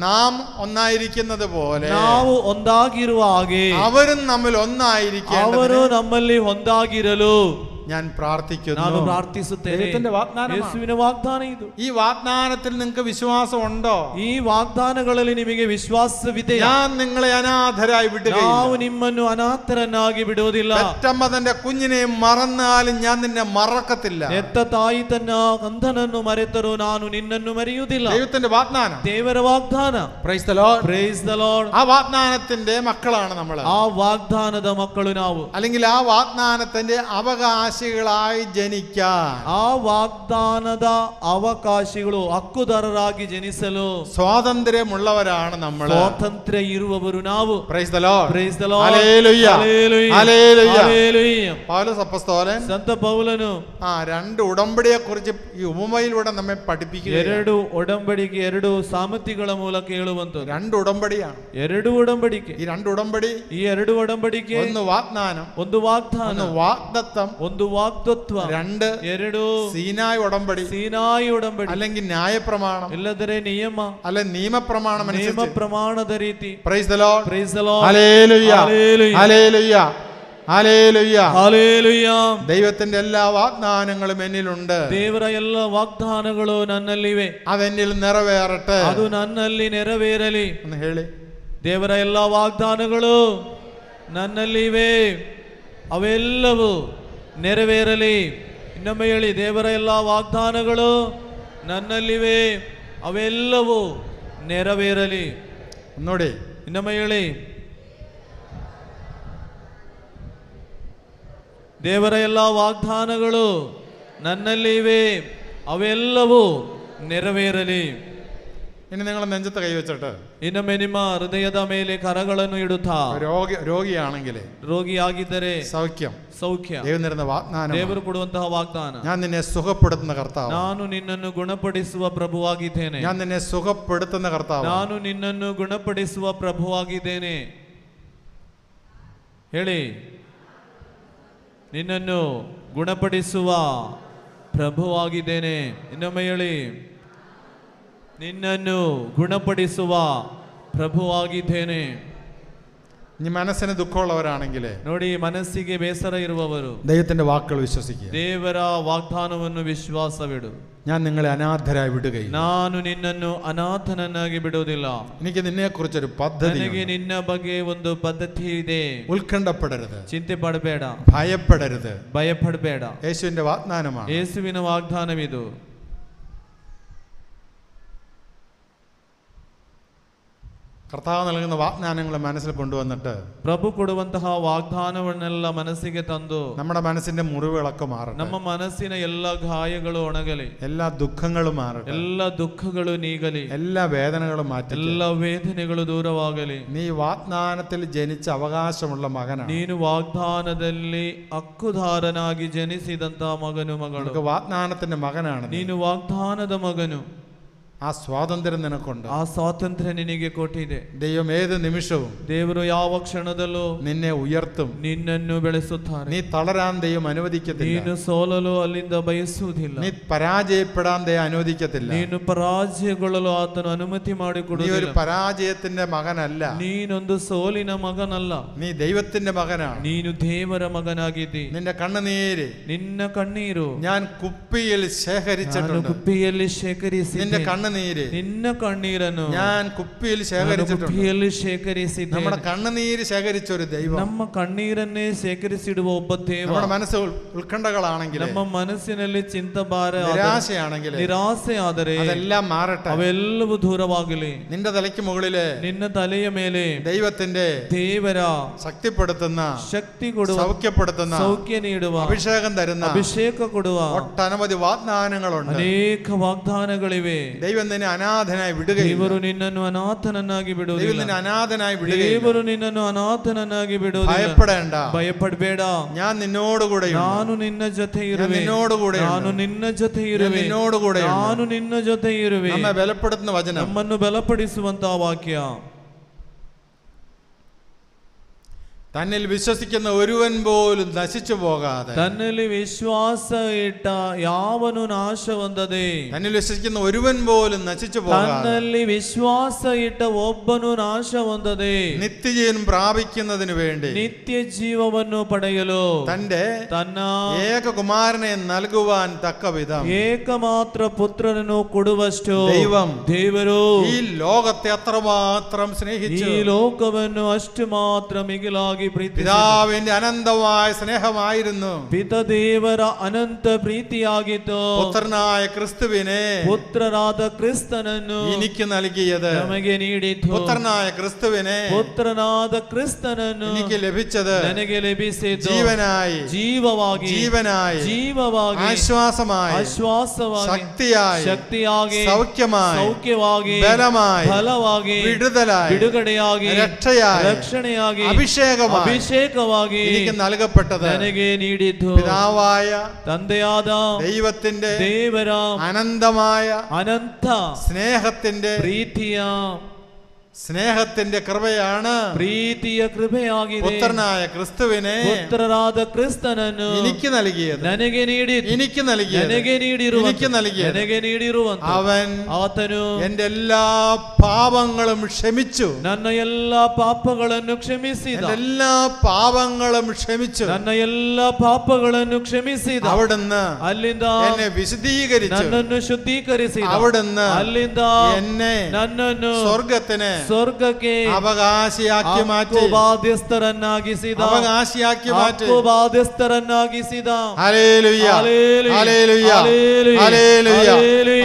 നാം ഒന്നായിരിക്കുന്നത് പോലെ ನಾವು ಒಂದಾಗಿರುವ ಹಾಗೆ അവരും നമ്മിൽ ഒന്നായിരിക്കേണ്ടതിന് ಅವರು ನಮ್ಮಲ್ಲಿ ಒಂದಾಗಿರಲು ഞാൻ പ്രാർത്ഥിക്കുന്നു. ನಾನು ಪ್ರಾರ್ಥಿಸುತ್ತೇನೆ. ദൈവത്തിന്റെ വാഗ്ദാനമാണ്. ಯೇಸುವಿನ ವಾಗ್ದಾನ ಇದು. ഈ വാഗ്ദാനത്തിൽ നിങ്ങൾക്ക് വിശ്വാസം ഉണ്ടോ? ಈ ವಾಗ್ದಾನಗಳಲ್ಲಿ ನಿಮಗೆ ವಿಶ್ವಾಸವಿದೆಯಾ? ഞാൻ നിങ്ങളെ അനാഥരായി വിടുകയില്ല. ನಾವು ನಿಮ್ಮನ್ನು ಅನಾಥರನ್ನಾಗಿ ಬಿಡುವುದಿಲ್ಲ. പെറ്റമ്മ തന്റെ കുഞ്ഞിനെ മറന്നാലും ഞാൻ നിന്നെ മറക്കത്തില്ല. ಹೆತ್ತ ತಾಯಿ ತನ್ನ ಕಂದನನ್ನು ಮರೆತರೂ ನಾನು ನಿನ್ನನ್ನು ಮರೆಯುವುದಿಲ್ಲ. ദൈവത്തിന്റെ വാഗ്ദാനം. ದೇವರ ವಾಗ್ದಾನ. Price the Lord. Praise the Lord. ആ വാഗ്ദാനത്തിന്റെ മക്കളാണ് നമ്മൾ. ಆ ವಾಗ್ದಾನದ ಮಕ್ಕಳು ನಾವು. അല്ലെങ്കിൽ ആ വാഗ്ദാനത്തിന്റെ അവകാശികളായി ജനിക്കാൻ, ಆ ವಾಗ್ದಾನದ ಅವಕಾಶಿಗಳು ಹಕ್ಕುದಾರರಾಗಿ ಜನಿಸಲು സ്വാതന്ത്ര്യമുള്ളവരാണ് നമ്മൾ. ಸ್ವಾತಂತ್ರ್ಯ ಇರುವವರು ನಾವು. Praise the Lord. Praise the Lord. Hallelujah. Hallelujah. Hallelujah. ഹല്ലേലൂയ. പൗലോസ് അപ്പോസ്തലൻ ಸಂತ ಪೌಲನು രണ്ട് ഉടമ്പടിയെ കുറിച്ച് ഈ ഉപമയിലൂടെ നമ്മെ പഠിപ്പിക്കുകയാണ്. ಎರಡು ಒಡಂಬಡಿಕೆ, ಎರಡು ಸಾಮರ್ಥ್ಯಗಳ ಮೂಲಕ ಹೇಳುವಂತದ್ದು. രണ്ട് ഉടമ്പടിയാണ്. ಎರಡು ಒಡಂಬಡಿಕೆ. ഈ രണ്ട് ഉടമ്പടി, ಈ ಎರಡು ಒಡಂಬಡಿಕೆ, ഒന്ന് വാഗ്ദാനം, ಒಂದು ವಾಗ್ದಾನ, ഒന്ന് വാഗ്ദത്തം, ಒಂದು ವಾಗ್ದತ್ವ, രണ്ട് ಎರಡು സീനായ് ഉടമ്പടി, ಸೀನಾಯಿ ಒಡಂಬಡಿಕೆ, അല്ലെങ്കിൽ ന്യായപ്രമാണം, ಇಲ್ಲದರೆ ನಿಯಮ, അല്ലെ നിയമപ്രമാണം ನಿಯಮ അനുസരിച്ച്. ಪ್ರಮಾಣದ ರೀತಿ. Praise the Lord. Praise the Lord. Hallelujah. Hallelujah. Hallelujah. Hallelujah. Hallelujah. ദൈവത്തിന്റെ എല്ലാ വാഗ്ദാനങ്ങളും എന്നിലുണ്ട്. ದೇವರ ಎಲ್ಲ ವಾಗ್ದಾನಗಳು ನನ್ನಲ್ಲಿವೆ. അതെന്നിൽ നിറവേറട്ടെ. ಅದು ನನ್ನಲ್ಲಿ ನೆರವೇರಲಿ. ഒന്ന് ಹೇಳಿ. ದೇವರ ಎಲ್ಲ ವಾಗ್ದಾನಗಳು ನನ್ನಲ್ಲಿವೆ, ಅವೆಲ್ಲವೂ ನೆರವೇರಲಿ. ಇನ್ನೊಮ್ಮೆ ಹೇಳಿ. ದೇವರ ಎಲ್ಲ ವಾಗ್ದಾನಗಳು ನನ್ನಲ್ಲಿವೆ, ಅವೆಲ್ಲವೂ ನೆರವೇರಲಿ. ഒന്നുകൂടി. ಇನ್ನೊಮ್ಮೆ ಹೇಳಿ. ದೇವರ ಎಲ್ಲ ವಾಗ್ದಾನಗಳು ನನ್ನಲ್ಲಿವೆ, ಅವೆಲ್ಲವೂ ನೆರವೇರಲಿ. ഇനി നിങ്ങൾ നെഞ്ചത്ത് കൈവച്ചിട്ട് ಇನ್ನೊಮ್ಮೆ ನಿಮ್ಮ ಹೃದಯದ ಮೇಲೆ ಕರಗಳನ್ನು ಇಡುತ್ತಾ, രോഗിയാണെങ്കിൽ ರೋಗಿಯಾಗಿದ್ದರೆ സൗഖ്യം, ಸೌಖ್ಯ, ദൈവം തരുന്ന വാഗ്ദാനം, ದೇವರು ಕೊಡುವಂತಹ ವಾಗ್ದಾನ. ഞാൻ നിന്നെ സുഖപ്പെടുത്തുന്ന കർത്താവ്, ನಾನು ನಿನ್ನನ್ನು ಗುಣಪಡಿಸುವ ಪ್ರಭುವಾಗಿದ್ದೇನೆ. ഞാൻ നിന്നെ സുഖപ്പെടുത്തുന്ന കർത്താവ്, ನಾನು ನಿನ್ನನ್ನು ಗುಣಪಡಿಸುವ ಪ್ರಭುವಾಗಿದ್ದೇನೆ. ಹೇಳಿ. ನಿನ್ನನ್ನು ಗುಣಪಡಿಸುವ ಪ್ರಭುವಾಗಿದ್ದೇನೆ. ಇನ್ನೊಮ್ಮೆ ಹೇಳಿ. ನಿನ್ನನ್ನು ಗುಣಪಡಿಸುವ ಪ್ರಭುವಾಗಿದ್ದೇನೆ. ഇനി മനസ്സിന് ദുഃഖമുള്ളവരാണെങ്കിൽ ನೋಡಿ, ಮನಸ್ಸಿಗೆ ಬೇಸರ ಇರುವವರು ദൈവത്തിന്റെ വാക്കുകൾ വിശ്വസിക്കുക. ದೇವರ ವಾಗ್ದಾನವನ್ನು ವಿಶ್ವಾಸವಿಡು. ഞാൻ നിങ്ങളെ അനാഥരായി വിടുകയില്ല. ನಾನು ನಿನ್ನನ್ನು ಅನಾಥನನ್ನಾಗಿ ಬಿಡುವುದಿಲ್ಲ. എനിക്ക് നിന്നെക്കുറിച്ചൊരു പദ്ധതി. ನನಗೆ ನಿನ್ನ ಬಗ್ಗೆ ಒಂದು ಪದ್ಧತಿ ಇದೆ. ഉത്കണ്ഠപ്പെടരുത്, ಚಿಂತೆ ಪಡಬೇಡ, ഭയപ്പെടരുത്. ಭಯಪಡಬೇಡ. യേശുവിന്റെ വാഗ്ദാനമാണ്. ಯೇಸುವಿನ ವಾಗ್ದಾನವಿದು. കർത്താവ് നൽകുന്ന വാഗ്ദാനങ്ങൾ മനസ്സിൽ കൊണ്ടുവന്നിട്ട് ಪ್ರಭು ಕೊಡುವಂತಹ ವಾಗ್ದಾನವನ್ನೆಲ್ಲ ಮನಸ್ಸಿಗೆ ತಂದು നമ്മുടെ മനസ്സിന്റെ മുറിവുകളൊക്കെ മാറട്ടെ. ನಮ್ಮ ಮನಸ್ಸಿನ ಎಲ್ಲ ಗಾಯಗಳು ಒಣಗಲಿ, എല്ലാ ദുഃഖങ്ങളും മാറട്ടെ, ಎಲ್ಲ ದುಃಖಗಳು ನೀಗಲಿ, എല്ലാ വേദനകളും മാറ്റി. ಎಲ್ಲ ವೇದನೆಗಳು ದೂರವಾಗಲಿ. നീ വാഗ്ദാനത്തിൽ ജനിച്ച അവകാശമുള്ള മകനാണ്. ನೀನು ವಾಗ್ದಾನದಲ್ಲಿ ಹಕ್ಕುದಾರನಾಗಿ ಜನಿಸಿದಂತಹ ಮಗನು, ಮಗಳು. നിനക്ക് വാഗ്ദാനത്തിന്റെ മകനാണ്. ನೀನು ವಾಗ್ದಾನದ ಮಗನು. ആ സ്വാതന്ത്ര്യം നിനക്കുണ്ട്. ಆ ಸ್ವಾತಂತ್ರ್ಯ ನಿನಗೆ ಕೊಟ್ಟಿದೆ. ദൈവം ഏത് നിമിഷവും ದೇವರು ಯಾವ ಕ್ಷಣದಲ್ಲೂ നിന്നെ ഉയർത്തും, ನಿನ್ನನ್ನು ಬೆಳೆಸುತ್ತಾರೆ. നീ തളരാൻ ദൈവം അനുവദിക്കത്തില്ല. ನೀನು ಸೋಲಲು ಅಲ್ಲಿಂದ ಬಯಸುವುದಿಲ್ಲ. നീ പരാജയപ്പെടാൻ ദൈവം അനുവദിക്കത്തില്ല. ನೀನು ಪರಾಜಯಗೊಳ್ಳಲು ಆತನು ಅನುಮತಿ നീ ಮಾಡಿಕೊಡುವುದಿಲ್ಲ. ഒരു പരാജയത്തിന്റെ മകനല്ല, ನೀನೊಂದು ಸೋಲಿನ ಮಗನಲ್ಲ, നീ ദൈവത്തിന്റെ മകനാണ്. ನೀನು ದೇವರ ಮಗನಾಗಿದ್ದಿ. നിന്റെ കണ്ണുനീര് ನಿನ್ನ ಕಣ್ಣೀರು ഞാൻ കുപ്പിയിൽ ನಾನು ശേഖരിച്ചിട്ടുണ്ട്. ಕುಪ್ಪಿಯಲ್ಲಿ ಶೇಖರಿಸಿದ್ದೆ. നിന്റെ കണ്ണുനീര് ನಿನ್ನ ಕಣ್ಣೀರನ್ನು ഞാൻ കുപ്പിയിൽ ನಾನು ശേഖരിച്ചിട്ടുണ്ട്. ಕುಪ್ಪಿಯಲ್ಲಿ ಶೇಖರಿಸಿದ್ದೆ. നമ്മുടെ കണ്ണുനീര് ശേഖരിച്ച ഒരു ദൈവം. ನಮ್ಮ ಕಣ್ಣೀರನ್ನೇ ಶೇಖರಿಸಿಡುವ ಒಬ್ಬ ದೇವ. നമ്മുടെ മനസ്സ് ഉത്കണ്ഠകളാണെങ്കിൽ, ನಮ್ಮ ಮನಸ್ಸಿನಲ್ಲಿ ಚಿಂತಭಾರ, നിരാശയാണെങ്കിൽ ನಿರಾಸೆ ಆದರೆ അതെല്ലാം മാറട്ടെ. ಅವೆಲ್ಲವೂ ದೂರವಾಗಲಿ. നിന്റെ തലയ്ക്ക് മുകളില് ನಿನ್ನ ತಲೆಯ ಮೇಲೆ ദൈവത്തിന്റെ ದೇವರ ശക്തിപ്പെടുത്തുന്ന, ಶಕ್ತಿ ಕೊಡುವ, സൗഖ്യപ്പെടുത്തുന്ന, ಸೌಖ್ಯ ನೀಡುವ, അഭിഷേകം തരുന്ന ಅಭಿಷೇಕ ಕೊಡುವ ഒട്ടനവധി വാഗ്ദാനങ്ങളുണ്ട്. ಅನೇಕ ವಾಗ್ದಾನಗಳಿವೆ. ദൈവം നിന്നെ അനാഥനായി വിടുകയില്ല. ದೇವರು ನಿನ್ನನ್ನು ಅನಾಥನನ್ನಾಗಿ ദൈവം ಬಿಡುವುದಿಲ್ಲ. നിന്നെ അനാഥനായി വിടുകയില്ല. ದೇವರು ನಿನ್ನನ್ನು ಅನಾಥನನ್ನಾಗಿ ಬಿಡುವುದಿಲ್ಲ. ഭയപ്പെടേണ്ട, ಭಯಪಡಬೇಡ. ഞാൻ നിന്നോടുകൂടെ, ನಾನು ನಿನ್ನ ಜೊತೆ ಇರುವೆ. നിന്നോടുകൂടെ, ನಾನು ನಿನ್ನ ಜೊತೆ ಇರುವೆ. നിന്നോടുകൂടെ, ನಾನು ನಿನ್ನ ಜೊತೆ ಇರುವೆ. നമ്മെ ബലപ്പെടുത്തുന്ന വചനം, ನಮ್ಮನ್ನು ಬಲಪಡಿಸುವಂತಹ ವಾಕ್ಯ. തന്നിൽ വിശ്വസിക്കുന്ന ഒരുവൻ പോലും നശിച്ചു പോകാതെ. ತನ್ನಲ್ಲಿ ವಿಶ್ವಾಸ ಇಟ್ಟ ಯಾವನು ನಾಶ ಹೊಂದದೆ. തന്നിൽ വിശ്വസിക്കുന്ന ഒരുവൻ പോലും നശിച്ചു പോകാതെ. ತನ್ನಲ್ಲಿ ವಿಶ್ವಾಸ ಇಟ್ಟ ಒಬ್ಬನು ನಾಶ ಹೊಂದದೆ. നിത്യജീവൻ പ്രാപിക്കുന്നതിന് വേണ്ടി ನಿತ್ಯ ಜೀವವನ್ನು ಪಡೆಯಲು തന്റെ ತನ್ನ ഏകകുമാരനെ നൽകുവാൻ തക്കവിധം ಏಕಮಾತ್ರ ಪುತ್ರನನ್ನು ಕೊಡುವಷ್ಟು ദൈവം ದೇವರು ഈ ലോകത്തെ അത്രമാത്രം സ്നേഹിച്ചു. ಈ ಲೋಕವನ್ನು ಅಷ್ಟು ಮಾತ್ರ ಮಿಗಿಲಾಗಿ ಪ್ರೀತಿಸಿದನು. പിതാവിന്റെ അനന്തമായ സ്നേഹമായിരുന്നു ಪಿತ ದೇವರ ಅನಂತ ಪ್ರೀತಿಯಾಗಿತ್ತು. പുത്രനായ ക്രിസ്തുവിനെ ಪುತ್ರರಾದ ಕ್ರಿಸ್ತನನ್ನು എനിക്ക് നൽകിയത്. ನಮಗೆ ನೀಡಿತು. പുത്രനായ ക്രിസ്തുവിനെ ಪುತ್ರನಾದ ಕ್ರಿಸ್ತನನ್ನು എനിക്ക് ലഭിച്ചത് ನನಗೆ ಲಭಿಸಿತು. ജീവനായി ಜೀವವಾಗಿ ജീവനായി ಜೀವವಾಗಿ ആശ്വാസമായി ಆಶ್ವಾಸವಾಗಿ ശക്തിയായി ಶಕ್ತಿಯಾಗಿ സൗഖ്യമായി ಸೌಖ್ಯವಾಗಿ ബലമായി ಫಲವಾಗಿ വിടുതലായി ಬಿಡುಗಡೆಯಾಗಿ രക്ഷയായി ರಕ್ಷಣೆಯಾಗಿ അഭിഷേകമായി ಅಭಿಷೇಕವಾಗಿ എനിക്ക് നൽകപ്പെട്ടത് ನನಗೆ ನೀಡಿದ್ದು പിതാവായ ತಂದೆಯಾದ ദൈവത്തിന്റെ ದೇವರ അനന്തമായ ಅನಂತ സ്നേഹത്തിന്റെ ಸ್ನೇಹത്തിന്റെ കൃപയാണ്. ಪ್ರೀತಿಯ ಕೃಪೆಯಾಗಿದೆ. പുത്രനായ ക്രിസ്തുവിനെ ಪುತ್ರರಾದ ಕ್ರಿಸ್ತನನ್ನು എനിക്ക് നൽകിയത്. ನನಗೆ ನೀಡಿದ್ದು. എനിക്ക് നൽകിയത്. ನನಗೆ ನೀಡಿರುವ എനിക്ക് നൽകിയത്. ನನಗೆ ನೀಡಿರುವಂತ അവൻ ಆತನು എന്റെ എല്ലാ പാപങ്ങളും ക്ഷമിച്ചു. ನನ್ನ ಎಲ್ಲ ಪಾಪಗಳನ್ನು ಕ್ಷಮಿಸಿದ. എന്റെ എല്ലാ പാപങ്ങളും ക്ഷമിച്ചു. ನನ್ನ ಎಲ್ಲ ಪಾಪಗಳನ್ನು ಕ್ಷಮಿಸಿದ. അവിടുന്ന് ಅಲ್ಲಿಂದ എന്നെ വിശുദ്ധീകരിച്ചു. ನನ್ನನ್ನು ಶುದ್ಧೀಕರಿಸಿದ. അവിടുന്ന് ಅಲ್ಲಿಂದ എന്നെ ನನ್ನನ್ನು സ്വർഗത്തിന് ಸ್ವರ್ಗಕ್ಕೆ അവകാശിയാക്കി മാറ്റി. ಬಾಧ್ಯಸ್ಥರನ್ನಾಗಿಸಿದ. അവകാശിയാക്കി മാറ്റി. ಬಾಧ್ಯಸ್ಥರನ್ನಾಗಿಸಿದ. ഹല്ലേലൂയ hallelujah hallelujah hallelujah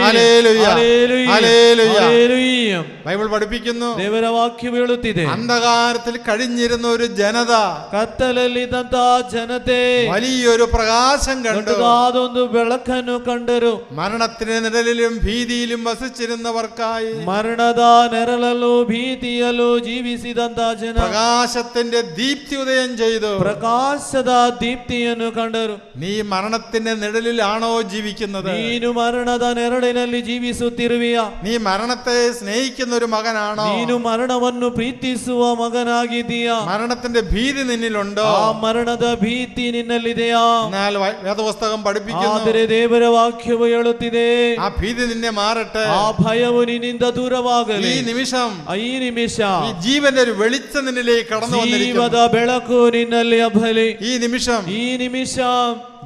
hallelujah hallelujah ഹല്ലേലൂയ. ബൈബിൾ പഠിപ്പിക്കുന്നു. ದೇವರ ವಾಕ್ಯವು ಹೇಳುತ್ತಿದೆ, അന്ധകാരത്തിൽ കഴിഞ്ഞിരുന്ന ഒരു ജനത ಕತ್ತಲಲ್ಲಿದ್ದಂತಹ ಜನತೆ വലിയൊരു പ്രകാശം കണ്ടു. ದೊಡ್ಡದಾದೊಂದು ಬೆಳಕನ್ನು ಕಂಡರು. മരണത്തിന്റെ നിഴലിലും ഭീതിയിലും വസിച്ചിരുന്നവർക്കായി ಮರಣದ ನೆರಳಲ್ಲೂ ಭೀತಿಯಲ್ಲೂ ಜೀವಿಸಿದಂತಹ ಜನ പ്രകാശത്തിന്റെ ദീപ്തി ഉദയം ചെയ്തു. ಪ್ರಕಾಶದ ದೀಪ್ತಿಯನ್ನು ಕಂಡರು. നീ മരണത്തിന്റെ നിഴലിലാണോ ജീവിക്കുന്നത്? ನೀನು ಮರಣದ ನೆರಳಿನಲ್ಲಿ ಜೀವಿಸುತ್ತಿರುವೆಯ? നീ മരണത്തെ സ്നേഹിക്കുന്ന ഒരു മകനാണോ? ನೀನು ಮರಣವನ್ನು ಪ್ರೀತಿಸುವ ಮಗನಾಗಿದ್ದೀಯಾ? മരണത്തിന്റെ ഭീതി നിന്നിലുണ്ടോ? ಆ ಮರಣದ ಭೀತಿ ನಿನ್ನಲ್ಲಿದೆಯಾ? എന്നാൽ വേദപുസ്തകം പഠിപ്പിക്കുന്നു, ಆದರೆ ದೇವರ ವಾಕ್ಯವು ಹೇಳುತ್ತಿದೆ, ആ ഭീതി നിന്നെ മാറട്ടെ. ಆ ಭಯವು ನಿನ್ನಿಂದ ದೂರವಾಗಲಿ. ഈ നിമിഷം ಈ ನಿಮಿಷ ഈ ജീവന്റെ ഒരു വെളിച്ചം നിന്നിലേക്ക് കടന്നു വന്നിരിക്കുന്നു. ಜೀವದ ಬೆಳಕು ನಿನ್ನಲ್ಲಿ ಅಬ್ಬಲಿ. ഈ നിമിഷം ಈ ನಿಮಿಷ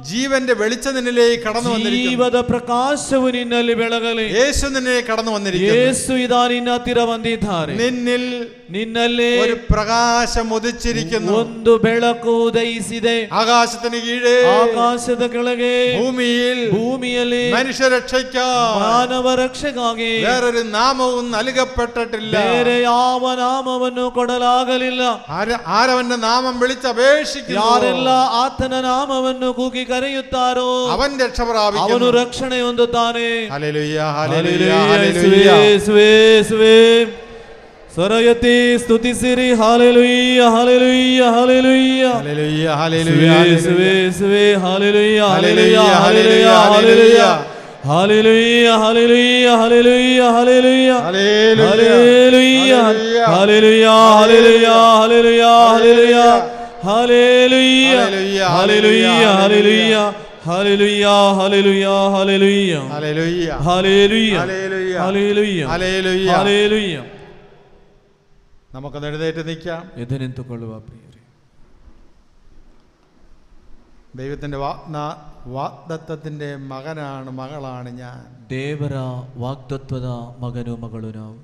ജീവന്റെ വെളിച്ചം നിന്നിലേക്ക് കടന്നു വന്നിരിക്കുന്നു. ಜೀವದ ಪ್ರಕಾಶವು ನಿನ್ನಲ್ಲಿ ಬೆಳಗಲಿ. യേശു നിന്നിലേക്ക് കടന്നു വന്നിരിക്കുന്നു. ಯೇಸು ಇದಾ ನಿನ್ನ ಹತ್ತಿರ ಬಂದಿದ್ದಾರೆ. ನಿನ್ನಲ್ಲಿ ഒരു പ്രകാശം ഉദിച്ചിരിക്കുന്നു. ಒಂದು ಬೆಳಕು ಉದಯಿಸಿದೆ. ആകാശത്തിന് കീഴേ, ಆಕಾಶದ ಕೆಳಗೆ, ಭೂಮಿಯಲ್ಲಿ മനുഷ്യരക്ഷയ്ക്കായി ಮಾನವ ರಕ್ಷೆಗಾಗಿ വേറൊരു നാമവും നൽകപ്പെട്ടിട്ടില്ല. ಬೇರೆ ಯಾವ ನಾಮವನ್ನು ಕೊಡಲಾಗಲಿಲ್ಲ. ആരവന്റെ നാമം വിളിച്ചപേക്ഷിക്കുന്നു, ಯಾರೆಲ್ಲ ಆತನ ನಾಮವನ್ನು ಕೂಗಿ ಕರೆಯುತ್ತಾರೋ അവൻ രക്ഷ പ്രാപിക്കുന്നു. ಅವನು ರಕ್ಷಣೆ ಹೊಂದುತ್ತಾನೆ. ഹല്ലേലൂയ ಹಲ್ಲೆಲೂಯಾ, ഹല്ലേലൂയ ಯೇಸುವೇ, ಯೇಸುವೇ. ಸ್ವರ ಎತ್ತಿ ಸ್ತುತಿಸಿರಿ. Hallelujah, hallelujah, hallelujah, hallelujah hallelujah ಯೇಸುವೇ, ಯೇಸುವೇ. Hallelujah, hallelujah, hallelujah, hallelujah, hallelujah, hallelujah, hallelujah, hallelujah, hallelujah, hallelujah, hallelujah, hallelujah, hallelujah, hallelujah, hallelujah, hallelujah, hallelujah, hallelujah, hallelujah, hallelujah hallelujah, hallelujah hallelujah, hallelujah. hallelujah. നമുക്ക് എഴുന്നേറ്റ് നിൽക്കാം. ಎದ್ದು ನಿಂತುಕೊಳ್ಳುವ ಪ್ರಿಯರೇ, ദൈവത്തിന്റെ വാഗ്ദത്തത്തിന്റെ മകനാണ് ഞാൻ. ದೇವರ ವಾಗ್ದತ್ವದ ಮಗನು ಮಗಳು ನಾವು.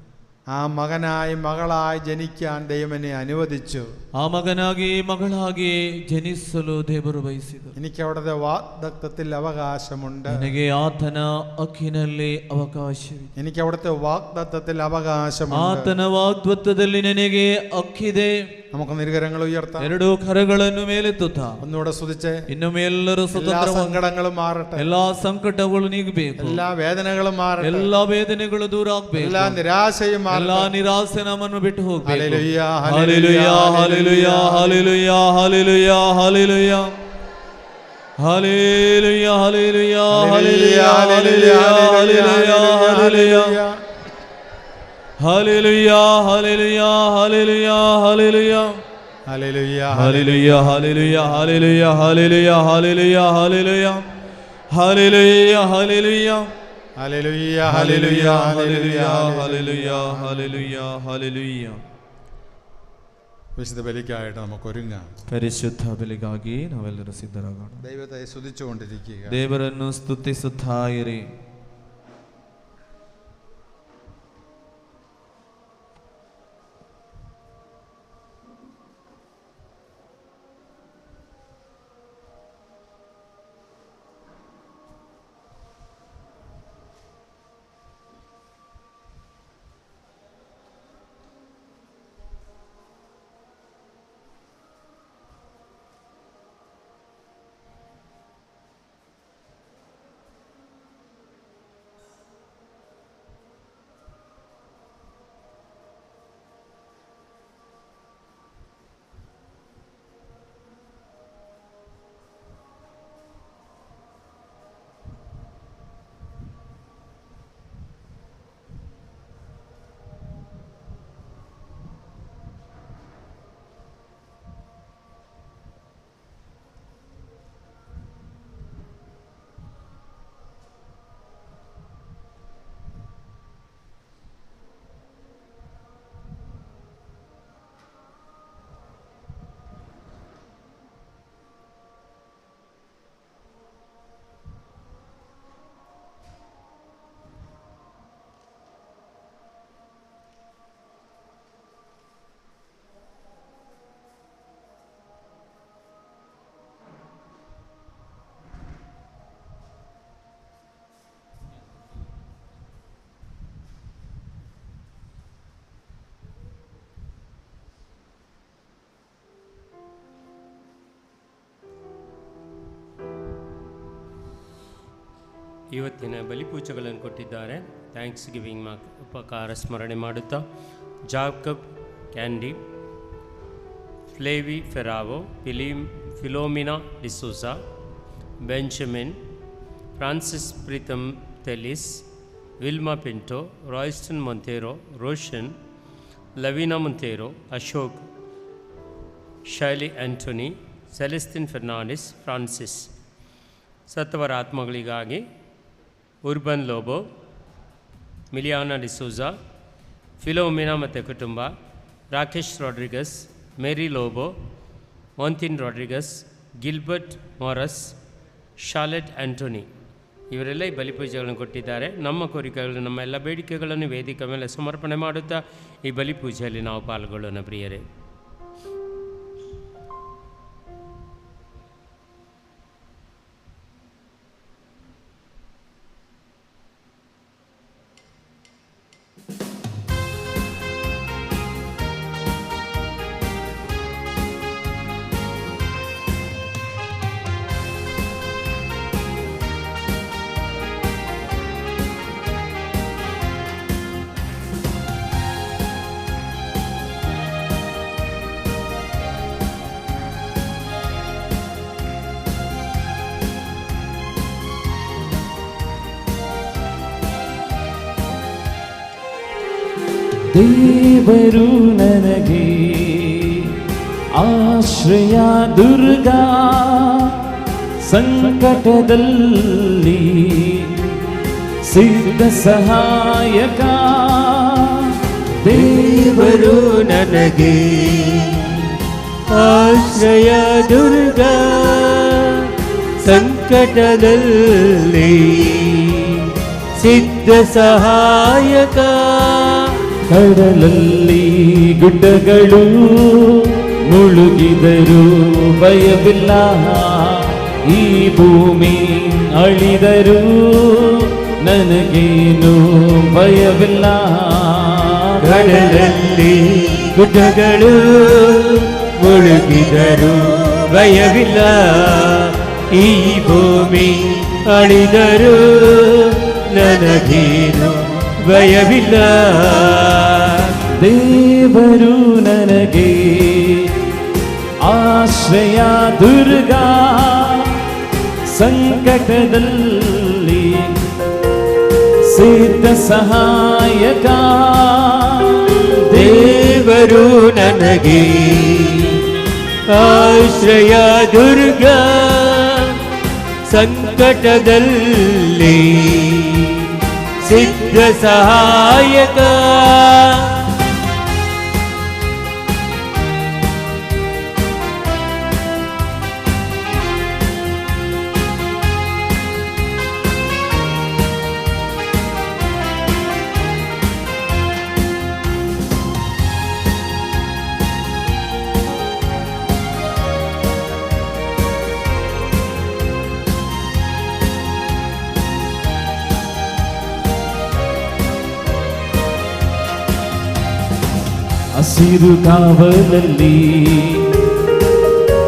ആ മകനായി മകളായി ജനിക്കാൻ ദൈവം എന്നെ അനുവദിച്ചു. ಆ ಮಗನಾಗಿ ಮಗಳಾಗಿ ಜನಿಸಲು ದೇವರು ಬಯಸಿದರು. എനിക്ക് അവിടുത്തെ വാഗ്ദത്തത്തിൽ അവകാശമുണ്ട്. ನನಗೆ ಆತನ ಹಕ್ಕಿನಲ್ಲಿ ಅವಕಾಶವಿದೆ. എനിക്ക് അവിടുത്തെ വാഗ്ദത്തത്തിൽ അവകാശമുണ്ട്. ಆತನ ವಾಗ್ದತ್ವದಲ್ಲಿ ನನಗೆ ಹಕ್ಕಿದೆ. നമുക്ക് നിരുകരങ്ങൾ ഉയർത്താം. ಎರಡು ಕರಗಳನ್ನು ಮೇಲೆತ್ತುತ್ತಾ ഒന്നുകൂടെ സ്തുതിച്ച് ಇನ್ನೊಮ್ಮೆ ಎಲ್ಲರೂ എല്ലാ സങ്കടങ്ങളും മാറട്ടെ. ಎಲ್ಲಾ ಸಂಕಟಗಳು ನೀಗಬೇಕು. എല്ലാ വേദനകളും മാറട്ടെ. ಎಲ್ಲಾ ವೇದನೆಗಳು ದೂರ ಆಗ್ಬೇಕು. എല്ലാ നിരാശയും ಎಲ್ಲಾ ನಿರಾಸೆ ನಮ್ಮನ್ನು ಬಿಟ್ಟು ಹೋಗಬೇಕು. Hallelujah hallelujah, hallelujah, hallelujah, hallelujah, hallelujah, hallelujah, hallelujah, hallelujah, hallelujah, hallelujah, hallelujah, hallelujah, hallelujah, hallelujah, hallelujah hallelujah hallelujah hallelujah hallelujah hallelujah hallelujah hallelujah hallelujah hallelujah hallelujah hallelujah hallelujah hallelujah hallelujah. വിശുദ്ധ ബലിക്കായിട്ട് നമുക്ക് ഒരുങ്ങാം. ಪರಿಶುದ್ಧ ಬಲಿಗಾಗಿ ನಾವೆಲ್ಲರೂ ಸಿದ್ಧರಾಗೋಣ. ദൈവത്തെ സ്തുതിച്ചുകൊണ്ടിരിക്കുക. ದೇವರನ್ನು ಸ್ತುತಿಸುತ್ತಾ ಇರಿ. ಇವತ್ತಿನ ಬಲಿಪೂಜೆಗಳನ್ನು ಕೊಟ್ಟಿದ್ದಾರೆ. ಥ್ಯಾಂಕ್ಸ್ ಗಿವಿಂಗ್ ಉಪಕಾರ ಸ್ಮರಣೆ ಮಾಡುತ್ತಾ Jacob Candy, Flavy Ferrao, Philomena D'Souza, Benjamin, Francis Pritam Telis, Wilma Pinto, Royston Monteiro, Roshan, Lavina Monteiro, Ashok, Shaili Anthony, ಸೆಲೆಸ್ಟಿನ್ Fernandes, Francis. ಸತ್ತವರ ಆತ್ಮಗಳಿಗಾಗಿ ಉರ್ಬನ್ ಲೋಬೋ, ಮಿಲಿಯಾನಾ ಡಿಸೂಜಾ, ಫಿಲೋಮಿನಾ ಮತ್ತು ಕುಟುಂಬ, ರಾಕೇಶ್ ರಾಡ್ರಿಗಸ್, ಮೇರಿ ಲೋಬೋ, ಮೊಂತಿನ್ ರಾಡ್ರಿಗಸ್, ಗಿಲ್ಬರ್ಟ್ ಮಾರಸ್, ಶಾರ್ಲೆಟ್ ಆಂಟೋನಿ ಇವರೆಲ್ಲ ಈ ಬಲಿಪೂಜೆಗಳನ್ನು ಕೊಟ್ಟಿದ್ದಾರೆ. ನಮ್ಮ ಕೋರಿಕೆಗಳು, ನಮ್ಮ ಎಲ್ಲ ಬೇಡಿಕೆಗಳನ್ನು ವೇದಿಕೆ ಮೇಲೆ ಸಮರ್ಪಣೆ ಮಾಡುತ್ತಾ ಈ ಬಲಿಪೂಜೆಯಲ್ಲಿ ನಾವು ಪಾಲ್ಗೊಳ್ಳೋಣ ಪ್ರಿಯರೇ. ದೇವರು ನನಗೆ ಆಶ್ರಯ ದುರ್ಗ, ಸಂಕಟದಲ್ಲಿ ಸಿದ್ಧ ಸಹಾಯಕ. ದೇವರು ನನಗೆ ಆಶ್ರಯ ದುರ್ಗ, ಸಂಕಟದಲ್ಲಿ ಸಿದ್ಧ ಸಹಾಯಕ. ಕಡಲಲ್ಲಿ ಗುಡ್ಡಗಳು ಮುಳುಗಿದರೂ ಭಯವಿಲ್ಲ, ಈ ಭೂಮಿ ಅಳಿದರೂ ನನಗೇನು ಭಯವಿಲ್ಲ. ಕಡಲಲ್ಲಿ ಗುಡ್ಡಗಳು ಮುಳುಗಿದರೂ ಭಯವಿಲ್ಲ, ಈ ಭೂಮಿ ಅಳಿದರೂ ನನಗೇನು ಭಯವಿಲ್ಲ. ದೇವರು ನನಗೆ ಆಶ್ರಯ ದುರ್ಗ, ಸಂಕಟದಲ್ಲಿ ಸಿದ್ಧ ಸಹಾಯಕ. ದೇವರು ನನಗೆ ಆಶ್ರಯ ದುರ್ಗ ಸಂಕಟದಲ್ಲಿ ಸಿದ್ಧ ಸಹಾಯಕ. ಹಸಿರು ಕಾವಲಲ್ಲಿ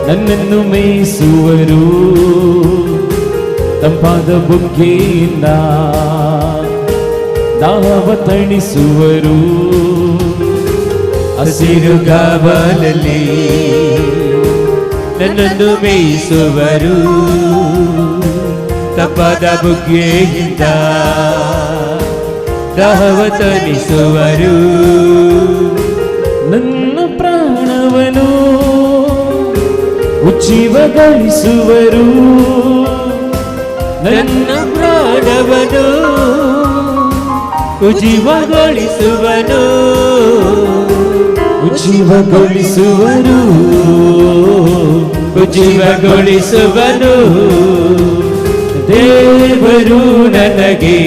ನನ್ನನ್ನು ಮೇಯಿಸುವರು, ತಂಪಾದ ಬುಗ್ಗೆಯಿಂದ ದಾಹವ ತಣಿಸುವರು. ಹಸಿರು ಕಾವಲಲ್ಲಿ ನನ್ನನ್ನು ಮೇಯಿಸುವರು, ತಂಪಾದ ಬುಗ್ಗೆಯಿಂದ ದಾಹವ ತಣಿಸುವರು. ನನ್ನ ಪ್ರಾಣವನು ಉಜ್ಜೀವಗೊಳಿಸುವರು, ನನ್ನ ಪ್ರಾಣವನು ಉಜ್ಜೀವಗೊಳಿಸುವನು, ಉಜ್ಜೀವಗೊಳಿಸುವರು, ಉಜ್ಜೀವಗೊಳಿಸುವನು. ದೇವರು ನನಗೆ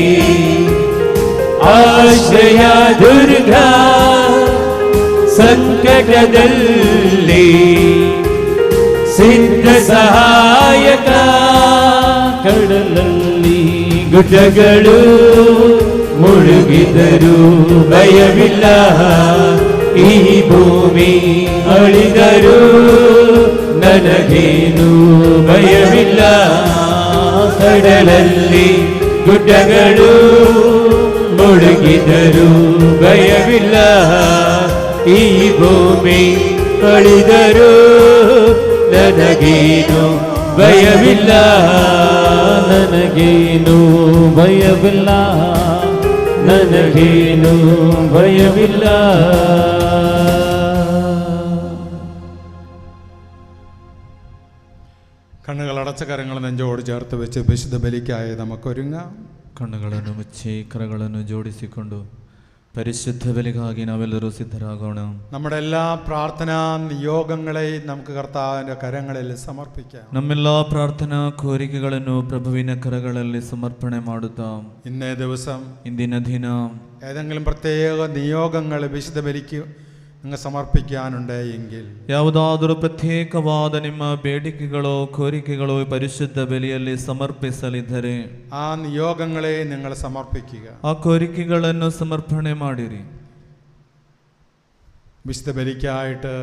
ಆಶ್ರಯ ದುರ್ಗ ಸಂಕಟದಲ್ಲಿ ಸಿದ್ಧ ಸಹಾಯಕ. ಕಡಲಲ್ಲಿ ಗುಡ್ಡಗಳು ಮುಳುಗಿದರು ಭಯವಿಲ್ಲ, ಈ ಭೂಮಿ ಅಳಿದರು ನನಗೇನು ಭಯವಿಲ್ಲ. ಕಡಲಲ್ಲಿ ಗುಡ್ಡಗಳು ಮುಳುಗಿದರು ಭಯವಿಲ್ಲ, ಈ ಭೂಮಿ ಅಳಿದರು ನನಗೇನು ಭಯವಿಲ್ಲ. ನನಗೇನು ಭಯವಿಲ್ಲ, ನನಗೇನು ಭಯವಿಲ್ಲ. കണ്ണുകളടച്ച കരങ്ങൾ നെഞ്ചോട് ചേർത്ത് വെച്ച് വിശുദ്ധ ബലിക്കായി നമുക്കൊരുങ്ങാം. ಕಣ್ಣುಗಳನ್ನು ಮುಚ್ಚಿ ಕರಗಳನ್ನು ಜೋಡಿಸಿಕೊಂಡು പരിശുദ്ധ ബലിಗಾಗಿ നാವೆಲ್ಲರೂ സിദ്ധരാಗೋಣ. നമ്മുടെ എല്ലാ പ്രാർത്ഥനാ നിയോഗങ്ങളെയും നമുക്ക് കർത്താവിൻ്റെ കരങ്ങളിൽ സമർപ്പിക്കാം. ನಮ್ಮೆಲ್ಲ ಪ್ರಾರ್ಥನಾ ಕೋರಿಕೆಗಳನ್ನು ಪ್ರಭುವಿನ ಕರಗಳಲ್ಲಿ ಸಮರ್ಪಣೆ ಮಾಡುತ್ತಾ ഇന്നേ ദിവസം ಇಂದಿನ ದಿನ ഏതെങ്കിലും പ്രത്യേക നിയോഗങ്ങൾ വിശുദ്ധ ബലിക്ക് നിങ്ങൾ സമർപ്പിക്കാനുണ്ട് എങ്കിൽ ಯಾವುದಾದರೂ ಪ್ರತ್ಯೇಕವಾದ ನಿಮ್ಮ ಬೇಡಿಕೆಗಳೋ ಕೋರಿಕೆಗಳೋ ಪರಿಶುದ್ಧ ಬಲಿಯಲ್ಲಿ ಸಮರ್ಪಿಸಲಿದ್ದರೆ ആ നിയോഗങ്ങളെ നിങ്ങൾ സമർപ്പിക്കുക. ಆ ಕೋರಿಕೆಗಳನ್ನು ಸಮರ್ಪಣೆ ಮಾಡಿರಿ. വിശുദ്ധ ബലിക്കായിട്ട്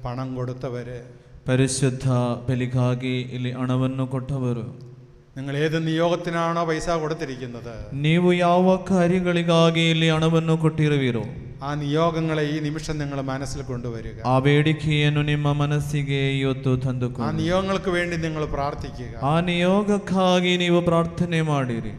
പണം കൊടുത്തവര്, ಪರಿಶುದ್ಧ ಬಲಿಗಾಗಿ ಇಲ್ಲಿ ಹಣವನ್ನು ಕೊಟ್ಟವರು, നിങ്ങൾ ഏത് നിയോഗത്തിനാണോ പൈസ കൊടുത്തിരിക്കുന്നത്, ನೀವು ಯಾವ ಕಾರ್ಯಗಳಿಗಾಗಿ ಇಲ್ಲಿ ಹಣವನ್ನು ಕೊಟ್ಟಿರುವಿರೋ ആ നിയോഗങ്ങളെ ഈ നിമിഷം നിങ്ങൾ മനസ്സിൽ കൊണ്ടുവരിക. ಆ ಬೇಡಿಕೆಯನ್ನು ನಿಮ್ಮ ಮನಸ್ಸಿಗೆ ಇವತ್ತು ആ ತಂದುಕೊಂಡು നിയോഗങ്ങൾക്ക് വേണ്ടി നിങ്ങൾ പ്രാർത്ഥിക്കുക. ಆ ನಿಯೋಗಕ್ಕಾಗಿ ನೀವು ಪ್ರಾರ್ಥನೆ ಮಾಡಿರಿ.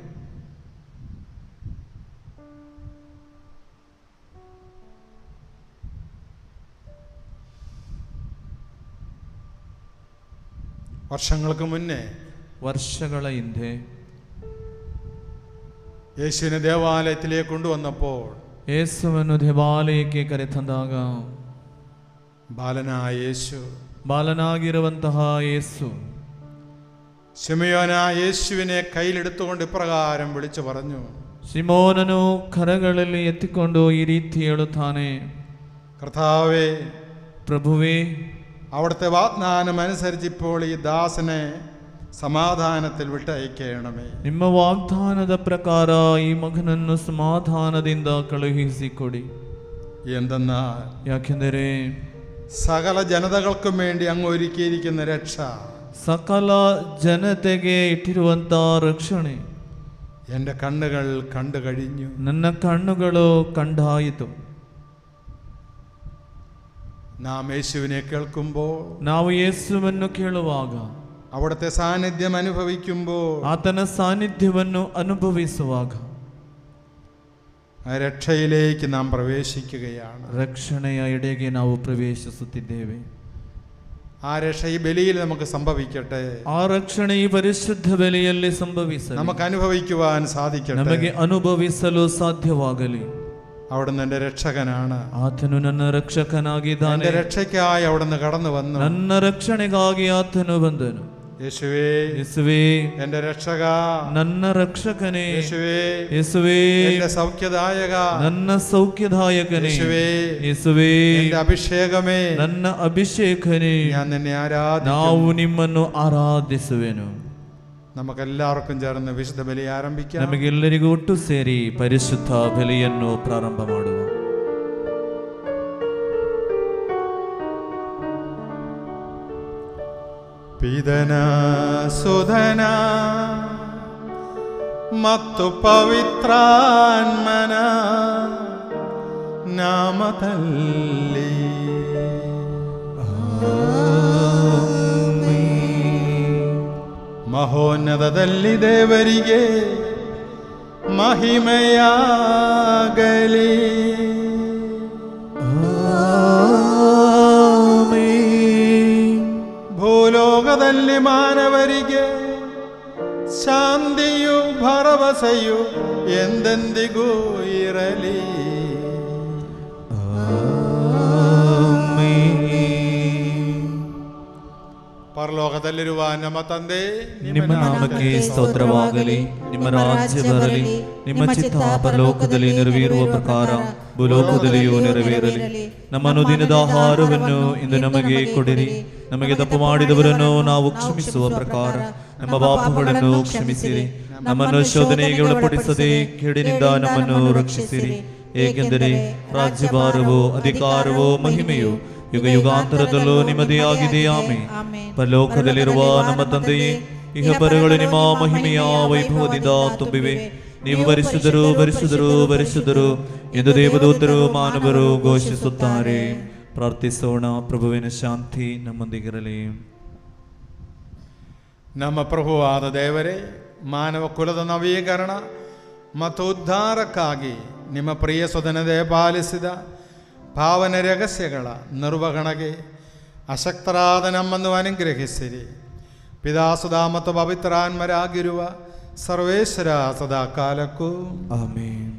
വർഷങ്ങൾക്ക് മുന്നേ ವರ್ಷಗಳ ಹಿಂದೆ യേശുവിനെ ദേവാലയത്തിലേക്ക് കൊണ്ടുവന്നപ്പോൾ ಯೇಸುವನ್ನು ದೇವಾಲಯಕ್ಕೆ ಕರೆತಂದಾಗ ബാലനായ യേശു, ಬಾಲನಾಗಿರುವಂತಹ ಯೇಸು ശിമയോനായ യേശുവിനെ കയ്യിലെടുത്തുകൊണ്ട് ഇപ്രകാരം വിളിച്ചു പറഞ്ഞു, ಸಿಮೋನನು ಕರಗಳಲ್ಲಿ ಎತ್ತಿಕೊಂಡು ಈ ರೀತಿ ಹೇಳುತ್ತಾನೆ, കർത്താവേ, ಪ್ರಭುವೇ, അവിടുത്തെ വാഗ്ദാനം അനുസരിച്ച് ഇപ്പോൾ ഈ ദാസനെ സമാധാനത്തിൽ വിട്ടയക്കണമേ. ನಿಮ್ಮ ವಾಗ್ದಾನದ ಪ್ರಕಾರ ಈ ಮಗನನ್ನು ಸಮಾಧಾನದಿಂದ ಕಳುಹಿಸಿಕೊಡಿ. എന്തെന്നാൽ ಯಾಕೆಂದರೆ സകല ജനതകൾക്കും വേണ്ടി അങ്ങ് ഒരുക്കിയിരിക്കുന്ന രക്ഷ ಸಕಲ ಜನತೆಗೆ ಇಟ್ಟಿರುವಂತಹ ರಕ್ಷಣೆ എൻ്റെ കണ്ണുകൾ കണ്ടു കഴിഞ്ഞു. ನನ್ನ ಕಣ್ಣುಗಳು ಕಂಡಾಯಿತು. നാം യേശുവിനെ കേൾക്കുമ്പോൾ, ನಾವು ಯೇಸುವನ್ನು ಕೇಳುವಾಗ, അവിടുത്തെ സാന്നിധ്യം അനുഭവിക്കുമ്പോൾ, ಆತನ ಸಾನ್ನಿಧ್ಯವನ್ನು ಅನುಭವಿಸುವಾಗ ആ രക്ഷയിലേക്ക് നാം പ്രവേശിക്കുകയാണ്. ರಕ್ಷಣೆಯ ಎಡೆಗೆ ನಾವು ಪ್ರವೇಶಿಸುತ್ತಿದ್ದೇವೆ. ആ രക്ഷ ഈ ബലിയിൽ നമുക്ക് സംഭവിക്കട്ടെ. ಆ ರಕ್ಷಣೆ ಈ ಪರಿಶುದ್ಧ ಬಲಿಯಲ್ಲಿ ಸಂಭವಿಸಲಿ. നമുക്ക് അനുഭവിക്കുവാൻ സാധിക്കട്ടെ. ನಮಗೆ ಅನುಭವಿಸಲು ಸಾಧ್ಯವಾಗಲಿ. അവിടുന്ന് എൻ്റെ രക്ഷകനാണ്. ಆತನು ನನ್ನ ರಕ್ಷಕನಾಗಿದ್ದಾನೆ. എൻ്റെ രക്ഷയ്ക്കായി അവിടുന്ന് കടന്നു വന്നു. ನನ್ನ ರಕ್ಷಣೆಗಾಗಿ ಆತನು ಬಂದನು. യേശുവേ, ಯೇಸುವೇ, എൻ്റെ രക്ഷക, ನನ್ನ ರಕ್ಷಕನೇ. യേശുവേ, ಯೇಸುವೇ, എൻ്റെ സൗഖ്യദായക, ನನ್ನ ಸೌಖ್ಯದಾಯಕನೇ. യേശുവേ, ಯೇಸುವೇ, എൻ്റെ അഭിഷേകമേ, ನನ್ನ ಅಭಿಷೇಕನೇ. ഞാൻ നിന്നെ ആരാധിക്കുന്നു. ನಾವು ನಿಮ್ಮನ್ನು ಆರಾಧಿಸುವೆನು. നമുക്കെല്ലാവർക്കും ചേർന്ന് വിശുദ്ധ ബലി ആരംഭിക്കാം. ನಮಗೆಲ್ಲರಿಗೂ ಒಟ್ಟು ಸೇರಿ ಪರಿಶುದ್ಧ ಬಲಿಯನ್ನು ಪ್ರಾರಂಭ ಮಾಡುವ. ಪಿತನ ಸುಧನ ಮತ್ತು ಪವಿತ್ರಾತ್ಮನ ನಾಮದಲ್ಲಿ ಮಹೋನ್ನತದಲ್ಲಿ ದೇವರಿಗೆ ಮಹಿಮೆಯಾಗಲಿ. ಭೂಲೋಕದಲ್ಲಿ ಮಾನವರಿಗೆ ಶಾಂತಿಯು ಭರವಸೆಯು ಎಂದೆಂದಿಗೂ ಇರಲಿ. ಪರಲೋಕದಲ್ಲಿರುವ ನಮ್ಮ ತಂದೆ, ನಿಮ್ಮ ನಾಮಕ್ಕೆ ಸ್ತೋತ್ರವಾಗಲಿ. ನಿಮ್ಮ ರಾಜ್ಯ ಬರಲಿ. ನಿಮ್ಮ ಚಿತ್ತ ಪರಲೋಕದಲ್ಲಿ ನೆರವೇರುವ ಪ್ರಕಾರ ಭೂಲೋಕದಲ್ಲಿಯೂ ನೆರವೇರಲಿ. ನಮ್ಮ ಅನುದಿನದ ಆಹಾರವನ್ನು ಇಂದು ನಮಗೆ ಕೊಡಿರಿ. ನಮಗೆ ತಪ್ಪು ಮಾಡಿದವರನ್ನು ನಾವು ಕ್ಷಮಿಸುವ ಪ್ರಕಾರ ನಮ್ಮ ಪಾಪಗಳನ್ನು ಕ್ಷಮಿಸಿರಿ. ನಮ್ಮನ್ನು ಶೋಧನೆಗೆ ಒಳಪಡಿಸದೆ ಕೇಡಿನಿಂದ ನಮ್ಮನ್ನು ರಕ್ಷಿಸಿರಿ. ಏಕೆಂದರೆ ರಾಜ್ಯಭಾರವೋ ಅಧಿಕಾರವೋ ಮಹಿಮೆಯು ಯುಗ ಯುಗಾಂತರದಲ್ಲೂ ನಿಮ್ಮದೇ ಆಗಿದೆ. ಆಮೆನ್. ಪರಲೋಕದಲ್ಲಿರುವ ನಮ್ಮ ತಂದೆಯೇ, ಇಹ ಪರಗಳು ನಿಮ್ಮ ಮಹಿಮೆಯ ವೈಭವದಿಂದ ತುಂಬಿವೆ. ನೀವು ಪರಿಶುದ್ಧರು, ಪರಿಶುದ್ಧರು, ಪರಿಶುದ್ಧರು ಎಂದು ದೇವದೂತರು ಮಾನವರು ಘೋಷಿಸುತ್ತಾರೆ. ಪ್ರಾರ್ಥಿಸೋಣ. ಪ್ರಭುವಿನ ಶಾಂತಿ ನಮ್ಮೊಂದಿಗಿರಲಿ. ನಮ್ಮ ಪ್ರಭುವಾದ ದೇವರೇ, ಮಾನವ ಕುಲದ ನವೀಕರಣ ಮತ್ತು ಉದ್ಧಾರಕ್ಕಾಗಿ ನಿಮ್ಮ ಪ್ರಿಯ ಸ್ವದನದೇ ಪಾಲಿಸಿದ ಪಾವನ ರಹಸ್ಯಗಳ ನಿರ್ವಹಣೆಗೆ ಅಶಕ್ತರಾದ ನಮ್ಮನ್ನು ಅನುಗ್ರಹಿಸಿರಿ. ಪಿತಾಸುಧ ಮತ್ತು ಪವಿತ್ರಾತ್ಮರಾಗಿರುವ ಸರ್ವೇಶ್ವರ ಸದಾ ಕಾಲಕ್ಕೂ ಆಮೆನ್.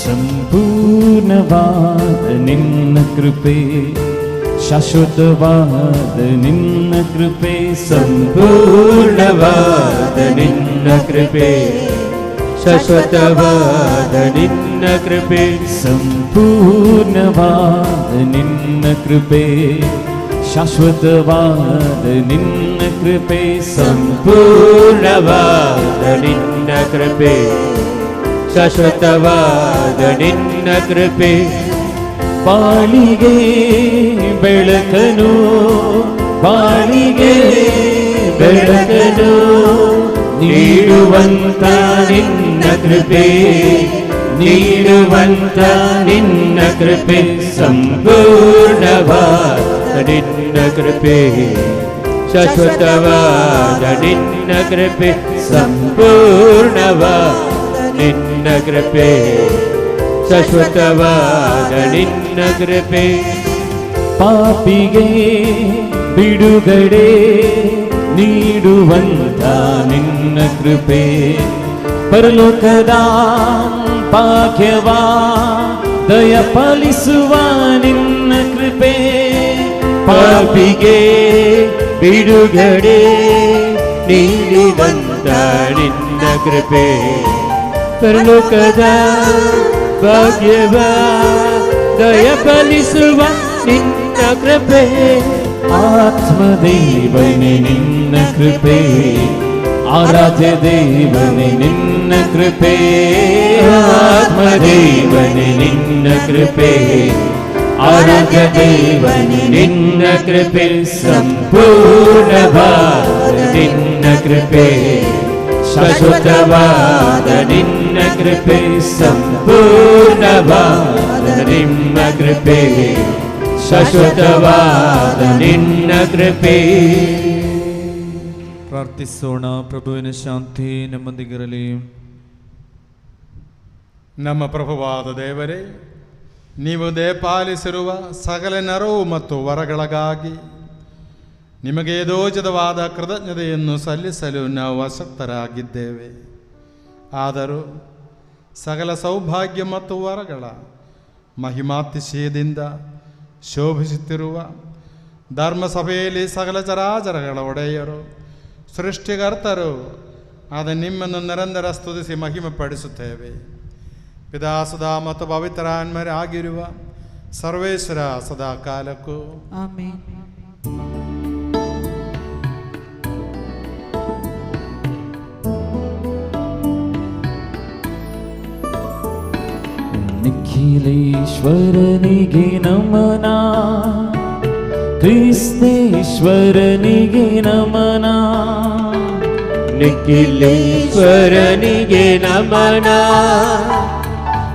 ಸಂಪೂರ್ಣವಾದ ನಿನ್ನ ಕೃಪೆ, ಶಾಶ್ವತವಾದ ನಿನ್ನ ಕೃಪೆ, ಸಂಪೂರ್ಣವಾದ ನಿನ್ನ ಕೃಪೆ, ಶಾಶ್ವತವಾದ ನಿನ್ನ ಕೃಪೆ, ಸಂಪೂರ್ಣವಾದ ನಿನ್ನ ಕೃಪೆ, ಶಾಶ್ವತವಾದ ನಿನ್ನ ಕೃಪೆ, ಸಂಪೂರ್ಣವಾದ ನಿನ್ನ ಕೃಪೆ, ಶಾಶ್ವತವಾದ ನಿನ್ನ ಕೃಪೆ, ಬಾಳಿಗೆ ಬೆಳಕನು, ಬಾಳಿಗೆ ಬೆಳಕನು ನೀಡುವಂತ ನಿನ್ನ ಕೃಪೆ, ನೀಡುವಂತ ನಿನ್ನ ಕೃಪೆ, ಸಂಪೂರ್ಣವಾದ ನಿನ್ನ ಕೃಪೆ, ಶಾಶ್ವತವಾದ ನಿನ್ನ ಕೃಪೆ, ಸಂಪೂರ್ಣವಾದ ನಿನ್ನ ಕೃಪೆ, ಶಾಶ್ವತವಾದ ನಿನ್ನ ಕೃಪೆ, ಪಾಪಿಗೆ ಬಿಡುಗಡೆ ನೀಡುವಂತ ನಿನ್ನ ಕೃಪೆ, ಪರಲೋಕದ ಭಾಗ್ಯವ ದಯಪಾಲಿಸುವ ನಿನ್ನ ಕೃಪೆ, ಪಾಪಿಗೆ ಬಿಡುಗಡೆ ನೀಡುವಂತ ನಿನ್ನ ಕೃಪೆ, ಪರಲೋಕದ ಭಾಗ್ಯವ ದಯಪಾಲಿಸುವ ನಿನ್ನ ಕೃಪೆ, ಆತ್ಮದೇವನೇ ನಿನ್ನ ಕೃಪೆ, ಆರಾಧ್ಯ ದೇವನೇ ನಿನ್ನ ಕೃಪೆ, ಆತ್ಮದೇವನೇ ನಿನ್ನ ಕೃಪೆ, ಆರಾಧ್ಯ ದೇವನೇ ನಿನ್ನ ಕೃಪೆ, ಸಂಪೂರ್ಣವಾದ ನಿನ್ನ ಕೃಪೆ, ಶಾಶ್ವತವಾದ ನಿನ್ನ ಕೃಪೆ, ಸಂಪೂರ್ಣವಾದ ನಿಮ್ಮ ಕೃಪೆ, ಶಾಶ್ವತವಾದ ನಿನ್ನ ಕೃಪೆ. ಪ್ರಾರ್ಥಿಸೋಣ. ಪ್ರಭುವಿನ ಶಾಂತಿ ನಮ್ಮೊಂದಿಗಿರಲಿ. ನಮ್ಮ ಪ್ರಭುವಾದ ದೇವರೇ, ನೀವು ದಯಪಾಲಿಸಿರುವ ಸಕಲ ನೆರವು ಮತ್ತು ವರಗಳಿಗಾಗಿ ನಿಮಗೆ ಯಥೋಚಿತವಾದ ಕೃತಜ್ಞತೆಯನ್ನು ಸಲ್ಲಿಸಲು ನಾವು ಆಸಕ್ತರಾಗಿದ್ದೇವೆ. ಆದರೂ ಸಕಲ ಸೌಭಾಗ್ಯ ಮತ್ತು ವರಗಳ ಮಹಿಮಾತಿಶಯದಿಂದ ಶೋಭಿಸುತ್ತಿರುವ ಧರ್ಮಸಭೆಯಲ್ಲಿ ಸಕಲ ಚರಾಚರಗಳ ಒಡೆಯರು, ಸೃಷ್ಟಿಕರ್ತರು ಆದ ನಿಮ್ಮನ್ನು ನಿರಂತರ ಸ್ತುತಿಸಿ ಮಹಿಮೆಪಡಿಸುತ್ತೇವೆ. ಪಿತಾಸುಧಾ ಮತ್ತು ಪವಿತ್ರಾತ್ಮರೇ ಆಗಿರುವ ಸರ್ವೇಶ್ವರ ಸದಾ ಕಾಲಕ್ಕೂ ಆಮೆನ್. ನಿಖಿಲೇಶ್ವರನಿಗೆ ನಮನ, ಕ್ರಿಸ್ತೇಶ್ವರನಿಗೆ ನಮನ. ನಿಖಿಲೇಶ್ವರನಿಗೆ ನಮನ,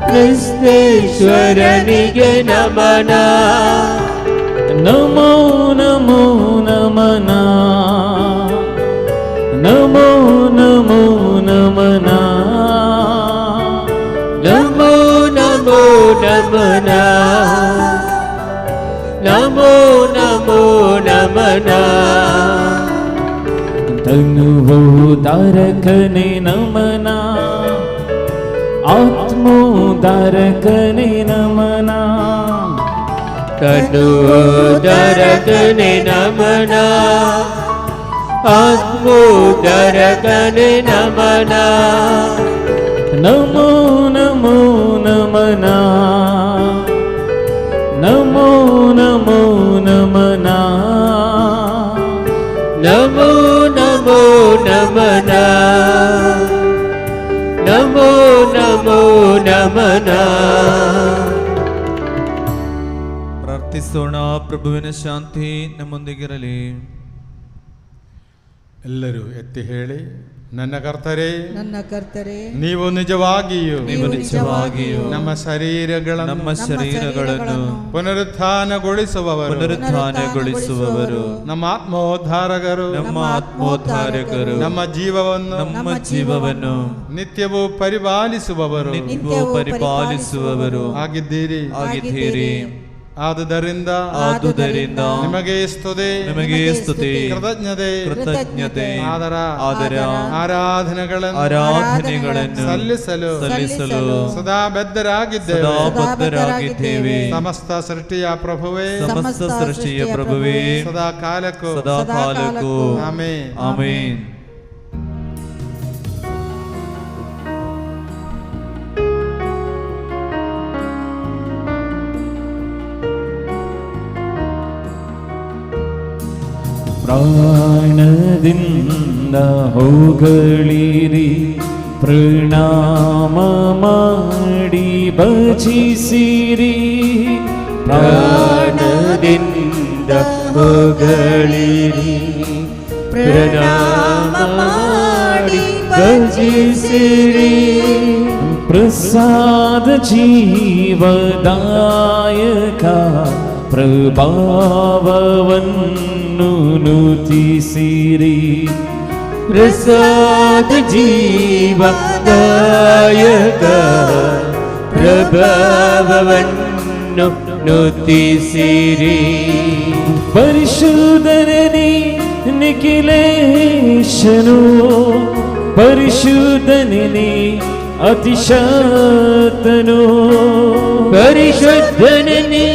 ಕ್ರಿಸ್ತೇಶ್ವರನಿಗೆ ನಮನ. ನಮೋ ನಮೋ ನಮನ, ನಮೋ ನಮೋ ನಮನ. ನಮೋ ನಮೋ ನಮನ, ನಮೋ ನಮೋ ನಮನ. ತನುವೋದಾರಕನೆ ನಮನ, ಆತ್ಮೋದಾರಕನೆ ನಮನ. ತನುವೋದಾರಕನೆ ನಮನ, ಆತ್ಮೋದಾರಕನೆ ನಮನ. ನಮೋ ನಮೋ ನಮನ, ನಮೋ ನಮೋ ನಮನ. ನಮೋ ನಮೋ ನಮನ, ನಮೋ ನಮೋ ನಮನ. ಪ್ರಾರ್ಥಿಸೋಣ. ಪ್ರಭುವಿನ ಶಾಂತಿ ನಮ್ಮೊಂದಿಗಿರಲಿ. ಎಲ್ಲರೂ ಎತ್ತಿ ಹೇಳಿ, ನನ್ನ ಕರ್ತರೇ, ನನ್ನ ಕರ್ತರೇ, ನೀವು ನಿಜವಾಗಿಯೂ ನೀವು ನಿಜವಾಗಿಯೂ ನಮ್ಮ ಶರೀರಗಳನ್ನು ಪುನರುತ್ಥಾನಗೊಳಿಸುವವರು, ನಮ್ಮ ಆತ್ಮೋದ್ಧಾರಕರು, ನಮ್ಮ ಜೀವವನ್ನು ನಿತ್ಯವೂ ಪರಿಪಾಲಿಸುವವರು ಆಗಿದ್ದೀರಿ. ಆದುದರಿಂದ ನಿಮಗೆ ಸ್ತುತಿ, ಕೃತಜ್ಞತೆ, ಆದರ ಆರಾಧನೆಗಳನ್ನು ಸಲ್ಲಿಸಲು ಸದಾ ಬದ್ಧರಾಗಿದ್ದೇವೆ. ಸಮಸ್ತ ಸೃಷ್ಟಿಯ ಪ್ರಭುವೇ, ಸದಾ ಕಾಲಕ್ಕೂ ಆಮೆನ್. ಪ್ರಾಣದಿಂದ ಹೊಗಳಿರಿ, ಪ್ರಣಾಮ ಮಾಡಿ ಭಜಿಸಿರಿ. ಪ್ರಾಣದಿಂದ ಹೊಗಳಿರಿ, ಪ್ರಣಾಮ ಮಾಡಿ ಭಜಿಸಿರಿ. ಪ್ರಸಾದ ಜೀವದಾಯಕ ಪ್ರಭಾವವನ್ನು ನುತಿಸಿರಿ. ಪ್ರಸಾದ ಜೀವದಾಯಕ ಪ್ರಭಾವವನ್ನು ನುತಿಸಿರಿ. ಪರಿಶುದ್ಧನೇ ನಿಖಿಲೇಶನು, ಪರಿಶುದ್ಧನೇ ಅತಿಶಕ್ತನು. ಪರಿಶುದ್ಧನೇ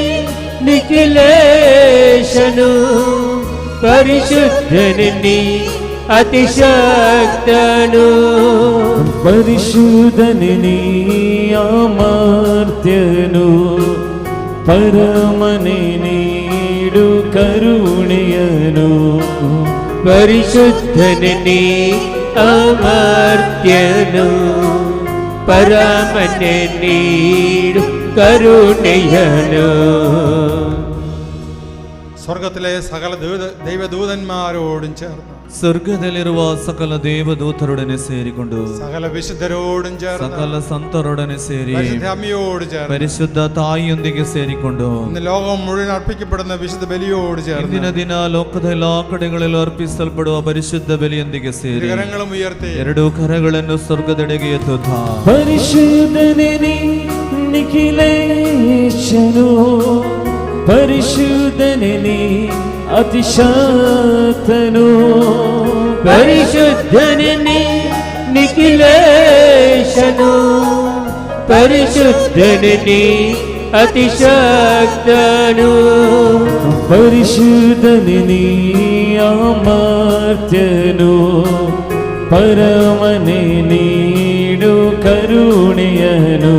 ನಿಖಿಲೇಶನು, ಪರಿಶುದ್ಧನೇ ಅತಿಶಕ್ತನು. ಪರಿಶುದ್ಧನೇ ಅಮರ್ತ್ಯನು, ಪರಮನೆ ನೀಡು ಕರುಣೆಯನು. ಪರಿಶುದ್ಧನೇ ಅಮರ್ತ್ಯನು, പരമനെ നീടു കരുണയനോ. സ്വർഗത്തിലെ സകല ദൈവദൂതന്മാരോടും ചേർന്ന് ಸ್ವರ್ಗದಲ್ಲಿರುವ ಸಕಲ ದೇವದೂತರೊಡನೆ ಸೇರಿಕೊಂಡು സകല വിശുദ്ധരോടും ചേർന്ന് ಸಕಲ ಸಂತರೊಡನೆ ಸೇರಿ പരിശുദ്ധ അമ്മയോട് ചേർന്ന് ಪರಿಶುದ್ಧ ತಾಯಿಯೊಂದಿಗೆ ಸೇರಿಕೊಂಡು ഇന്ന് ലോകം മുഴുവൻ അർപ്പിക്കപ്പെടുന്ന വിശുദ്ധ ബലിയോട് ചേർന്ന് ಇಂದಿನ ದಿನ ಲೋಕದ ಎಲ್ಲಾ ಕಡೆಗಳಲ್ಲೂ ಅರ್ಪಿಸಲ್ಪಡುವ ಪರಿಶುದ್ಧ ಬಲಿಯೊಂದಿಗೆ ಸೇರಿ കരങ്ങളും ഉയർത്തി ಎರಡು ಕರಗಳನ್ನು ಸ್ವರ್ಗದೆಡೆಗೆ ಎತ್ತುತ್ತಾ ಪರಿಶುದ್ಧನೇ ನಿಖಿಲೇಶನು ಪರಿಶುದ್ಧನೇ ಅತಿಶಕ್ತನು ಪರಿಶುದ್ಧನೇ ನಿಖಿಲೇಶನು ಪರಿಶುದ್ಧನೇ ಅತಿಶಕ್ತನು ಪರಿಶುದ್ಧನೇ ಅಮರ್ತ್ಯನು ಪರಮನೆ ನೀಡು ಕರುಣೆಯನು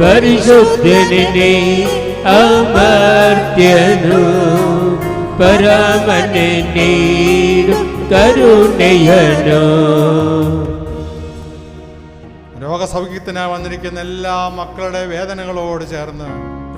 ಪರಿಶುದ್ಧನೇ ಅಮರ್ತ್ಯನು ಪರಮನೆ ನೀಡು ಕರುಣೆಯನು രോഗസൗഖ്യത്തിനായി വന്നിരിക്കുന്ന എല്ലാ മക്കളുടെ വേദനകളോട് ചേർന്ന്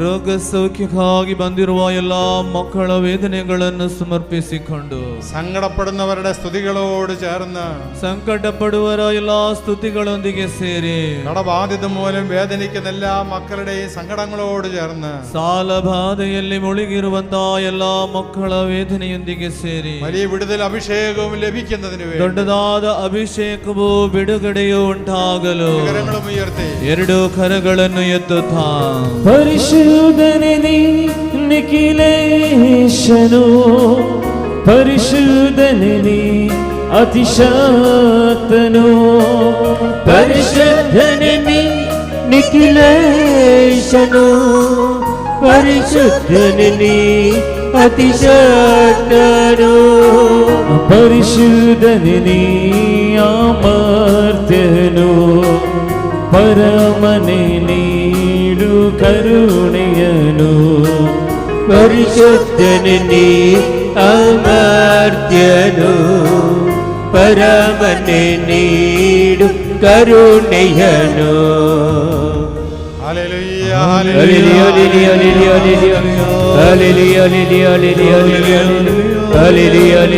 ರೋಗ ಸೌಖ್ಯಕ್ಕಾಗಿ ಬಂದಿರುವ ಎಲ್ಲಾ ಮಕ್ಕಳ ವೇದನೆಗಳನ್ನು ಸಮರ್ಪಿಸಿಕೊಂಡು സങ്കടപ്പെടുന്നവരുടെ സ്തുതികളോട് ചേർന്ന് ಸಂಕಟ ಪಡುವರ ಎಲ್ಲಾ ಸ್ತುತಿಗಳೊಂದಿಗೆ ಸೇರಿ കടബാധ്യത മൂലം വേദനിക്കുന്ന എല്ലാ മക്കളുടെയും സങ്കടങ്ങളോട് ചേർന്ന് ಸಾಲ ಬಾಧೆಯಲ್ಲಿ ಮುಳುಗಿರುವಂತಹ ಎಲ್ಲಾ ಮಕ್ಕಳ ವೇದನೆಯೊಂದಿಗೆ ಸೇರಿ വലിയ വിടുതൽ അഭിഷേകവും ലഭിക്കുന്നതിന് വേണ്ടി ದೊಡ್ಡದಾದ ಅಭಿಷೇಕವು ಬಿಡುಗಡೆಯು ಉಂಟಾಗಲು കരങ്ങളും ഉയർത്തി ಎರಡು ಕರಗಳನ್ನು ಎತ್ತುತ್ತಾ ಪರಿಶುದ್ಧನೇ ನಿಖಿಲೇಶನು ಪರಿಶುದ್ಧನೇ ಅತಿಶಕ್ತನು ಪರಿಶುದ್ಧನೇ ನಿಖಿಲೇಶನು ಪರಿಶುದ್ಧನೇ ಅತಿಶಕ್ತನು ಪರಿಶುದ್ಧನೇ ಅಮರ್ತ್ಯನು ಪರಮನೆ ನೀಡು ಕರುಣೆಯನು ಪರಿಶುದ್ಧನೇ ಅಮರ್ತ್ಯನು ಪರಮನೆ ನೀಡು ಕರುಣೆಯನು ഹല്ലേലൂയ ಹಲ್ಲೆಲೂಯಾ hallelujah hallelujah hallelujah hallelujah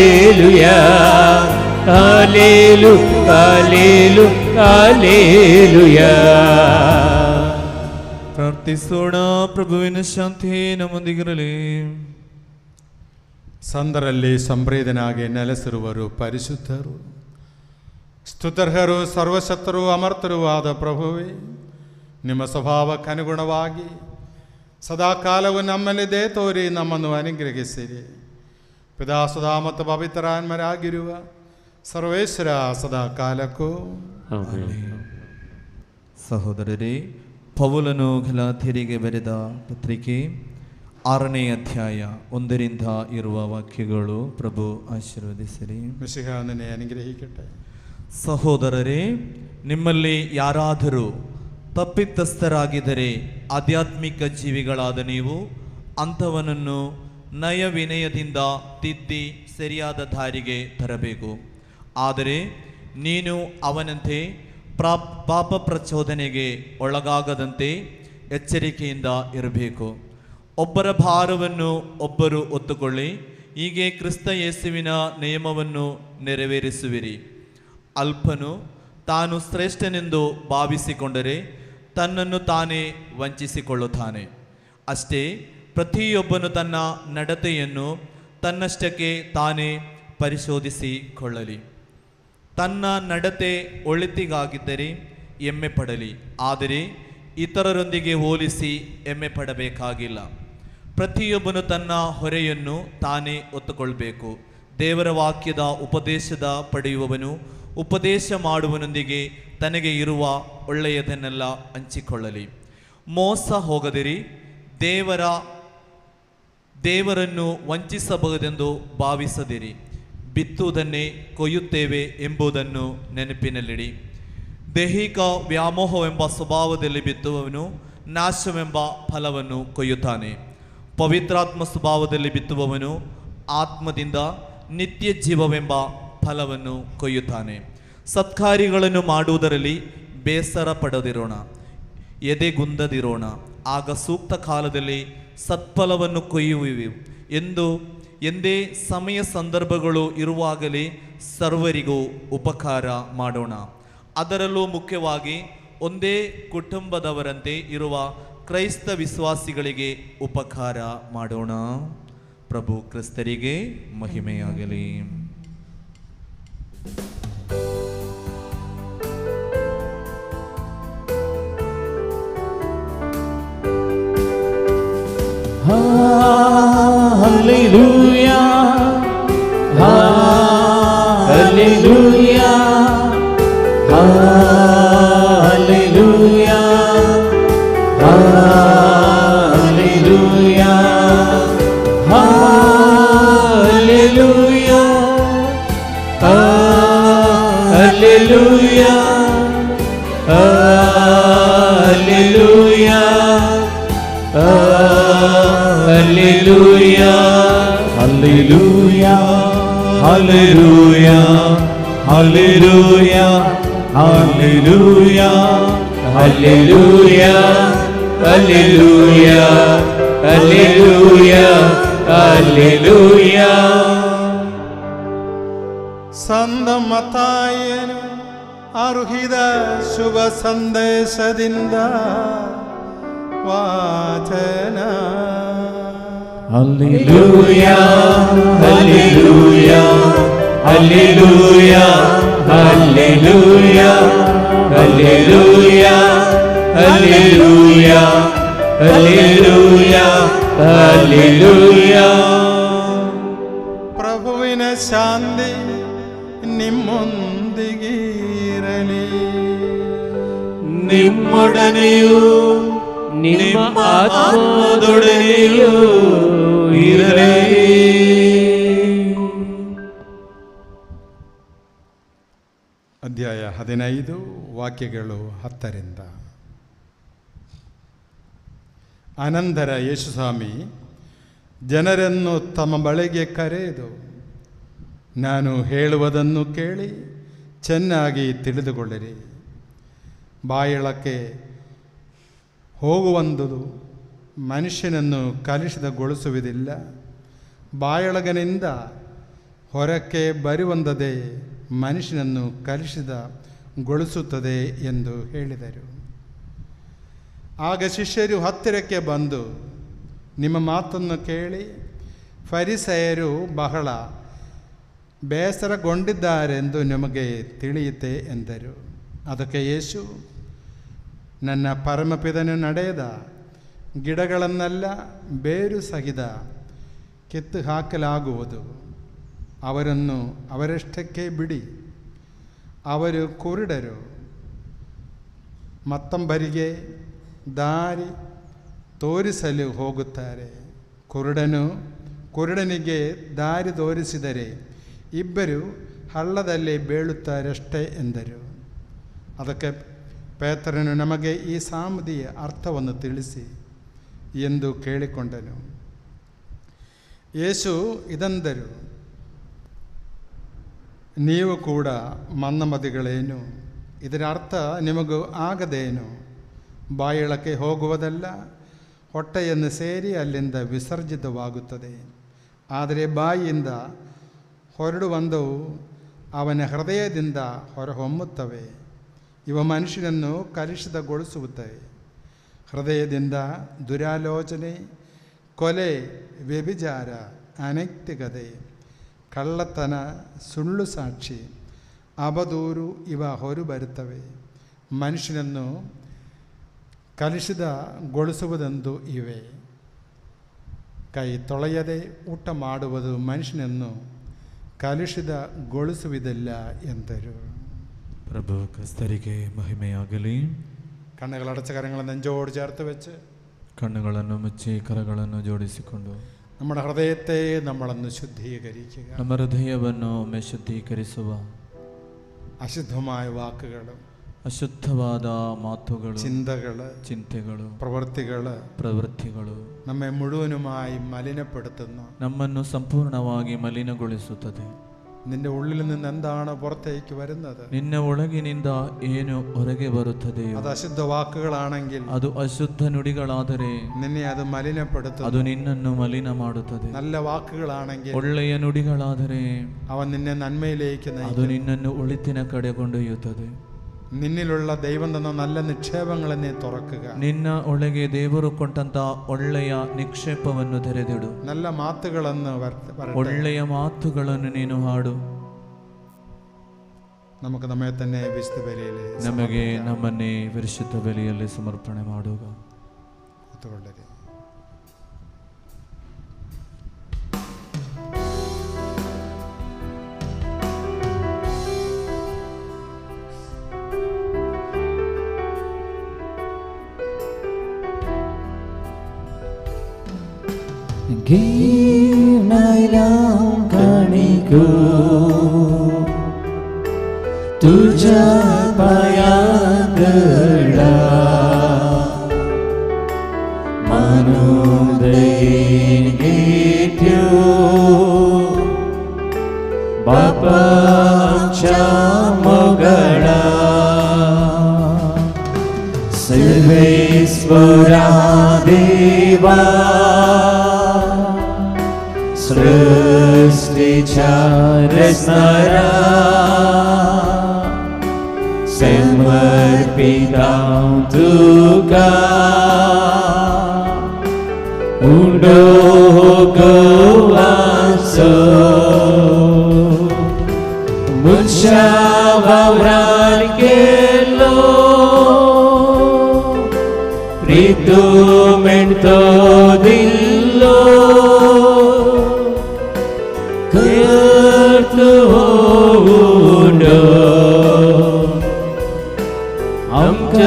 hallelujah hallelujah ಹಲ್ಲೆಲೂಯಾ ಪ್ರಾರ್ಥಿಸೋಣ. ಪ್ರಭುವಿನ ಶಾಂತಿ ನಮ್ಮೊಂದಿಗಿರಲಿ. ಸಂತರಲ್ಲಿ ಸಂಪ್ರೀತನಾಗಿ ನೆಲೆಸಿರುವರು ಪರಿಶುದ್ಧರು, ಸ್ತುತ್ಯರ್ಹರು, ಸರ್ವಶಕ್ತರು, ಅಮರ್ತರುವಾದ ಪ್ರಭುವೇ, ನಿಮ್ಮ ಸ್ವಭಾವಕ್ಕನುಗುಣವಾಗಿ ಸದಾಕಾಲವು ನಮ್ಮಲ್ಲಿ ದಯ ತೋರಿ ನಮ್ಮನ್ನು ಅನುಗ್ರಹಿಸಿರಿ. ಪಿತಾಸುಧಾ ಮತ್ತು ಪವಿತ್ರಾತ್ಮರಾಗಿರುವ ಸರ್ವೇಶ್ವರ ಸದಾಕಾಲಕ್ಕೂ. ಸಹೋದರರೇ, ಪೌಲನು ಗಲಾತ್ಯರಿಗೆ ಬರೆದ ಪತ್ರಿಕೆ 6ನೇ ಅಧ್ಯಾಯ 1ರಿಂದ ಇರುವ ವಾಕ್ಯಗಳು. ಪ್ರಭು ಆಶೀರ್ವದಿಸಿರಿ. ಮಿಶಿಹ ನಿನ್ನೆ ಅನುಗ್ರಹಿಕಟ್ಟೆ. ಸಹೋದರರೇ, ನಿಮ್ಮಲ್ಲಿ ಯಾರಾದರೂ ತಪ್ಪಿತಸ್ಥರಾಗಿದ್ದರೆ ಆಧ್ಯಾತ್ಮಿಕ ಜೀವಿಗಳಾದ ನೀವು ಅಂಥವನನ್ನು ನಯ ವಿನಯದಿಂದ ತಿದ್ದಿ ಸರಿಯಾದ ದಾರಿಗೆ ತರಬೇಕು. ಆದರೆ ನೀನು ಅವನಂತೆ ಪಾಪ ಪ್ರಚೋದನೆಗೆ ಒಳಗಾಗದಂತೆ ಎಚ್ಚರಿಕೆಯಿಂದ ಇರಬೇಕು. ಒಬ್ಬರ ಭಾರವನ್ನು ಒಬ್ಬರು ಹೊತ್ತುಕೊಳ್ಳಿ. ಹೀಗೆ ಕ್ರಿಸ್ತ ಯೇಸುವಿನ ನಿಯಮವನ್ನು ನೆರವೇರಿಸುವಿರಿ. ಅಲ್ಪನು ತಾನು ಶ್ರೇಷ್ಠನೆಂದು ಭಾವಿಸಿಕೊಂಡರೆ ತನ್ನನ್ನು ತಾನೇ ವಂಚಿಸಿಕೊಳ್ಳುತ್ತಾನೆ. ಅಷ್ಟೇ, ಪ್ರತಿಯೊಬ್ಬನು ತನ್ನ ನಡತೆಯನ್ನು ತನ್ನಷ್ಟಕ್ಕೆ ತಾನೇ ಪರಿಶೋಧಿಸಿಕೊಳ್ಳಲಿ. ತನ್ನ ನಡತೆ ಒಳಿತಿಗಾಗಿದ್ದರೆ ಹೆಮ್ಮೆ ಪಡಲಿ, ಆದರೆ ಇತರರೊಂದಿಗೆ ಹೋಲಿಸಿ ಹೆಮ್ಮೆ ಪಡಬೇಕಾಗಿಲ್ಲ. ಪ್ರತಿಯೊಬ್ಬನು ತನ್ನ ಹೊರೆಯನ್ನು ತಾನೇ ಹೊತ್ತುಕೊಳ್ಬೇಕು. ದೇವರ ವಾಕ್ಯದ ಉಪದೇಶದ ಪಡೆಯುವವನು ಉಪದೇಶ ಮಾಡುವನೊಂದಿಗೆ ತನಗೆ ಇರುವ ಒಳ್ಳೆಯದನ್ನೆಲ್ಲ ಹಂಚಿಕೊಳ್ಳಲಿ. ಮೋಸ ಹೋಗದಿರಿ. ದೇವರನ್ನು ವಂಚಿಸಬಹುದೆಂದು ಭಾವಿಸದಿರಿ. ಬಿತ್ತುವುದನ್ನೇ ಕೊಯ್ಯುತ್ತೇವೆ ಎಂಬುದನ್ನು ನೆನಪಿನಲ್ಲಿಡಿ. ದೈಹಿಕ ವ್ಯಾಮೋಹವೆಂಬ ಸ್ವಭಾವದಲ್ಲಿ ಬಿತ್ತುವವನು ನಾಶವೆಂಬ ಫಲವನ್ನು ಕೊಯ್ಯುತ್ತಾನೆ. ಪವಿತ್ರಾತ್ಮ ಸ್ವಭಾವದಲ್ಲಿ ಬಿತ್ತುವವನು ಆತ್ಮದಿಂದ ನಿತ್ಯ ಜೀವವೆಂಬ ಫಲವನ್ನು ಕೊಯ್ಯುತ್ತಾನೆ. ಸತ್ಕಾರ್ಯಗಳನ್ನು ಮಾಡುವುದರಲ್ಲಿ ಬೇಸರ ಪಡದಿರೋಣ, ಎದೆಗುಂದದಿರೋಣ. ಆಗ ಸೂಕ್ತ ಕಾಲದಲ್ಲಿ ಸತ್ಫಲವನ್ನು ಕೊಯ್ಯುವೆವು ಎಂದೇ ಸಮಯ ಸಂದರ್ಭಗಳು ಇರುವಾಗಲೇ ಸರ್ವರಿಗೂ ಉಪಕಾರ ಮಾಡೋಣ. ಅದರಲ್ಲೂ ಮುಖ್ಯವಾಗಿ ಒಂದೇ ಕುಟುಂಬದವರಂತೆ ಇರುವ ಕ್ರೈಸ್ತ ವಿಶ್ವಾಸಿಗಳಿಗೆ ಉಪಕಾರ ಮಾಡೋಣ. ಪ್ರಭು ಕ್ರಿಸ್ತರಿಗೆ ಮಹಿಮೆಯಾಗಲಿ. Hallelujah, hallelujah, hallelujah, hallelujah, hallelujah, hallelujah, hallelujah, hallelujah, hallelujah, hallelujah, hallelujah, hallelujah, hallelujah, hallelujah, hallelujah, hallelujah. ಸಂತ ಮತ್ತಾಯನು ಅರುಹಿದ ಶುಭ ಸಂದೇಶದಿಂದ ವಾಚನ. Hallelujah, hallelujah, hallelujah, hallelujah, hallelujah, hallelujah, hallelujah, hallelujah. ಪ್ರಭುವಿನ ಶಾಂತಿ ನಿಮ್ಮೊಂದಿಗಿರಲಿ. ನಿಮ್ಮೊಡನೆಯೂ ನಿಮ್ಮ ಆತ್ಮದೊಡನೆಯೂ ಇರಲಿ. ಅಧ್ಯಾಯ 15 ವಾಕ್ಯಗಳು 10ರಿಂದ. ಅನಂತರ ಯೇಸುಸ್ವಾಮಿ ಜನರನ್ನು ತಮ್ಮ ಬಳಿಗೆ ಕರೆದು, ನಾನು ಹೇಳುವುದನ್ನು ಕೇಳಿ ಚೆನ್ನಾಗಿ ತಿಳಿದುಕೊಳ್ಳಿರಿ. ಬಾಯೊಳಕ್ಕೆ ಹೋಗುವಂದುದು ಮನುಷ್ಯನನ್ನು ಕಲುಷಿತಗೊಳಿಸುವುದಿಲ್ಲ, ಬಾಯೊಳಗನಿಂದ ಹೊರಕ್ಕೆ ಬರುವಂಥದ್ದೇ ಮನುಷ್ಯನನ್ನು ಕಲುಷಿತಗೊಳಿಸುತ್ತದೆ ಎಂದು ಹೇಳಿದರು. ಆಗ ಶಿಷ್ಯರು ಹತ್ತಿರಕ್ಕೆ ಬಂದು, ನಿಮ್ಮ ಮಾತನ್ನು ಕೇಳಿ ಫರಿಸಾಯರು ಬಹಳ ಬೇಸರಗೊಂಡಿದ್ದಾರೆಂದು ನಿಮಗೆ ತಿಳಿಯುತ್ತೆ ಎಂದರು. ಅದಕ್ಕೆ ಯೇಸು, ನನ್ನ ಪರಮಪಿತನು ನಡೆಯದ ಗಿಡಗಳನ್ನೆಲ್ಲ ಬೇರು ಸಹಿತ ಕಿತ್ತು ಹಾಕಲಾಗುವುದು. ಅವರನ್ನು ಅವರಷ್ಟಕ್ಕೆ ಬಿಡಿ. ಅವರು ಕುರುಡರು, ಮತ್ತೊಬ್ಬರಿಗೆ ದಾರಿ ತೋರಿಸಲು ಹೋಗುತ್ತಾರೆ. ಕುರುಡನು ಕುರುಡನಿಗೆ ದಾರಿ ತೋರಿಸಿದರೆ ಇಬ್ಬರು ಹಳ್ಳದಲ್ಲಿ ಬೀಳುತ್ತಾರಷ್ಟೇ ಎಂದರು. ಅದಕ್ಕೆ ಪೇತ್ರನು, ನಮಗೆ ಈ ಸಾಮದಿಯ ಅರ್ಥವನ್ನು ತಿಳಿಸಿ ಎಂದು ಕೇಳಿಕೊಂಡನು. ಯೇಸು ಇದಂದರು, ನೀವು ಕೂಡ ಮಂದಮತಿಗಳೇನು? ಇದರ ಅರ್ಥ ನಿಮಗೂ ಆಗದೇನು? ಬಾಯೊಳಕ್ಕೆ ಹೋಗುವುದಲ್ಲ ಹೊಟ್ಟೆಯನ್ನು ಸೇರಿ ಅಲ್ಲಿಂದ ವಿಸರ್ಜಿತವಾಗುತ್ತದೆ. ಆದರೆ ಬಾಯಿಯಿಂದ ಹೊರಡುವಂದವು ಅವನ ಹೃದಯದಿಂದ ಹೊರಹೊಮ್ಮುತ್ತವೆ. ಇವ ಮನುಷ್ಯನನ್ನು ಕಲುಷಿತಗೊಳಿಸುತ್ತವೆ. ಹೃದಯದಿಂದ ದುರಾಲೋಚನೆ, ಕೊಲೆ, ವ್ಯಭಿಚಾರ, ಅನೈತಿಕತೆ, ಕಳ್ಳತನ, ಸುಳ್ಳು ಸಾಕ್ಷಿ, ಅಬದೂರು ಇವ ಹೊರಬರುತ್ತವೆ. ಮನುಷ್ಯನನ್ನು ಕಲುಷಿತಗೊಳಿಸುವುದೆಂದು ಇವೆ. ಕೈ ತೊಳೆಯದೆ ಊಟ ಮಾಡುವುದು ಮನುಷ್ಯನನ್ನು ಕಲುಷಿತಗೊಳಿಸುವುದಿಲ್ಲ ಎಂದರು. ಪ್ರಭು ಕ್ರಿಸ್ತರಿಗೆ ಮಹಿಮೆಯಾಗಲಿ. കണ്ണുകളടച്ച കരങ്ങൾ നെഞ്ചോട് ചേർത്ത് വെച്ച് ಕಣ್ಣುಗಳನ್ನು ಮುಚ್ಚಿ ಕರಗಳನ್ನು ಜೋಡಿಸಿಕೊಂಡು നമ്മുടെ ഹൃദയത്തെ നമ്മളൊന്ന് ശുദ്ധീകരിക്കുക. ನಮ್ಮ ಹೃದಯವನ್ನು ಒಮ್ಮೆ ಶುದ್ಧೀಕರಿಸುವ അശുദ്ധമായ വാക്കുകളും ಅಶುದ್ಧವಾದ ಮಾತುಗಳು, ചിന്തകള്, ಪ್ರವೃತ್ತಿಗಳು നമ്മെ മുഴുവനുമായി മലിനപ്പെടുത്തുന്നു. ನಮ್ಮನ್ನು ಸಂಪೂರ್ಣವಾಗಿ ಮಲಿನಗೊಳಿಸುತ್ತದೆ. നിന്റെ ഉള്ളിൽ നിന്ന് എന്താണ് പുറത്തേക്ക് വരുന്നത്? ನಿನ್ನ ಒಳಗಿನಿಂದ ಏನು ಹೊರಗೆ ಬರುತ್ತದೆಯೋ അത് അശുദ്ധ വാക്കുകളാണെങ്കിൽ, ಅದು ಅಶುದ್ಧ ನುಡಿಗಳಾದರೆ നിന്നെ അത് മലിനപ്പെടുത്തുന്നു. ಅದು ನಿನ್ನನ್ನು ಮಲಿನ ಮಾಡುತ್ತದೆ. നല്ല വാക്കുകളാണെങ്കിൽ, ಒಳ್ಳೆಯ ನುಡಿಗಳಾದರೆ അവൻ നിന്നെ നന്മയിലേക്ക് ಅದು നയിക്കും. ನಿನ್ನನ್ನು ಒಳಿತಿನ ಕಡೆ ಕೊಂಡೊಯ್ಯುತ್ತದೆ. നിന്നിലുള്ള ദൈവം തന്ന നല്ല നിക്ഷേപങ്ങളെ നീ തുറക്കുക. ನಿನ್ನ ಒಳಗೆ ದೇವರು ಕೊಟ್ಟಂತ ಒಳ್ಳೆಯ ನಿಕ್ಷೇಪವನ್ನು ತೆರೆದಿಡು. നല്ല മാത്തുകളെന്ന് ಒಳ್ಳೆಯ ಮಾತುಗಳನ್ನು ನೀನು ಹಾಡು. നമുക്ക് നമ്മെ തന്നെ വിശുദ്ധ ബലിയിൽ ನಮಗೆ ನಮ್ಮನ್ನೇ ಪರಿಶುದ್ಧ ಬಲಿಯಲ್ಲಿ ಸಮರ್ಪಣೆ ಮಾಡುವ. ಕೂತುಕೊಳ್ಳಿರಿ. ഗീർണയിലാം കാണിക്കൂ തുജ പയാഗള മനോദയൻ ഗീത്യോ ബപക്ഷമോഗള സർവേശ്വരാ ദേവാ സൃഷ്ടിചാരസ്നരാ സമർപ്പിതാം തുകാ ഉണ്ടോകുവാസോ മുൻഷാവ്രാനിക്കെല്ലോ പ്രീതുമെൻതോദില്ലോ കർത്തുവോണ്ടോ അംക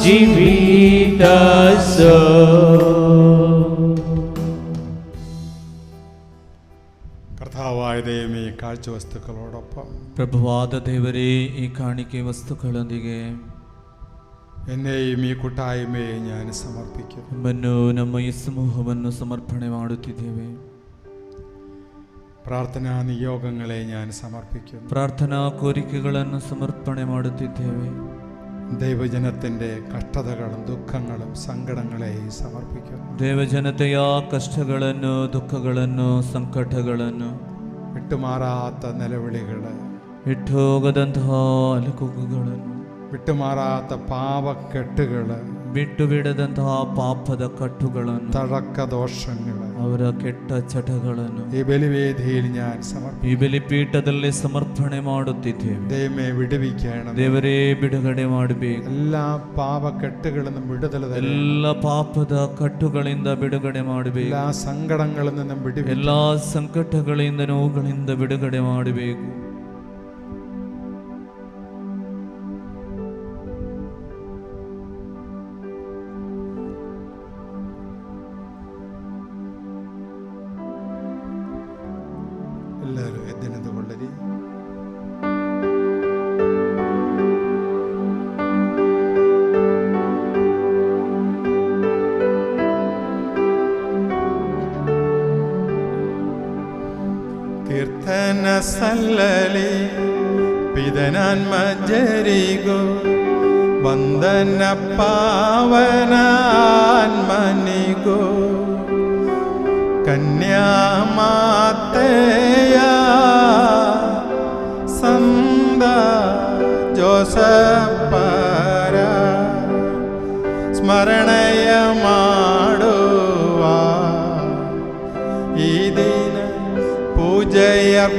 ജീവിതസോ. കർത്താവായ ദൈവമേ, കാഴ്ചവസ്തുക്കളോടൊപ്പം ಪ್ರಭುವಾದ ದೇವರೇ, ಈ ಕಾಣಿಕೆ ವಸ್ತುಗಳೊಂದಿಗೆ എന്നെയും ഈ കൂട്ടായ്മയെ ഞാൻ സമർപ്പിക്കുന്നു. ನಮ್ಮನ್ನು, ನಮ್ಮ ಈ ಸಮೂಹವನ್ನು ಸಮರ್ಪಣೆ ಮಾಡುತ್ತಿದ್ದೇವೆ. പ്രാർത്ഥനാ നിയോഗങ്ങളെ ഞാൻ സമർപ്പിക്കുന്നു. ಪ್ರಾರ್ಥನಾ ಕೋರಿಕೆಗಳನ್ನು ಸಮರ್ಪಣೆ ಮಾಡುತ್ತಿದ್ದೇವೆ. ദൈവജനത്തിൻ്റെ കഷ്ടതകളും ദുഃഖങ്ങളും സങ്കടങ്ങളെയും സമർപ്പിക്കുന്നു. ದೇವಜನತೆಯ ಕಷ್ಟಗಳನ್ನು, ದುಃಖಗಳನ್ನು, ಸಂಕಟಗಳನ್ನು, വിട്ടുമാറാത്ത നിലവിളികള്, ಬಿಟ್ಟೋಗದಂತಹ ಅಲಕುಗಳನ್ನು, വിട്ടുമാറാത്ത പാപക്കെട്ടുകള്, ಬಿಟ್ಟುಬಿಡದಂತಹ ಪಾಪದ ಕಟ್ಟುಗಳನ್ನು, തഴക്കദോഷങ്ങള്, ಅವರ ಕೆಟ್ಟ ಚಟಗಳನ್ನು ഈ ബലിവേദിയിൽ ഞാൻ ಈ സമർപ്പിക്കുന്നു. ಬಲಿಪೀಠದಲ್ಲಿ ಸಮರ್ಪಣೆ ಮಾಡುತ್ತಿದ್ದೇವೆ. ദൈവമേ വിടുവിക്കണം. ದೇವರೇ, ಬಿಡುಗಡೆ ಮಾಡಬೇಕು. എല്ലാ പാപക്കെട്ടുകളിൽ നിന്നും വിടുതൽ തരണം. ಎಲ್ಲ ಪಾಪದ ಕಟ್ಟುಗಳಿಂದ ಬಿಡುಗಡೆ ಮಾಡಬೇಕು. എല്ലാ സങ്കടങ്ങളിൽ നിന്നും വിടുവിക്കണം. ಎಲ್ಲ ಸಂಕಟಗಳಿಂದ, ನೋವುಗಳಿಂದ ಬಿಡುಗಡೆ ಮಾಡಬೇಕು. എല്ലാവരും എദ്ദിനെതുകൊള്ളരി. കീർത്തന സല്ലലി പിതനാൻ മജരിഗോ വന്ദന പാവനാൻ മനിഗോ കന്യാമാതയ സന്ദ ജോസപ്പര സ്മരണയ ಮಾಡುವ ಈ ದಿನ ಪೂಜೆಯರ್ಪಣೆಯಲ್ಲಿ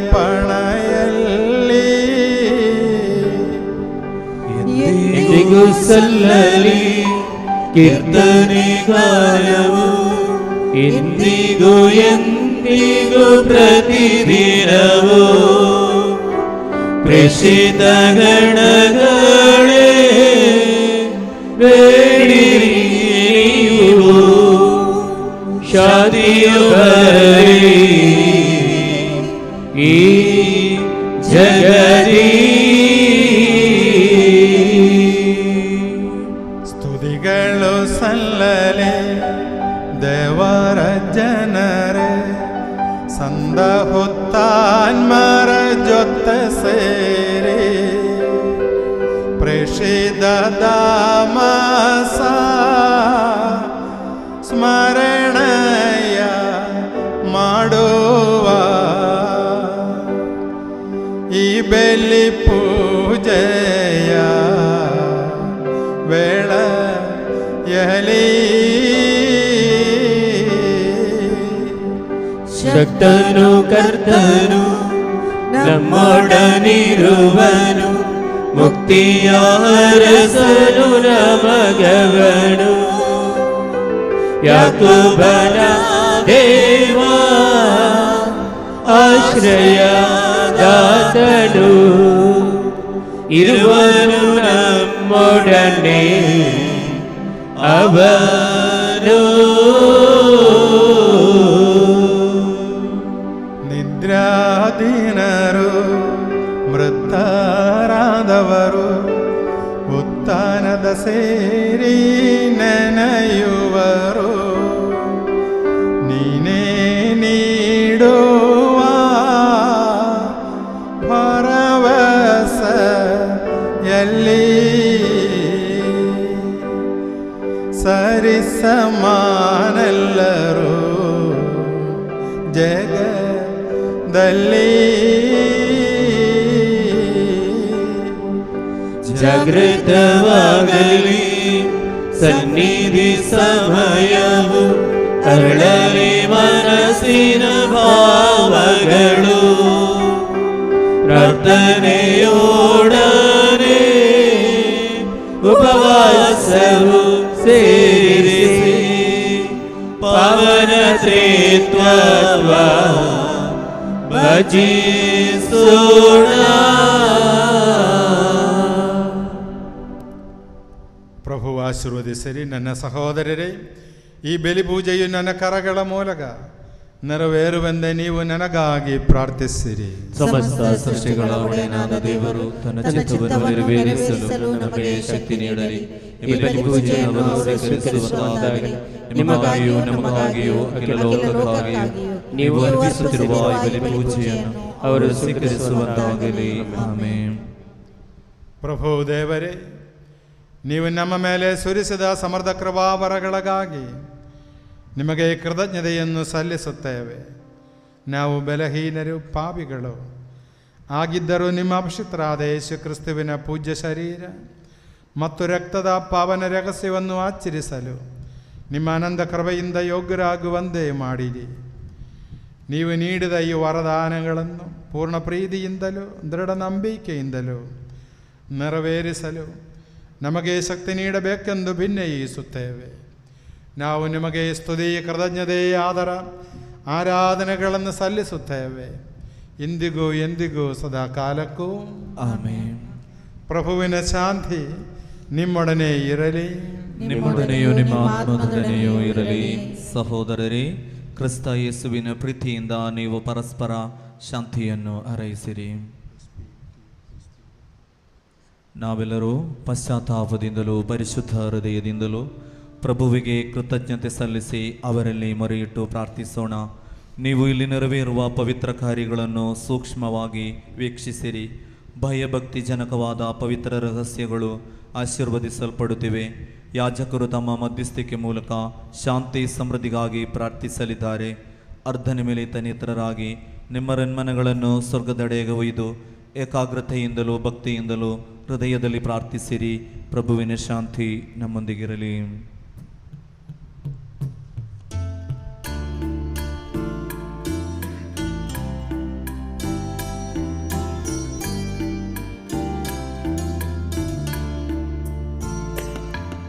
ಎಂದಿಗೂ ಸಲ್ಲಲಿ ಕೀರ್ತನೆ ಗಾನವು, ಎಂದಿಗೂ ಎಂದಿಗೂ ಪ್ರತಿದಿನವೂ ಪ್ರೇಷಿತ ಗಣಗಳೇ ಬೇಡಿರಿ ನೀವು, ಶಾಂತಿಯು ಬರಲಿ ಈ ಜಗದಿ. ಸ್ತುತಿಗಳು ಸಲ್ಲಲೆ ದೇವರ ಜನರೇ, ಸಂದ ಹುತ್ತಾನ್ಮರ ಜೊತೆ ಸೇರಿ ಪ್ರೇಷಿತ ದಾಮಸ ಸ್ಮರಣಯ ಮಾಡುವ ಈ ಬೆಲಿ ಪೂಜೆಯ ವೇಳೆಯಲ್ಲಿ ಶಕ್ತನು ಕರ್ತನು ನಮ್ಮೊಡನಿರುವನು, ಮುಕ್ತಿಯ ಅರಸನು ನಮಗವನು. ಯಾಕೋಬನ ದೇವ ಆಶ್ರಯದಾತನು, ಇರುವನು ನಮ್ಮೊಡನೆ ಅವನು. ನಿದ್ರಾಧೀನರು ಮೃತರಾದವರು ಉತ್ಥಾನದ ಸೇರಿ ನೆನೆಯುವರು, ನೀನೇ ನೀಡುವ ಭರವಸೆಯಲ್ಲಿ ಸರಿಸಮಾನೆಲ್ಲರೂ ಜಗದಲ್ಲಿ. ಜಾಗೃತವಾಗಲಿ ಸನ್ನಿಧಿ ಸಮಯವು, ಅರಳಲಿ ಮನಸ್ಸಿನ ಭಾವಗಳು. ಪ್ರಾರ್ಥನೆಯೋಡನೆ ಉಪವಾಸವು ಸೇರಿಸಿ ಪಾವನ ತ್ರಿತ್ವವ ಭಜಿಸೋಣ. ಪ್ರಭು ಆಶೀರ್ವದಿಸಿರಿ. ನನ್ನ ಸಹೋದರರೇ, ಈ ಬಲಿ ಪೂಜೆಯು ನನ್ನ ಕರಗಳ ಮೂಲಕ ನೆರವೇರುವೆಂದೇ ನೀವು ನನಗಾಗಿ ಪ್ರಾರ್ಥಿಸಿರಿ. ಸಮಸ್ತ ಸೃಷ್ಟಿಗಳ ಒಡೆಯನಾದ ದೇವರು ತನ್ನ ಚಿತ್ತವನ್ನು ನೆರವೇರಿಸಲು ನಮಗೆ ಶಕ್ತಿ ನೀಡಲಿ. ಈ ಬಲಿ ಪೂಜೆಯನ್ನು ಸ್ವೀಕರಿಸುವುದಾಗಲಿ ನಿಮಗಾಗಿಯೂ ನಮಗಾಗಿಯೂ ಅಖಿಲ ಲೋಕಕ್ಕಾಗಿಯೂ ನೀವು ಅರ್ಪಿಸುತ್ತಿರುವ ಈ ಬಲಿ ಪೂಜೆಯನ್ನು ಅವರು ಸ್ವೀಕರಿಸುವಂತಾಗಲಿ. ಆಮೆನ್. ಪ್ರಭು ದೇವರೇ, ನೀವು ನಮ್ಮ ಮೇಲೆ ಸುರಿಸಿದ ಸಮರ್ಥ ಕೃಪಾವರಗಳಿಗಾಗಿ ನಿಮಗೆ ಕೃತಜ್ಞತೆಯನ್ನು ಸಲ್ಲಿಸುತ್ತೇವೆ. ನಾವು ಬಲಹೀನರು, ಪಾಪಿಗಳು ಆಗಿದ್ದರೂ ನಿಮ್ಮ ಅಭಿಷಿಕ್ತರಾದ ಯೇಸು ಕ್ರಿಸ್ತುವಿನ ಪೂಜ್ಯ ಶರೀರ ಮತ್ತು ರಕ್ತದ ಪಾವನ ರಹಸ್ಯವನ್ನು ಆಚರಿಸಲು ನಿಮ್ಮ ಆನಂದ ಕೃಪೆಯಿಂದ ಯೋಗ್ಯರಾಗುವಂತೆ ಮಾಡಿರಿ. ನೀವು ನೀಡಿದ ಈ ವರದಾನಗಳನ್ನು ಪೂರ್ಣ ಪ್ರೀತಿಯಿಂದಲೂ ದೃಢ ನಂಬಿಕೆಯಿಂದಲೂ ನೆರವೇರಿಸಲು ನಮಗೆ ಶಕ್ತಿ ನೀಡಬೇಕೆಂದು ಭಿನ್ನಯಿಸುತ್ತೇವೆ. ನಾವು ನಿಮಗೆ ಸ್ತುತಿ, ಕೃತಜ್ಞತೆ, ಆದರ ಆರಾಧನೆಗಳನ್ನು ಸಲ್ಲಿಸುತ್ತೇವೆ, ಇಂದಿಗೂ ಎಂದಿಗೂ ಸದಾ ಕಾಲಕ್ಕೂ. ಆಮೆನ್. ಪ್ರಭುವಿನ ಶಾಂತಿ ನಿಮ್ಮೊಡನೆ ಇರಲಿ. ನಿಮ್ಮೊಡನೆಯೂ ನಿಮ್ಮ ಆತ್ಮದೊಡನೆಯೂ ಇರಲಿ. ಸಹೋದರರೇ, ಕ್ರಿಸ್ತ ಯೇಸುವಿನ ಪ್ರೀತಿಯಿಂದ ನೀವು ಪರಸ್ಪರ ಶಾಂತಿಯನ್ನು ಹಾರೈಸಿರಿ. ನಾವೆಲ್ಲರೂ ಪಶ್ಚಾತ್ತಾಪದಿಂದಲೂ ಪರಿಶುದ್ಧ ಹೃದಯದಿಂದಲೂ ಪ್ರಭುವಿಗೆ ಕೃತಜ್ಞತೆ ಸಲ್ಲಿಸಿ ಅವರಲ್ಲಿ ಮೊರೆಯಿಟ್ಟು ಪ್ರಾರ್ಥಿಸೋಣ. ನೀವು ಇಲ್ಲಿ ನೆರವೇರುವ ಪವಿತ್ರ ಕಾರ್ಯಗಳನ್ನು ಸೂಕ್ಷ್ಮವಾಗಿ ವೀಕ್ಷಿಸಿರಿ. ಭಯಭಕ್ತಿ ಜನಕವಾದ ಪವಿತ್ರ ರಹಸ್ಯಗಳು ಆಶೀರ್ವದಿಸಲ್ಪಡುತ್ತಿವೆ. ಯಾಜಕರು ತಮ್ಮ ಮಧ್ಯಸ್ಥಿಕೆ ಮೂಲಕ ಶಾಂತಿ ಸಮೃದ್ಧಿಗಾಗಿ ಪ್ರಾರ್ಥಿಸಲಿದ್ದಾರೆ. ಅರ್ಧನಿಮಿಲಿತ ನೇತ್ರರಾಗಿ ನಿಮ್ಮ ರನ್ಮನಗಳನ್ನು ಸ್ವರ್ಗದೆಡೆಗೆ ಒಯ್ದು ಏಕಾಗ್ರತೆಯಿಂದಲೂ ಭಕ್ತಿಯಿಂದಲೂ ಹೃದಯದಲ್ಲಿ ಪ್ರಾರ್ಥಿಸಿರಿ. ಪ್ರಭುವಿನ ಶಾಂತಿ ನಮ್ಮೊಂದಿಗಿರಲಿ.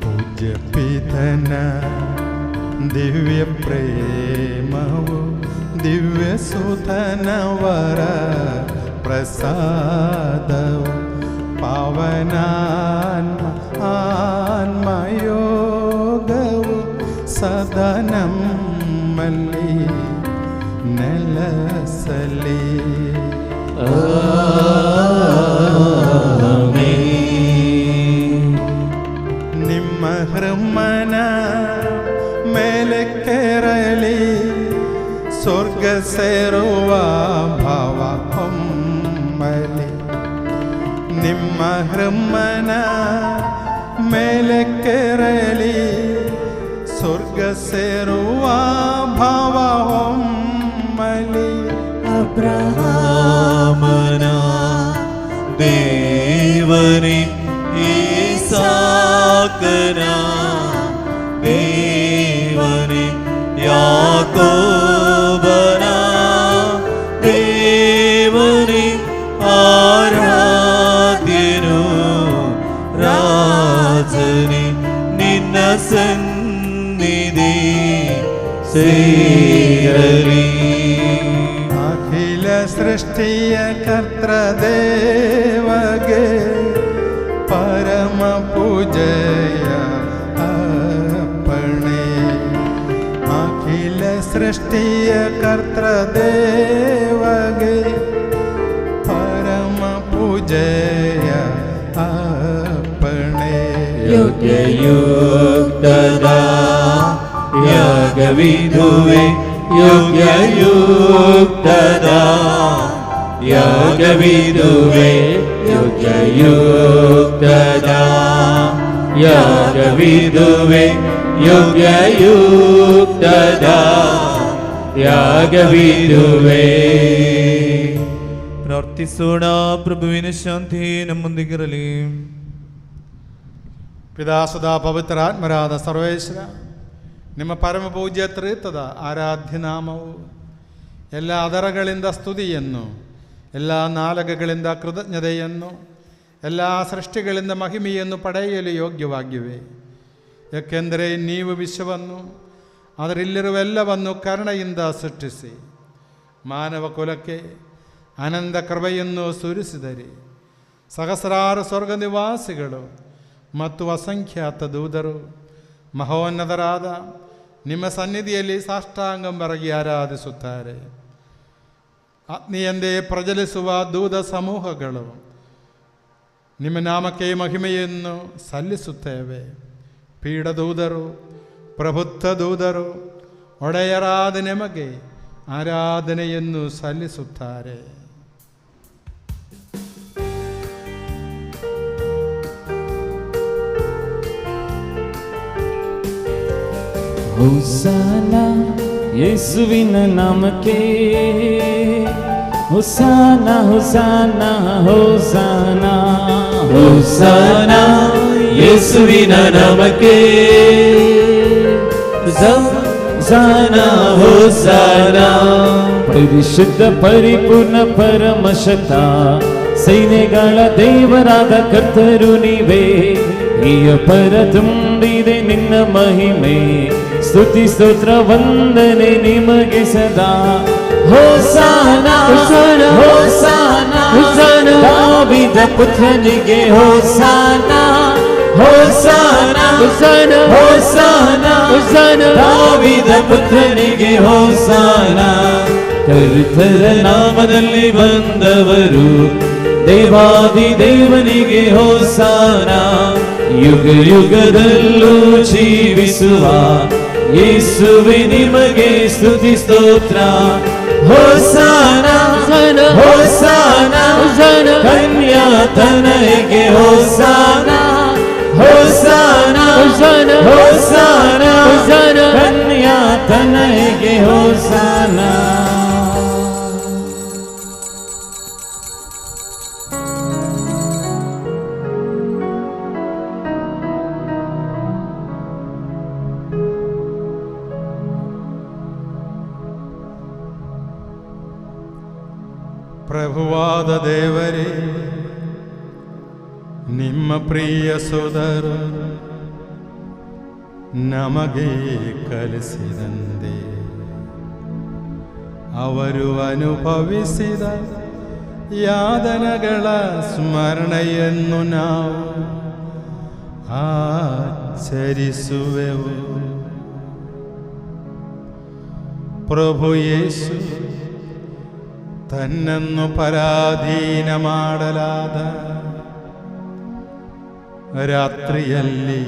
ಪೂಜ್ಯ ಪಿತನ ದಿವ್ಯ ಪ್ರೇಮವು ದಿವ್ಯ ಸುತನವರ ಪ್ರಸಾದವು ಪಾವನಾನ್ಮ ಆನ್ಮಯೋಗವು ಸದಾ ನಮ್ಮಲ್ಲಿ ನೆಲಸಲಿ. ನಿಮ್ಮ ಹೃಮನ ಮೇಲೆ ಕೆರಳಿ ಸ್ವರ್ಗ ಸೇರುವ ಭಾವ ಹೊಮ್ಮಲಿ. ನಿಮ್ಮ ಹೃಮನ ಮೇಲೆ ಕೆರಳಿ ಸ್ವರ್ಗ ಸೇರುವ ಭಾವ ಹೊಮ್ಮಲಿ. ಅಬ್ರಹಾಮನ ದೇವನೇ, ಇಸಾಕನ ದೇವನೇ, ಯಾಕೋಬನ ದೇವನೇ, ಆರಾಧ್ಯನು ರಾಜನೇ, ನಿನ್ನ ಸನ್ನಿಧಿ ಸೇರಲಿ. ಅಖಿಲ ಸೃಷ್ಟಿಯ ಕರ್ತೃದೇವಗೆ ಪರಮ ಪೂಜೆಯ ಅರ್ಪಣೆ. ಅಖಿಲ ಸೃಷ್ಟಿಯ ಕರ್ತೃದೇವಗೆ ಪರಮ ಪೂಜೆಯ ಅರ್ಪಣೆ. ಯೋಗ್ಯಯುಕ್ತದ ಯಾಗವಿದುವೆ, ಯೋಗ್ಯಯುಕ್ತದ ಯಾಗವಿದುವೆ, ಯೋಗ್ಯಯುಕ್ತದ ಯಾಗವಿದುವೆ, ಯೋಗ್ಯಯುಕ್ತದ ಯಾಗವಿದುವೆ. ಪ್ರಾರ್ಥಿಸೋಣ. ಪ್ರಭುವಿನ ಶಾಂತಿ ನಮ್ಮೊಂದಿಗಿರಲಿ. ಪಿತಾಸುಧಾ ಪವಿತ್ರಾತ್ಮರಾದ ಸರ್ವೇಶ್ವರ, ನಿಮ್ಮ ಪರಮ ಪೂಜ್ಯ ತ್ರಿತ್ವದ ಆರಾಧ್ಯ ನಾಮವು ಎಲ್ಲ ಅದರಗಳಿಂದ ಸ್ತುತಿಯನ್ನು, ಎಲ್ಲ ನಾಲಗೆಗಳಿಂದ ಕೃತಜ್ಞತೆಯನ್ನು, ಎಲ್ಲ ಸೃಷ್ಟಿಗಳಿಂದ ಮಹಿಮೆಯನ್ನು ಪಡೆಯಲು ಯೋಗ್ಯವಾಗಿವೆ. ಏಕೆಂದರೆ ನೀವು ವಿಶ್ವವನ್ನು ಅದರಲ್ಲಿರುವೆಲ್ಲವನ್ನು ಕರುಣೆಯಿಂದ ಸೃಷ್ಟಿಸಿ ಮಾನವ ಕುಲಕ್ಕೆ ಆನಂದ ಕೃಪೆಯನ್ನು ಸುರಿಸಿದರಿ. ಸಹಸ್ರಾರು ಸ್ವರ್ಗ ನಿವಾಸಿಗಳು ಮತ್ತು ಅಸಂಖ್ಯಾತ ದೂತರು ಮಹೋನ್ನತರಾದ ನಿಮ್ಮ ಸನ್ನಿಧಿಯಲ್ಲಿ ಸಾಷ್ಟಾಂಗಂಬರಗಿ ಆರಾಧಿಸುತ್ತಾರೆ. ಅಗ್ನಿಯಂದೇ ಪ್ರಜ್ವಲಿಸುವ ದೂತ ಸಮೂಹಗಳು ನಿಮ್ಮ ನಾಮಕ್ಕೆ ಮಹಿಮೆಯನ್ನು ಸಲ್ಲಿಸುತ್ತೇವೆ. ಪೀಡದೂತರು, ಪ್ರಭುತ್ವ ದೂತರು ಒಡೆಯರಾದ ನಿಮಗೆ ಆರಾಧನೆಯನ್ನು ಸಲ್ಲಿಸುತ್ತಾರೆ. ಹೋಸನ ಯೇಸುವಿನ ನಾಮಕ್ಕೆ, ಹೋಸನ ಹೋಸನ ಹೋಸನ ಹೋಸನ ಯೇಸುವಿನ ನಾಮಕ್ಕೆ, ಹೋಸನ ಹೋಸನ. ಪರಿಶುದ್ಧ ಪರಿಪೂರ್ಣ ಪರಮಶಕ್ತ ಸೈನ್ಯಗಳ ದೇವರಾದ ಕರ್ತರು ನೀವೇ. ಪ್ರಿಯ ಪರ ತುಂಬಿದೆ ನಿನ್ನ ಮಹಿಮೆ, ಸ್ತುತಿ ಸ್ತೋತ್ರ ವಂದನೆ ನಿಮಗೆ ಸದಾ. ಹೋಸನ ಹೋಸನ ಹೋಸನ ದಾವೀದ ಪುತ್ರನಿಗೆ ಹೋಸನ, ಹೋಸನ ಹೋಸನ ಹೋಸನ ದಾವೀದ ಪುತ್ರನಿಗೆ ಹೋಸನ. ಕರ್ತನ ನಾಮದಲ್ಲಿ ಬಂದವರು ದೇವಾದಿ ದೇವನಿಗೆ ಹೋಸನ. ಯುಗ ಯುಗದಲ್ಲೂ ಜೀವಿಸುವ ಯೇಸುವೆ ನಿಮಗೆ ಸ್ತುತಿ ಸ್ತೋತ್ರ. ಹೋಸನ ಹೋಸನ ಕನ್ಯಾ ತನಯಗೆ ಹೋಸನ, ಹೋಸನ ಹೋಸನ ಕನ್ಯಾ ತನಯಗೆ ಹೋಸನ. ಪ್ರಭುವಾದ ದೇವರೇ, ನಿಮ್ಮ ಪ್ರಿಯ ಸೋದರ ನಮಗೆ ಕಲಿಸಿದಂತೆ ಅವರು ಅನುಭವಿಸಿದ ಯಾತನೆಗಳ ಸ್ಮರಣೆಯನ್ನು ನಾವು ಆಚರಿಸುವೆವು. ಪ್ರಭು ಯೇಸು ತನ್ನನ್ನು ಪರಾಧೀನ ಮಾಡಲಾದ ರಾತ್ರಿಯಲ್ಲಿ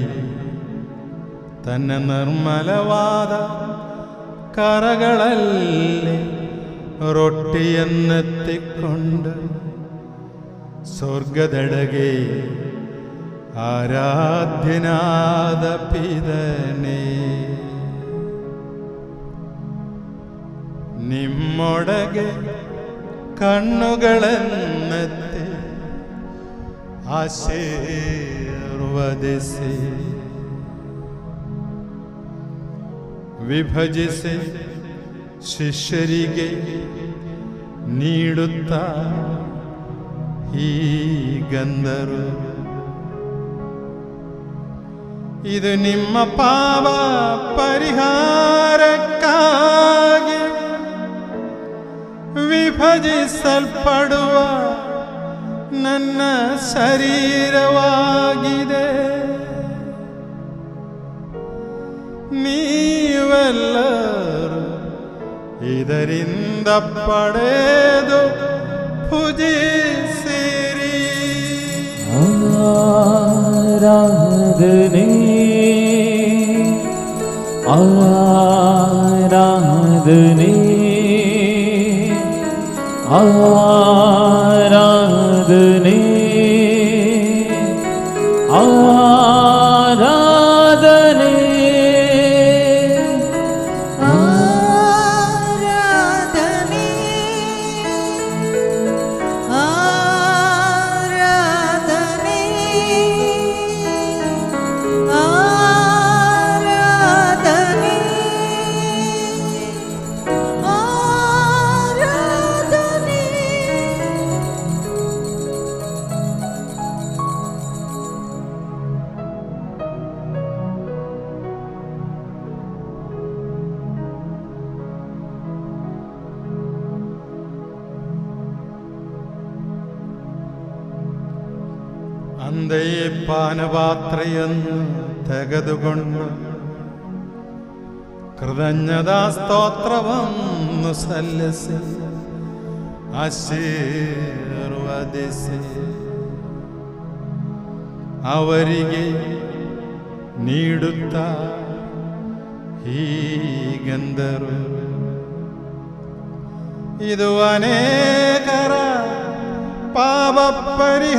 ತನ್ನ ನಿರ್ಮಲವಾದ ಕರಗಳಲ್ಲಿ ರೊಟ್ಟಿಯನ್ನೆತ್ತಿಕೊಂಡು ಸ್ವರ್ಗದೆಡೆಗೆ ಆರಾಧ್ಯನಾದ ಪಿತನೇ, ನಿಮ್ಮೊಳಗೆ ಕಣ್ಣುಗಳನ್ನೆತ್ತಿ ಆಶೀರ್ವದಿಸಿ ವಿಭಜಿಸಿ ಶಿಷ್ಯರಿಗೆ ನೀಡುತ್ತಾ ಹೀಗಂದರು, ಇದು ನಿಮ್ಮ ಪಾಪ ಪರಿಹಾರಕ್ಕಾಗಿ ವಿಭಜಿಸಲ್ಪಡುವ ನನ್ನ ಶರೀರವಾಗಿದೆ. ನೀವೆಲ್ಲರೂ ಇದರಿಂದ ಪಡೆದು ಪೂಜಿಸಿರಿ. ಆರಾಧನೆ ಆರಾಧನೆ ಆರಾಧನೆ ಆರಾಧನೆ ಆರಾಧನೆ ಆರಾಧನೆ ಆರಾಧನೆ ಆರಾಧನೆ. ಅಂದೆಯೇ ಪಾನಪಾತ್ರೆಯನ್ನು ತೆಗೆದುಕೊಂಡು ಕೃತಜ್ಞತಾ ಸ್ತೋತ್ರವನ್ನು ಸಲ್ಲಿಸಿ ಆಶೀರ್ವದಿಸಿ ಅವರಿಗೆ ನೀಡುತ್ತಾ ಹೀಗೆಂದರು, ಇದು ಅನೇಕರ ಪಾಪ ಪರಿಹಾರಕ್ಕಾಗಿ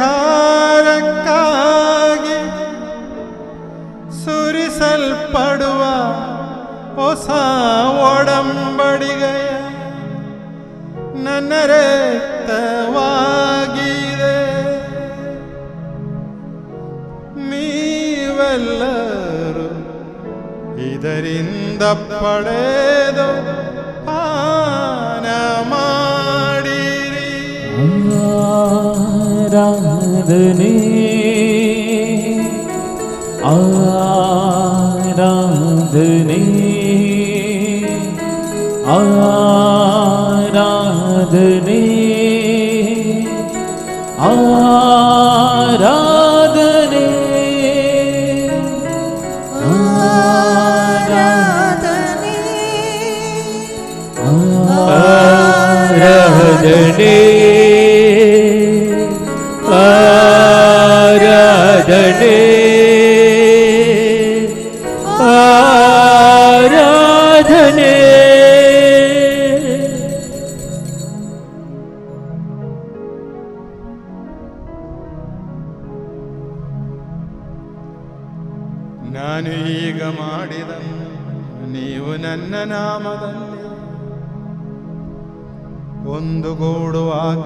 ಸುರಿಸಲ್ಪಡುವ ಹೊಸ ಒಡಂಬಡಿಕೆಯ ನನ್ನ ರಕ್ತವಾಗಿದೆ. ನೀವೆಲ್ಲರೂ ಇದರಿಂದ ಪಡೆದು ಪಾನ ಮಾಡಿರಿ. ಆರಾಧನೆ ಆರಾಧನೆ ಆರಾಧನೆ ಆರಾಧನೆ ಆರಾಧನೆ ಆರಾಧನೆ ಆರಾಧನೆ. ನಾನು ಈಗ ಮಾಡಿದನ್ನು ನೀವು ನನ್ನ ನಾಮದಲ್ಲಿ ಒಂದುಗೂಡುವಾಗ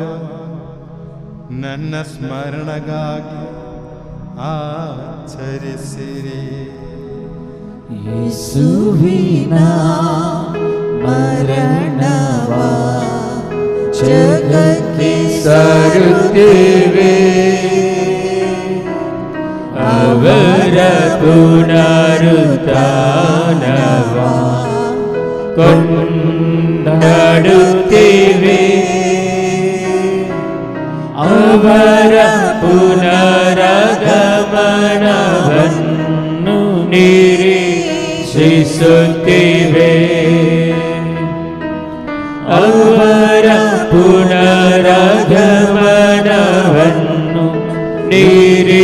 ನನ್ನ ಸ್ಮರಣೆಗಾಗಿ ಆಚರಿಸಿರಿ. ಯೇಸುವಿನ ಮರಣವ ಜಗಕ್ಕೆ ಸಾರುತ್ತೇವೆ, ಅವರ ಪುನರುತ್ಥಾನವ ಕೊಂಡಾಡುತ್ತೇವೆ. ಅವರ ಪುನರಗಮನವನ್ನು ನಿರೀಕ್ಷಿಸುತ್ತೇವೆ. ಅವರ ಪುನರಗಮನವನ್ನು ನಿರೀಕ್ಷಿಸುತ್ತೇವೆ.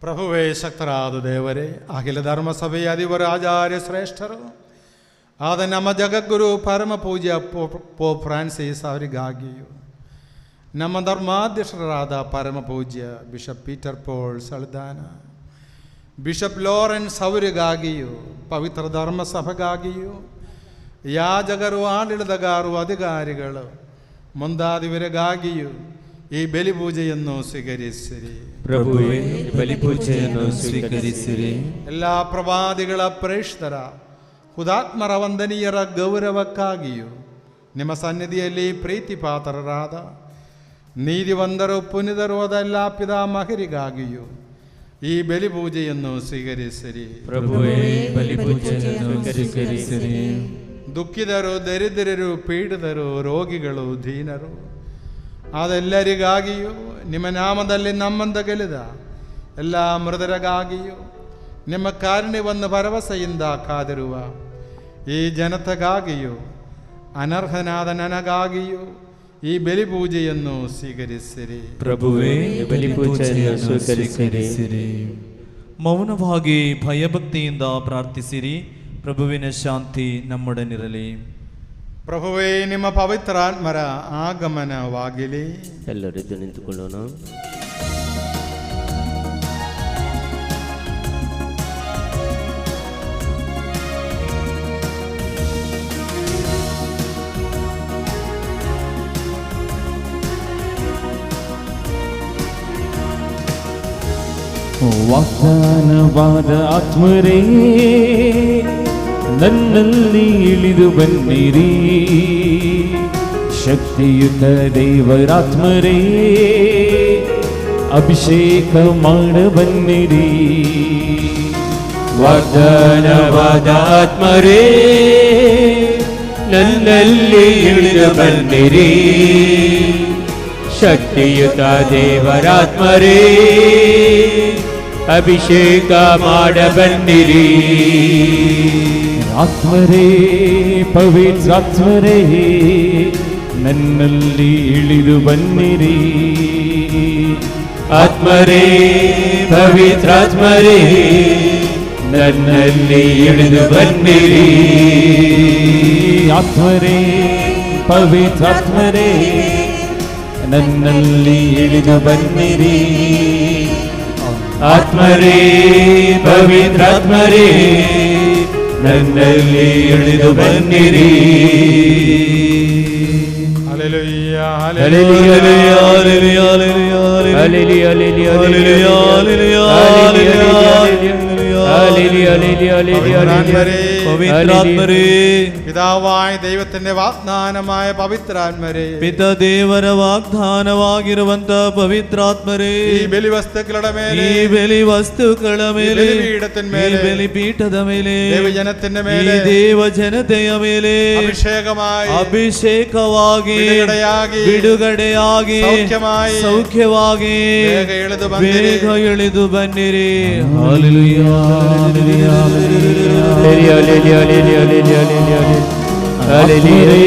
ಪ್ರಭುವೇ ಶಕ್ತರಾದ ದೇವರೇ, ಅಖಿಲ ಧರ್ಮಸಭೆಯ ಅಧಿಪರು ಆಚಾರ್ಯ ಶ್ರೇಷ್ಠರು ಆದ ನಮ್ಮ ಜಗದ್ಗುರು ಪರಮ ಪೂಜ್ಯ ಪೋಪ್ ಫ್ರಾನ್ಸಿಸ್ ಅವರಿಗಾಗಿಯೂ, ನಮ್ಮ ಧರ್ಮಾಧ್ಯಕ್ಷರಾದ ಪರಮ ಪೂಜ್ಯ bishop Peter Paul Saldanha, bishop Lawrence ಅವರಿಗಾಗಿಯೂ, ಪವಿತ್ರ ಧರ್ಮಸಭೆಗಾಗಿಯೂ, ಯಾಜಕರು, ಆಡಳಿತಗಾರರು, ಅಧಿಕಾರಿಗಳು ಮುಂದಾದವರಿಗಾಗಿಯೂ ಈ ಬಲಿಪೂಜೆಯನ್ನು ಸ್ವೀಕರಿಸಿರಿ. ಪ್ರಭುವೇ, ಬಲಿಪೂಜೆಯನ್ನು ಸ್ವೀಕರಿಸಿರಿ. ಎಲ್ಲ ಪ್ರವಾದಿಗಳ ಪ್ರೇಷ್ಠರ ಹುತಾತ್ಮರ ವಂದನೀಯರ ಗೌರವಕ್ಕಾಗಿಯೂ, ನಿಮ್ಮ ಸನ್ನಿಧಿಯಲ್ಲಿ ಪ್ರೀತಿಪಾತ್ರರಾದ ನೀತಿವಂತರು ಪುನಿದರು ಆದ ಎಲ್ಲ ಪಿತಾಮಹರಿಗಾಗಿಯೂ ಈ ಬಲಿಪೂಜೆಯನ್ನು ಸ್ವೀಕರಿಸಿರಿ. ಪ್ರಭುವೇ, ಬಲಿಪೂಜೆಯನ್ನು ಸ್ವೀಕರಿಸಿರಿ. ದುಃಖಿತರು, ದರಿದ್ರರು, ಪೀಡಿತರು, ರೋಗಿಗಳು, ದೀನರು ಅದೆಲ್ಲರಿಗಾಗಿಯೂ, ನಿಮ್ಮ ನಾಮದಲ್ಲಿ ನಮ್ಮಂದ ಗೆಲಿದ ಎಲ್ಲ ಮೃತರಿಗಾಗಿಯೂ, ನಿಮ್ಮ ಕಾರುಣ್ಯವನ್ನು ಭರವಸೆಯಿಂದ ಕಾದಿರುವ ಈ ಜನತೆಗಾಗಿಯೂ, ಅನರ್ಹನಾದ ನನಗಾಗಿಯೂ ಈ ಬಲಿಪೂಜೆಯನ್ನು ಸ್ವೀಕರಿಸಿರಿ. ಪ್ರಭುವೇ, ಬಲಿಪೂಜೆಯನ್ನು ಸ್ವೀಕರಿಸಿರಿ. ಮೌನವಾಗಿ ಭಯಭಕ್ತಿಯಿಂದ ಪ್ರಾರ್ಥಿಸಿರಿ. ಪ್ರಭುವಿನ ಶಾಂತಿ ನಮ್ಮೊಡನಿರಲಿ. ಪ್ರಭುವೇ, ನಿಮ್ಮ ಪವಿತ್ರಾತ್ಮರ ಆಗಮನವಾಗಲಿ. ಎಲ್ಲರಿದ್ದು ನಿಂತುಕೊಳ್ಳೋಣ. ವಾಗ್ದಾನವಾದ ಆತ್ಮರೇ, ನನ್ನಲ್ಲಿ ಇಳಿದು ಬನ್ನಿರಿ. ಶಕ್ತಿಯುತ ದೇವರಾತ್ಮರೇ, ಅಭಿಷೇಕ ಮಾಡ ಬನ್ನಿರಿ. ವಾಗ್ದಾನವಾದ ಆತ್ಮರೇ, ನನ್ನಲ್ಲಿ ಇಳಿದು ಬನ್ನಿರಿ. ಶಕ್ತಿಯುತ ದೇವರಾತ್ಮರೇ, ಅಭಿಷೇಕ ಮಾಡ ಬನ್ನಿರಿ. ಆತ್ಮರೇ, ಪವಿತ್ರಾತ್ಮರೇ, ನನ್ನಲ್ಲಿ ಇಳಿದು ಬನ್ನಿರಿ. ಆತ್ಮರೇ, ಪವಿತ್ರಾತ್ಮರೇ, ನನ್ನಲ್ಲಿ ಇಳಿದು ಬನ್ನಿರಿ. ಆತ್ಮರೇ, ಪವಿತ್ರಾತ್ಮರೇ, ನನ್ನಲ್ಲಿ ಇಳಿದು ಬನ್ನಿರಿ. ಆತ್ಮರೇ, ಪವಿತ್ರಾತ್ಮರೇ, ನನ್ನಲ್ಲಿ ಇಳಿದು ಬನ್ನಿರಿ. ಹಲ್ಲೆಲೂಯಾ, ಹಲ್ಲೆಲೂಯಾ, ಹಲ್ಲೆಲೂಯಾ, ಹಲ್ಲೆಲೂಯಾ, ಹಲ್ಲೆಲೂಯಾ, ಹಲ್ಲೆಲೂಯಾ, പവിത്രാത്മരേ, പിതാവായ ദൈവത്തിന്റെ വാഗ്ദാനമായ പവിത്രാത്മരേ, പിതദേവര വാഗ്ദാനವಾಗಿರುವಂತ ಪವಿತ್ರಾತ್ಮರೇ, ഈ ബലിവസ്തുക്കളുടെ മേലെ, ഈ ബലിവസ്തുക്കള ಮೇಲೆ, ബലിപീഠത്തിന്മേലെ, ഈ ബലിപീഠದ ಮೇಲೆ, ദൈവജനത്തിന്റെ ಈ മേലെ, ದೇವಜನತೆಯ ಮೇಲೆ അഭിഷേകമായി, ಅಭಿಷೇಕವಾಗಿ, ಬಿಡುಗಡೆಯಾಗಿ, ಸೌಖ್ಯವಾಗಿ ಬೇಗ ಇಳಿದು ಬನ್ನಿರಿ. ಹಲ್ಲೆಲೂಯಾ, ಆತ್ಮರೇ,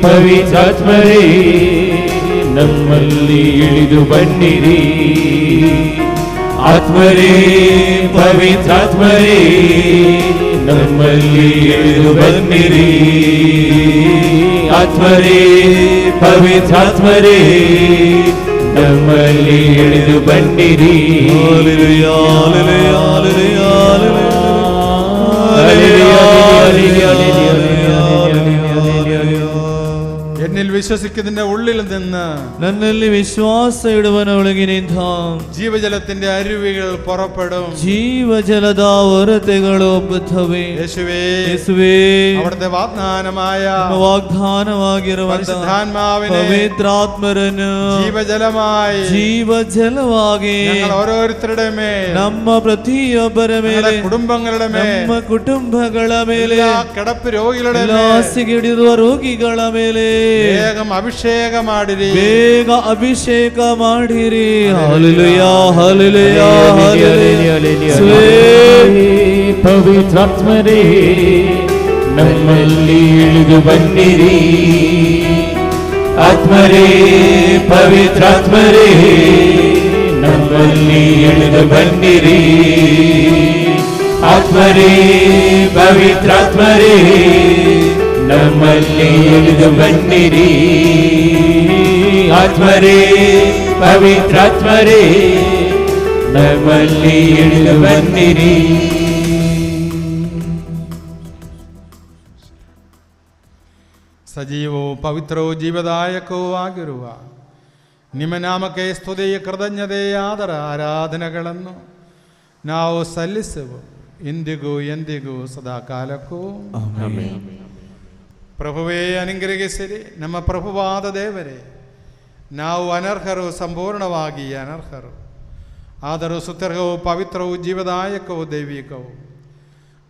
ಪವಿತ್ರಾತ್ಮರೇ, ನಮ್ಮಲ್ಲಿ ಇಳಿದು ಬನ್ನಿರಿ. ಆತ್ಮರೇ, ಪವಿತ್ರಾತ್ಮರೇ, ನಮ್ಮಲ್ಲಿ ಇಳಿದು ಬನ್ನಿರಿ. ಆತ್ಮರೇ, ಪವಿತ್ರಾತ್ಮರೇ, ನಮ್ಮಲ್ಲಿ ಇಳಿದು ಬನ್ನಿರಿ. ಹಲ್ಲೆಲೂಯಾ, ಹಲ್ಲೆಲೂಯಾ, ಹಲ್ಲೆಲೂಯಾ, എന്നിൽ വിശ്വസിക്കുന്നതിന്റെ ഉള്ളിൽ നിന്ന് ನನ್ನಲ್ಲಿ ವಿಶ್ವಾಸ ಇಡುವನೊಳಗಿನಿಂದ ജീവജലത്തിന്റെ അരുവികൾ പുറപ്പെടും. ಜೀವಜಲದ ಹೊರತೆಗಳು ಬರುತ್ತವೆ. യേശുവേ, ಯೇಸುವೇ, അവിടുത്തെ വാഗ്ദാനമായ ವಾಗ್ದಾನವಾಗಿರುವಂತಹ പരിശുദ്ധാത്മാവിനെ ಪವಿತ್ರಾತ್ಮರನ್ನು ജീവജലമായി ಜೀವಜಲವಾಗಿ ഞങ്ങൾ ഓരോരുത്തരുടെ മേൽ, ನಮ್ಮ ಪ್ರತಿಯೊಬ್ಬರ ಮೇಲೆ, കുടുംബങ്ങളുടെ മേൽ, ನಮ್ಮ ಕುಟುಂಬಗಳ ಮೇಲೆ, എല്ലാ കിടപ്പ് രോഗികളുടെ ಎಲ್ಲ മേൽ ಹಾಸಿಗೆ ಹಿಡಿದಿರುವ ರೋಗಿಗಳ ಮೇಲೆ വേഗം അഭിഷേക ಮಾಡಿರಿ. ಬೇಗ ಅಭಿಷೇಕ ಮಾಡಿರಿ. Hallelujah, hallelujah, hallelujah. ಪವಿತ್ರಾತ್ಮರೇ ನಮ್ಮಲ್ಲಿ ಇಳಿದು ಬನ್ನಿರಿ. ಆತ್ಮರೇ, ಪವಿತ್ರಾತ್ಮರೇ ನಮ್ಮಲ್ಲಿ ಇಳಿದು ಬನ್ನಿರಿ. ಆತ್ಮರೇ, ಪವಿತ್ರಾತ್ಮರೇ ನಮ್ಮಲ್ಲಿ ಇಳಿದು ಬನ್ನಿರಿ. ಆತ್ಮರೇ, ಪವಿತ್ರಾತ್ಮರೇ ನಮ್ಮಲ್ಲಿ ಇಳಿದು ಬನ್ನಿರಿ. ಸಜೀವവും ಪವಿತ್ರವೂ ಜೀವದಾಯಕವೂ ಆಗಿರುವ ನಿಮ್ಮ ನಾಮಕ್ಕೆ ಸ್ತುತಿ, ಕೃತಜ್ಞತೆ, ಆದರ ಆರಾಧನೆಗಳನ್ನು ನಾವು ಸಲ್ಲಿಸುವು ಇಂದಿಗೂ ಎಂದಿಗೂ ಸದಾ ಕಾಲಕ್ಕೂ. ಪ್ರಭುವೇ ಅನುಗ್ರಹಿಸಿರಿ. ನಮ್ಮ ಪ್ರಭುವಾದ ದೇವರೇ, ನಾವು ಅನರ್ಹರು, ಸಂಪೂರ್ಣವಾಗಿ ಅನರ್ಹರು. ಆದರೂ ಸುತ್ತರ್ಗವು ಪವಿತ್ರವೂ ಜೀವದಾಯಕವೂ ದೈವಿಕವು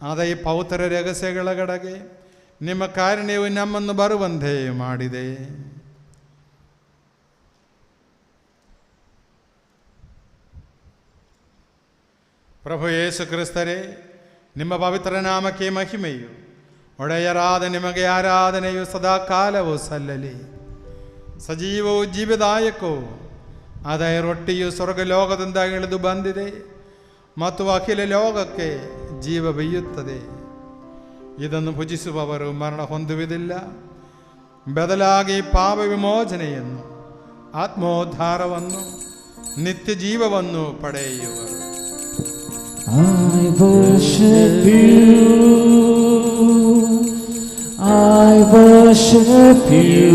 ಆದ ಈ ಪವಿತ್ರ ರಹಸ್ಯಗಳ ಕಡೆಗೆ ನಿಮ್ಮ ಕಾರುಣ್ಯವು ನಮ್ಮನ್ನು ಬರುವಂತೆ ಮಾಡಿದೆ. ಪ್ರಭು ಯೇಸು ಕ್ರಿಸ್ತರೇ, ನಿಮ್ಮ ಪವಿತ್ರ ನಾಮಕ್ಕೆ ಮಹಿಮೆಯು, ಒಡೆಯರಾದ ನಿಮಗೆ ಆರಾಧನೆಯು ಸದಾ ಕಾಲವೂ ಸಲ್ಲಲಿ. ಸಜೀವವು ಜೀವದಾಯಕವು ಆದ ರೊಟ್ಟಿಯು ಸ್ವರ್ಗಲೋಕದಿಂದ ಇಳಿದು ಬಂದಿದೆ ಮತ್ತು ಅಖಿಲ ಲೋಕಕ್ಕೆ ಜೀವ ಬೀಯುತ್ತದೆ. ಇದನ್ನು ಭುಜಿಸುವವರು ಮರಣ ಹೊಂದುವುದಿಲ್ಲ, ಬದಲಾಗಿ ಪಾಪ ವಿಮೋಚನೆಯನ್ನು, ಆತ್ಮೋದ್ಧಾರವನ್ನು, ನಿತ್ಯ ಜೀವವನ್ನು ಪಡೆಯುವರು. I worship you, I worship you.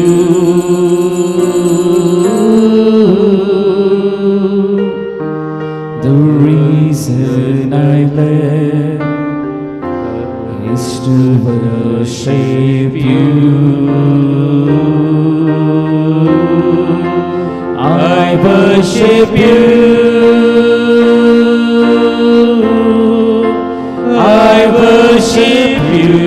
The reason I live is to worship you. I worship you, I worship you.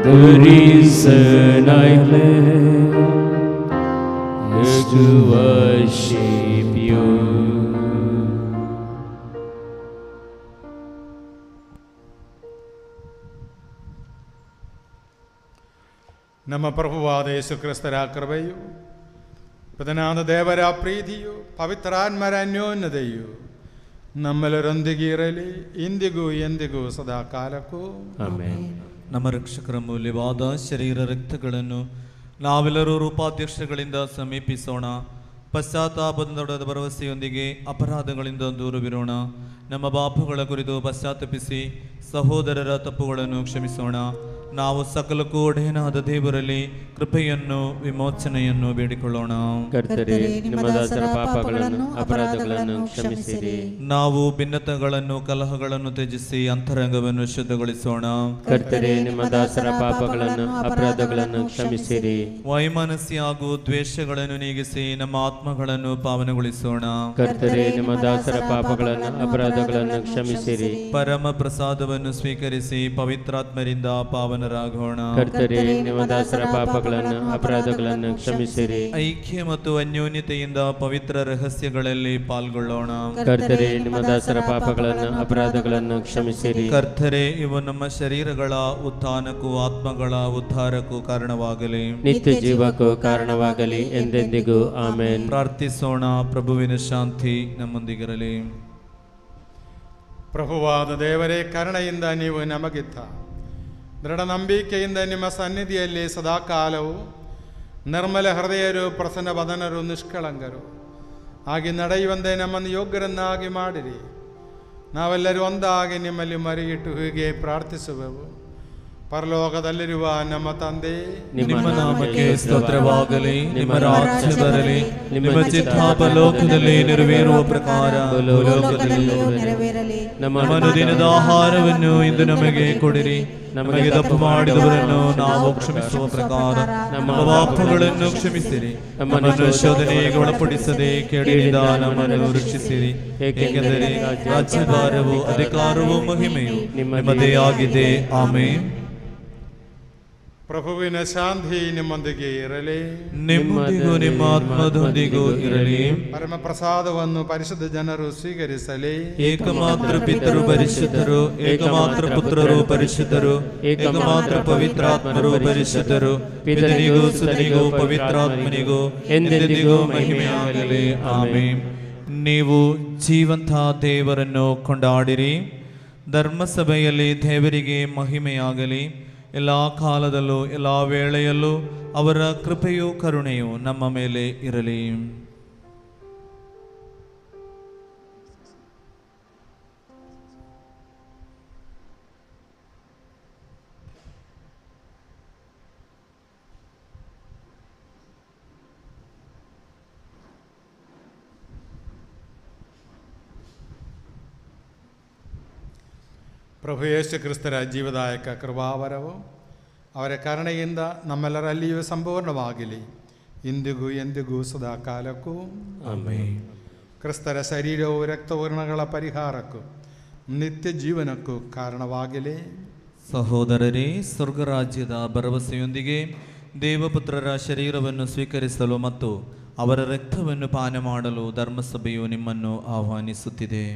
The reason I live is to worship you. ನಮ್ಮ ಪ್ರಭುವಾದ ಯೇಸು ಕ್ರಿಸ್ತರ ಕೃಪೆಯು, ಪ್ರಧಾನಾದ ದೇವರ ಪ್ರೀತಿಯು, ಪವಿತ್ರಾತ್ಮರ ಅನ್ಯೋನ್ಯತೆಯು ನಮ್ಮೆಲ್ಲರೊಂದಿಗೆ ಇರಲಿ, ಇಂದಿಗೂ ಎಂದಿಗೂ ಸದಾ ಕಾಲಕ್ಕೂ. ನಮ್ಮ ರಕ್ಷಕರ ಮೂಲ್ಯವಾದ ಶರೀರ ರಕ್ತಗಳನ್ನು ನಾವೆಲ್ಲರೂ ರೂಪಾಧ್ಯಕ್ಷಗಳಿಂದ ಸಮೀಪಿಸೋಣ. ಪಶ್ಚಾತ್ತಾಪದ ಭರವಸೆಯೊಂದಿಗೆ ಅಪರಾಧಗಳಿಂದ ದೂರವಿರೋಣ. ನಮ್ಮ ಪಾಪಗಳ ಕುರಿತು ಪಶ್ಚಾತ್ತಾಪಿಸಿ ಸಹೋದರರ ತಪ್ಪುಗಳನ್ನು ಕ್ಷಮಿಸೋಣ. ನಾವು ಸಕಲಕ್ಕೂ ಒಡೆಯನಾದ ದೇವರಲ್ಲಿ ಕೃಪೆಯನ್ನು, ವಿಮೋಚನೆಯನ್ನು ಬೇಡಿಕೊಳ್ಳೋಣ. ಕರ್ತರೇ, ನಿಮ್ಮ ದಾಸರ ಪಾಪಗಳನ್ನು, ಅಪರಾಧಗಳನ್ನು ಕ್ಷಮಿಸಿರಿ. ನಾವು ಭಿನ್ನತೆಗಳನ್ನು, ಕಲಹಗಳನ್ನು ತ್ಯಜಿಸಿ ಅಂತರಂಗವನ್ನು ಶುದ್ಧಗೊಳಿಸೋಣ. ಕರ್ತರೇ, ನಿಮ್ಮ ದಾಸರ ಪಾಪಗಳನ್ನು, ಅಪರಾಧಗಳನ್ನು ಕ್ಷಮಿಸಿರಿ. ವೈಮನಸ್ಸಿ ಹಾಗೂ ದ್ವೇಷಗಳನ್ನು ನೀಗಿಸಿ ನಮ್ಮ ಆತ್ಮಗಳನ್ನು ಪಾವನಗೊಳಿಸೋಣ. ಕರ್ತರೇ, ನಿಮ್ಮ ದಾಸರ ಪಾಪಗಳನ್ನು, ಅಪರಾಧಗಳನ್ನು ಕ್ಷಮಿಸಿರಿ. ಪರಮ ಪ್ರಸಾದವನ್ನು ಸ್ವೀಕರಿಸಿ ಪವಿತ್ರಾತ್ಮರಿಂದ ಪಾವನರಾಗೋಣ. ಕರ್ತರೇ, ನಿಮ್ಮ ದಾಸರ ಪಾಪಗಳನ್ನು, ಅಪರಾಧಗಳನ್ನು ಕ್ಷಮಿಸಿರಿ. ಐಕ್ಯ ಮತ್ತು ಅನ್ಯೋನ್ಯತೆಯಿಂದ ಪವಿತ್ರ ರಹಸ್ಯಗಳಲ್ಲಿ ಪಾಲ್ಗೊಳ್ಳೋಣ. ಕರ್ತರೇ, ನಿಮ್ಮ ದಾಸರ ಪಾಪಗಳನ್ನು, ಅಪರಾಧಗಳನ್ನು ಕ್ಷಮಿಸಿರಿ. ಕರ್ತರೇ, ಇವು ನಮ್ಮ ಶರೀರಗಳ ಉತ್ಥಾನಕ್ಕೂ ಆತ್ಮಗಳ ಉದ್ಧಾರಕ್ಕೂ ಕಾರಣವಾಗಲಿ, ನಿತ್ಯ ಜೀವಕ್ಕೂ ಕಾರಣವಾಗಲಿ, ಎಂದೆಂದಿಗೂ ಆಮೇನ್. ಪ್ರಾರ್ಥಿಸೋಣ. ಪ್ರಭುವಿನ ಶಾಂತಿ ನಮ್ಮೊಂದಿಗಿರಲಿ. ಪ್ರಭುವಾದ ದೇವರೇ, ಕರುಣೆಯಿಂದ ನೀವು ನಮಗಿತ್ತ ದೃಢ ನಂಬಿಕೆಯಿಂದ ನಿಮ್ಮ ಸನ್ನಿಧಿಯಲ್ಲಿ ಸದಾಕಾಲವು ನಿರ್ಮಲ ಹೃದಯರು, ಪ್ರಸನ್ನ ವದನರು, ನಿಷ್ಕಳಂಕರು ಆಗಿ ನಡೆಯುವಂತೆ ನಮ್ಮನ್ನು ಯೋಗ್ಯರನ್ನಾಗಿ ಮಾಡಿರಿ. ನಾವೆಲ್ಲರೂ ಒಂದಾಗಿ ನಿಮ್ಮಲ್ಲಿ ಮರೆಯಿಟ್ಟು ಹೀಗೆ ಪ್ರಾರ್ಥಿಸುವೆವು. ಪರಲೋಕದಲ್ಲಿರುವ ನಮ್ಮ ತಂದೆ, ನಿಮ್ಮ ನಾಮಕ್ಕೆ ಸ್ತೋತ್ರವಾಗಲಿ. ನಿಮ್ಮ ರಾಜ್ಯ ಬರಲಿ. ನಿಮ್ಮ ಚಿತ್ತ ಪರಲೋಕದಲ್ಲಿ ನೆರವೇರುವ ಪ್ರಕಾರ ಭೂಲೋಕದಲ್ಲಿಯೂ ನೆರವೇರಲಿ. ನಮ್ಮ ಅನುದಿನದ ಆಹಾರವನ್ನು ಇಂದು ನಮಗೆ ಕೊಡಿರಿ. ನಮಗೆ ತಪ್ಪು ಮಾಡಿದವರನ್ನು ನಾವು ಕ್ಷಮಿಸುವ ಪ್ರಕಾರ ನಮ್ಮ ಪಾಪಗಳನ್ನು ಕ್ಷಮಿಸಿರಿ. ನಮ್ಮನ್ನು ಶೋಧನೆಗೆ ಒಳಪಡಿಸದೆ ಕೇಡಿನಿಂದ ನಮ್ಮನ್ನು ರಕ್ಷಿಸಿರಿ. ಏಕೆಂದರೆ ರಾಜ್ಯಭಾರವು ಅಧಿಕಾರವು ಮಹಿಮೆಯು ನಿಮ್ಮದೇ ಆಗಿದೆ. ಆಮೆನ್. ಪ್ರಭುವಿನ ಶಾಂತಿ ನಿಮ್ಮೊಂದಿಗೆ ಇರಲಿ. ನಿಮ್ಮೊಂದಿಗೂ ನಿಮ್ಮ ಆತ್ಮದೊಂದಿಗೂ ಇರಲಿ. ಪರಮ ಪ್ರಸಾದವನ್ನು ಪರಿಶುದ್ಧ ಜನರು ಸ್ವೀಕರಿಸಲಿ. ಏಕಮಾತ್ರ ಪಿತರು ಪರಿಶುದ್ಧರು, ಏಕಮಾತ್ರ ಪುತ್ರರು ಪರಿಶುದ್ಧರು, ಏಕಮಾತ್ರ ಪವಿತ್ರಾತ್ಮರು ಪರಿಶುದ್ಧರು. ಪಿತನಿಗೂ ಸುತನಿಗೂ ಪವಿತ್ರಾತ್ಮನಿಗೂ ಎಂದೆಂದಿಗೂ ಮಹಿಮೆಯಾಗಲಿ. ಆಮೆನ್. ನೀವು ಜೀವಂತ ದೇವರನ್ನು ಕೊಂಡಾಡಿರಿ. ಧರ್ಮಸಭೆಯಲ್ಲಿ ದೇವರಿಗೆ ಮಹಿಮೆಯಾಗಲಿ. ಎಲ್ಲ ಕಾಲದಲ್ಲೂ ಎಲ್ಲ ವೇಳೆಯಲ್ಲೂ ಅವರ ಕೃಪೆಯೂ ಕರುಣೆಯೂ ನಮ್ಮ ಮೇಲೆ ಇರಲಿ. ಪ್ರಭು ಯೇಸು ಕ್ರಿಸ್ತರ ಜೀವದಾಯಕ ಕೃಪಾವರವು ಅವರ ಕರುಣೆಯಿಂದ ನಮ್ಮೆಲ್ಲರಲ್ಲಿಯೂ ಸಂಪೂರ್ಣವಾಗಲಿ, ಇಂದಿಗೂ ಎಂದಿಗೂ ಸದಾ ಕಾಲಕ್ಕೂ. ಆಮೆನ್. ಕ್ರಿಸ್ತರ ಶರೀರವು ರಕ್ತವರ್ಣಗಳ ಪರಿಹಾರಕ್ಕೂ ನಿತ್ಯ ಜೀವನಕ್ಕೂ ಕಾರಣವಾಗಲಿ. ಸಹೋದರರೇ, ಸ್ವರ್ಗರಾಜ್ಯದ ಭರವಸೆಯೊಂದಿಗೆ ದೇವಪುತ್ರರ ಶರೀರವನ್ನು ಸ್ವೀಕರಿಸಲು ಮತ್ತು ಅವರ ರಕ್ತವನ್ನು ಪಾನ ಮಾಡಲು ಧರ್ಮಸಭೆಯು ನಿಮ್ಮನ್ನು ಆಹ್ವಾನಿಸುತ್ತಿದೆ.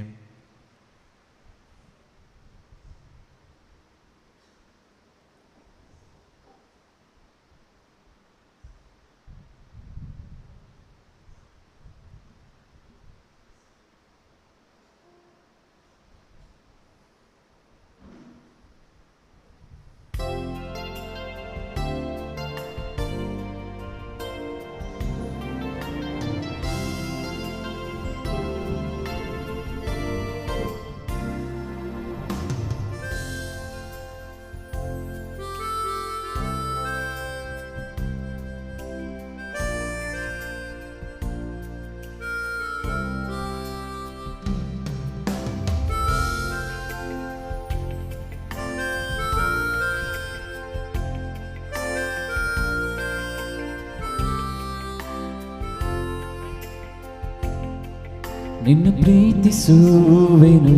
ನಿನ್ನ ಪ್ರೀತಿಸುವೆನು,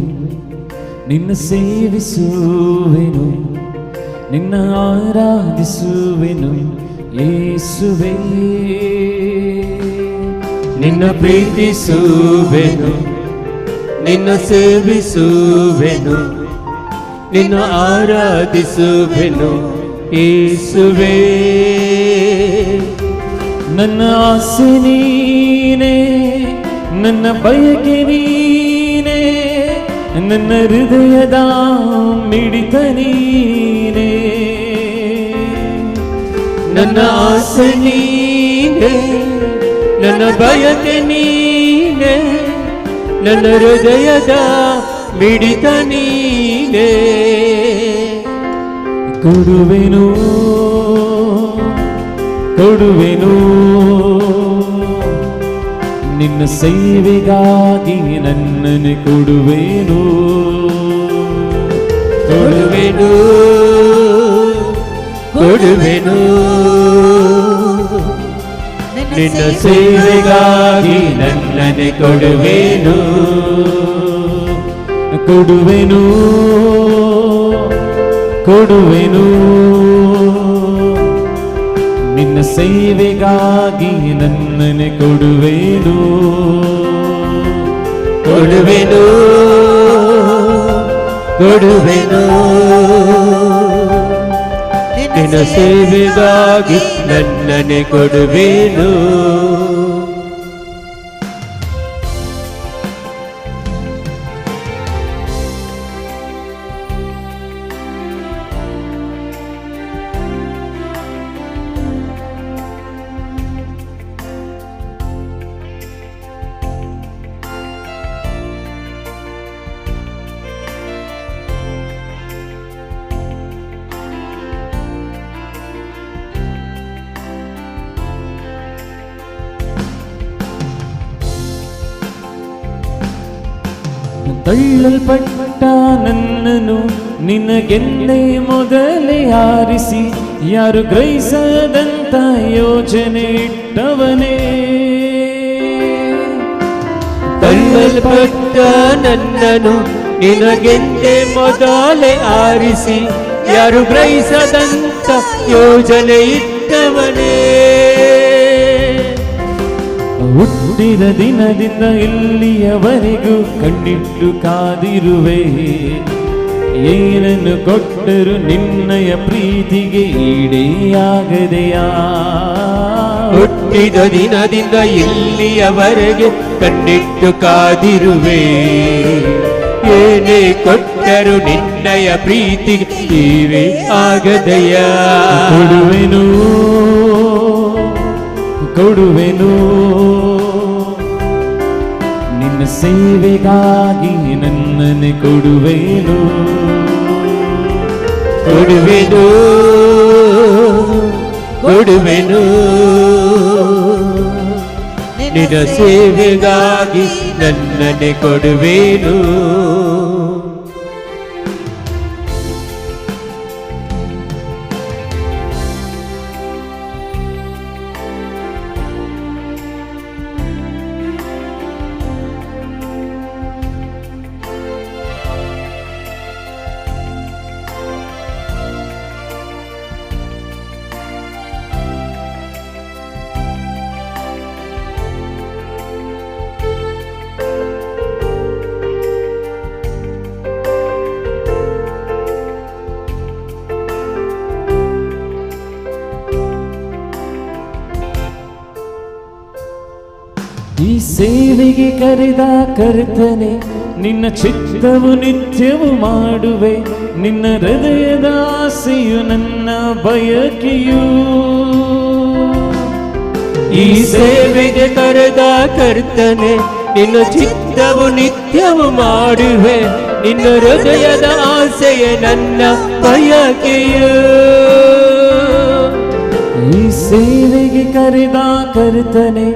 ನಿನ್ನ ಸೇವಿಸುವೆನು, ನಿನ್ನ ಆರಾಧಿಸುವೆನು ಯೇಸುವೇ. ನಿನ್ನ ಪ್ರೀತಿಸುವೆನು, ನಿನ್ನ ಸೇವಿಸುವೆನು, ನಿನ್ನ ಆರಾಧಿಸುವೆನು ಯೇಸುವೇ. ನನ್ನ ಆಸೆ ನೀನೇ, ನನ್ನ ಬಯಕೆ ನೀನೇ, ನನ್ನ ಹೃದಯದ ಮಿಡಿತ ನೀನೇ. ನನ್ನ ಆಸೆ ನೀನೇ, ನನ್ನ ಬಯಕೆ ನೀನೇ, ನನ್ನ ಹೃದಯದ ಮಿಡಿತ ನೀನೇ. ಕೊಡುವೆನು ಕೊಡುವೆನು ನಿನ್ನ ಸೇವೆಗಾಗಿ ನನ್ನನ್ನು ಕೊಡುವೆನು. ಕೊಡುವೆನು ಕೊಡುವೆನು ನಿನ್ನ ಸೇವೆಗಾಗಿ ನನ್ನನ್ನು ಕೊಡುವೆನು. ಕೊಡುವೆನು ಕೊಡುವೆನು ನಿನ್ನ ಸೇವೆಗಾಗಿ ನನ್ನನ್ನು ಕೊಡುವೆನು. ಕೊಡುವೆನು ಕೊಡುವೆನು ನಿನ್ನ ಸೇವೆಗಾಗಿ ನನ್ನನ್ನು ಕೊಡುವೆನು. ತಳ್ಳಲ್ಪಟ್ಟ ನನ್ನನು ನಿನಗೆಂದೇ ಮೊದಲೇ ಆರಿಸಿ ಯಾರು ಗ್ರಹಿಸದಂತ ಯೋಚನೆ ಇಟ್ಟವನೇ. ತಳ್ಳಲ್ಪಟ್ಟ ನನ್ನನು ನಿನಗೆಂದೇ ಮೊದಲೇ ಆರಿಸಿ ಯಾರು ಗ್ರಹಿಸದಂತ ಯೋಜನೆ ಇಟ್ಟವನೇ. ಹುಟ್ಟಿದ ದಿನದಿಂದ ಇಲ್ಲಿಯವರೆಗೂ ಕಣ್ಣಿಟ್ಟು ಕಾದಿರುವೆ, ಏನನ್ನು ಕೊಟ್ಟರು ನಿನ್ನಯ ಪ್ರೀತಿಗೆ ಈಡೇಯಾಗದೆಯಾ. ಹುಟ್ಟಿದ ದಿನದಿಂದ ಇಲ್ಲಿಯವರೆಗೆ ಕಣ್ಣಿಟ್ಟು ಕಾದಿರುವೆ, ಏನೇ ಕೊಟ್ಟರು ನಿನ್ನಯ ಪ್ರೀತಿಗೆ ಈಡೇ ಆಗದೆಯ. ಕೊಡುವೆನು ಕೊಡುವೆನು ನಿನ್ನ ಸೇವೆಗಾಗಿ ನನ್ನನ್ನೇ ಕೊಡುವೆನು. ಕೊಡುವೆನು ಕೊಡುವೆನು ನಿನ್ನ ಸೇವೆಗಾಗಿ ನನ್ನನ್ನೇ ಕೊಡುವೆನು. ಈ ಸೇವೆಗೆ ಕರೆದ ಕರ್ತನೆ ನಿನ್ನ ಚಿತ್ತವು ನಿತ್ಯವು ಮಾಡುವೆ, ನಿನ್ನ ಹೃದಯದ ಆಸೆಯು ನನ್ನ ಬಯಕೆಯೂ. ಈ ಸೇವೆಗೆ ಕರೆದ ಕರ್ತನೆ ನಿನ್ನ ಚಿತ್ತವು ನಿತ್ಯವು ಮಾಡುವೆ, ನಿನ್ನ ಹೃದಯದ ಆಸೆಯೇ ನನ್ನ ಬಯಕೆಯು. ಈ ಸೇವೆಗೆ ಕರೆದ ಕರ್ತನೆ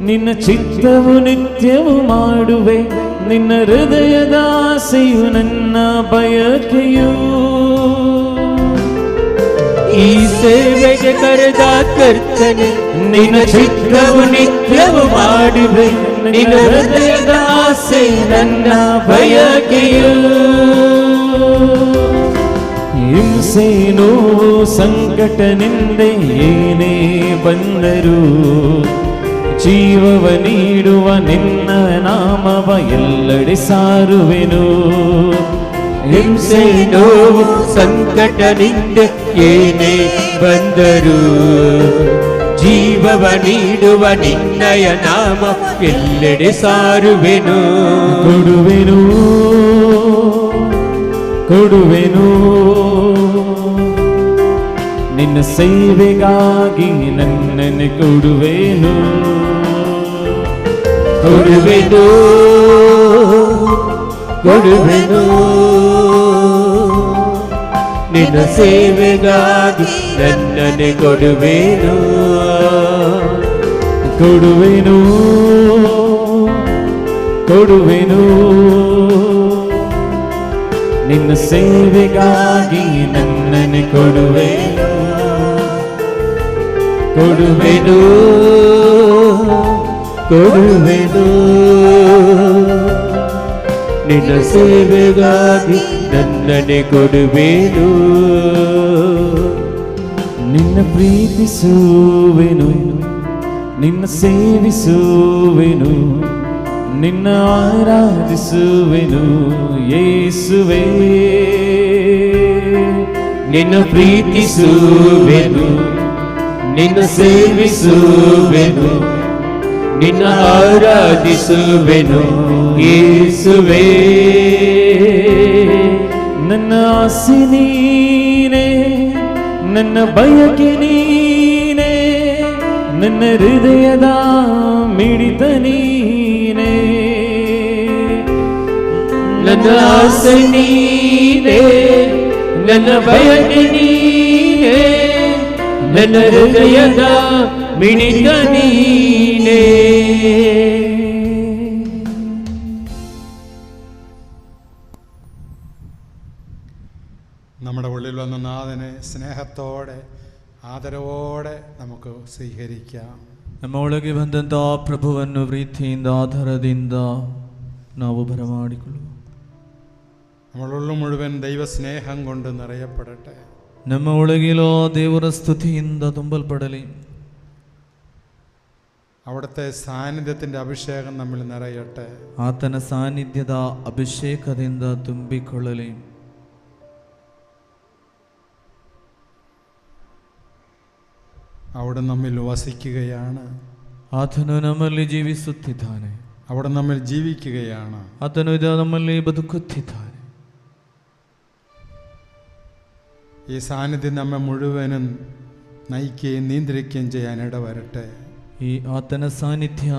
ನಿನ್ನ ಚಿತ್ತವು ನಿತ್ಯವು ಮಾಡುವೆ, ನಿನ್ನ ಹೃದಯದ ಆಸೆಯು ನನ್ನ ಬಯಕೆಯು. ಈ ಸೇವೆಗೆ ಕರೆದ ಕರ್ತನೆ ನಿನ್ನ ಚಿತ್ತವು ನಿತ್ಯವು ಮಾಡುವೆ, ನಿನ್ನ ಹೃದಯದ ಆಸೆ ನನ್ನ ಬಯಕೆಯು. ಹಿಂಸೆ ನೋವು ಸಂಕಟ ನಿಂದೆ ಏನೇ ಬಂದರು ಜೀವವ ನೀಡುವ ನಿನ್ನ ನಾಮವ ಎಲ್ಲೆಡೆ ಸಾರುವೆನು. ಹಿಂಸೆ ನೋವು ಸಂಕಟದಿಂದ ಏನೇ ಬಂದರು ಜೀವವ ನೀಡುವ ನಿನ್ನಯ ನಾಮ ಎಲ್ಲೆಡೆ ಸಾರುವೆನು. ಕೊಡುವೆನು ಕೊಡುವೆನು ನಿನ್ನ ಸೇವೆಗಾಗಿ ನನ್ನನ್ನು ಕೊಡುವೆನು. ಕೊಡುವೆನು ಕೊಡುವೆನು ನಿನ್ನ ಸೇವೆಗಾಗಿ ನನ್ನನ್ನೇ ಕೊಡುವೆನು. ಕೊಡುವೆನು ಕೊಡುವೆನು ನಿನ್ನ ಸೇವೆಗಾಗಿ ನನ್ನನ್ನು ಕೊಡುವೆನು. ಕೊಡುವೆನು ಕೊಡುವೆನು ನಿನ್ನ ಸೇವೆಗಾಗಿ ನನ್ನನ್ನೇ ಕೊಡುವೆನು. ನಿನ್ನ ಪ್ರೀತಿಸುವೆನು, ನಿನ್ನ ಸೇವಿಸುವೆನು, ನಿನ್ನ ಆರಾಧಿಸುವೆನು ಯೇಸುವೇ. ನಿನ್ನ ಪ್ರೀತಿಸುವೆನು, ನಿನ್ನ ಸೇವಿಸುವೆನು, ನಿನ್ನ ಆರಾಧಿಸುವೆನು ಯೇಸುವೇ. ನನ್ನ ಆಸೆ ನೀನೇ, ನನ್ನ ಬಯಕೆ ನೀನೇ, ನನ್ನ ಹೃದಯದ ಮಿಡಿತ ನೀನೇ. ನನ್ನ ಆಸೆ ನೀನೇ, ನನ್ನ ಬಯಕೆ ನೀನೇ, ನನ್ನ ಹೃದಯದ ಮಿಡಿತ ನೀನೇ. കൂടി വന്ന നാഥനെ സ്നേഹത്തോടെ ಆದರವೋಡೆ ನಮಗೆ ಸ್ವೀಕರಿക്കാം. ನಮ್ಮ ಒಳಗೆ ಬಂದಂಥ ಪ್ರಭುವನ್ನು ಪ್ರೀತಿಯಿಂದ ಆಧಾರದಿಂದ ನಾವು ಬರಮಾಡಿಕೊಳ್ಳುವ. നമ്മളുള്ള മുഴുവൻ ദൈവസ്നേഹം കൊണ്ട് നിറയപ്പെടട്ടെ. ನಮ್ಮ ಒಳಗಿಲೋ ದೇವರ ಸ್ತುತಿಯಿಂದ ತುಂಬಲ್ಪಡಲಿ. അവിടുത്തെ സാന്നിധ്യത്തിൻ്റെ അഭിഷേകം നമ്മിൽ നിറയട്ടെ. ಆತನ ಸಾನ್ನಿಧ್ಯದ ಅಭಿಷೇಕದಿಂದ ತುಂಬಿಕೊಳ್ಳಲಿ. അവിടെ നമ്മിൽ വസിക്കുകയാണ്. ಆತನು ನಮ್ಮಲ್ಲಿ ಜೀವಿಸುತ್ತಿದ್ದಾನೆ. അവിടെ നമ്മിൽ ജീവിക്കുകയാണ്. ಆತನು ನಮ್ಮಲ್ಲಿ ಬದುಕುತ್ತಿದ್ದಾನೆ. ഈ സാന്നിധ്യം നമ്മെ മുഴുവനും നയിക്കുകയും നിയന്ത്രിക്കുകയും ചെയ്യാൻ ഇടവരട്ടെ. ಈ ಆತನ ಸಾನ್ನಿಧ್ಯ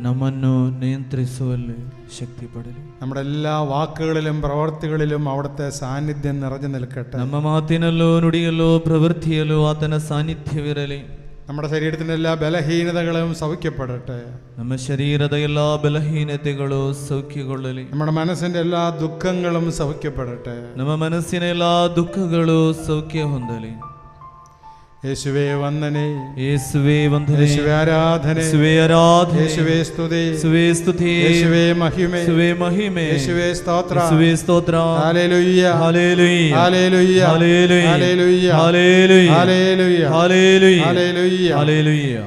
ನಮ್ಮನ್ನು ನಿಯಂತ್ರಿಸುವಲ್ಲಿ ಶಕ್ತಿ ಪಡಲಿ. നമ്മുടെ എല്ലാ വാക്കുകളിലും പ്രവർത്തികളിലും അവിടുത്തെ സാന്നിധ്യം നിറഞ്ഞു നിൽക്കട്ടെ. ನಮ್ಮ ಮಾತಿನಲ್ಲೂ ನುಡಿಯಲ್ಲೂ ಪ್ರವೃತ್ತಿಯಲ್ಲೂ ಆತನ ಸಾನ್ನಿಧ್ಯವಿರಲಿ. നമ്മുടെ ശരീരത്തിൻ്റെ എല്ലാ ബലഹീനതകളും സൗഖ്യപ്പെടട്ടെ. ನಮ್ಮ ಶರೀರದ ಎಲ್ಲ ಬಲಹೀನತೆಗಳು ಸೌಖ್ಯಗೊಳ್ಳಲಿ. നമ്മുടെ മനസ്സിൻ്റെ എല്ലാ ദുഃഖങ്ങളും സൗഖ്യപ്പെടട്ടെ. ನಮ್ಮ ಮನಸ್ಸಿನ ಎಲ್ಲ ದುಃಖಗಳು ಸೌಖ್ಯ ಹೊಂದಲಿ. യേശുവേ വന്ദനേ, യേശുവേ ವಂದನೆ, യേശുവേ ആരാധന, യേശുവേ ಆರಾಧನೆ, യേശുവേ സ്തുതി, യേശുവേ ಸ್ತುತಿ, യേശുവേ മഹിമ, യേശുവേ ಮಹಿಮೆ, യേശുവേ സ്തോത്രം, യേശുവേ ಸ್ತೋತ್ರ. Hallelujah, hallelujah, hallelujah, hallelujah, hallelujah, hallelujah, hallelujah, hallelujah, hallelujah. Hallelujah.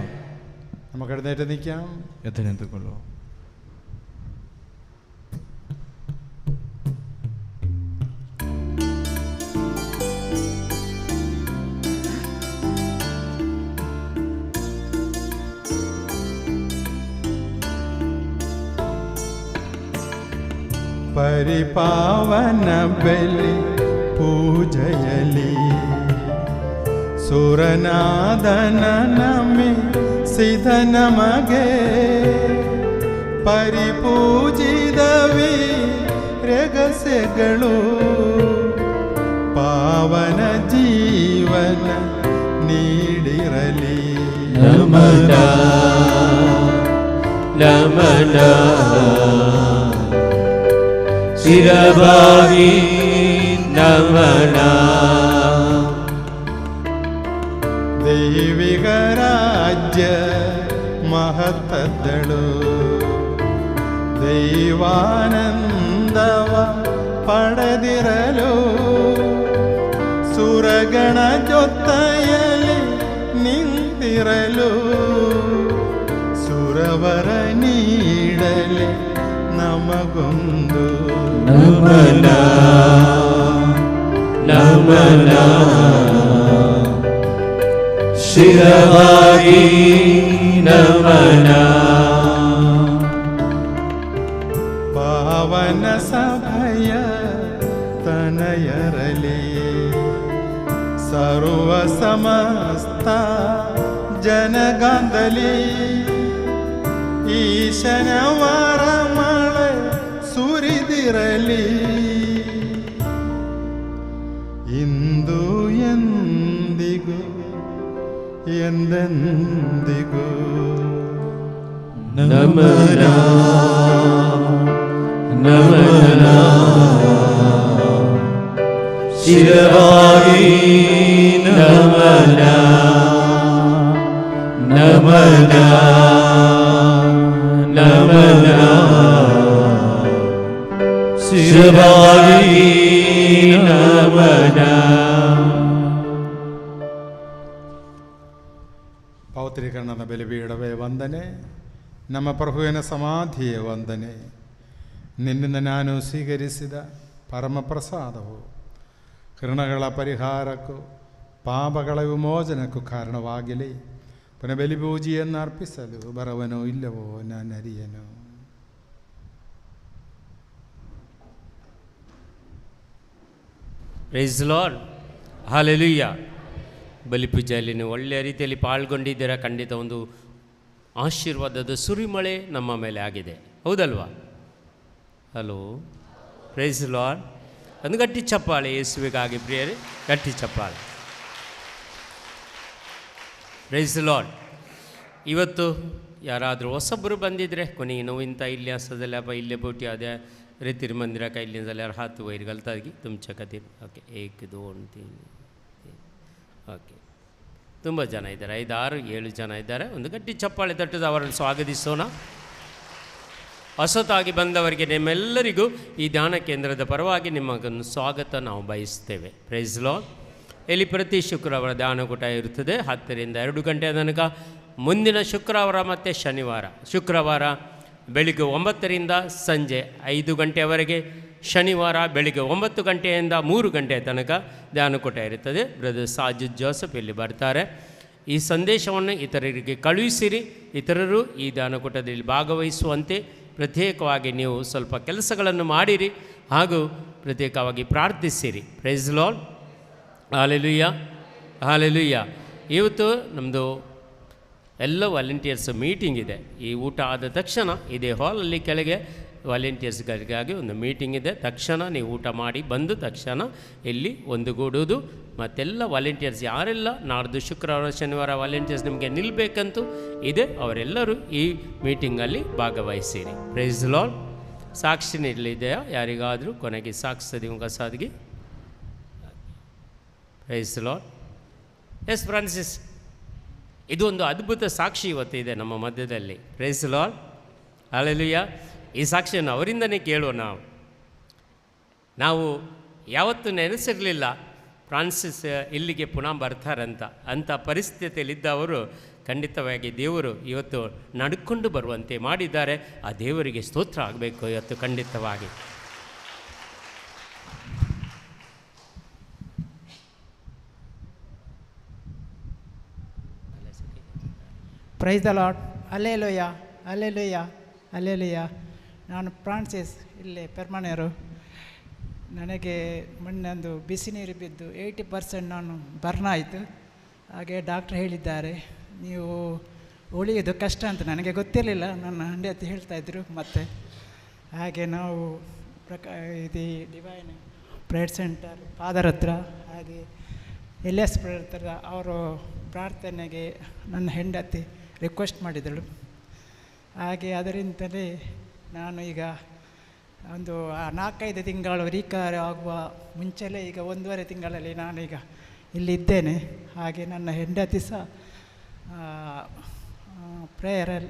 നമുക്ക് എഴുന്നേറ്റ് നിൽക്കാം. എഴുന്നേറ്റുകൊള്ളൂ. ಪರಿಪಾವನ ಬಲಿ ಪೂಜಯಲಿ ಸುರನಾದನ ನಮಿ ಸಿದ ನಮಗೆ ಪರಿಪೂಜಿದವಿ ರಹಸ್ಯಗಳು ಪಾವನ ಜೀವನ ನೀಡಿರಲಿ. ನಮನ ನಮನ ಶಿರವಾಗಿ ನಮನ. ದೈವಿಕ ರಾಜ್ಯ ಮಹತ್ತದ್ದಳು ದೈವಾನಂದವ ಪಡೆದಿರಲು ಸುರಗಣ ಜೊತೆಯಲ್ಲಿ ನಿಂತಿರಲು ಸುರವರ ನೀಡಲಿ ನಮಗೊಂದು ನಮನ ನಮನ ಶಿರವಾಗಿ ನಮನ. ಪಾವನ ಸಭಯ ತನಯರಲಿ ಸರ್ವ ಸಮಸ್ತ ಜನಗಂದಲಿ ಈಶನ ವರಮಳೆ ಸುರಿದಿರಲಿ ಇಂದು ಎಂದಿಗೂ ಎಂದೆಂದಿಗೂ. ನಮನ ನಮನ ಶಿರವಾಗಿ ನಮನ ನಮನ ನಮನ ಶಿರವಾಗಿ ನಮನ. ಪೌತ್ರೀಕರಣದ ಬಲಿಪೀಠವೇ ವಂದನೆ. ನಮ್ಮ ಪ್ರಭುವಿನ ಸಮಾಧಿಯೇ ವಂದನೆ. ನಿನ್ನಿಂದ ನಾನು ಸ್ವೀಕರಿಸಿದ ಪರಮಪ್ರಸಾದವು ಕೃಣಗಳ ಪರಿಹಾರಕ್ಕೂ ಪಾಪಗಳ ವಿಮೋಚನಕ್ಕೂ ಕಾರಣವಾಗಲಿ. ಪುನಃ ಬಲಿಪೂಜೆಯನ್ನು ಅರ್ಪಿಸಲು ಬರವನೋ ಇಲ್ಲವೋ ನಾನು ಅರಿಯನು. Praise the Lord. ಹಲ್ಲೆಲೂಯಾ. ಬಲಿಪೂಜೆಯಲ್ಲಿ ನೀವು ಒಳ್ಳೆಯ ರೀತಿಯಲ್ಲಿ ಪಾಲ್ಗೊಂಡಿದ್ದೀರಾ. ಖಂಡಿತ ಒಂದು ಆಶೀರ್ವಾದದ ಸುರಿಮಳೆ ನಮ್ಮ ಮೇಲೆ ಆಗಿದೆ, ಹೌದಲ್ವಾ? Hello, praise the Lord. ಒಂದು ಗಟ್ಟಿ ಚಪ್ಪಾಳೆ ಯೇಸುವಿಗಾಗಿ ಪ್ರಿಯರೇ, ಗಟ್ಟಿ ಚಪ್ಪಾಳೆ. Praise the Lord. ಇವತ್ತು ಯಾರಾದರೂ ಹೊಸಬ್ಬರು ಬಂದಿದ್ದರೆ ಕೊನೆಗೆ ನಾವು ಇಂಥ ಇಲ್ಲೇ ಹಸದಲ್ಲಪ್ಪ ಇಲ್ಲೇ ಬೋಟಿ ಅದೇ अरे तिरुमंदिरा का इल्ली जाल्यार हात वयर घालतात की तुमच्या खातीर. ओके 1 2 3 ಓಕೆ ತುಂಬ ಜನ ಇದ್ದಾರೆ, 5 6 7 ಜನ ಇದ್ದಾರೆ. ಒಂದು ಗಟ್ಟಿ ಚಪ್ಪಾಳೆ ತಟ್ಟದ ಅವರನ್ನು ಸ್ವಾಗತಿಸೋಣ. ಹೊಸತಾಗಿ ಬಂದವರಿಗೆ ನಿಮ್ಮೆಲ್ಲರಿಗೂ ಈ ಧ್ಯಾನ ಕೇಂದ್ರದ ಪರವಾಗಿ ನಿಮಗನ್ನು ಸ್ವಾಗತ ನಾವು ಬಯಸ್ತೇವೆ. Price lord. ಇಲ್ಲಿ ಪ್ರತಿ ಶುಕ್ರವಾರ ಧ್ಯಾನಕೂಟ ಇರುತ್ತದೆ 10 ರಿಂದ 2 ಗಂಟೆಯ ತನಕ. ಮುಂದಿನ ಶುಕ್ರವಾರ ಮತ್ತು ಶನಿವಾರ, ಶುಕ್ರವಾರ ಬೆಳಿಗ್ಗೆ 9 ರಿಂದ ಸಂಜೆ 5 ಗಂಟೆಯವರೆಗೆ, ಶನಿವಾರ ಬೆಳಿಗ್ಗೆ 9 ಗಂಟೆಯಿಂದ 3 ಗಂಟೆಯ ತನಕ ಧ್ಯಾನಕೂಟ ಇರುತ್ತದೆ. ಬ್ರದರ್ ಸಾಜಿದ್ ಜೋಸಫ್ ಇಲ್ಲಿ ಬರ್ತಾರೆ. ಈ ಸಂದೇಶವನ್ನು ಇತರರಿಗೆ ಕಳುಹಿಸಿರಿ. ಇತರರು ಈ ಧ್ಯಾನಕೂಟದಲ್ಲಿ ಭಾಗವಹಿಸುವಂತೆ ಪ್ರತ್ಯೇಕವಾಗಿ ನೀವು ಸ್ವಲ್ಪ ಕೆಲಸಗಳನ್ನು ಮಾಡಿರಿ ಹಾಗೂ ಪ್ರತ್ಯೇಕವಾಗಿ ಪ್ರಾರ್ಥಿಸಿರಿ. Praise Lord. Hallelujah, hallelujah. ಇವತ್ತು ನಮ್ಮದು ಎಲ್ಲ ವಾಲಂಟಿಯರ್ಸ್ ಮೀಟಿಂಗ್ ಇದೆ. ಈ ಊಟ ಆದ ತಕ್ಷಣ ಇದೇ ಹಾಲಲ್ಲಿ ಕೆಳಗೆ ವಾಲಂಟಿಯರ್ಸ್ಗಳಿಗಾಗಿ ಒಂದು ಮೀಟಿಂಗ್ ಇದೆ. ತಕ್ಷಣ ನೀವು ಊಟ ಮಾಡಿ ಬಂದು ತಕ್ಷಣ ಇಲ್ಲಿ ಒಂದುಗೂಡುವುದು. ಮತ್ತೆಲ್ಲ ವಾಲಂಟಿಯರ್ಸ್ ಯಾರೆಲ್ಲ ನಾಡ್ದು ಶುಕ್ರವಾರ ಶನಿವಾರ ವಾಲಂಟಿಯರ್ಸ್ ನಿಮಗೆ ನಿಲ್ಲಬೇಕಂತೂ ಇದೆ, ಅವರೆಲ್ಲರೂ ಈ ಮೀಟಿಂಗಲ್ಲಿ ಭಾಗವಹಿಸಿರಿ. Price lord. ಸಾಕ್ಷಿ ನೀಡಲಿದೆಯಾ ಯಾರಿಗಾದರೂ? ಕೊನೆಗೆ ಸಾಕ್ಷಿ ಮುಖಸಾದಿಗೆ. Praise Lord. ಎಸ್ ಫ್ರಾನ್ಸಿಸ್, ಇದು ಒಂದು ಅದ್ಭುತ ಸಾಕ್ಷಿ ಇವತ್ತಿದೆ ನಮ್ಮ ಮಧ್ಯದಲ್ಲಿ. Praise Lord. ಹಲ್ಲೆಲೂಯಾ. ಈ ಸಾಕ್ಷಿಯನ್ನು ಅವರಿಂದನೇ ಕೇಳುವ. ನಾವು ಯಾವತ್ತೂ ನೆನೆಸಿರಲಿಲ್ಲ ಫ್ರಾನ್ಸಿಸ್ ಇಲ್ಲಿಗೆ ಪುನಃ ಬರ್ತಾರಂತ. ಅಂಥ ಪರಿಸ್ಥಿತಿಯಲ್ಲಿದ್ದವರು ಖಂಡಿತವಾಗಿ ದೇವರು ಇವತ್ತು ನಡ್ಕೊಂಡು ಬರುವಂತೆ ಮಾಡಿದ್ದಾರೆ. ಆ ದೇವರಿಗೆ ಸ್ತೋತ್ರ ಆಗಬೇಕು ಇವತ್ತು ಖಂಡಿತವಾಗಿ. Praise the lord. Hallelujah, hallelujah, hallelujah. ನಾನು ಫ್ರಾನ್ಸಿಸ್, ಇಲ್ಲೇ ಪೆರ್ಮನೆಯರು. ನನಗೆ ಮೊನ್ನೆ ಒಂದು ಬಿಸಿ ನೀರು ಬಿದ್ದು 80% ನಾನು ಬರ್ನ್ ಆಯಿತು. ಹಾಗೆ ಡಾಕ್ಟ್ರ್ ಹೇಳಿದ್ದಾರೆ ನೀವು ಉಳಿಯೋದು ಕಷ್ಟ ಅಂತ. ನನಗೆ ಗೊತ್ತಿರಲಿಲ್ಲ, ನನ್ನ ಹೆಂಡತಿ ಹೇಳ್ತಾಯಿದ್ರು. ಮತ್ತು ಹಾಗೆ ನಾವು ಇದು ಡಿವೈನ್ ಪ್ರೇಯರ್ ಸೆಂಟರ್ ಫಾದರ್ ಹತ್ರ ಹಾಗೆ LS ಪ್ರೇಯರ್ ಹತ್ರ ಅವರು ಪ್ರಾರ್ಥನೆಗೆ ನನ್ನ ಹೆಂಡತಿ ರಿಕ್ವೆಸ್ಟ್ ಮಾಡಿದಳು. ಹಾಗೆ ಅದರಿಂದಲೇ ನಾನು ಈಗ ಒಂದು 4-5 ತಿಂಗಳು ರಿಕವರಿ ಆಗುವ ಮುಂಚೆಲೇ ಈಗ 1.5 ತಿಂಗಳಲ್ಲಿ ನಾನೀಗ ಇಲ್ಲಿದ್ದೇನೆ. ಹಾಗೆ ನನ್ನ ಹೆಂಡತಿ ಸಹ ಪ್ರೇಯರಲ್ಲಿ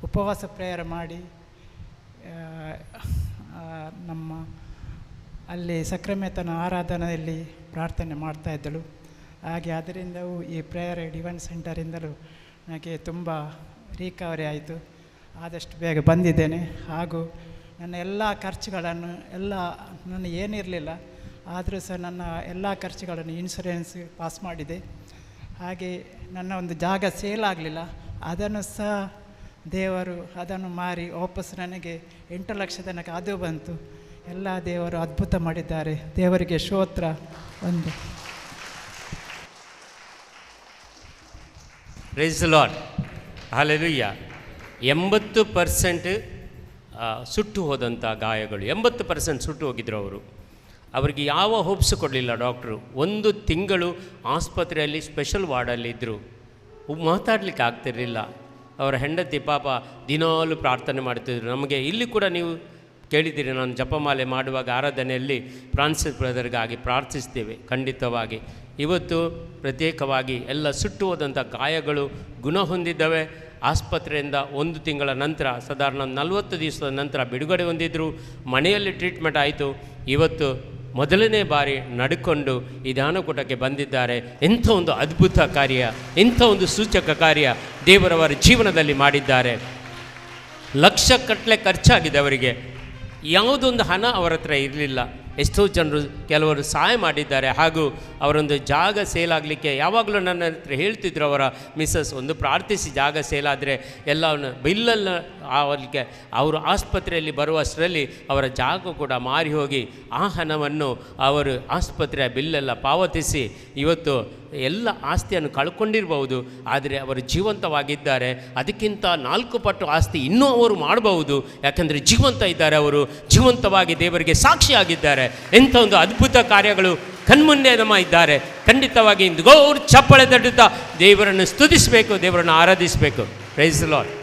ಉಪವಾಸ ಪ್ರೇಯರ್ ಮಾಡಿ ನಮ್ಮ ಅಲ್ಲಿ ಸಕ್ರಮೇತನ ಆರಾಧನೆಯಲ್ಲಿ ಪ್ರಾರ್ಥನೆ ಮಾಡ್ತಾಯಿದ್ದಳು. ಹಾಗೆ ಅದರಿಂದಲೂ ಈ ಪ್ರೇಯರ್ ಡಿವೈನ್ ಸೆಂಟರಿಂದಲೂ ನನಗೆ ತುಂಬ ರಿಕವರಿ ಆಯಿತು. ಆದಷ್ಟು ಬೇಗ ಬಂದಿದ್ದೇನೆ. ಹಾಗೂ ನನ್ನ ಎಲ್ಲ ಖರ್ಚುಗಳನ್ನು ನನ್ನ ಏನಿರಲಿಲ್ಲ ಆದರೂ ಸಹ ನನ್ನ ಎಲ್ಲ ಖರ್ಚುಗಳನ್ನು ಇನ್ಶೂರೆನ್ಸ್ ಪಾಸ್ ಮಾಡಿದೆ. ಹಾಗೆ ನನ್ನ ಒಂದು ಜಾಗ ಸೇಲ್ ಆಗಲಿಲ್ಲ, ಅದನ್ನು ಸಹ ದೇವರು ಅದನ್ನು ಮಾರಿ ವಾಪಸ್ ನನಗೆ 8 ಲಕ್ಷ ತನಕ ಅದು ಬಂತು. ಎಲ್ಲ ದೇವರು ಅದ್ಭುತ ಮಾಡಿದ್ದಾರೆ. ದೇವರಿಗೆ ಸ್ತೋತ್ರ. ಒಂದು ಪ್ರೈಸ್ ದಿ ಲಾರ್ಡ್. ಹಲ್ಲೆಲೂಯಾ. 80% ಸುಟ್ಟು ಹೋದಂಥ ಗಾಯಗಳು, 80% ಸುಟ್ಟು ಹೋಗಿದ್ರು ಅವರು. ಅವರಿಗೆ ಯಾವ ಹೋಪ್ಸ್ ಕೊಡಲಿಲ್ಲ ಡಾಕ್ಟ್ರು. 1 ತಿಂಗಳು ಆಸ್ಪತ್ರೆಯಲ್ಲಿ ಸ್ಪೆಷಲ್ ವಾರ್ಡಲ್ಲಿದ್ದರು. ಮಾತಾಡಲಿಕ್ಕೆ ಆಗ್ತಿರಲಿಲ್ಲ. ಅವರ ಹೆಂಡತಿ ಪಾಪ ದಿನಾಲೂ ಪ್ರಾರ್ಥನೆ ಮಾಡ್ತಿದ್ರು. ನಮಗೆ ಇಲ್ಲಿ ಕೂಡ ನೀವು ಕೇಳಿದ್ದೀರಿ, ನಾನು ಜಪಮಾಲೆ ಮಾಡುವಾಗ ಆರಾಧನೆಯಲ್ಲಿ ಫ್ರಾನ್ಸಿಸ್ ಬ್ರದರ್ಗಾಗಿ ಪ್ರಾರ್ಥಿಸ್ತೇವೆ. ಖಂಡಿತವಾಗಿ ಇವತ್ತು ಪ್ರತ್ಯೇಕವಾಗಿ ಎಲ್ಲ ಸುಟ್ಟು ಹೋದಂಥ ಗಾಯಗಳು ಗುಣ ಹೊಂದಿದ್ದಾವೆ. ಆಸ್ಪತ್ರೆಯಿಂದ 1 ತಿಂಗಳ ನಂತರ ಸಾಧಾರಣ 40 ದಿವಸದ ನಂತರ ಬಿಡುಗಡೆ ಹೊಂದಿದ್ರು. ಮನೆಯಲ್ಲಿ ಟ್ರೀಟ್ಮೆಂಟ್ ಆಯಿತು. ಇವತ್ತು ಮೊದಲನೇ ಬಾರಿ ನಡ್ಕೊಂಡು ಈ ಧ್ಯಾನಕೂಟಕ್ಕೆ ಬಂದಿದ್ದಾರೆ. ಎಂಥ ಒಂದು ಅದ್ಭುತ ಕಾರ್ಯ, ಎಂಥ ಒಂದು ಸೂಚಕ ಕಾರ್ಯ ದೇವರವರ ಜೀವನದಲ್ಲಿ ಮಾಡಿದ್ದಾರೆ. ಲಕ್ಷಗಟ್ಟಲೆ ಖರ್ಚಾಗಿದೆ ಅವರಿಗೆ. ಯಾವುದೊಂದು ಹಣ ಅವರ ಹತ್ರ ಇರಲಿಲ್ಲ. ಎಷ್ಟೋ ಜನರು ಕೆಲವರು ಸಹಾಯ ಮಾಡಿದ್ದಾರೆ. ಹಾಗೂ ಅವರೊಂದು ಜಾಗ ಸೇಲಾಗಲಿಕ್ಕೆ ಯಾವಾಗಲೂ ನನ್ನ ಹತ್ರ ಹೇಳ್ತಿದ್ರು ಅವರ ಮಿಸ್ಸಸ್, ಒಂದು ಪ್ರಾರ್ಥಿಸಿ ಜಾಗ ಸೇಲಾದರೆ ಎಲ್ಲವನ್ನು ಬಿಲ್ಲನ್ನು ಅವರಿಗೆ ಅವರು ಆಸ್ಪತ್ರೆಯಲ್ಲಿ ಬರುವಷ್ಟರಲ್ಲಿ ಅವರ ಜಾಗ ಕೂಡ ಮಾರಿ ಹೋಗಿ ಆ ಹಣವನ್ನು ಅವರು ಆಸ್ಪತ್ರೆಯ ಬಿಲ್ಲೆಲ್ಲ ಪಾವತಿಸಿ ಇವತ್ತು ಎಲ್ಲ ಆಸ್ತಿಯನ್ನು ಕಳ್ಕೊಂಡಿರ್ಬೋದು. ಆದರೆ ಅವರು ಜೀವಂತವಾಗಿದ್ದಾರೆ. ಅದಕ್ಕಿಂತ 4 ಪಟ್ಟು ಆಸ್ತಿ ಇನ್ನೂ ಅವರು ಮಾಡಬಹುದು. ಯಾಕಂದರೆ ಜೀವಂತ ಇದ್ದಾರೆ. ಅವರು ಜೀವಂತವಾಗಿ ದೇವರಿಗೆ ಸಾಕ್ಷಿಯಾಗಿದ್ದಾರೆ. ಎಂಥ ಒಂದು ಅದ್ಭುತ ಕಾರ್ಯಗಳು ಕಣ್ಮುಂದೆ ನಮ್ಮ ಇದ್ದಾರೆ. ಖಂಡಿತವಾಗಿ ಇಂದು ಗೌರ್ ಚಪ್ಪಳೆ ತಟ್ಟುತ್ತಾ ದೇವರನ್ನು ಸ್ತುತಿಸಬೇಕು, ದೇವರನ್ನು ಆರಾಧಿಸಬೇಕು. Praise the lord.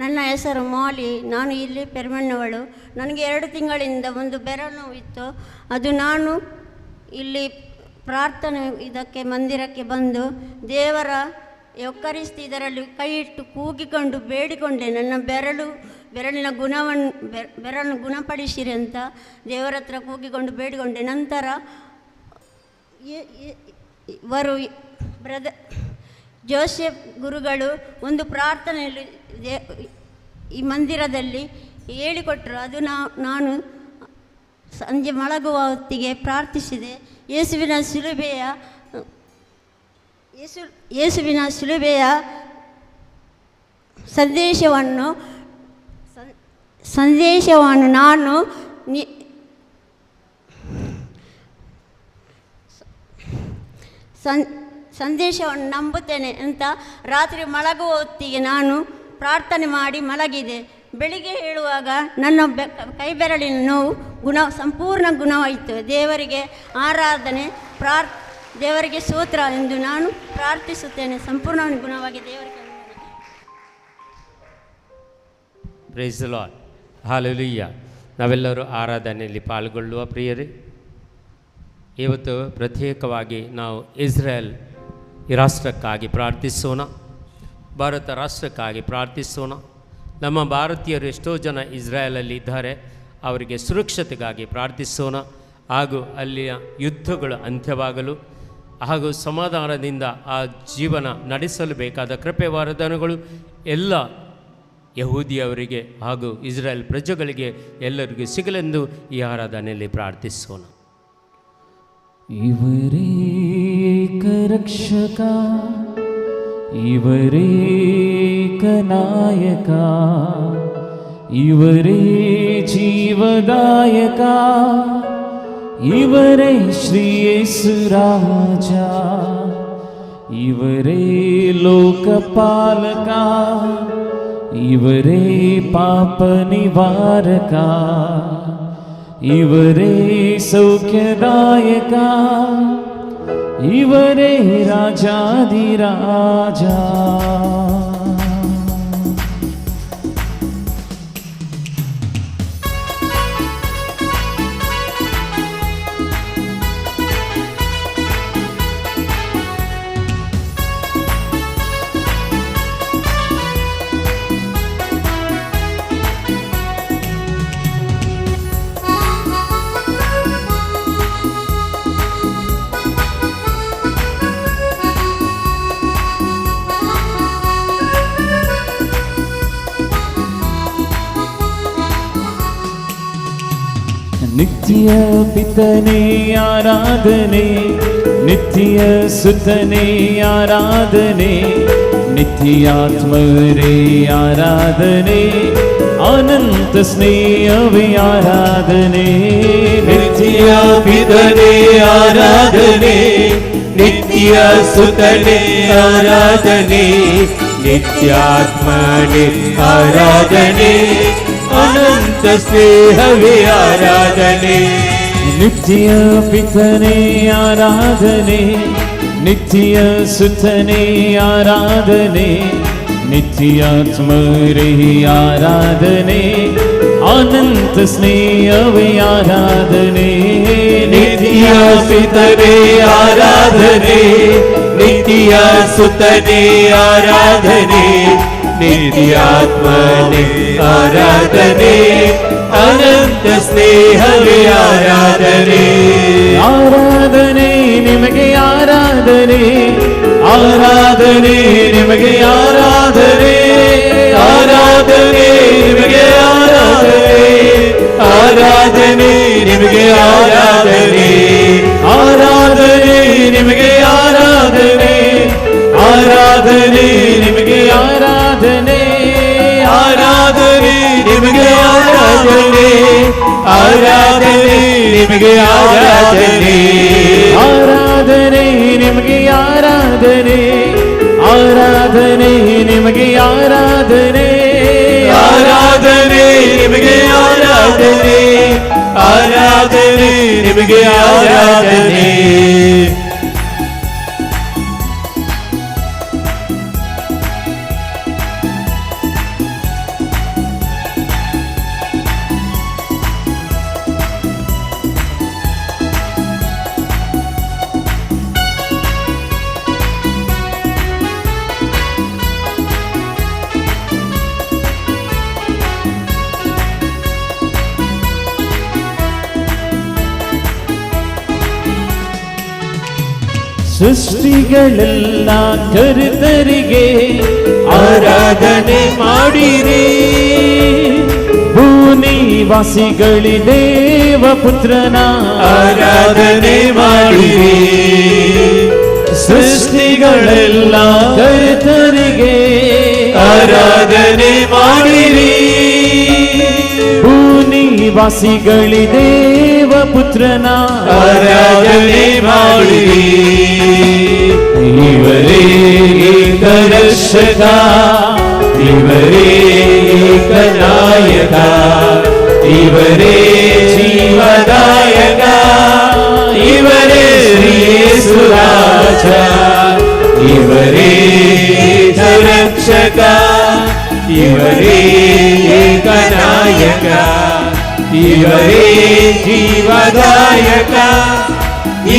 ನನ್ನ ಹೆಸರು ಮಾಲಿ. ನಾನು ಇಲ್ಲಿ ಪೆರ್ಮಣ್ಣವಳು. ನನಗೆ 2 ತಿಂಗಳಿಂದ ಒಂದು ಬೆರಳು ನೋವಿತ್ತು. ಅದು ನಾನು ಇಲ್ಲಿ ಪ್ರಾರ್ಥನೆ ಇದಕ್ಕೆ ಮಂದಿರಕ್ಕೆ ಬಂದು ದೇವರ ಒಕ್ಕರಿಸ್ತಿ ಇದರಲ್ಲಿ ಕೈ ಇಟ್ಟು ಕೂಗಿಕೊಂಡು ಬೇಡಿಕೊಂಡೆ, ನನ್ನ ಬೆರಳಿನ ಬೆರಳನ್ನು ಗುಣಪಡಿಸಿರಿ ಅಂತ ದೇವರ ಹತ್ರ ಕೂಗಿಕೊಂಡು ಬೇಡಿಕೊಂಡೆ. ನಂತರ ಇವರು ಜೋಸೆಫ್ ಗುರುಗಳು ಒಂದು ಪ್ರಾರ್ಥನೆಯಲ್ಲಿ ಈ ಮಂದಿರದಲ್ಲಿ ಹೇಳಿಕೊಟ್ಟರು. ಅದು ನಾನು ಸಂಜೆ ಮಲಗುವ ಹೊತ್ತಿಗೆ ಪ್ರಾರ್ಥಿಸಿದೆ. ಯೇಸುವಿನ ಶಿಲುಬೆಯ ಸಂದೇಶವನ್ನು ನಾನು ಸಂದೇಶವನ್ನು ನಂಬುತ್ತೇನೆ ಅಂತ ರಾತ್ರಿ ಮಲಗುವ ಹೊತ್ತಿಗೆ ನಾನು ಪ್ರಾರ್ಥನೆ ಮಾಡಿ ಮಲಗಿದೆ. ಬೆಳಿಗ್ಗೆ ಹೇಳುವಾಗ ನನ್ನ ಕೈ ಬೆರಳಿನ ನೋವು ಸಂಪೂರ್ಣ ಗುಣವಾಯಿತು. ದೇವರಿಗೆ ಆರಾಧನೆ, ದೇವರಿಗೆ ಸ್ತೋತ್ರ ಎಂದು ನಾನು ಪ್ರಾರ್ಥಿಸುತ್ತೇನೆ. ಸಂಪೂರ್ಣ ಗುಣವಾಗಿ ದೇವರಿಗೆ ಪ್ರೈಸ್ ದಿ ಲಾರ್ಡ್. ಹಲ್ಲೆಲೂಯಾ. ನಾವೆಲ್ಲರೂ ಆರಾಧನೆಯಲ್ಲಿ ಪಾಲ್ಗೊಳ್ಳುವ ಪ್ರಿಯರೇ, ಇವತ್ತು ಪ್ರತ್ಯೇಕವಾಗಿ ನಾವು ಇಸ್ರೇಲ್ ಈ ರಾಷ್ಟ್ರಕ್ಕಾಗಿ ಪ್ರಾರ್ಥಿಸೋಣ, ಭಾರತ ರಾಷ್ಟ್ರಕ್ಕಾಗಿ ಪ್ರಾರ್ಥಿಸೋಣ. ನಮ್ಮ ಭಾರತೀಯರು ಎಷ್ಟೋ ಜನ ಇಸ್ರೇಲಲ್ಲಿ ಇದ್ದಾರೆ, ಅವರಿಗೆ ಸುರಕ್ಷತೆಗಾಗಿ ಪ್ರಾರ್ಥಿಸೋಣ. ಹಾಗೂ ಅಲ್ಲಿಯ ಯುದ್ಧಗಳು ಅಂತ್ಯವಾಗಲು ಹಾಗೂ ಸಮಾಧಾನದಿಂದ ಆ ಜೀವನ ನಡೆಸಲು ಬೇಕಾದ ಕೃಪೆ ವರದಾನಗಳು ಎಲ್ಲ ಯಹೂದಿಯವರಿಗೆ ಹಾಗೂ ಇಸ್ರೇಲ್ ಪ್ರಜೆಗಳಿಗೆ ಎಲ್ಲರಿಗೂ ಸಿಗಲೆಂದು ಈ ಆರಾಧನೆಯಲ್ಲಿ ಪ್ರಾರ್ಥಿಸೋಣ. ಇವರೇಕ ರಕ್ಷಕ, ಇವರೇಕ ನಾಯಕ, ಇವರೇ ಜೀವದಾಯಕ, ಇವರೇ ಶ್ರೀ ಯೇಸು ರಾಜ, ಇವರೇ ಲೋಕಪಾಲಕ, ಇವರೇ ಪಾಪ ನಿವಾರಕ, ಇವರೇ ಸೌಖ್ಯದಾಯಕ, ಇವರೇ ರಾಜಾಧಿರಾಜ. ನಿತ್ಯ ಪಿತನೇ ಆರಾಧನೆ, ನಿತ್ಯ ಸುತನೇ ಆರಾಧನೆ, ನಿತ್ಯಾತ್ಮರೇ ಆರಾಧನೆ, ಅನಂತ ಸ್ನೇಹವೇ ಆರಾಧನೆ. ನಿತ್ಯ ಪಿತನೇ ಆರಾಧನೆ, ನಿತ್ಯ ಸುತನೇ ಆರಾಧನೆ, ನಿತ್ಯಾತ್ಮನೇ ಆರಾಧನೆ, ಅನಂತ ಸ್ನೇಹವೇ ಆರಾಧನೆ. ನಿತ್ಯ ಪಿತನೇ ಆರಾಧನೆ, ನಿತ್ಯ ಸುತನೇ ಆರಾಧನೆ, ನಿತ್ಯಾತ್ಮರೇ ಆರಾಧನೆ, ಅನಂತ ಸ್ನೇಹವೇ ಆರಾಧನೆ. ನಿತ್ಯ ಪಿತನೇ ಆರಾಧನೆ, ನಿತ್ಯ ಸುತನೇ ಆರಾಧನೆ, ನಿತ್ಯಾತ್ಮನೇ ಆರಾಧನೆ, ಅನಂತ ಸ್ನೇಹವೇ ಆರಾಧನೆ. ಆರಾಧನೆ ನಿಮಗೆ ಆರಾಧನೆ, ಆರಾಧನೆ ನಿಮಗೆ ಆರಾಧನೆ, ಆರಾಧನೆ ನಿಮಗೆ ಆರಾಧನೆ, ಆರಾಧನೆ ನಿಮಗೆ ಆರಾಧನೆ, ಆರಾಧನೆ ನಿಮಗೆ ಆರಾಧನೆ, ಆರಾಧನೆ ನಿಮಗೆ ಆರಾಧನೆ, ಆರಾಧನೆ ನಿಮಗೆ ಆರಾಧನೆ, ಆರಾಧನೆ ನಿಮಗೆ ಆರಾಧನೆ, ಆರಾಧನೆ ನಿಮಗೆ ಆರಾಧನೆ, ಆರಾಧನೆ ನಿಮಗೆ ಆರಾಧನೆ, ಆರಾಧನೆ ನಿಮಗೆ ಆರಾಧನೆ, ಆರಾಧನೆ ನಿಮಗೆ ಆರಾಧನೆ. ಸೃಷ್ಟಿಗಳೆಲ್ಲ ಕರ್ತರಿಗೆ ಆರಾಧನೆ ಮಾಡಿರಿ. ಭೂನಿವಾಸಿಗಳಿ ದೇವಪುತ್ರನ ಆರಾಧನೆ ಮಾಡಿರಿ. ಸೃಷ್ಟಿಗಳೆಲ್ಲ ಕರ್ತರಿಗೆ ಆರಾಧನೆ ಮಾಡಿರಿ. ಭೂನಿವಾಸಿಗಳಿ ದೇವಪುತ್ರನ ಆರಾಧನೆ ಮಾಡಿರಿ. ಇವರೇ ಏಕರಕ್ಷಕ, ಇವರೇ ಏಕನಾಯಕ, ಇವರೇ ಜೀವದಾಯಕ, ಇವರೇ ಶ್ರೀ ಯೇಸು ರಾಜ, ಇವರೇ ರಕ್ಷಕ, ಇವರೇ ಏಕನಾಯಕ, ಇವರೇ ಜೀವದಾಯಕ,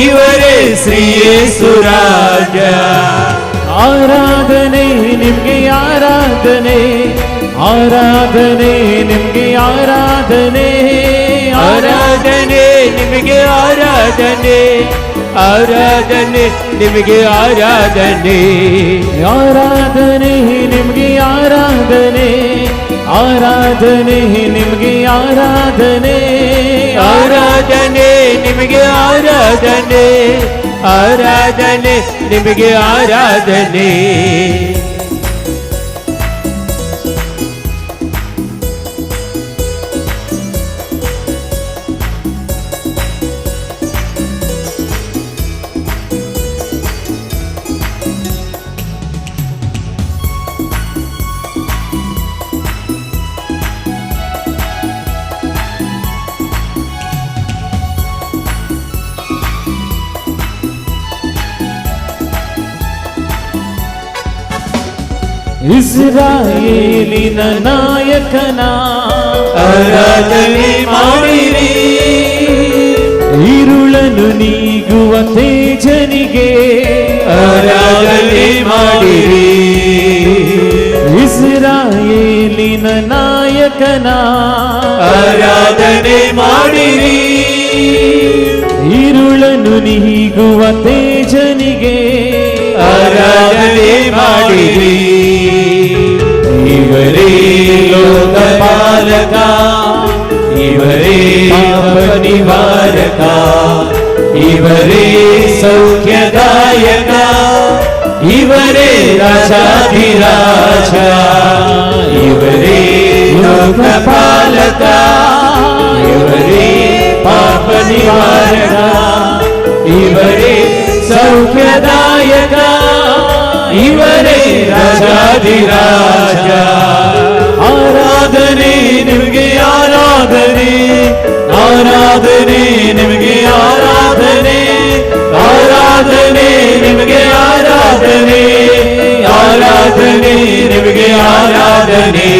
ಇವರೇ ಶ್ರೀ ಯೇಸು ರಾಜ. ಆರಾಧನೆ ನಿಮ್ಗೆ ಆರಾಧನೆ, ಆರಾಧನೆ ನಿಮ್ಗೆ ಆರಾಧನೆ, ಆರಾಧನೆ ನಿಮಗೆ ಆರಾಧನೆ, ಆರಾಧನೆ ನಿಮಗೆ ಆರಾಧನೆ, ಆರಾಧನೆ ನಿಮ್ಗೆ ಆರಾಧನೆ, ಆರಾಧನೆ ನಿಮ್ಗೆ ಆರಾಧನೆ, ಆರಾಧನೆ ನಿಮಗೆ ಆರಾಧನೆ, ಆರಾಧನೆ ನಿಮಗೆ ಆರಾಧನೆ. ಇಸ್ರಾಯೇಲಿನ ನಾಯಕನ ಆರಾಧನೆ ಮಾಡಿರಿ. ഇരുളನು ನೀಗುವ ತೇಜನಿಗೆ ಆರಾಧನೆ ಮಾಡಿರಿ. ಇಸ್ರಾಯೇಲಿನ ನಾಯಕನ ಆರಾಧನೆ ಮಾಡಿರಿ. ഇരുಳನು ನೀಗುವ ತೇಜನಿಗೆ ಆರಾಧನೆ ಮಾಡಿರಿ. ಇವರೇ ಲೋಕಪಾಲಕ, ಇವರೇ ಪಾಪ ನಿವಾರಕ, ಇವರೇ ಸೌಖ್ಯದಾಯಕ, ಇವರೇ ರಾಜಾಧಿರಾಜ, ಇವರೇ ಲೋಕಪಾಲಕ, ಇವರೇ ಪಾಪ ನಿವಾರಕ, ಇವರೇ ಸೌಖ್ಯದಾಯಕ, ಇವರೇ ರಾಜಾಧಿರಾಜ. ಆರಾಧನೆ ನಿಮಗೆ ಆರಾಧನೆ, ಆರಾಧನೆ ನಿಮಗೆ ಆರಾಧನೆ, ಆರಾಧನೆ ನಿಮಗೆ ಆರಾಧನೆ, ಆರಾಧನೆ ನಿಮಗೆ ಆರಾಧನೆ,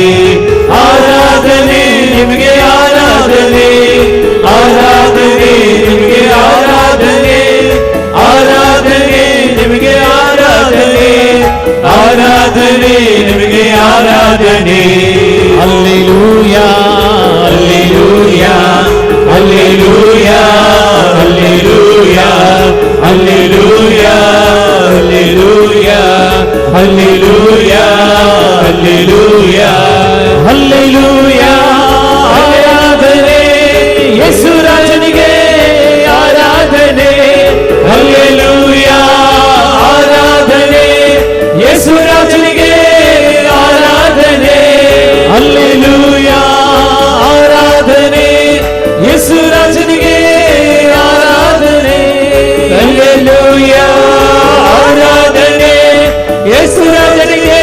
ಆರಾಧನೆ ನಿಮಗೆ ಆರಾಧನೆ, ಆರಾಧನೆ ನಿಮಗೆ ಆರಾಧನೆ, ಆರಾಧನೆ ನಿಮಗೆ ಆರಾಧನೆ, ಆರಾಧನೆ ನಿಮಗೆ ಆರಾಧನೆ. Hallelujah hallelujah hallelujah hallelujah hallelujah hallelujah hallelujah hallelujah hallelujah. ಆರಾಧನೆ ಯೇಸು ರಾಜನಿಗೆ ಆರಾಧನೆ, ಹಲ್ಲೆಲೂಯಾ ಆರಾಧನೆ ಯೇಸು ರಾಜನಿಗೆ ಆರಾಧನೆ, ಹಲ್ಲೆಲೂಯಾ ಆರಾಧನೆ ಯೇಸು ರಾಜನಿಗೆ ಆರಾಧನೆ, ಹಲ್ಲೆಲೂಯಾ ಆರಾಧನೆ ಯೇಸು ರಾಜನಿಗೆ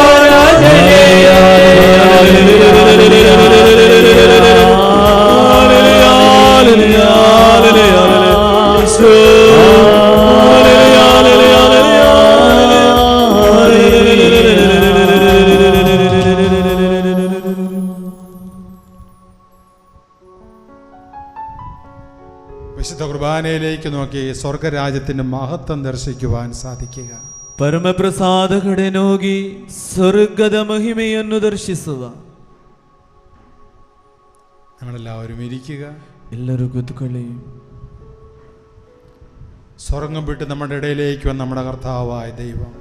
ಆರಾಧನೆ. വിശുദ്ധ കുർബാനയിലേക്ക് നോക്കി സ്വർഗരാജ്യത്തിൻ്റെ മഹത്വം ദർശിക്കുവാൻ സാധിക്കുക. ಪರಮಪ್ರಸಾದ ಕಡೆನೋಗಿ ಸ್ವರ್ಗದ ಮಹಿಮೆಯನ್ನು ದರ್ಶಿಸುವ. നമ്മളെല്ലാവരും ഇരിക്കുക. ಎಲ್ಲರೂ ಕೂತ್ಕೊಳ್ಳಿ. സ്വർഗം വിട്ട് നമ്മുടെ ഇടയിലേക്ക് വന്ന നമ്മുടെ കർത്താവായ ദൈവം,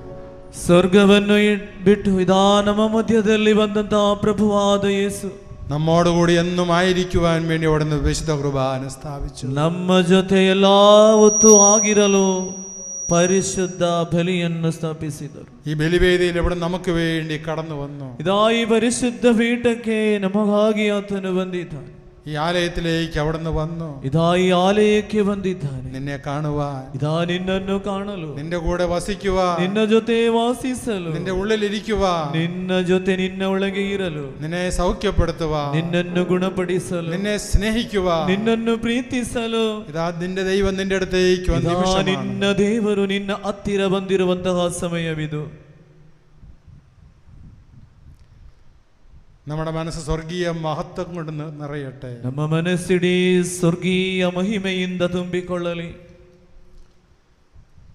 ಸ್ವರ್ಗವನ್ನು ಬಿಟ್ಟು ಇದಾ ನಮ್ಮ ಮಧ್ಯದಲ್ಲಿ ಬಂದಂತ ಪ್ರಭುವಾದ ಯೇಸು നമ്മോടുകൂടി എന്നും ആയിരിക്കുവാൻ വേണ്ടി അവിടുന്ന് വിശുദ്ധ കുർബാന സ്ഥാപിച്ചു. ನಮ್ಮ ಜೊತೆ ಎಲ್ಲಾ ಹೊತ್ತು ಆಗಿರಲು ಪರಿಶುದ್ಧ ಬಲಿಯನ್ನು ಸ್ಥಾಪಿಸಿದರು. ഈ ബലിവേദിയിൽ ഇവിടെ നമുക്ക് വേണ്ടി കടന്നു വന്നു. ಇದಾ ಈ ಪರಿಶುದ್ಧ ಪೀಠಕ್ಕೆ ನಮಗಾಗಿ ಆತನು ಬಂದಿದ್ದಾನೆ. ഈ ആലയത്തിലേക്ക് അവിടുന്ന് വന്നു. ಇದಾ ಈ ಆಲಯಕ್ಕೆ ಬಂದಿದ್ದಾನೆ. നിന്നെ കാണുവാൻ, ಇದಾ ನಿನ್ನನ್ನು ಕಾಣಲು, നിന്റെ കൂടെ വസിക്കുവാൻ, ನಿನ್ನ ಜೊತೆ ವಾಸಿಸಲು, നിന്റെ ഉള്ളിലിരിക്കുവാൻ, ನಿನ್ನ ಜೊತೆ ನಿನ್ನ ಒಳಗೆ ಇರಲು, നിന്നെ സൗഖ്യപ്പെടുത്തുവാൻ, ನಿನ್ನನ್ನು ಗುಣಪಡಿಸಲು, നിന്നെ സ്നേഹിക്കുവാൻ, ನಿನ್ನನ್ನು ಪ್ರೀತಿಸಲು ഇതാ നിന്റെ ദൈവം നിന്റെ അടുത്തേക്ക് വന്ന ಇದಾ നിമിഷമാണ്. ನಿನ್ನ ದೇವರು ನಿನ್ನ ಹತ್ತಿರ ಬಂದಿರುವಂತಹ ಸಮಯವಿದು. നമ്മുടെ മനസ്സ് സ്വർഗീയ മഹത്വം കൊണ്ട് നിറയട്ടെ. ನಮ್ಮ ಮನಸ್ಸಿಡೀ ಸ್ವರ್ಗೀಯ ಮಹಿಮೆಯಿಂದ ತುಂಬಿಕೊಳ್ಳಲಿ.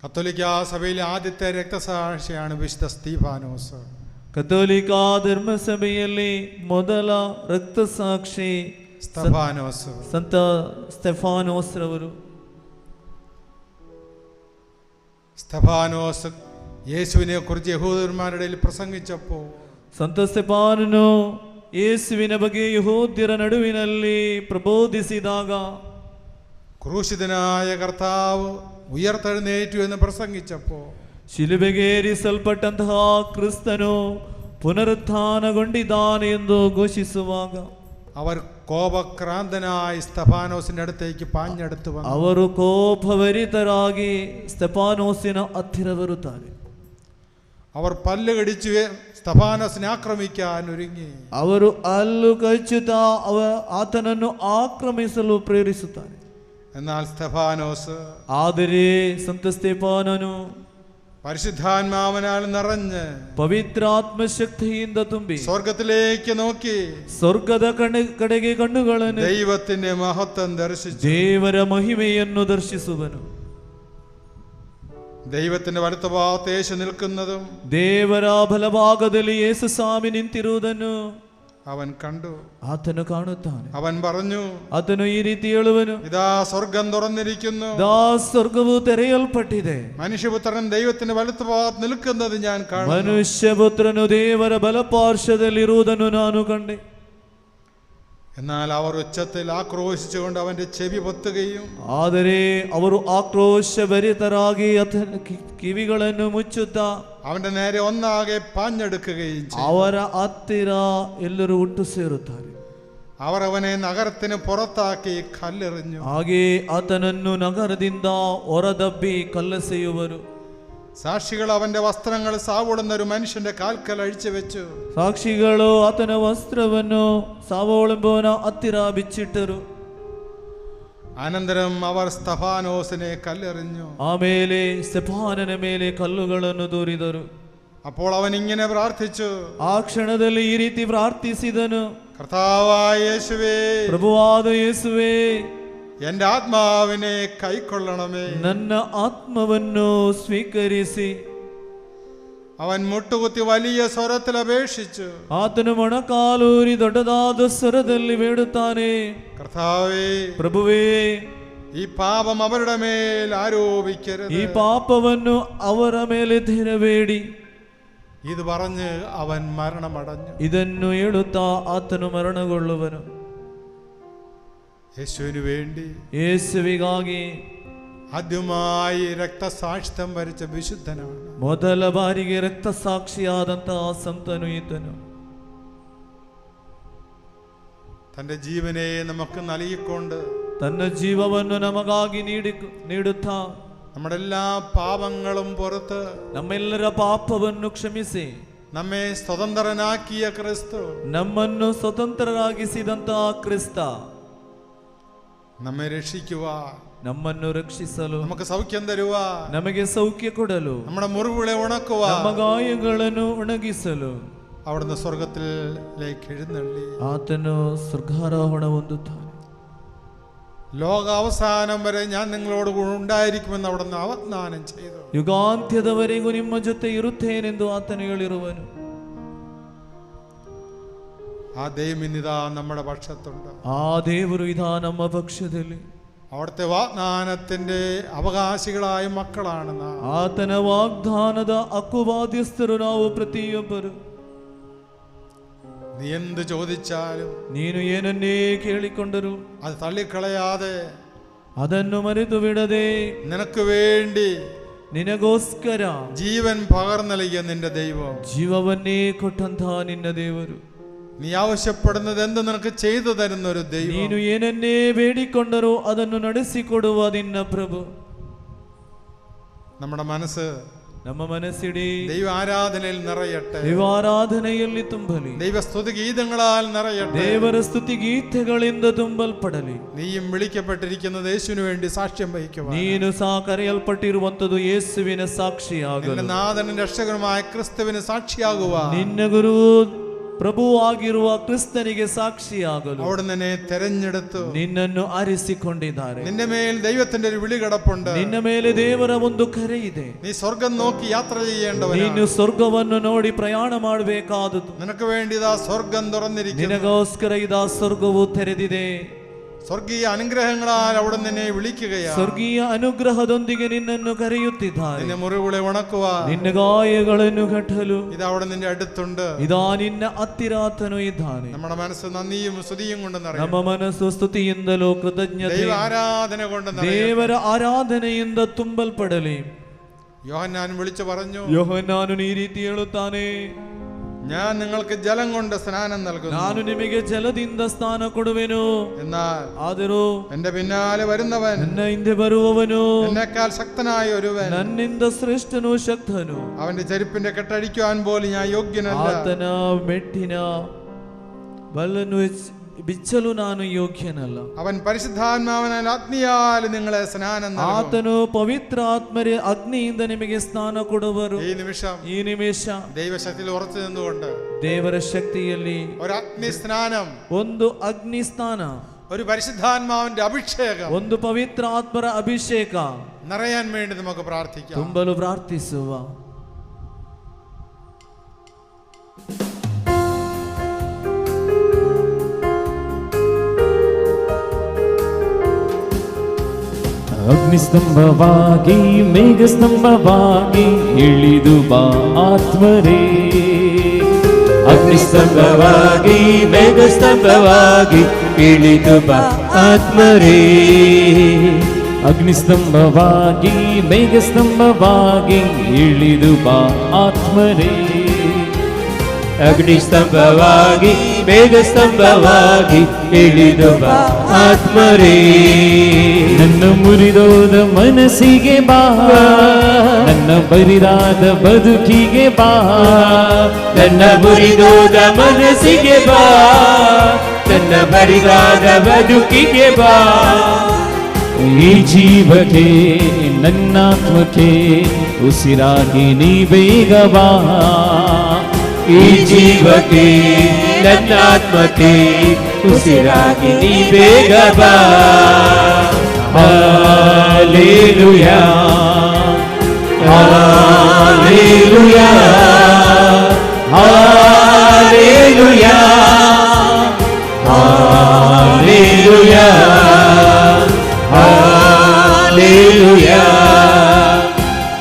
കത്തോലിക്ക സഭയിലെ ആദ്യത്തെ രക്തസാക്ഷിയാണ് വിശുദ്ധ സ്തീഫാനോസ്. ಕಥೋಲಿಕ ಧರ್ಮಸಭೆಯಲ್ಲಿ ಮೊದಲ ರಕ್ತಸಾಕ್ಷಿ സ്തഫാനോസ്. ಸಂತ ಸ್ಟೆಫಾನೋಸ್ ರವರು. സ്തഫാനോസ് യേശുവിനെ കുറിച്ച് യഹൂദന്മാരുടെ ഇടയിൽ പ്രസംഗിച്ചപ്പോൾ ಸಂತ ಸ್ಟೆಫಾನನು ಯೇಸುವಿನ ಬಗ್ಗೆ ಯಹೂದ್ಯರ ನಡುವಿನಲ್ಲಿ ಪ್ರಬೋಧಿಸಿದಾಗ, ക്രൂശിതനായ കർത്താവ് ഉയർത്തെഴുന്നേറ്റു എന്ന് പ്രസംഗിച്ചപ്പോൾ, ಶಿಲುಬೆಗೇರಿಸಲ್ಪಟ್ಟಂತಹ ಕ್ರಿಸ್ತನು ಪುನರುತ್ಥಾನಗೊಂಡಿದ್ದಾನೆ ಎಂದು ಘೋಷಿಸುವಾಗ അവർ കോപക്രാന്തനായി സ്തഫാനോസിന്റെ അടുത്തേക്ക് പാഞ്ഞെടുത്തു വന്നു. ಅವರು ಕೋಪಭರಿತರಾಗಿ ಸ್ಟೆಫಾನೋಸಿನ ಹತ್ತಿರ ಬರುತ್ತಾರೆ. അവർ പല്ല് കടിച്ചു സ്തഫാനോസിനെ ആക്രമിക്കാൻ ഒരുങ്ങി. ಅವರು ಹಲ್ಲು ಕಚ್ಚುತ್ತಾ ಆತನನ್ನು ಆಕ್ರಮಿಸಲು ಪ್ರೇರಿಸುತ್ತಾರೆ. എന്നാൽ സ്തഫാനോസ് ಆದರೆ ಸಂತ ಸ್ಟೆಫಾನನು പരിശുദ്ധാത്മാവിനാൽ നിറഞ്ഞ് ಪವಿತ್ರಾತ್ಮ ಶಕ್ತಿಯಿಂದ ತುಂಬಿ സ്വർഗത്തിലേക്ക് നോക്കി ಸ್ವರ್ಗದ ಕಡೆಗೆ ಕಣ್ಣುಗಳನ್ನು ദൈവത്തിന്റെ മഹത്വം ദർശിച്ചു. ದೇವರ ಮಹಿಮೆಯನ್ನು ದರ್ಶಿಸುವನು. ദൈവത്തിന്റെ വലത്തുഭാഗത്ത് യേശു നിൽക്കുന്നതും ದೇವರ ಬಲಭಾಗದಲ್ಲಿ ಯೇಸು ಸ್ವಾಮಿ ನಿಂತಿರುವುದನ್ನು അവൻ കണ്ടു. ಆತನು ಕಾಣುತ್ತಾನೆ. അവൻ പറഞ്ഞു, ಆತನು ಈ ರೀತಿ ಹೇಳುವನು, ഇതാ സ്വർഗം തുറന്നിരിക്കുന്നു, ಸ್ವರ್ಗವು ತೆರೆಯಲ್ಪಟ್ಟಿದೆ, മനുഷ്യപുത്രൻ ദൈവത്തിന്റെ വലത്തുഭാഗത്ത് നിൽക്കുന്നത് ഞാൻ കാണുന്നു. ಮನುಷ್ಯಪುತ್ರನು ದೇವರ ಬಲಪಾರ್ಶ್ವದಲ್ಲಿರುವುದನ್ನು ನಾನು ಕಂಡೆ. എന്നാൽ അവർ ഉച്ചത്തിൽ ആക്രോശിച്ചുകൊണ്ട് അവന്റെ ചെവി പൊത്തുകയും ಆದರೆ ಅವರು ಆಕ್ರೋಶಭರಿತರಾಗಿ ಆತನ ಕಿವಿಗಳನ್ನು ಮುಚ್ಚುತ್ತಾ അവന്റെ നേരെ ഒന്നാകെ പാഞ്ഞെടുക്കുകയും ചെയ്തു. ಅವರ ಹತ್ತಿರ ಎಲ್ಲರೂ ಒಟ್ಟು ಸೇರುತ್ತಾರೆ. അവർ അവനെ നഗരത്തിന് പുറത്താക്കി കല്ലെറിഞ്ഞു. ಹಾಗೆ ಆತನನ್ನು ನಗರದಿಂದ ಹೊರದಬ್ಬಿ ಕಲ್ಲೆಸೆಯುವರು. സാക്ഷികൾ അവന്റെ വസ്ത്രങ്ങൾ സാവൂളുന്ന ഒരു മനുഷ്യന്റെ കാൽക്കൽ അഴിച്ചു വെച്ചു. ಸಾಕ್ಷಿಗಳು ಆತನ ವಸ್ತ್ರವನ್ನು ಸಾವೋಳೆಂಬುವನ ಹತ್ತಿರ ಬಿಚ್ಚಿಟ್ಟರು. അനന്തരം അവർ സ്തഫാനോസിനെ കല്ലെറിഞ്ഞു. ಆಮೇಲೆ ಸ್ಟೆಫಾನನ ಮೇಲೆ ಕಲ್ಲುಗಳನ್ನು ದೂರಿದರು. അപ്പോൾ അവൻ ഇങ്ങനെ പ്രാർത്ഥിച്ചു. ಆ ಕ್ಷಣದಲ್ಲಿ ಈ ರೀತಿ ಪ್ರಾರ್ಥಿಸಿದನು, കർത്താവായ യേശുവേ, ಪ್ರಭುವಾದ ಯೇಸುವೇ, എന്റെ ആത്മാവിനെ കൈക്കൊള്ളണമേ. ನನ್ನ ಆತ್ಮವನ್ನು ಸ್ವೀಕರಿಸಿ. അവൻ മുട്ടുകുത്തി വലിയ സ്വരത്തിൽ അപേക്ഷിച്ചു. ಆತನು ಮೊಣಕಾಲೂರಿ ದೊಡ್ಡದಾದ ಸ್ವರದಲ್ಲಿ ಬೇಡುತ್ತಾನೆ, കർത്താവേ, ಪ್ರಭುವೇ, ഈ പാപം അവരുടെ മേൽ ആരോപിക്കരുത്. ಈ ಪಾಪವನ್ನು ಅವರ ಮೇಲೆ ತೆರಬೇಡಿ. ഇത് പറഞ്ഞ് അവൻ മരണമടഞ്ഞു. ಇದನ್ನು ಹೇಳುತ್ತಾ ಆತನು ಮರಣಗೊಳ್ಳುವನು. യേശുവിനു വേണ്ടി, ಯೇಸುವಿಗಾಗಿ ആദ്യമായി രക്തസാക്ഷിത്വം വരിച്ച വിശുദ്ധനാണ്. ಮೊದಲ ಬಾರಿಗೆ ರಕ್ತಸಾಕ್ಷಿಯಾದಂತಹ ಸಂತನು ಈತನು. തന്റെ ജീവനെ നമുക്ക് നൽകിക്കൊണ്ട് ತನ್ನ ಜೀವವನ್ನು ನಮಗಾಗಿ ನೀಡುತ್ತಾ നമ്മുടെ എല്ലാ പാപങ്ങളും പുറത്ത് ನಮ್ಮೆಲ್ಲರ ಪಾಪವನ್ನು ಕ್ಷಮಿಸಿ നമ്മെ സ്വതന്ത്രനാക്കിയ ക്രിസ്തു, ನಮ್ಮನ್ನು ಸ್ವತಂತ್ರರಾಗಿಸಿದಂತಹ ಕ್ರಿಸ್ತ നമ്മെ രക്ഷിക്കുവാൻ, ನಮ್ಮನ್ನು ರಕ್ಷಿಸಲು, നമുക്ക് സൗഖ്യം തരുവാൻ, ನಮಗೆ ಸೌಖ್ಯ ಕೊಡಲು, നമ്മുടെ മുറിവുകളെ ഉണക്കുവാൻ, ನಮ್ಮ ಗಾಯಗಳನ್ನು ಒಣಗಿಸಲು അവിടുന്ന് സ്വർഗത്തിലേക്ക് എഴുന്നള്ളി ಆತನು ಸ್ವರ್ಗಾರೋಹಣ ಹೊಂದುತ್ತಾನೆ. ലോകാവസാനം വരെ ഞാൻ നിങ്ങളോട് ഉണ്ടായിരിക്കുമെന്ന് അവിടുന്ന് വാഗ്ദാനം ചെയ്തു. ಯುಗಾಂತ್ಯದವರೆಗೂ ನಿಮ್ಮ ಜೊತೆ ಇರುತ್ತೇನೆಂದು ಆತನು ಹೇಳಿರುವನು. ആ ദൈവം ഇന്നിതാ നമ്മുടെ പക്ഷത്തുണ്ട്. ಆ ದೇವರು ಇದಾ ನಮ್ಮ ಪಕ್ಷದಲ್ಲಿ. അവിടുത്തെ വാഗ്ദാനത്തിന്റെ അവകാശികളായ മക്കളാണ് നാം. ಆತನ ವಾಗ್ದಾನದ ಹಕ್ಕುಬಾಧ್ಯಸ್ಥರು ನಾವು ಪ್ರತಿಯೊಬ್ಬರು. നീ എന്ത് ചോദിച്ചാലും ನೀನು ಏನನ್ನೇ ಕೇಳಿಕೊಂಡರು അത് തള്ളിക്കളയാതെ ಅದನ್ನು ಮರೆತು ಬಿಡದೆ നിനക്ക് വേണ്ടി ನಿನಗೋಸ್ಕರ ജീവൻ പകർന്നു നൽകിയ നിന്റെ ദൈവം, ಜೀವವನ್ನೇ ಕೊಟ್ಟಂತಹ ನಿನ್ನ ದೇವರು, നീ ആവശ്യപ്പെടുന്നത് എന്ത് നിനക്ക് ചെയ്തു തരുന്ന ഒരു ദൈവം, ನೀನು ಏನನ್ನೇ ಬೇಡಿಕೊಂಡರೂ ಅದನ್ನು ನಡೆಸಿಕೊಡುವ ನಿನ್ನ ಪ್ರಭು. നമ്മുടെ മനസ്സ് ನಮ್ಮ ಮನಸ್ಸಿಡಿ ദൈവ ആരാധനയിൽ നിറയട്ടെ, ದೈವಾರಾಧನೆಯಲ್ಲಿ ತುಂಬಲಿ, ദൈവസ്തുതി ഗീതങ്ങളാൽ നിറയട്ടെ, ದೇವರ ಸ್ತುತಿ ಗೀತೆಗಳಿಂದ ತುಂಬಲ್ಪಡಲಿ. നീയും വിളിക്കപ്പെട്ടിരിക്കുന്നത് യേശുവിന് വേണ്ടി സാക്ഷ്യം വഹിക്കുക. ನೀನು ಸಹ ಕರೆಯಲ್ಪಟ್ಟಿರುವಂತದ್ದು ಯೇಸುವಿನ ಸಾಕ್ಷಿಯಾಗಲು, നിന്റെ നാഥനും രക്ഷകനുമായ ക്രിസ്തുവിന് സാക്ഷിയാകുക, ನಿನ್ನ ಗುರು ಪ್ರಭು ಆಗಿರುವ ಕ್ರಿಸ್ತನಿಗೆ ಸಾಕ್ಷಿಯಾಗಲು അവിടുന്ന് നിന്നെ തെരഞ്ഞെടുത്തു, ನಿನ್ನನ್ನು ಆರಿಸಿಕೊಂಡಿದ್ದಾರೆ. നിന്റെ മേൽ ദൈവത്തിന്റെ ഒരു വിളി കിടപ്പുണ്ട്, ನಿನ್ನ ಮೇಲೆ ದೇವರ ಒಂದು ಕರೆ ಇದೆ. നീ സ്വർഗം നോക്കി യാത്ര ചെയ്യേണ്ടവനാണ്, ನೀನು ಸ್ವರ್ಗವನ್ನು ನೋಡಿ ಪ್ರಯಾಣ ಮಾಡಬೇಕಾದದ್ದು. നിനക്ക് വേണ്ടി ഇതാ സ്വർഗം തുറന്നിരിക്കുന്നു, ನಿನಗೋಸ್ಕರ ಇದಾ ಸ್ವರ್ಗವು ತೆರೆದಿದೆ. സ്വർഗീയ അനുഗ്രഹങ്ങളാൽ അവിടെ നിന്നെ വിളിക്കുകയാണ്, ಸ್ವರ್ಗೀಯ ಅನುಗ್ರಹದೊಂದಿಗೆ ನಿನ್ನನ್ನು ಕರೆಯುತ್ತಿದ್ದಾರೆ. നിന്നെ മുറിവുകളെ ഉണക്കുക, ನಿನ್ನ ಗಾಯಗಳನ್ನು ಕಟ್ಟಲು ഇത് അവിടെ നിന്റെ അടുത്തുണ്ട്. ಇದಾ ನಿನ್ನ ಹತ್ತಿರಾತನು ಇದ್ದಾನೆ. നമ്മുടെ മനസ്സ് നന്ദിയും സ്തുതിയും കൊണ്ട് ನಮ್ಮ നിറയും, ಮನಸ್ಸು ಸ್ತುತಿಯಿಂದಲೂ ಕೃತಜ್ಞತೆ ദൈവ ആരാധന കൊണ്ട് നിറയും. ದೇವರ ಆರಾಧನೆಯಿಂದ ತುಂಬಲ್ಪಡಲಿ. യോഹന്നാൻ വിളിച്ചു പറഞ്ഞു, ಯೋಹನ್ನಾನನು ಈ ರೀತಿ ಹೇಳುತ್ತಾನೆ, ഞാൻ നിങ്ങൾക്ക് ജലം കൊണ്ട് സ്നാനം നൽകുന്നു, ನಾನು ನಿಮಗೆ ಜಲದಿಂದ ಸ್ನಾನ ಕೊಡುವೆನು, എന്നാൽ ಆದರೂ എന്റെ പിന്നാലെ വരുന്നവൻ ನನ್ನ ಹಿಂದೆ ಬರುವವನು എന്നെക്കാൾ ശക്തനായ ഒരുവൻ, ನನ್ನಿಂದ ಶ್ರೇಷ್ಠನು ಶಕ್ತನು, അവന്റെ ചെരുപ്പിന്റെ കെട്ടഴിക്കുവാൻ പോലും ഞാൻ യോഗ്യനല്ല, ಆತನ ಮೆಟ್ಟಿನ ಬಲ್ಲನ್ನು ಬಿಚ್ಚಲು ನಾನು ಯೋಗ್ಯನಲ್ಲ. അവൻ പരിശുദ്ധാത്മാവിനാൽ അഗ്നിയാൽ നിങ്ങളെ സ്നാനം നൽകും. ಆತನು ಪವಿತ್ರ ಆತ್ಮರ ಅಗ್ನಿಯಿಂದ ನಿಮಗೆ ಸ್ನಾನ ಕೊಡುವರು. ಈ ನಿಮಿಷ ദൈവശക്തിയിൽ ഉറച്ചു നിന്നുകൊണ്ട് ದೇವರ ಶಕ್ತಿಯಲ್ಲಿ ഒരു അഗ്നി സ്നാനം, ಒಂದು ಅಗ್ನಿ ಸ್ನಾನ, ഒരു പരിശുദ്ധാത്മാവിന്റെ അഭിഷേകം, ಒಂದು ಪವಿತ್ರ ಆತ್ಮರ ಅಭಿಷೇಕ നിറയാൻ വേണ്ടി നമുക്ക് പ്രാർത്ഥിക്കാം. ತುಂಬಲು ಪ್ರಾರ್ಥಿಸುವ. ಅಗ್ನಿಸ್ತಂಭವಾಗಿ ಮೇಘಸ್ತಂಭವಾಗಿ ಇಳಿದು ಬಾ ಆತ್ಮರೇ, ಅಗ್ನಿಸ್ತಂಭವಾಗಿ ಮೇಘಸ್ತಂಭವಾಗಿ ಇಳಿದು ಬಾ ಆತ್ಮರೇ, ಅಗ್ನಿಸ್ತಂಭವಾಗಿ ಮೇಘಸ್ತಂಭವಾಗಿ ಇಳಿದು ಬಾ ಆತ್ಮರೇ, ಅಗ್ನಿಸ್ತಂಭವಾಗಿ ಮೇಘಸ್ತಂಭವಾಗಿ ಇಳಿದು ಬಾ ಆತ್ಮರೇ, ನನ್ನ ಮುರಿದೋದ ಮನಸ್ಸಿಗೆ ಬಾ, ನನ್ನ ಬರಿದಾದ ಬದುಕಿಗೆ ಬಾ, ನನ್ನ ಮುರಿದೋದ ಮನಸ್ಸಿಗೆ ಬಾ, ನನ್ನ ಬರಿದಾದ ಬದುಕಿಗೆ ಬಾ, ಈ ಜೀವಕ್ಕೆ ನನ್ನಾತ್ಮಕ್ಕೆ ಉಸಿರಾಗಿ ನೀ ಬೇಗ ಬಾ, ಈ ಜೀವಕ್ಕೆ ನನ್ನಾತ್ಮಕ್ಕೆ ಉಸಿರಾಗಿ ನೀ ಬೇಗ ಬಾ, ಹಾಲೆಲೂಯಾ hallelujah hallelujah hallelujah hallelujah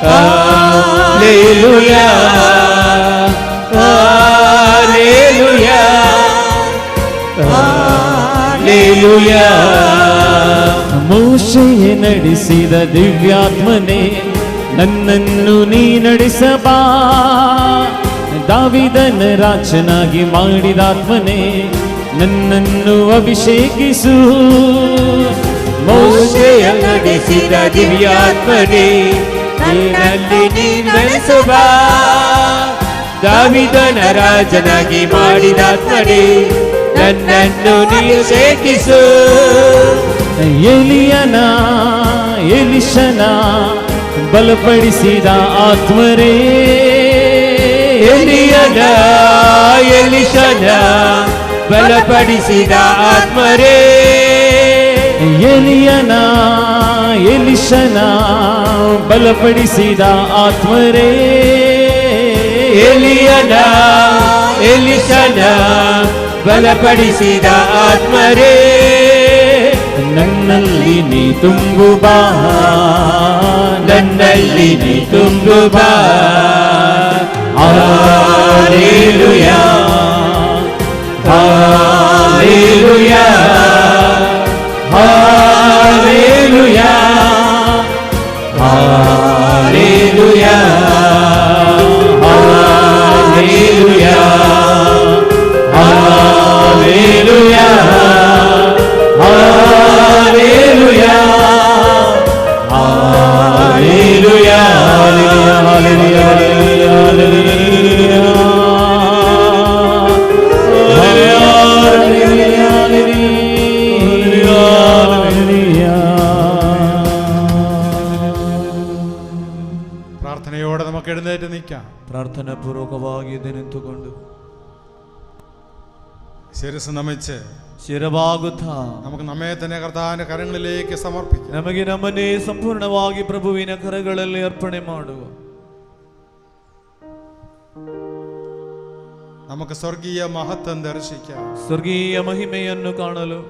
hallelujah hallelujah ಹಾಲೆಲೂಯಾ. ಮೋಶೆಯೇ ನಡೆಸಿದ ದಿವ್ಯಾತ್ಮನೇ ನನ್ನನ್ನು ನೀ ನಡೆಸಬಾ, ದಾವೀದನ ರಾಜನಾಗಿ ಮಾಡಿದಾತ್ಮನೇ ನನ್ನನ್ನು ಅಭಿಷೇಕಿಸು, ಮೋಶೆಯ ನಡೆಸಿದ ದಿವ್ಯಾತ್ಮನೇ ನನ್ನಲ್ಲಿ ನೀ ನಡೆಸಬಾ, ದಾವೀದನ ರಾಜನಾಗಿ ಮಾಡಿದಾತ್ಮನೇ ನನ್ನನ್ನು ನೀ ಅಭಿಷೇಕಿಸು, ಎಲಿಯನ ಎಲಿಷನ ಬಲಪಡಿಸಿದ ಆತ್ಮರೇ, ಎಲಿಯನ ಎಲಿಷನ ಬಲಪಡಿಸಿದ ಆತ್ಮರೇ, ಎಲಿಯನ ಎಲಿಷನ ಬಲಪಡಿಸಿದ ಆತ್ಮರೇ, ಎಲಿಯನ ಎಲಿಷನ ಬಲಪಡಿಸಿದ ಆತ್ಮರೇ, ನನ್ನಲ್ಲಿ ನೀ ತುಂಬುವ ನನ್ನಲ್ಲಿ ನೀ ತುಂಬುವ hallelujah hallelujah hallelujah hallelujah hallelujah hallelujah hallelujah hallelujah പ്രാർത്ഥനയോടെ നമുക്ക് എഴുന്നേറ്റ് നിൽക്കാം. പ്രാർത്ഥന പൂർവകವಾಗಿ എದ್ದು ನಿಂತುಕೊಂಡು ശിരസ് നമിച്ച് ಶಿರವಾಗುತ್ತಾ നമുക്ക് നമ്മെ തന്നെ കർത്താവിന്റെ കരങ്ങളിലേക്ക് സമർപ്പിക്കാം. ನಮಗೆ ನಮ್ಮನ್ನೇ ಸಂಪೂರ್ಣವಾಗಿ ಪ್ರಭುವಿನ ಕರಗಳಲ್ಲಿ ಅರ್ಪಣೆ ಮಾಡುವ. നമുക്ക് സ്വർഗീയ മഹത്വം ദർശിക്കാം. ಸ್ವರ್ಗೀಯ ಮಹಿಮೆಯನ್ನು ಕಾಣಲು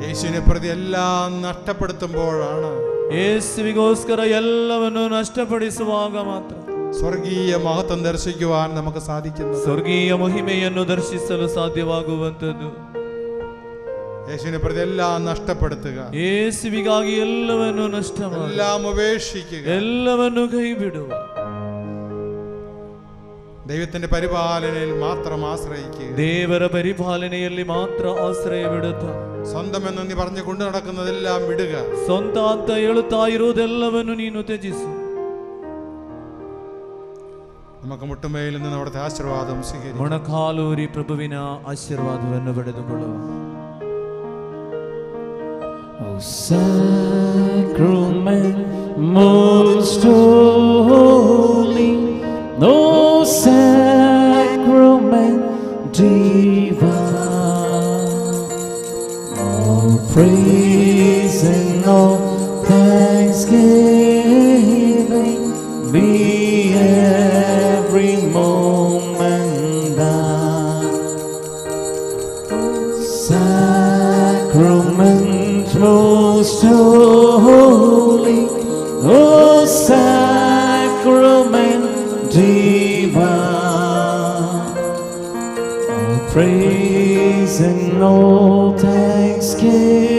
യേശുവിനെ പ്രതി എല്ലാം നഷ്ടപ്പെടുത്തുമ്പോഴാണ് ಯೇಸುವಿಗೋಸ್ಕರ ಎಲ್ಲವನ್ನು ನಷ್ಟಪಡಿಸುವಾಗ ಮಾತ್ರ സ്വർഗീയ മഹത്വം ദർശിക്കുവാൻ നമുക്ക് സാധിക്കുന്നു. ಸ್ವರ್ಗೀಯ ಮಹಿಮೆಯನ್ನು ದರ್ಶಿಸಲು ಸಾಧ್ಯವಾಗುವಂಥದ್ದು. യേശുവിനെ പ്രതി എല്ലാം നഷ്ടപ്പെടുത്തുക, ಯೇಸುವಿಗಾಗಿ ಎಲ್ಲವನ್ನು ನಷ್ಟ ಮಾಡಿ, എല്ലാം ഉപേക്ഷിക്കുക, ಎಲ್ಲವನ್ನು ಕೈ ಬಿಡುವ, ദൈവത്തിന്റെ പരിപാലനയിൽ മാത്രം ആശ്രയിക്കുക, ದೇವರ ಪರಿಪಾಲನೆಯಲ್ಲಿ ಮಾತ್ರ ಆಶ್ರಯ ಬಿಡುತ್ತಾ, സ്വന്തം എന്ന് നീ പറഞ്ഞു കൊണ്ടു നടക്കുന്നതെല്ലാം വിടുക, ಸ್ವಂತ ಅಂತ ಹೇಳುತ್ತಾ ಇರುವುದೆಲ್ಲವನ್ನು ನೀನು ತ್ಯಜಿಸು. നമുക്ക് മുട്ടുമേൽ നിന്ന് അവിടുത്തെ ആശീർവാദം സ്വീകരിക്കാം. ಮೊಣಕಾಲೂರಿ ಪ್ರಭುವಿನ ಆಶೀರ್ವಾದವನ್ನು ಪಡೆದುಕೊಳ್ಳುವ. O sacrament most holy, O sacrament divine, all praise and all thanksgiving be every moment thine. Sacrament most holy, O sacrament divine, all praise and all thanksgiving